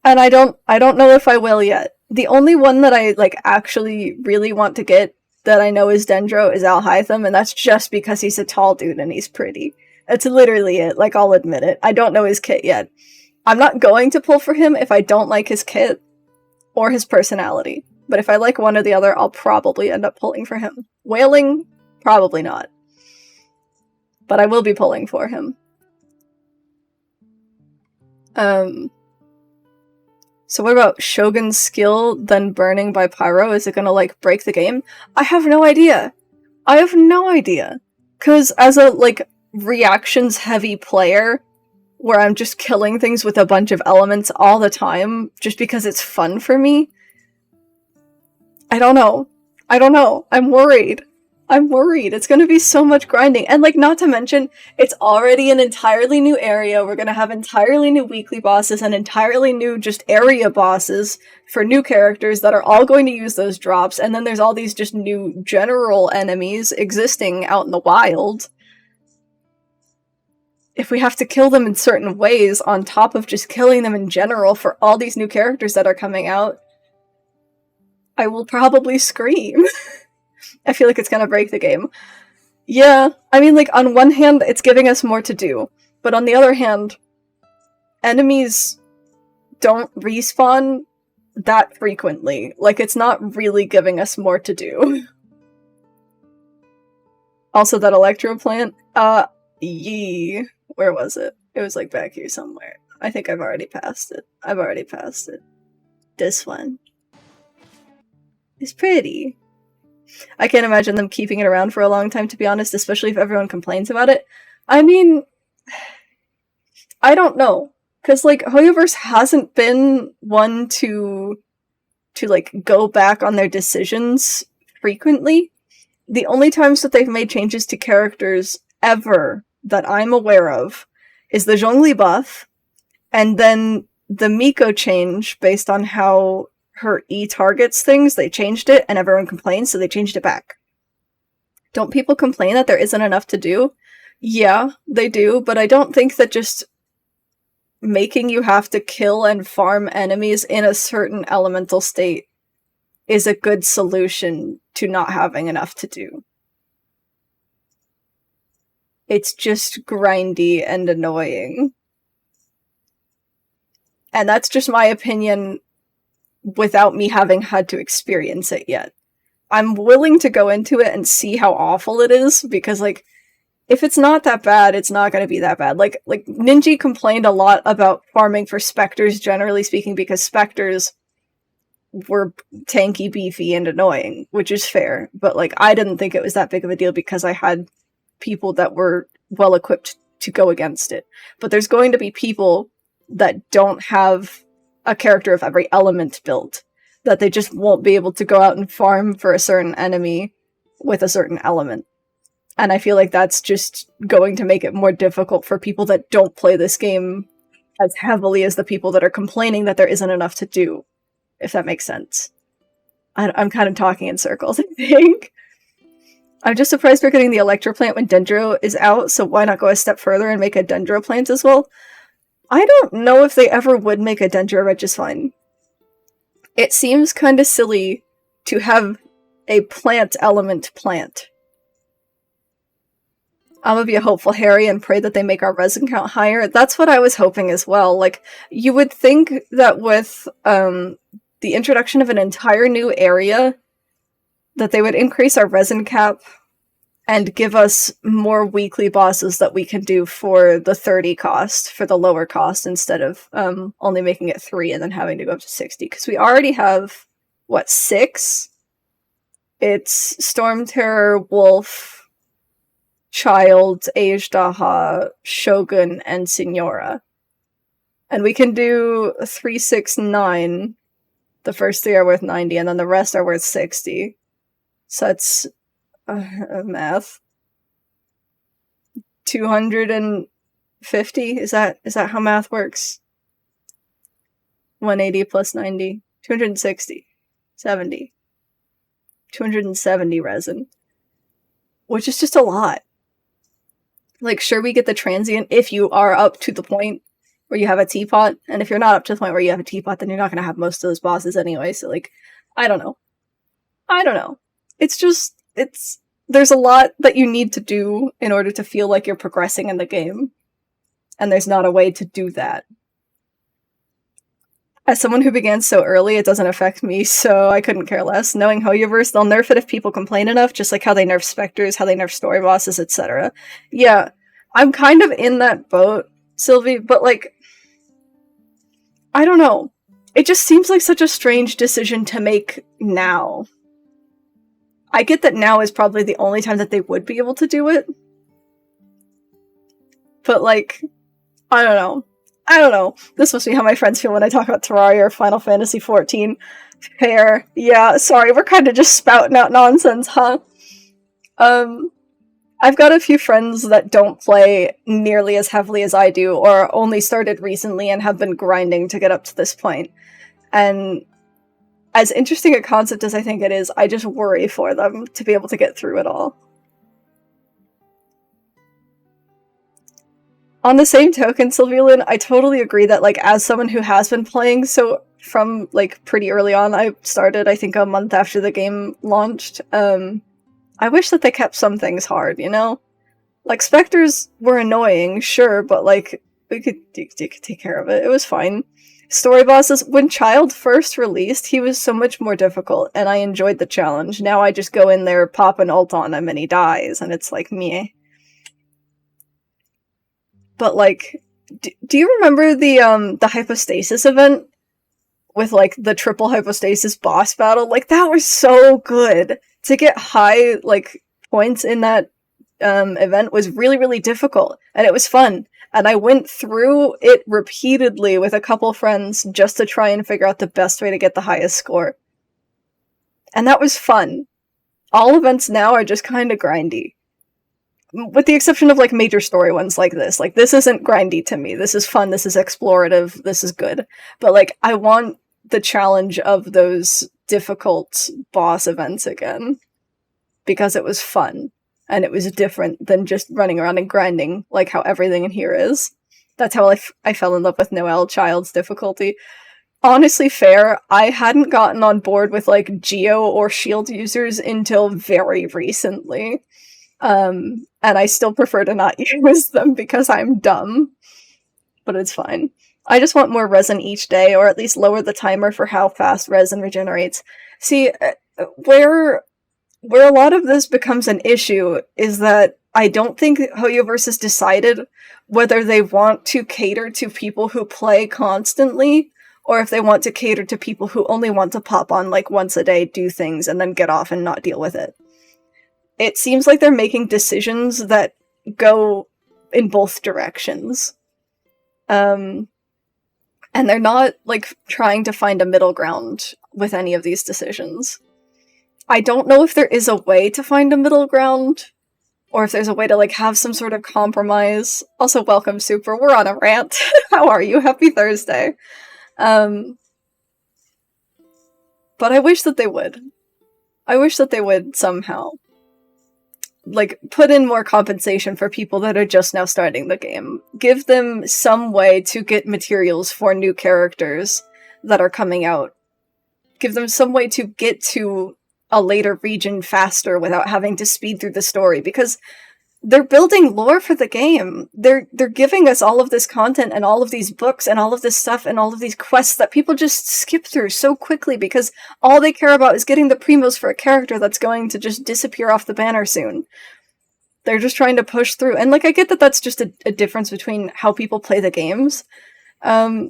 And I don't know if I will yet. The only one that I, like, actually really want to get that I know is Dendro is Alhaitham, and that's just because he's a tall dude and he's pretty. That's literally it, like, I'll admit it. I don't know his kit yet. I'm not going to pull for him if I don't like his kit or his personality. But if I like one or the other, I'll probably end up pulling for him. Wailing? Probably not. But I will be pulling for him. So what about Shogun's skill, then burning by pyro? Is it gonna, like, break the game? I have no idea. I have no idea. Because as a, like, reactions-heavy player, where I'm just killing things with a bunch of elements all the time, just because it's fun for me, I don't know. I'm worried. It's gonna be so much grinding. And, like, not to mention, it's already an entirely new area. We're gonna have entirely new weekly bosses and entirely new just area bosses for new characters that are all going to use those drops. And then there's all these just new general enemies existing out in the wild. If we have to kill them in certain ways on top of just killing them in general for all these new characters that are coming out, I will probably scream. I feel like it's gonna break the game. Yeah, I mean, like, on one hand, it's giving us more to do, but on the other hand, enemies don't respawn that frequently. Like, it's not really giving us more to do. Also, that electro plant, yee. Where was it? It was, like, back here somewhere. I think I've already passed it. This one. It's pretty. I can't imagine them keeping it around for a long time, to be honest, especially if everyone complains about it. I mean, I don't know. Because, like, Hoyoverse hasn't been one to, like, go back on their decisions frequently. The only times that they've made changes to characters ever that I'm aware of is the Zhongli buff, and then the Miko change based on how her E targets things. They changed it and everyone complains, so they changed it back. Don't people complain that there isn't enough to do? Yeah, they do, but I don't think that just making you have to kill and farm enemies in a certain elemental state is a good solution to not having enough to do. It's just grindy and annoying. And that's just my opinion without me having had to experience it yet. I'm willing to go into it and see how awful it is, because, like, if it's not that bad, it's not gonna be that bad. Like Ninji complained a lot about farming for specters, generally speaking, because specters were tanky, beefy, and annoying, which is fair, but, like, I didn't think it was that big of a deal because I had people that were well-equipped to go against it. But there's going to be people that don't have a character of every element built, that they just won't be able to go out and farm for a certain enemy with a certain element. And I feel like that's just going to make it more difficult for people that don't play this game as heavily as the people that are complaining that there isn't enough to do, if that makes sense. I'm kind of talking in circles, I think. I'm just surprised we're getting the Electro plant when Dendro is out, so why not go a step further and make a Dendro plant as well? I don't know if they ever would make a Dendro Regicine. It seems kind of silly to have a plant element plant. I'm gonna be a hopeful Harry and pray that they make our resin count higher. That's what I was hoping as well. Like, you would think that with the introduction of an entire new area, that they would increase our resin cap and give us more weekly bosses that we can do for the 30 cost, for the lower cost, instead of only making it 3 and then having to go up to 60. Because we already have, what, 6? It's Storm Terror, Wolf, Child, Ajdaha, Shogun, and Signora. And we can do 3, 6, 9. The first 3 are worth 90, and then the rest are worth 60. So that's math. 250? Is that how math works? 180 plus 90. 260. 70. 270 resin. Which is just a lot. Like, sure, we get the transient if you are up to the point where you have a teapot, and if you're not up to the point where you have a teapot, then you're not going to have most of those bosses anyway, so, like, I don't know. It's just, there's a lot that you need to do in order to feel like you're progressing in the game, and there's not a way to do that. As someone who began so early, it doesn't affect me, so I couldn't care less. Knowing Hoyoverse, they'll nerf it if people complain enough, just like how they nerf specters, how they nerf story bosses, etc. Yeah, I'm kind of in that boat, Sylvie, but like, I don't know. It just seems like such a strange decision to make now. I get that now is probably the only time that they would be able to do it. But like, I don't know. This must be how my friends feel when I talk about Terraria or Final Fantasy XIV. Fair. Yeah, sorry, we're kind of just spouting out nonsense, huh? I've got a few friends that don't play nearly as heavily as I do, or only started recently and have been grinding to get up to this point. And as interesting a concept as I think it is, I just worry for them to be able to get through it all. On the same token, Sylvialyn, I totally agree that, like, as someone who has been playing, so from, like, pretty early on, I started, I think, a month after the game launched, I wish that they kept some things hard, you know? Like, Spectres were annoying, sure, but, like, we could take care of it. It was fine. Story bosses, when Child first released, he was so much more difficult, and I enjoyed the challenge. Now I just go in there, pop an ult on him, and he dies, and it's like, meh. But, like, do you remember the Hypostasis event? With, like, the triple Hypostasis boss battle? Like, that was so good! To get high, like, points in that event was really, really difficult, and it was fun. And I went through it repeatedly with a couple friends just to try and figure out the best way to get the highest score. And that was fun. All events now are just kind of grindy. With the exception of, like, major story ones like this. Like, this isn't grindy to me. This is fun, this is explorative, this is good. But, like, I want the challenge of those difficult boss events again. Because it was fun. And it was different than just running around and grinding, like how everything in here is. That's how I fell in love with Noelle Child's difficulty. Honestly, fair, I hadn't gotten on board with, like, Geo or Shield users until very recently. And I still prefer to not use them because I'm dumb. But it's fine. I just want more resin each day, or at least lower the timer for how fast resin regenerates. See, where a lot of this becomes an issue is that I don't think Hoyoverse has decided whether they want to cater to people who play constantly, or if they want to cater to people who only want to pop on, like, once a day, do things, and then get off and not deal with it. It seems like they're making decisions that go in both directions. And they're not, like, trying to find a middle ground with any of these decisions. I don't know if there is a way to find a middle ground, or if there's a way to, like, have some sort of compromise. Also, welcome, Super. We're on a rant. How are you? Happy Thursday. But I wish that they would. I wish that they would somehow. like, put in more compensation for people that are just now starting the game. Give them some way to get materials for new characters that are coming out. Give them some way to get to a later region faster without having to speed through the story, because they're building lore for the game. They're giving us all of this content and all of these books and all of this stuff and all of these quests that people just skip through so quickly because all they care about is getting the primos for a character that's going to just disappear off the banner soon. They're just trying to push through. And, like, I get that that's just a difference between how people play the games. But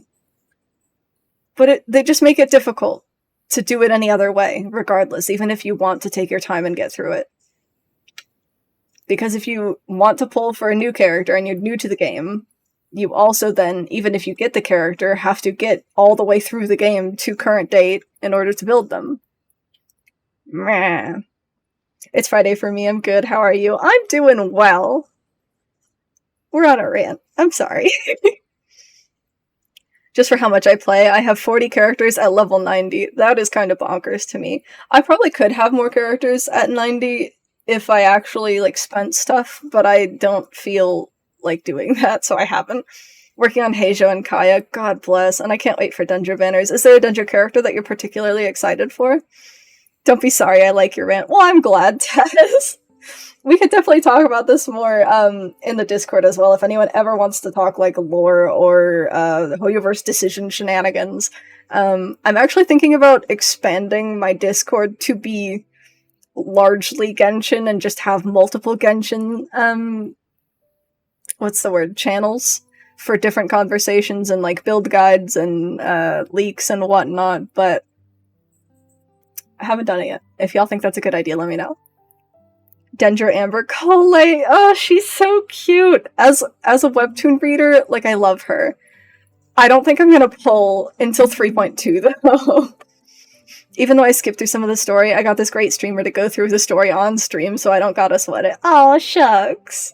they just make it difficult to do it any other way, regardless, even if you want to take your time and get through it. Because if you want to pull for a new character and you're new to the game, you also then, even if you get the character, have to get all the way through the game to current date in order to build them. Meh. It's Friday for me, I'm good, how are you? I'm doing well. We're on a rant. I'm sorry. Just for how much I play, I have 40 characters at level 90. That is kind of bonkers to me. I probably could have more characters at 90 if I actually, like, spent stuff, but I don't feel like doing that, so I haven't. Working on Heijo and Kaya, God bless, and I can't wait for Dungeon banners. Is there a Dungeon character that you're particularly excited for? Don't be sorry, I like your rant. Well, I'm glad, Tess. We could definitely talk about this more in the Discord as well, if anyone ever wants to talk, like, lore or the Hoyoverse decision shenanigans. I'm actually thinking about expanding my Discord to be largely Genshin and just have multiple Genshin, channels for different conversations and, like, build guides and leaks and whatnot, but I haven't done it yet. If y'all think that's a good idea, let me know. Dendra Amber Cole, oh, she's so cute! As a webtoon reader, like, I love her. I don't think I'm gonna pull until 3.2, though. Even though I skipped through some of the story, I got this great streamer to go through the story on stream, so I don't gotta sweat it. Aw, shucks.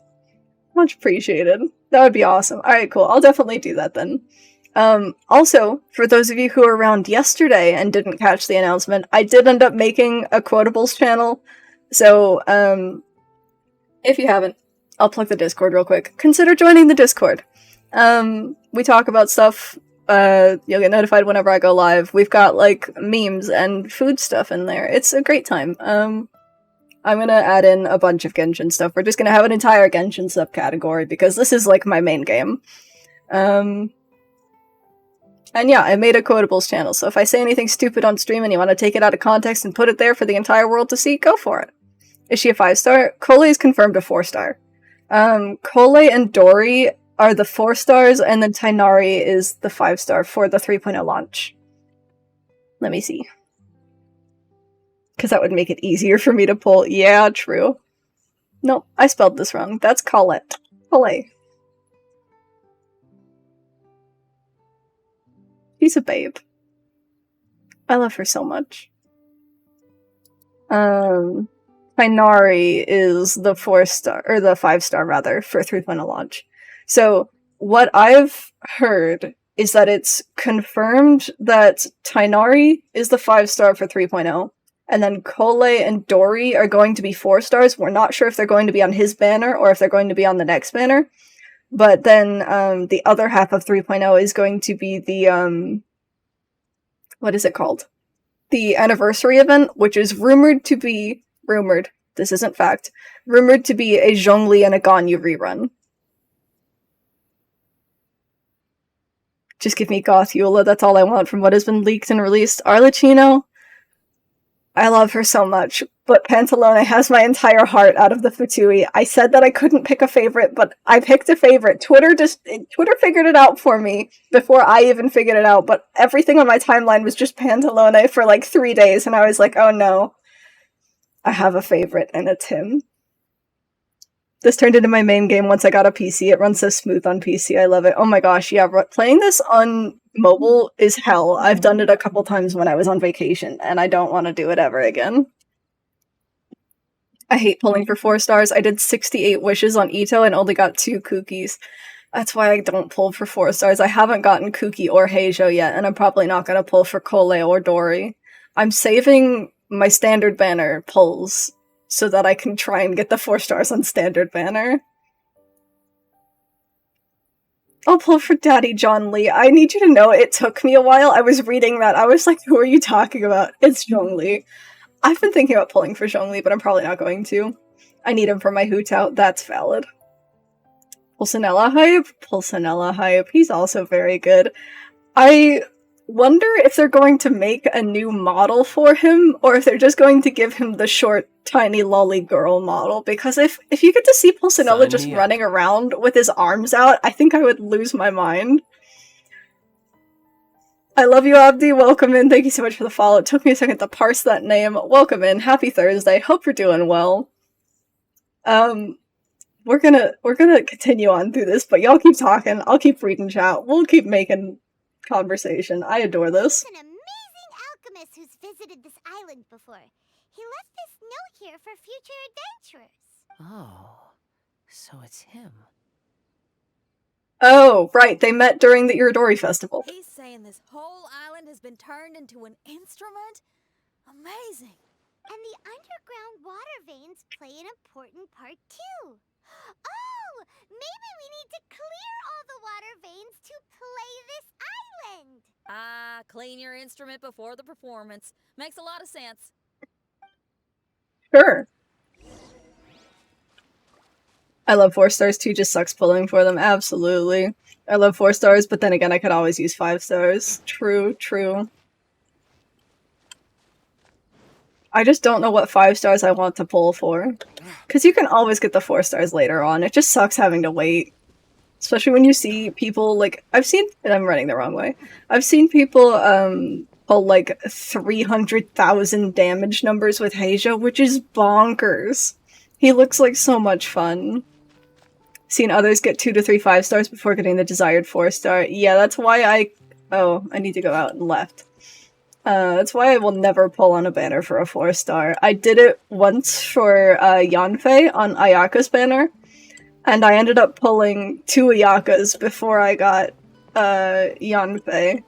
Much appreciated. That would be awesome. Alright, cool. I'll definitely do that then. Also, for those of you who were around yesterday and didn't catch the announcement, I did end up making a Quotables channel. So, if you haven't, I'll plug the Discord real quick. Consider joining the Discord. We talk about stuff. You'll get notified whenever I go live. We've got, like, memes and food stuff in there. It's a great time. I'm gonna add in a bunch of Genshin stuff. We're just gonna have an entire Genshin subcategory, because this is, like, my main game. And yeah, I made a Quotables channel, so if I say anything stupid on stream and you want to take it out of context and put it there for the entire world to see, go for it. Is she a 5-star? Cole is confirmed a 4-star. Cole and Dory are the 4-stars, and then Tainari is the 5-star for the 3.0 launch. Let me see. Because that would make it easier for me to pull. Yeah, true. Nope, I spelled this wrong. That's Colette. Cole. She's a babe. I love her so much. Tainari is the 4-star, or the 5-star rather, for 3.0 launch. So, what I've heard is that it's confirmed that Tainari is the 5-star for 3.0, and then Cole and Dory are going to be 4-stars. We're not sure if they're going to be on his banner or if they're going to be on the next banner. But then, the other half of 3.0 is going to be the, what is it called? The anniversary event, which is rumored, this isn't fact, rumored to be a Zhongli and a Ganyu rerun. Just give me Goth Eula, that's all I want from what has been leaked and released. Arlecchino, I love her so much, but Pantalone has my entire heart out of the Futui. I said that I couldn't pick a favorite, but I picked a favorite. Twitter figured it out for me before I even figured it out, but everything on my timeline was just Pantalone for like 3 days, and I was like, oh no. I have a favorite, and it's him. This turned into my main game once I got a PC. It runs so smooth on PC. I love it. Oh my gosh, yeah, playing this on mobile is hell. I've done it a couple times when I was on vacation, and I don't want to do it ever again. I hate pulling for 4-stars. I did 68 wishes on Ito and only got 2 cookies. That's why I don't pull for 4-stars. I haven't gotten Kuki or Heijo yet, and I'm probably not going to pull for Cole or Dory. I'm saving my standard banner pulls so that I can try and get the 4 stars on standard banner. I'll pull for Daddy John Lee. I need you to know it took me a while. I was reading that. I was like, who are you talking about? It's Zhongli. I've been thinking about pulling for Zhongli, but I'm probably not going to. I need him for my hoot out. That's valid. Pulcinella hype? Pulcinella hype. He's also very good. I wonder if they're going to make a new model for him, or if they're just going to give him the short, tiny lolly girl model, because if you get to see Pulcinella just running around with his arms out, I think I would lose my mind. I love you, Abdi. Welcome in. Thank you so much for the follow. It took me a second to parse that name. Welcome in. Happy Thursday. Hope you're doing well. We're gonna continue on through this, but y'all keep talking. I'll keep reading chat. We'll keep making conversation. I adore this. An amazing alchemist who's visited this island before. He left this note here for future adventurers. Oh, so it's him. Oh, right. They met during the Iridori Festival. He's saying this whole island has been turned into an instrument? Amazing. And the underground water veins play an important part too. Oh, maybe we need to clear all the water veins to play this island. Ah, clean your instrument before the performance. Makes a lot of sense. Sure. I love 4 stars too, just sucks pulling for them. Absolutely. I love 4 stars, but then again, I could always use 5 stars. True, true. I just don't know what 5 stars I want to pull for. Because you can always get the 4 stars later on. It just sucks having to wait. Especially when you see people, like, I've seen, and I'm running the wrong way. I've seen people, pull, like, 300,000 damage numbers with Heija, which is bonkers. He looks like so much fun. Seen others get 2 to 3 5 stars before getting the desired 4 star. Yeah, that's why I need to go out and left. That's why I will never pull on a banner for a 4 star. I did it once for Yanfei on Ayaka's banner, and I ended up pulling 2 Ayakas before I got Yanfei.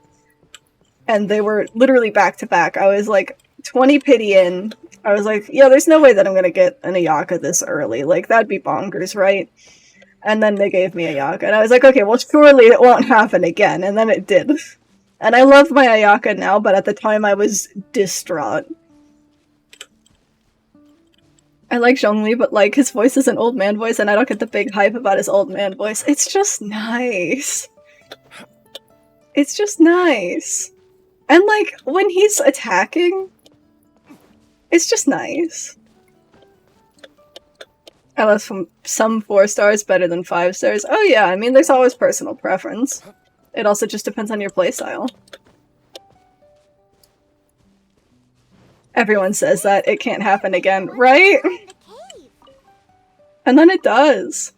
And they were literally back to back. I was like 20 pity in. I was like, yeah, there's no way that I'm gonna get an Ayaka this early. Like, that'd be bonkers, right? And then they gave me Ayaka, and I was like, okay, well, surely it won't happen again. And then it did. And I love my Ayaka now, but at the time I was distraught. I like Zhongli, but like, his voice is an old man voice, and I don't get the big hype about his old man voice. It's just nice. It's just nice. And like, when he's attacking, it's just nice. I love some 4 stars better than 5 stars. Oh yeah, I mean, there's always personal preference. It also just depends on your playstyle. Everyone says that it can't happen again, right? And then it does.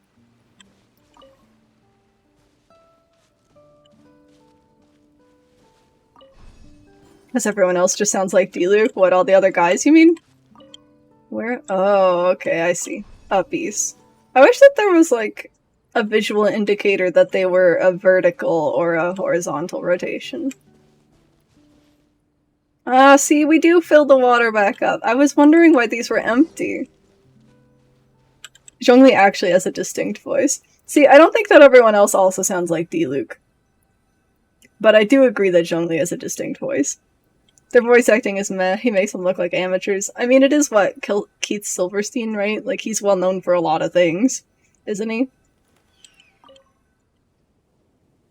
Because everyone else just sounds like Diluc. What, all the other guys, you mean? Where? Oh, okay, I see. Uppies. I wish that there was, like, a visual indicator that they were a vertical or a horizontal rotation. Ah, see, we do fill the water back up. I was wondering why these were empty. Zhongli actually has a distinct voice. See, I don't think that everyone else also sounds like Diluc. But I do agree that Zhongli has a distinct voice. Their voice acting is meh. He makes them look like amateurs. I mean, it is what? Keith Silverstein, right? Like, he's well known for a lot of things, isn't he?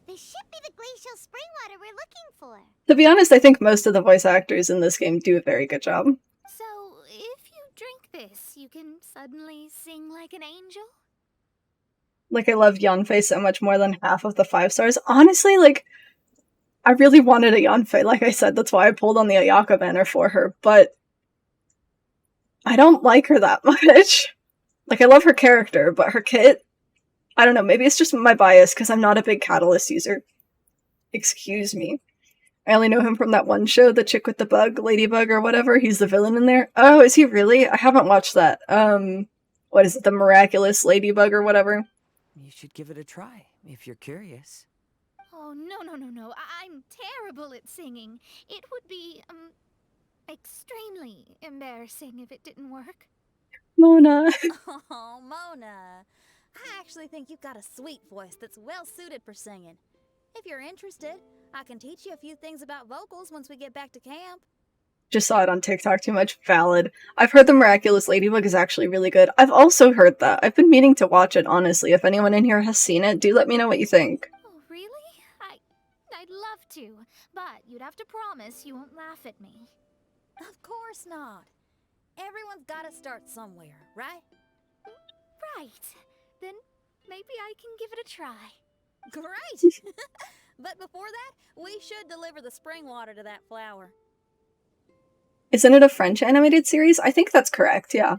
This should be the glacial spring water we're looking for. To be honest, I think most of the voice actors in this game do a very good job. So, if you drink this, you can suddenly sing like an angel? Like, I love Yanfei so much more than half of the 5 stars. Honestly, like, I really wanted a Yanfei, like I said, that's why I pulled on the Ayaka banner for her, but I don't like her that much. Like, I love her character, but her kit, I don't know, maybe it's just my bias, because I'm not a big Catalyst user. Excuse me. I only know him from that one show, the chick with the bug, Ladybug or whatever, he's the villain in there. Oh, is he really? I haven't watched that. What is it, the Miraculous Ladybug or whatever? You should give it a try, if you're curious. Oh, no. I'm terrible at singing. It would be, extremely embarrassing if it didn't work. Mona. Oh, Mona. I actually think you've got a sweet voice that's well suited for singing. If you're interested, I can teach you a few things about vocals once we get back to camp. Just saw it on TikTok too much. Valid. I've heard The Miraculous Ladybug is actually really good. I've also heard that. I've been meaning to watch it, honestly. If anyone in here has seen it, do let me know what you think. Oh, really? I'd love to, but you'd have to promise you won't laugh at me. Of course not. Everyone's gotta start somewhere, right? Right. Then maybe I can give it a try. Great! But before that, we should deliver the spring water to that flower. Isn't it a French animated series? I think that's correct, yeah.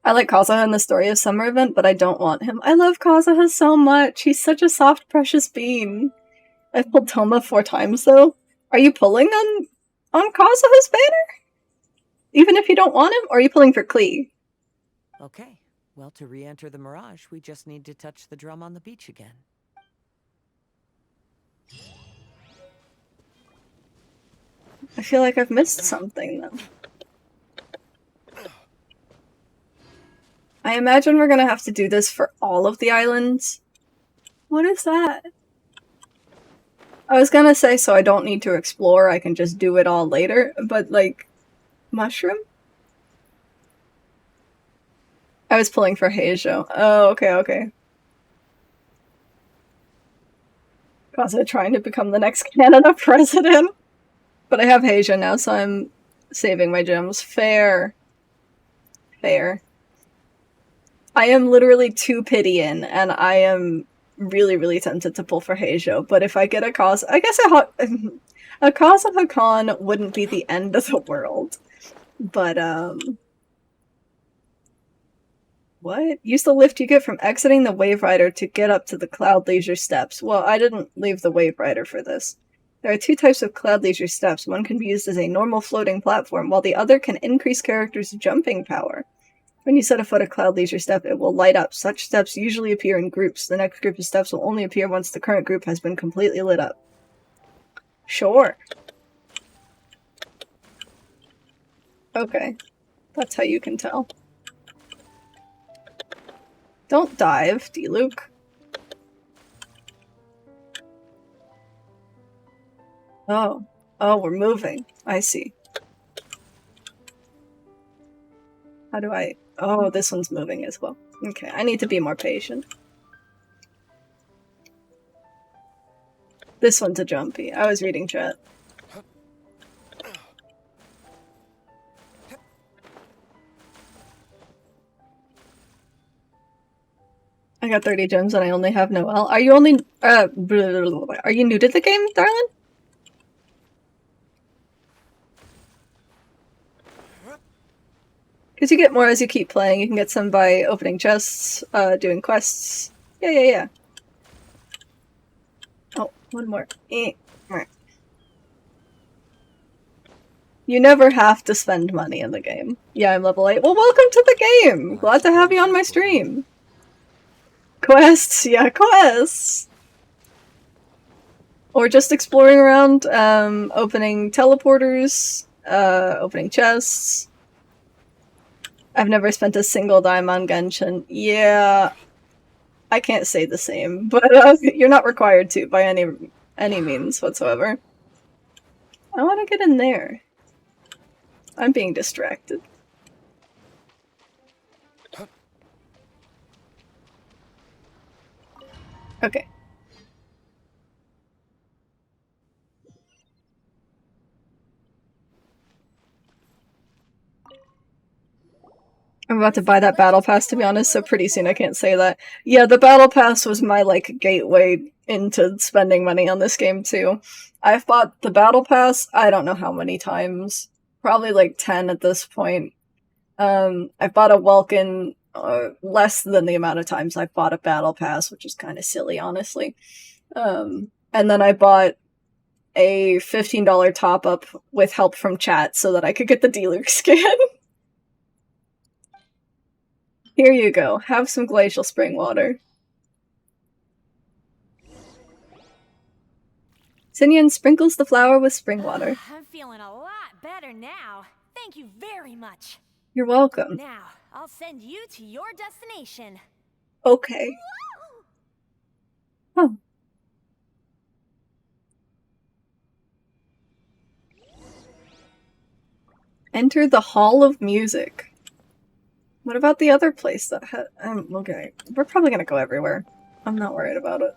I like Kazuha in the Story of Summer event, but I don't want him. I love Kazuha so much. He's such a soft, precious bean. I've pulled Toma 4 times, though. Are you pulling on Kazuha's banner? Even if you don't want him? Or are you pulling for Klee? Okay, well, to re-enter the Mirage, we just need to touch the drum on the beach again. I feel like I've missed something, though. I imagine we're gonna have to do this for all of the islands. What is that? I was gonna say so I don't need to explore, I can just do it all later, but like... Mushroom? I was pulling for Heijo. Oh, okay. Kazuha trying to become the next Canada president. But I have Heijo now, so I'm saving my gems. Fair. I am literally 2 pity in, and I am really tempted to pull for Heijo. But if I get a Kazuha... I guess a Kazuha Con wouldn't be the end of the world. But, what? Use the lift you get from exiting the Wave Rider to get up to the Cloud Leisure Steps. Well, I didn't leave the Wave Rider for this. There are 2 types of Cloud Leisure Steps. One can be used as a normal floating platform, while the other can increase characters' jumping power. When you set a foot of Cloud Leisure Step, it will light up. Such steps usually appear in groups. The next group of steps will only appear once the current group has been completely lit up. Sure. Okay. That's how you can tell. Don't dive, D-Luke. Oh, we're moving. I see. How do I... Oh, this one's moving as well. Okay, I need to be more patient. This one's a jumpy. I was reading chat. I got 30 gems and I only have Noelle. Are you only... are you new to the game, darling? Because you get more as you keep playing. You can get some by opening chests, doing quests. Yeah. Oh, one more. You never have to spend money in the game. Yeah, I'm level 8. Well, welcome to the game! Glad to have you on my stream. Quests, yeah, quests! Or just exploring around, opening teleporters, opening chests. I've never spent a single dime on Genshin. Yeah, I can't say the same, but you're not required to by any means whatsoever. I want to get in there. I'm being distracted. Okay. I'm about to buy that battle pass, to be honest, so pretty soon I can't say that. Yeah, the battle pass was my, like, gateway into spending money on this game, too. I've bought the battle pass, I don't know how many times. Probably, like, 10 at this point. I've bought a Welkin less than the amount of times I've bought a battle pass, which is kind of silly, honestly. And then I bought a $15 top-up with help from chat so that I could get the D-Luke skin. Here you go. Have some glacial spring water. Sinyan sprinkles the flower with spring water. I'm feeling a lot better now. Thank you very much. You're welcome. Now, I'll send you to your destination. Okay. Oh. Enter the Hall of Music. What about the other place that had... okay. We're probably gonna go everywhere. I'm not worried about it.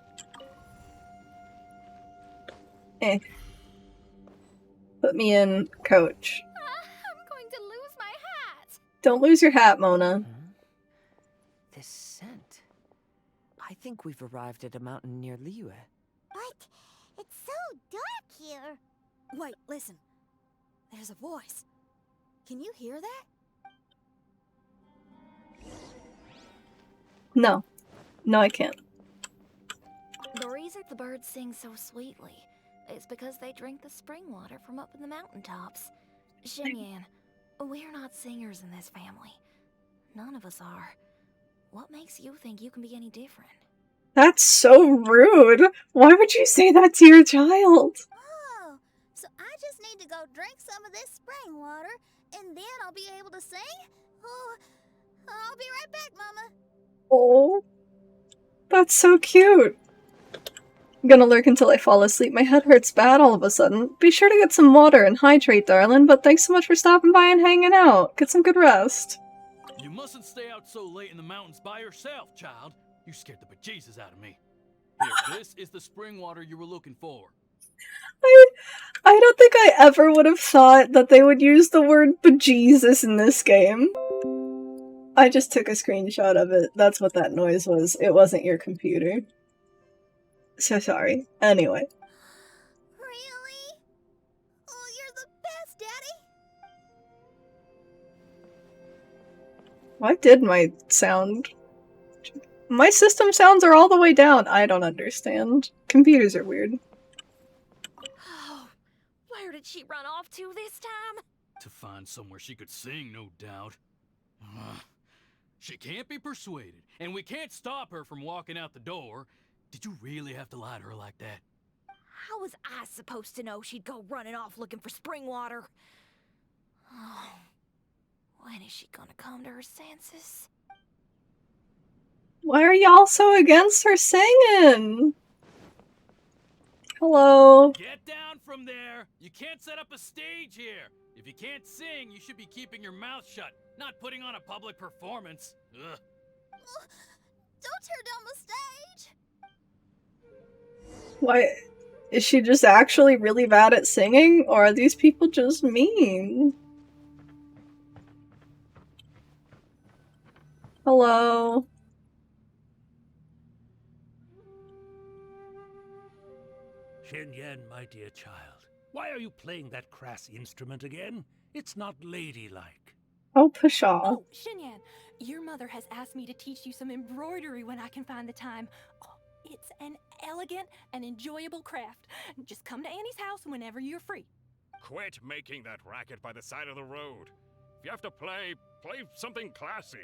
Put me in, coach. I'm going to lose my hat. Don't lose your hat, Mona. This scent. I think we've arrived at a mountain near Liyue. But it's so dark here. Wait, listen. There's a voice. Can you hear that? No. No, I can't. The reason the birds sing so sweetly is because they drink the spring water from up in the mountaintops. Xinyan, we're not singers in this family. None of us are. What makes you think you can be any different? That's so rude! Why would you say that to your child? Oh, so I just need to go drink some of this spring water, and then I'll be able to sing? Oh, I'll be right back, Mama. Oh. That's so cute. I'm gonna lurk until I fall asleep. My head hurts bad all of a sudden. Be sure to get some water and hydrate, darling, but thanks so much for stopping by and hanging out. Get some good rest. You mustn't stay out so late in the mountains by yourself, child. You scared the bejesus out of me. Here, this is the spring water you were looking for. I don't think I ever would have thought that they would use the word bejesus in this game. I just took a screenshot of it. That's what that noise was. It wasn't your computer. So sorry. Anyway. Really? Oh, you're the best, Daddy. Why did my sound... My system sounds are all the way down. I don't understand. Computers are weird. Oh, where did she run off to this time? To find somewhere she could sing, no doubt. She can't be persuaded, and we can't stop her from walking out the door. Did you really have to lie to her like that? How was I supposed to know she'd go running off looking for spring water? Oh, when is she gonna come to her senses? Why are y'all so against her singing? Hello? Get down from there! You can't set up a stage here! If you can't sing, you should be keeping your mouth shut, not putting on a public performance. Ugh. Don't tear down the stage! Why? Is she just actually really bad at singing? Or are these people just mean? Hello? Xinyan, my dear child, why are you playing that crass instrument again? It's not ladylike. Oh, pshaw. Oh, Xinyan, your mother has asked me to teach you some embroidery when I can find the time. Oh, it's an elegant and enjoyable craft. Just come to Annie's house whenever you're free. Quit making that racket by the side of the road. If you have to play something classy.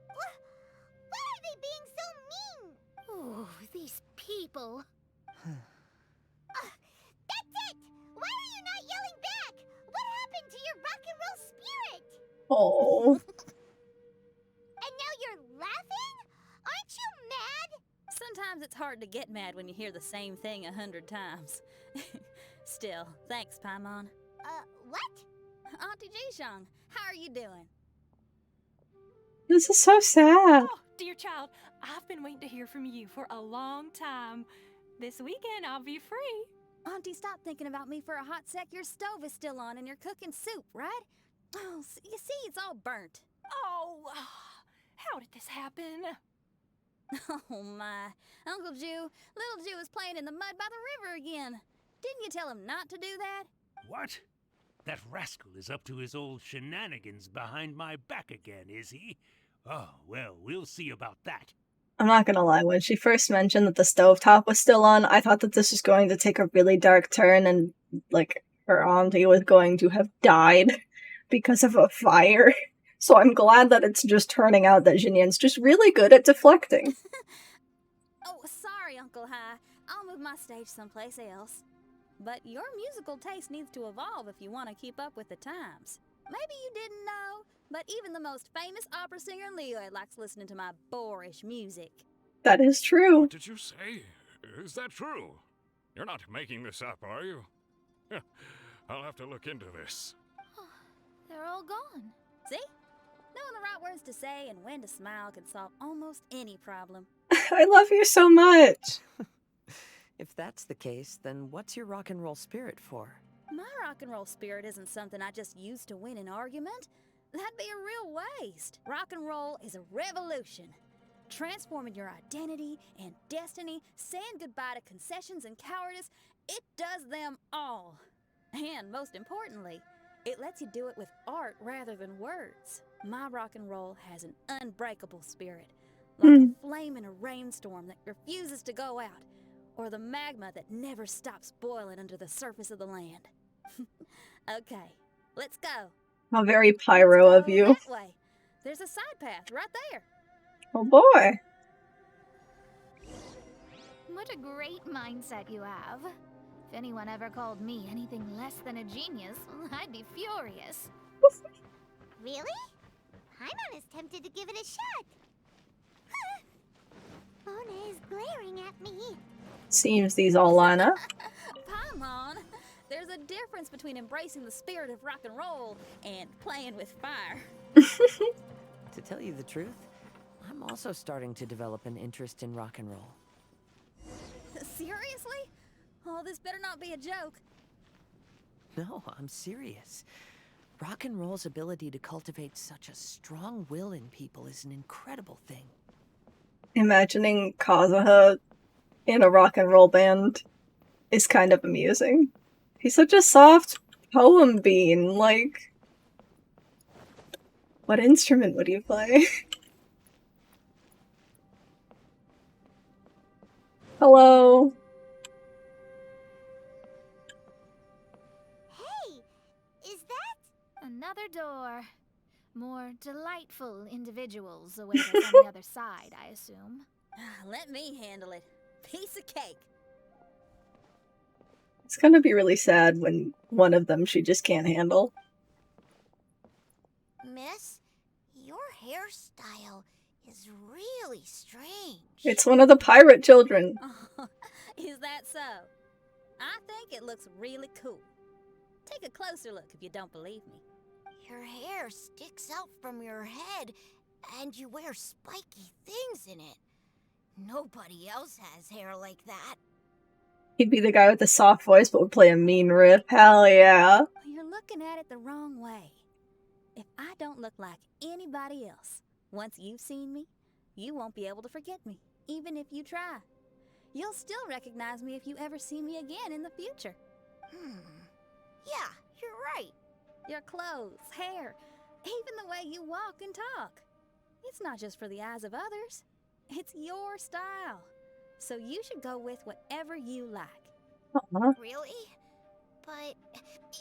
Why are they being so mean? Oh, these people. That's it! Why are you not yelling back? What happened to your rock and roll spirit? Oh. And now you're laughing? Aren't you mad? Sometimes it's hard to get mad when you hear the same thing 100 times. Still, thanks, Paimon. What? Auntie Jishang, how are you doing? This is so sad. Oh, dear child, I've been waiting to hear from you for a long time. This weekend, I'll be free. Auntie, stop thinking about me for a hot sec. Your stove is still on and you're cooking soup, right? Oh, you see, it's all burnt. Oh, how did this happen? Oh, my. Uncle Jew, little Jew is playing in the mud by the river again. Didn't you tell him not to do that? What? That rascal is up to his old shenanigans behind my back again, is he? Oh, well, we'll see about that. I'm not gonna lie, when she first mentioned that the stovetop was still on, I thought that this was going to take a really dark turn and, like, her auntie was going to have died because of a fire. So I'm glad that it's just turning out that Xinyan's just really good at deflecting. Oh, sorry, Uncle Hai. I'll move my stage someplace else. But your musical taste needs to evolve if you want to keep up with the times. Maybe you didn't know, but even the most famous opera singer Leo likes listening to my boorish music. That is true. What did you say? Is that true? You're not making this up, are you? I'll have to look into this. They're all gone. See? Knowing the right words to say and when to smile can solve almost any problem. I love you so much. If that's the case, then what's your rock and roll spirit for? My rock and roll spirit isn't something I just use to win an argument. That'd be a real waste. Rock and roll is a revolution. Transforming your identity and destiny, saying goodbye to concessions and cowardice, it does them all. And most importantly, it lets you do it with art rather than words. My rock and roll has an unbreakable spirit, like a flame in a rainstorm that refuses to go out, or the magma that never stops boiling under the surface of the land. Okay, let's go. How very pyro of you. That way. There's a side path right there. Oh boy. What a great mindset you have. If anyone ever called me anything less than a genius, I'd be furious. Really? I'm not as tempted to give it a shot. Mona is glaring at me. Seems these all line up. Paimon, there's a difference between embracing the spirit of rock and roll and playing with fire. To tell you the truth, I'm also starting to develop an interest in rock and roll. Seriously? Oh, this better not be a joke. No, I'm serious. Rock and roll's ability to cultivate such a strong will in people is an incredible thing. Imagining Kazuha in a rock and roll band is kind of amusing. He's such a soft poem bean, like... What instrument would you play? Hello? Hey, is that... Another door. More delightful individuals await us on the other side, I assume. Let me handle it. Piece of cake. It's gonna be really sad when one of them she just can't handle. Miss, your hairstyle is really strange. It's one of the pirate children. Is that so? I think it looks really cool. Take a closer look if you don't believe me. Your hair sticks out from your head, and you wear spiky things in it. Nobody else has hair like that. He'd be the guy with the soft voice but would play a mean riff. Hell yeah. You're looking at it the wrong way. If I don't look like anybody else, once you've seen me, you won't be able to forget me, even if you try. You'll still recognize me if you ever see me again in the future. Yeah, you're right. Your clothes, hair, even the way you walk and talk. It's not just for the eyes of others. It's your style. So you should go with whatever you like. Really? But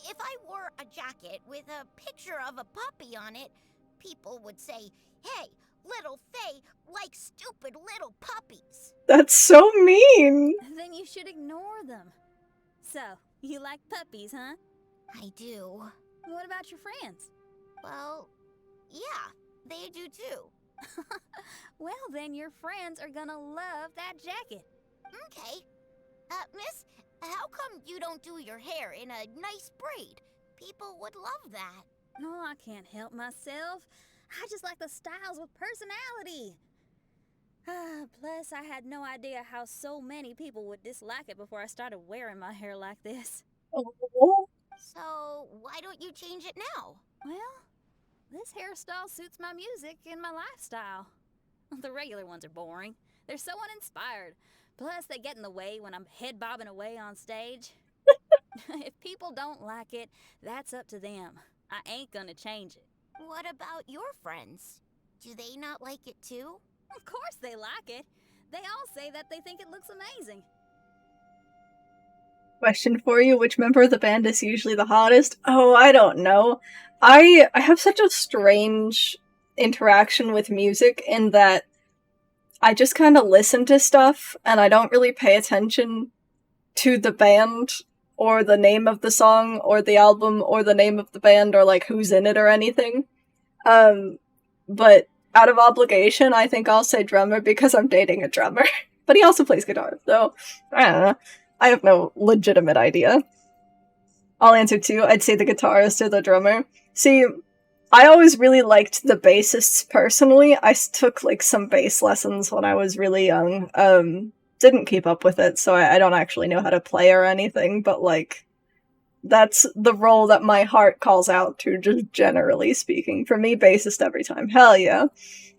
if I wore a jacket with a picture of a puppy on it, people would say, "Hey, little Faye likes stupid little puppies." That's so mean. Then you should ignore them. So, you like puppies, huh? I do. What about your friends? Well, yeah, they do too. Well, then your friends are gonna love that jacket. Okay. Miss, how come you don't do your hair in a nice braid? People would love that. No, I can't help myself. I just like the styles with personality. Plus, I had no idea how so many people would dislike it before I started wearing my hair like this. So, why don't you change it now? Well, this hairstyle suits my music and my lifestyle. The regular ones are boring. They're so uninspired. Plus, they get in the way when I'm head bobbing away on stage. If people don't like it, that's up to them. I ain't gonna change it. What about your friends? Do they not like it too? Of course they like it. They all say that they think it looks amazing. Question for you, which member of the band is usually the hottest? Oh, I don't know. I have such a strange interaction with music in that I just kind of listen to stuff and I don't really pay attention to the band or the name of the song, or the album, or the name of the band, or like who's in it or anything. But out of obligation, I think I'll say drummer because I'm dating a drummer. But he also plays guitar, so I don't know. I have no legitimate idea. I'll answer two. I'd say the guitarist or the drummer. See, I always really liked the bassists personally. I took like some bass lessons when I was really young. Didn't keep up with it, so I don't actually know how to play or anything, but like, that's the role that my heart calls out to, just generally speaking. For me, bassist every time. Hell yeah.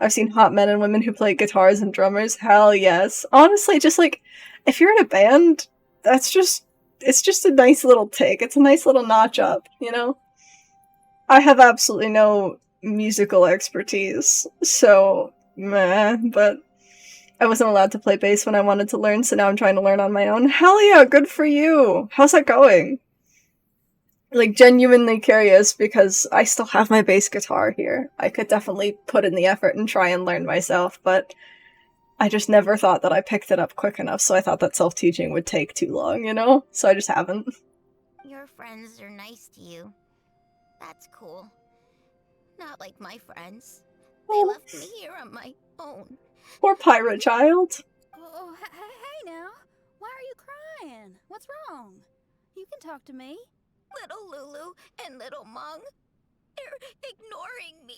I've seen hot men and women who play guitars and drummers. Hell yes. Honestly, just like, if you're in a band, it's just a nice little tick. It's a nice little notch up, you know? I have absolutely no musical expertise, so meh, but I wasn't allowed to play bass when I wanted to learn, so now I'm trying to learn on my own. Hell yeah, good for you! How's that going? Like, genuinely curious, because I still have my bass guitar here. I could definitely put in the effort and try and learn myself, but I just never thought that I picked it up quick enough, so I thought that self-teaching would take too long, you know? So I just haven't. Your friends are nice to you. That's cool. Not like my friends. They left me here on my own. Poor pirate child. Oh, hey now. Why are you crying? What's wrong? You can talk to me. Little Lulu and little Mung, they're ignoring me.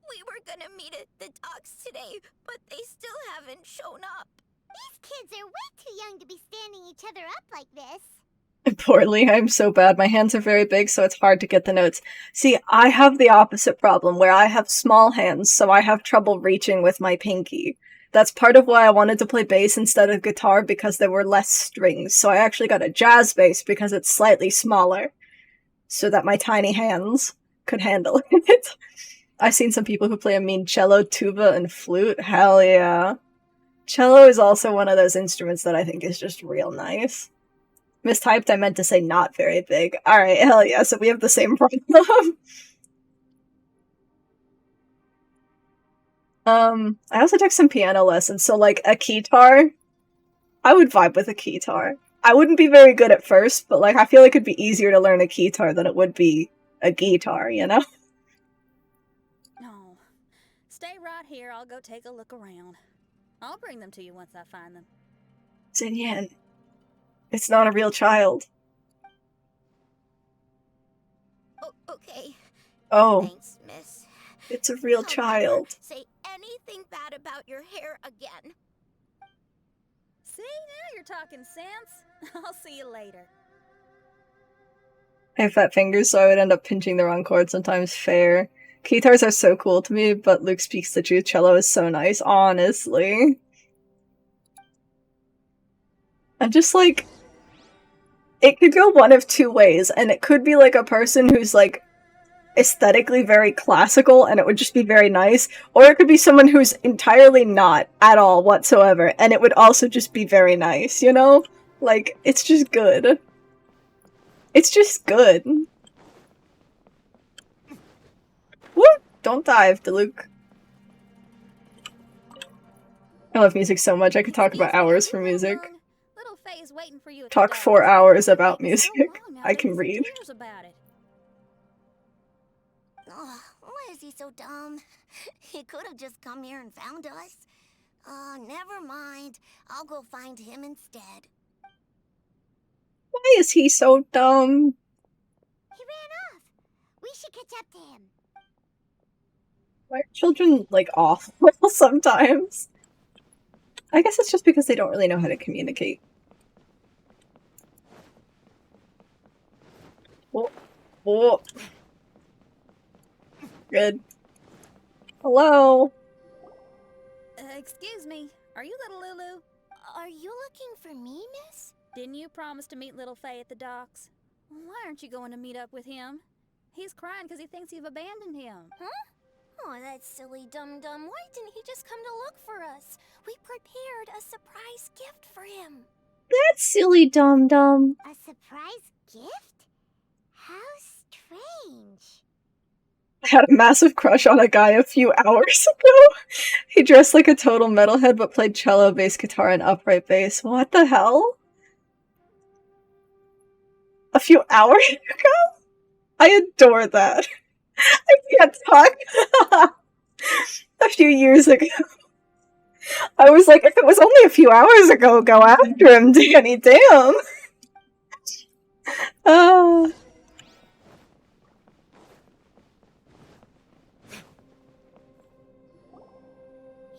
We were gonna meet at the docks today, but they still haven't shown up. These kids are way too young to be standing each other up like this. Poorly, I'm so bad. My hands are very big, so it's hard to get the notes. See, I have the opposite problem, where I have small hands, so I have trouble reaching with my pinky. That's part of why I wanted to play bass instead of guitar, because there were less strings, so I actually got a jazz bass because it's slightly smaller, so that my tiny hands could handle it. I've seen some people who play a mean cello, tuba, and flute. Hell yeah. Cello is also one of those instruments that I think is just real nice. Mistyped, I meant to say not very big. Alright, hell yeah, so we have the same problem. I also took some piano lessons, so like a keytar, I would vibe with a keytar. I wouldn't be very good at first, but like I feel like it'd be easier to learn a keytar than it would be a guitar, you know? No. Stay right here, I'll go take a look around. I'll bring them to you once I find them. Xinyan, it's not a real child. Oh, okay. Oh. Thanks, miss. It's a real child. Say anything bad about your hair again. See, now you're talking sense. I'll see you later. I have fat fingers, so I would end up pinching the wrong chord sometimes. Fair. Keytars are so cool to me, but Luke speaks the truth. Cello is so nice, honestly. I'm just like, it could go one of two ways, and it could be like a person who's like aesthetically very classical and it would just be very nice, or it could be someone who's entirely not at all whatsoever and it would also just be very nice, you know? Like, it's just good. It's just good. Whoop! Don't dive, Deluke. I love music so much, I could talk about hours for music. Little Faye's waiting for you. Talk 4 hours about music. I can read. Oh, why is he so dumb? He could have just come here and found us. Never mind. I'll go find him instead. Why is he so dumb? He ran off. We should catch up to him. Why are children, like, awful sometimes? I guess it's just because they don't really know how to communicate. Oh. Oh. Good. Hello? Excuse me. Are you little Lulu? Are you looking for me, miss? Didn't you promise to meet little Faye at the docks? Why aren't you going to meet up with him? He's crying because he thinks you've abandoned him. Huh? Oh, that silly dum-dum. Why didn't he just come to look for us? We prepared a surprise gift for him. That silly dum-dum. A surprise gift? How strange. I had a massive crush on a guy a few hours ago. He dressed like a total metalhead but played cello, bass guitar, and upright bass. What the hell? a few hours ago? I adore that. I can't talk. A few years ago. I was like, if it was only a few hours ago, go after him, Danny, damn! Oh.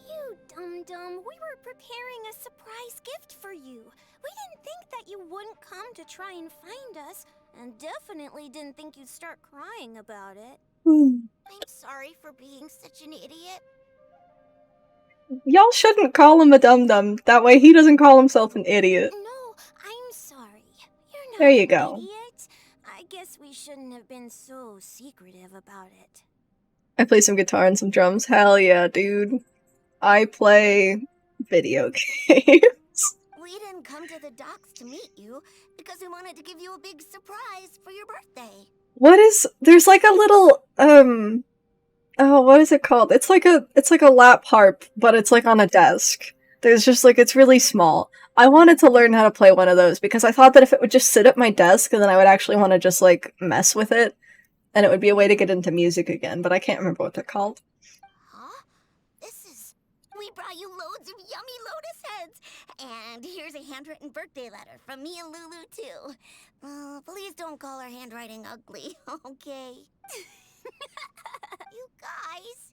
You dum-dum, we were preparing a surprise gift for you. We didn't think that you wouldn't come to try and find us, and definitely didn't think you'd start crying about it. I'm sorry for being such an idiot. Y'all shouldn't call him a dum-dum. That way he doesn't call himself an idiot. No, I'm sorry. You're not There you an go. idiot. I guess we shouldn't have been so secretive about it. I play some guitar and some drums. Hell yeah, dude. I play video games. We didn't come to the docks to meet you because we wanted to give you a big surprise for your birthday. What is... There's like a little, oh, what is it called? It's like a lap harp, but it's like on a desk. There's just like, it's really small. I wanted to learn how to play one of those because I thought that if it would just sit at my desk, then I would actually want to just like mess with it. And it would be a way to get into music again, but I can't remember what they're called. We brought you loads of yummy lotus heads. And here's a handwritten birthday letter from me and Lulu, too. Please don't call her handwriting ugly, okay? You guys.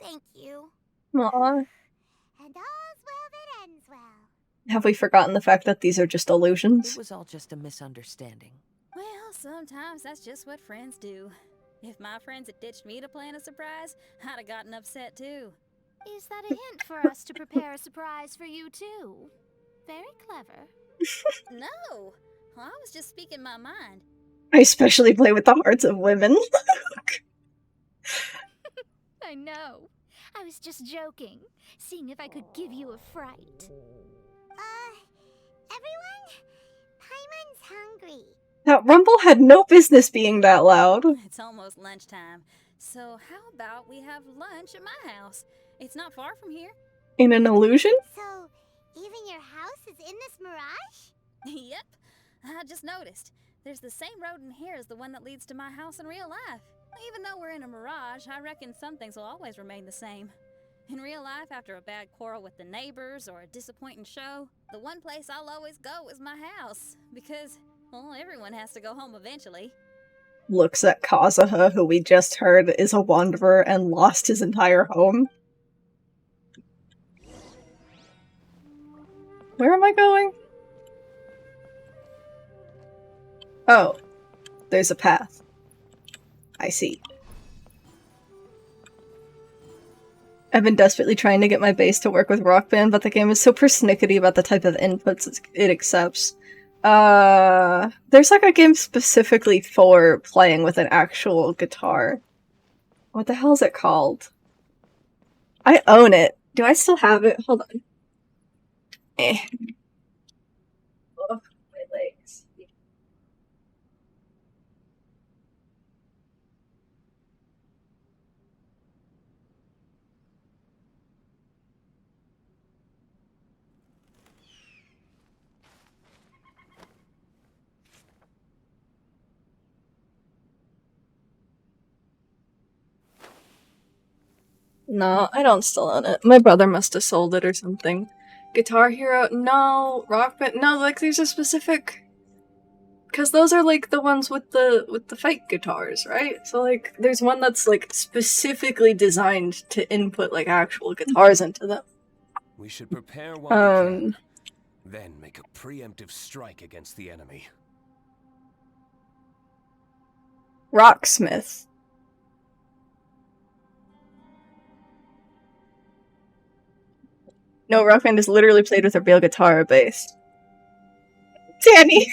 Thank you. Aww. And all's well that ends well. Have we forgotten the fact that these are just illusions? It was all just a misunderstanding. Well, sometimes that's just what friends do. If my friends had ditched me to plan a surprise, I'd have gotten upset too. Is that a hint for us to prepare a surprise for you, too? Very clever. No! I was just speaking my mind. I especially play with the hearts of women. I know. I was just joking, seeing if I could give you a fright. Everyone? Paimon's hungry. That rumble had no business being that loud. It's almost lunchtime, so how about we have lunch at my house? It's not far from here. In an illusion? So, even your house is in this mirage? Yep. I just noticed. There's the same road in here as the one that leads to my house in real life. Even though we're in a mirage, I reckon some things will always remain the same. In real life, after a bad quarrel with the neighbors or a disappointing show, the one place I'll always go is my house. Because, well, everyone has to go home eventually. Looks at Kazuha, who we just heard is a wanderer and lost his entire home. Where am I going? Oh, there's a path. I see. I've been desperately trying to get my base to work with Rock Band, but the game is so persnickety about the type of inputs it accepts. There's like a game specifically for playing with an actual guitar. What the hell is it called? I own it. Do I still have it? Hold on. Oh, my legs. No, I don't still own it. My brother must have sold it or something. Guitar Hero? No. Rock Band? No, like there's a specific... Because those are like the ones with the fake guitars, right? So like there's one that's like specifically designed to input like actual guitars into them. We should prepare while we can, then make a preemptive strike against the enemy. Rocksmith. No, Rock Band is literally played with a real guitar or bass. Danny!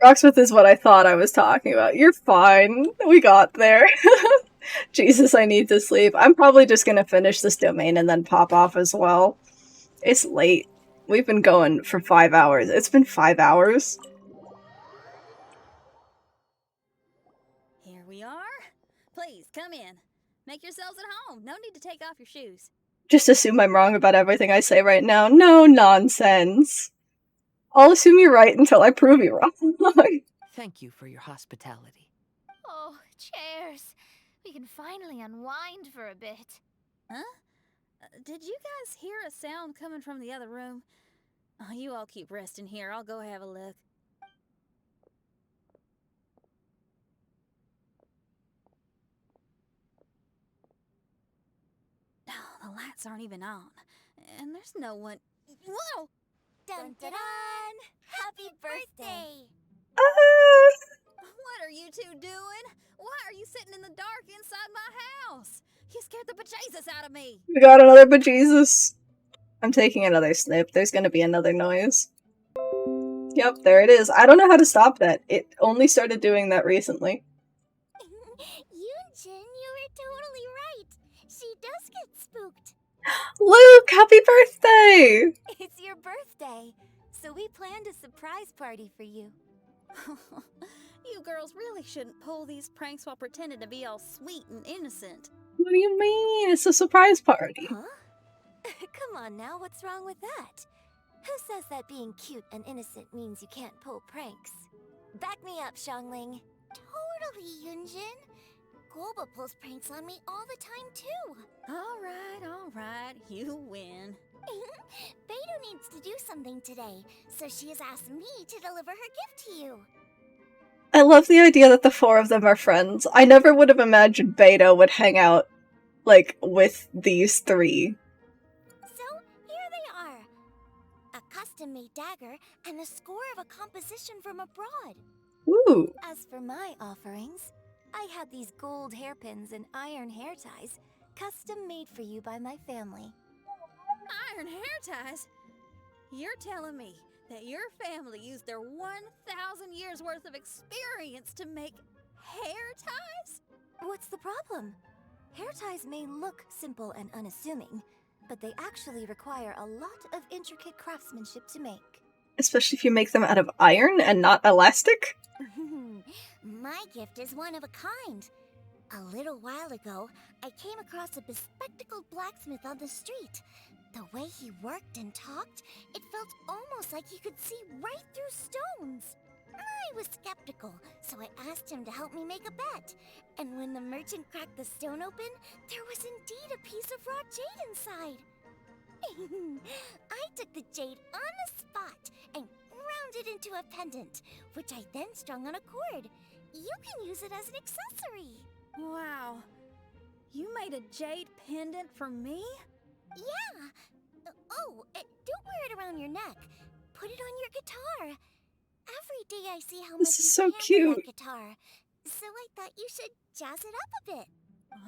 Rocksmith is what I thought I was talking about. You're fine. We got there. Jesus, I need to sleep. I'm probably just gonna finish this domain and then pop off as well. It's late. We've been going for 5 hours. It's been 5 hours. Here we are. Please, come in. Make yourselves at home. No need to take off your shoes. Just assume I'm wrong about everything I say right now. No nonsense. I'll assume you're right until I prove you wrong. Thank you for your hospitality. Oh, chairs. We can finally unwind for a bit. Huh? Did you guys hear a sound coming from the other room? Oh, you all keep resting here. I'll go have a look. Oh, the lights aren't even on. And there's no one... Whoa! Dun dun dun! Happy birthday! What are you two doing? Why are you sitting in the dark inside my house? You scared the bejesus out of me. We got another bejesus. I'm taking another snip. There's gonna be another noise. Yep, there it is. I don't know how to stop that. It only started doing that recently. Yunjin, you were totally right. She does get spooked. Luke, happy birthday! It's your birthday, so we planned a surprise party for you. You girls really shouldn't pull these pranks while pretending to be all sweet and innocent. What do you mean? It's a surprise party. Huh? Come on now, what's wrong with that? Who says that being cute and innocent means you can't pull pranks? Back me up, Xiangling. Totally, Yunjin. Golba pulls pranks on me all the time, too. All right, you win. Beidou needs to do something today, so she has asked me to deliver her gift to you. I love the idea that the four of them are friends. I never would have imagined Beidou would hang out, like, with these three. So, here they are. A custom-made dagger and a score of a composition from abroad. Ooh. As for my offerings, I had these gold hairpins and iron hair ties, custom made for you by my family. Iron hair ties? You're telling me that your family used their 1,000 years worth of experience to make hair ties? What's the problem? Hair ties may look simple and unassuming, but they actually require a lot of intricate craftsmanship to make. Especially if you make them out of iron and not elastic? My gift is one of a kind. A little while ago, I came across a bespectacled blacksmith on the street. The way he worked and talked, it felt almost like he could see right through stones. I was skeptical, so I asked him to help me make a bet. And when the merchant cracked the stone open, there was indeed a piece of raw jade inside. I took the jade on the spot and ground it into a pendant, which I then strung on a cord. You can use it as an accessory. Wow. You made a jade pendant for me? Yeah. Don't wear it around your neck. Put it on your guitar. Every day I see how much This is you so hammer cute. that guitar. So I thought you should jazz it up a bit.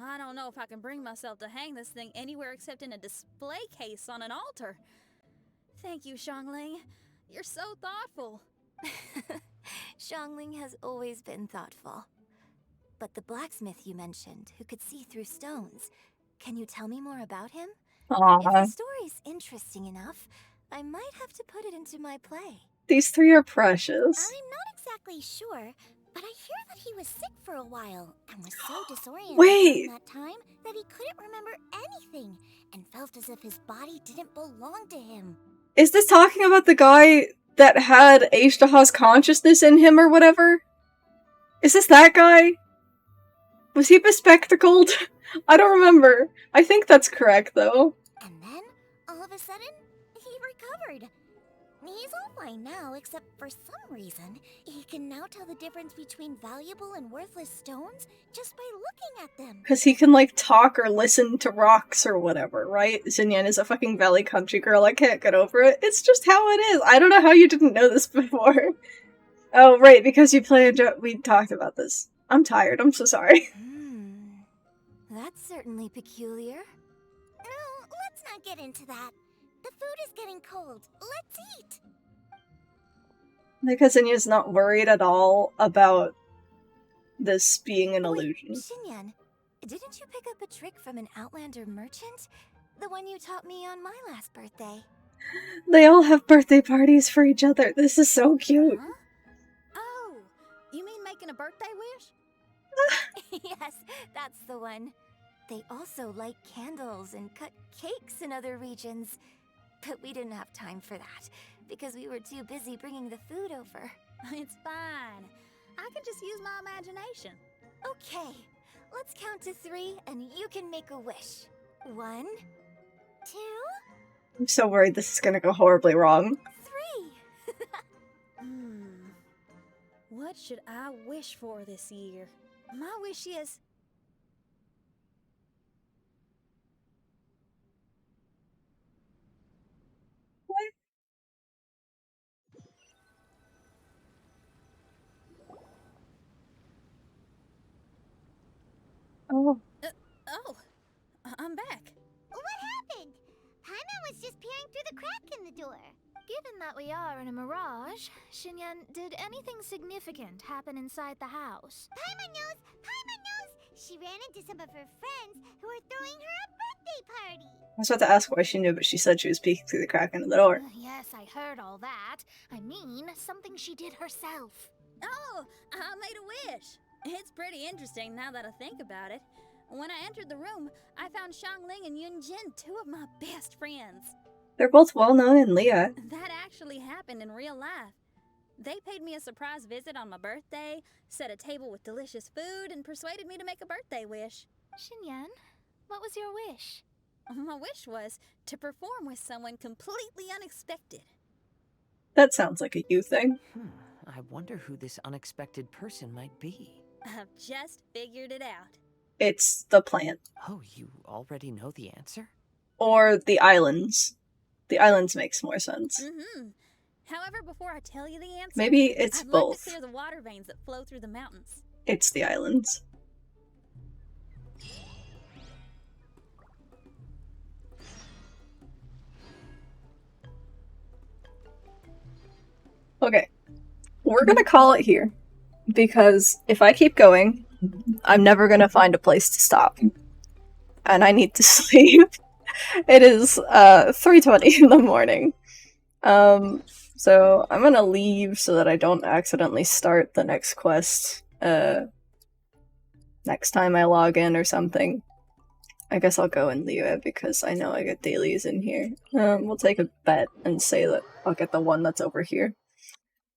I don't know if I can bring myself to hang this thing anywhere except in a display case on an altar. Thank you, Xiangling. You're so thoughtful. Xiangling has always been thoughtful. But the blacksmith you mentioned, who could see through stones, can you tell me more about him? Aww. If the story's interesting enough, I might have to put it into my play. These three are precious. I'm not exactly sure, but I hear that he was sick for a while and was so disoriented Wait. during that time that he couldn't remember anything and felt as if his body didn't belong to him. Is this talking about the guy that had Ashtaha's consciousness in him or whatever? Is this that guy? Was he bespectacled? I don't remember. I think that's correct, though. And then, all of a sudden, he recovered. He's all fine now, except for some reason, he can now tell the difference between valuable and worthless stones just by looking at them. Because he can, like, talk or listen to rocks or whatever, right? Xinyan is a fucking valley country girl. I can't get over it. It's just how it is. I don't know how you didn't know this before. Oh, right, because you play a we talked about this. I'm tired. I'm so sorry. That's certainly peculiar. No, let's not get into that. The food is getting cold. Let's eat. Because Xinyan's not worried at all about this being an illusion. Xinyan, didn't you pick up a trick from an Outlander merchant? The one you taught me on my last birthday. They all have birthday parties for each other. This is so cute. Huh? Oh, you mean making a birthday wish? Yes, that's the one. They also light candles and cut cakes in other regions. But we didn't have time for that, because we were too busy bringing the food over. It's fine. I can just use my imagination. Okay, let's count to 3 and you can make a wish. 1, 2, I'm so worried this is gonna go horribly wrong. 3. What should I wish for this year? My wish is... Oh. I'm back. What happened? Paimon was just peering through the crack in the door. Given that we are in a mirage, Xinyan, did anything significant happen inside the house? Paimon knows! Paimon knows! She ran into some of her friends who were throwing her a birthday party. I was about to ask why she knew, but she said she was peeking through the crack into the door. Yes, I heard all that. I mean, something she did herself. Oh, I made a wish. It's pretty interesting now that I think about it. When I entered the room, I found Xiangling and Yunjin, 2 of my best friends. They're both well known in Leah. That actually happened in real life. They paid me a surprise visit on my birthday, set a table with delicious food, and persuaded me to make a birthday wish. Xinyan, what was your wish? My wish was to perform with someone completely unexpected. That sounds like a you thing. I wonder who this unexpected person might be. I've just figured it out. It's the plant. Oh, you already know the answer? Or the islands. The islands makes more sense. However, before I tell you the answer, Maybe it's I'd both. like to clear the water veins that flow through the mountains. It's the islands. Okay. We're gonna call it here. Because if I keep going, I'm never gonna find a place to stop. And I need to sleep. It is 3:20 in the morning. So I'm gonna leave so that I don't accidentally start the next quest next time I log in or something. I guess I'll go and leave it because I know I get dailies in here. We'll take a bet and say that I'll get the one that's over here.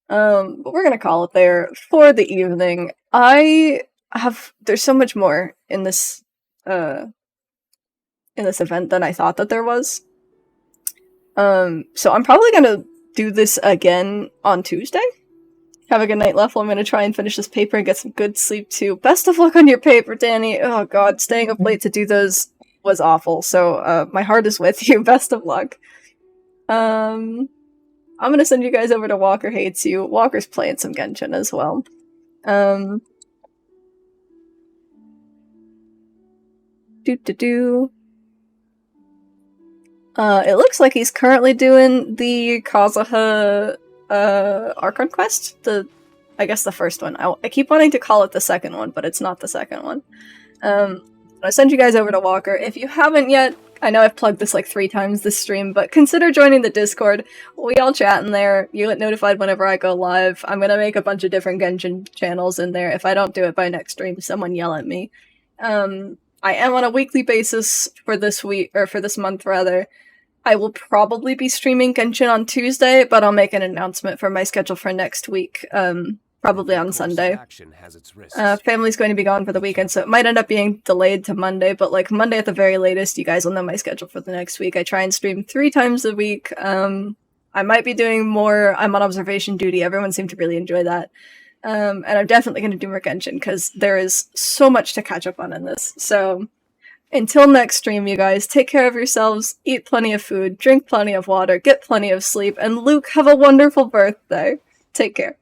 But we're gonna call it there for the evening. There's so much more in this event than I thought that there was. So I'm probably gonna do this again on Tuesday. Have a good night, Leffel. I'm gonna try and finish this paper and get some good sleep too. Best of luck on your paper, Danny. Oh god, staying up late to do those was awful. So my heart is with you. Best of luck. I'm gonna send you guys over to Walker Hates You. Walker's playing some Genshin as well. It looks like he's currently doing the Kazuha Archon quest. I guess the first one. I keep wanting to call it the second one, but it's not the second one. I'll send you guys over to Walker. If you haven't yet, I know I've plugged this like 3 times this stream, but consider joining the Discord. We all chat in there. You get notified whenever I go live. I'm gonna make a bunch of different Genshin channels in there. If I don't do it by next stream, someone yell at me. I am on a weekly basis for this week, or for this month rather. I will probably be streaming Genshin on Tuesday, but I'll make an announcement for my schedule for next week, probably on Sunday. Family's going to be gone for the weekend, so it might end up being delayed to Monday, but like Monday at the very latest, you guys will know my schedule for the next week. I try and stream 3 times a week. I might be doing more. I'm on observation duty. Everyone seemed to really enjoy that. And I'm definitely going to do more Genshin, because there is so much to catch up on in this. So, until next stream, you guys, take care of yourselves, eat plenty of food, drink plenty of water, get plenty of sleep, and Luke, have a wonderful birthday. Take care.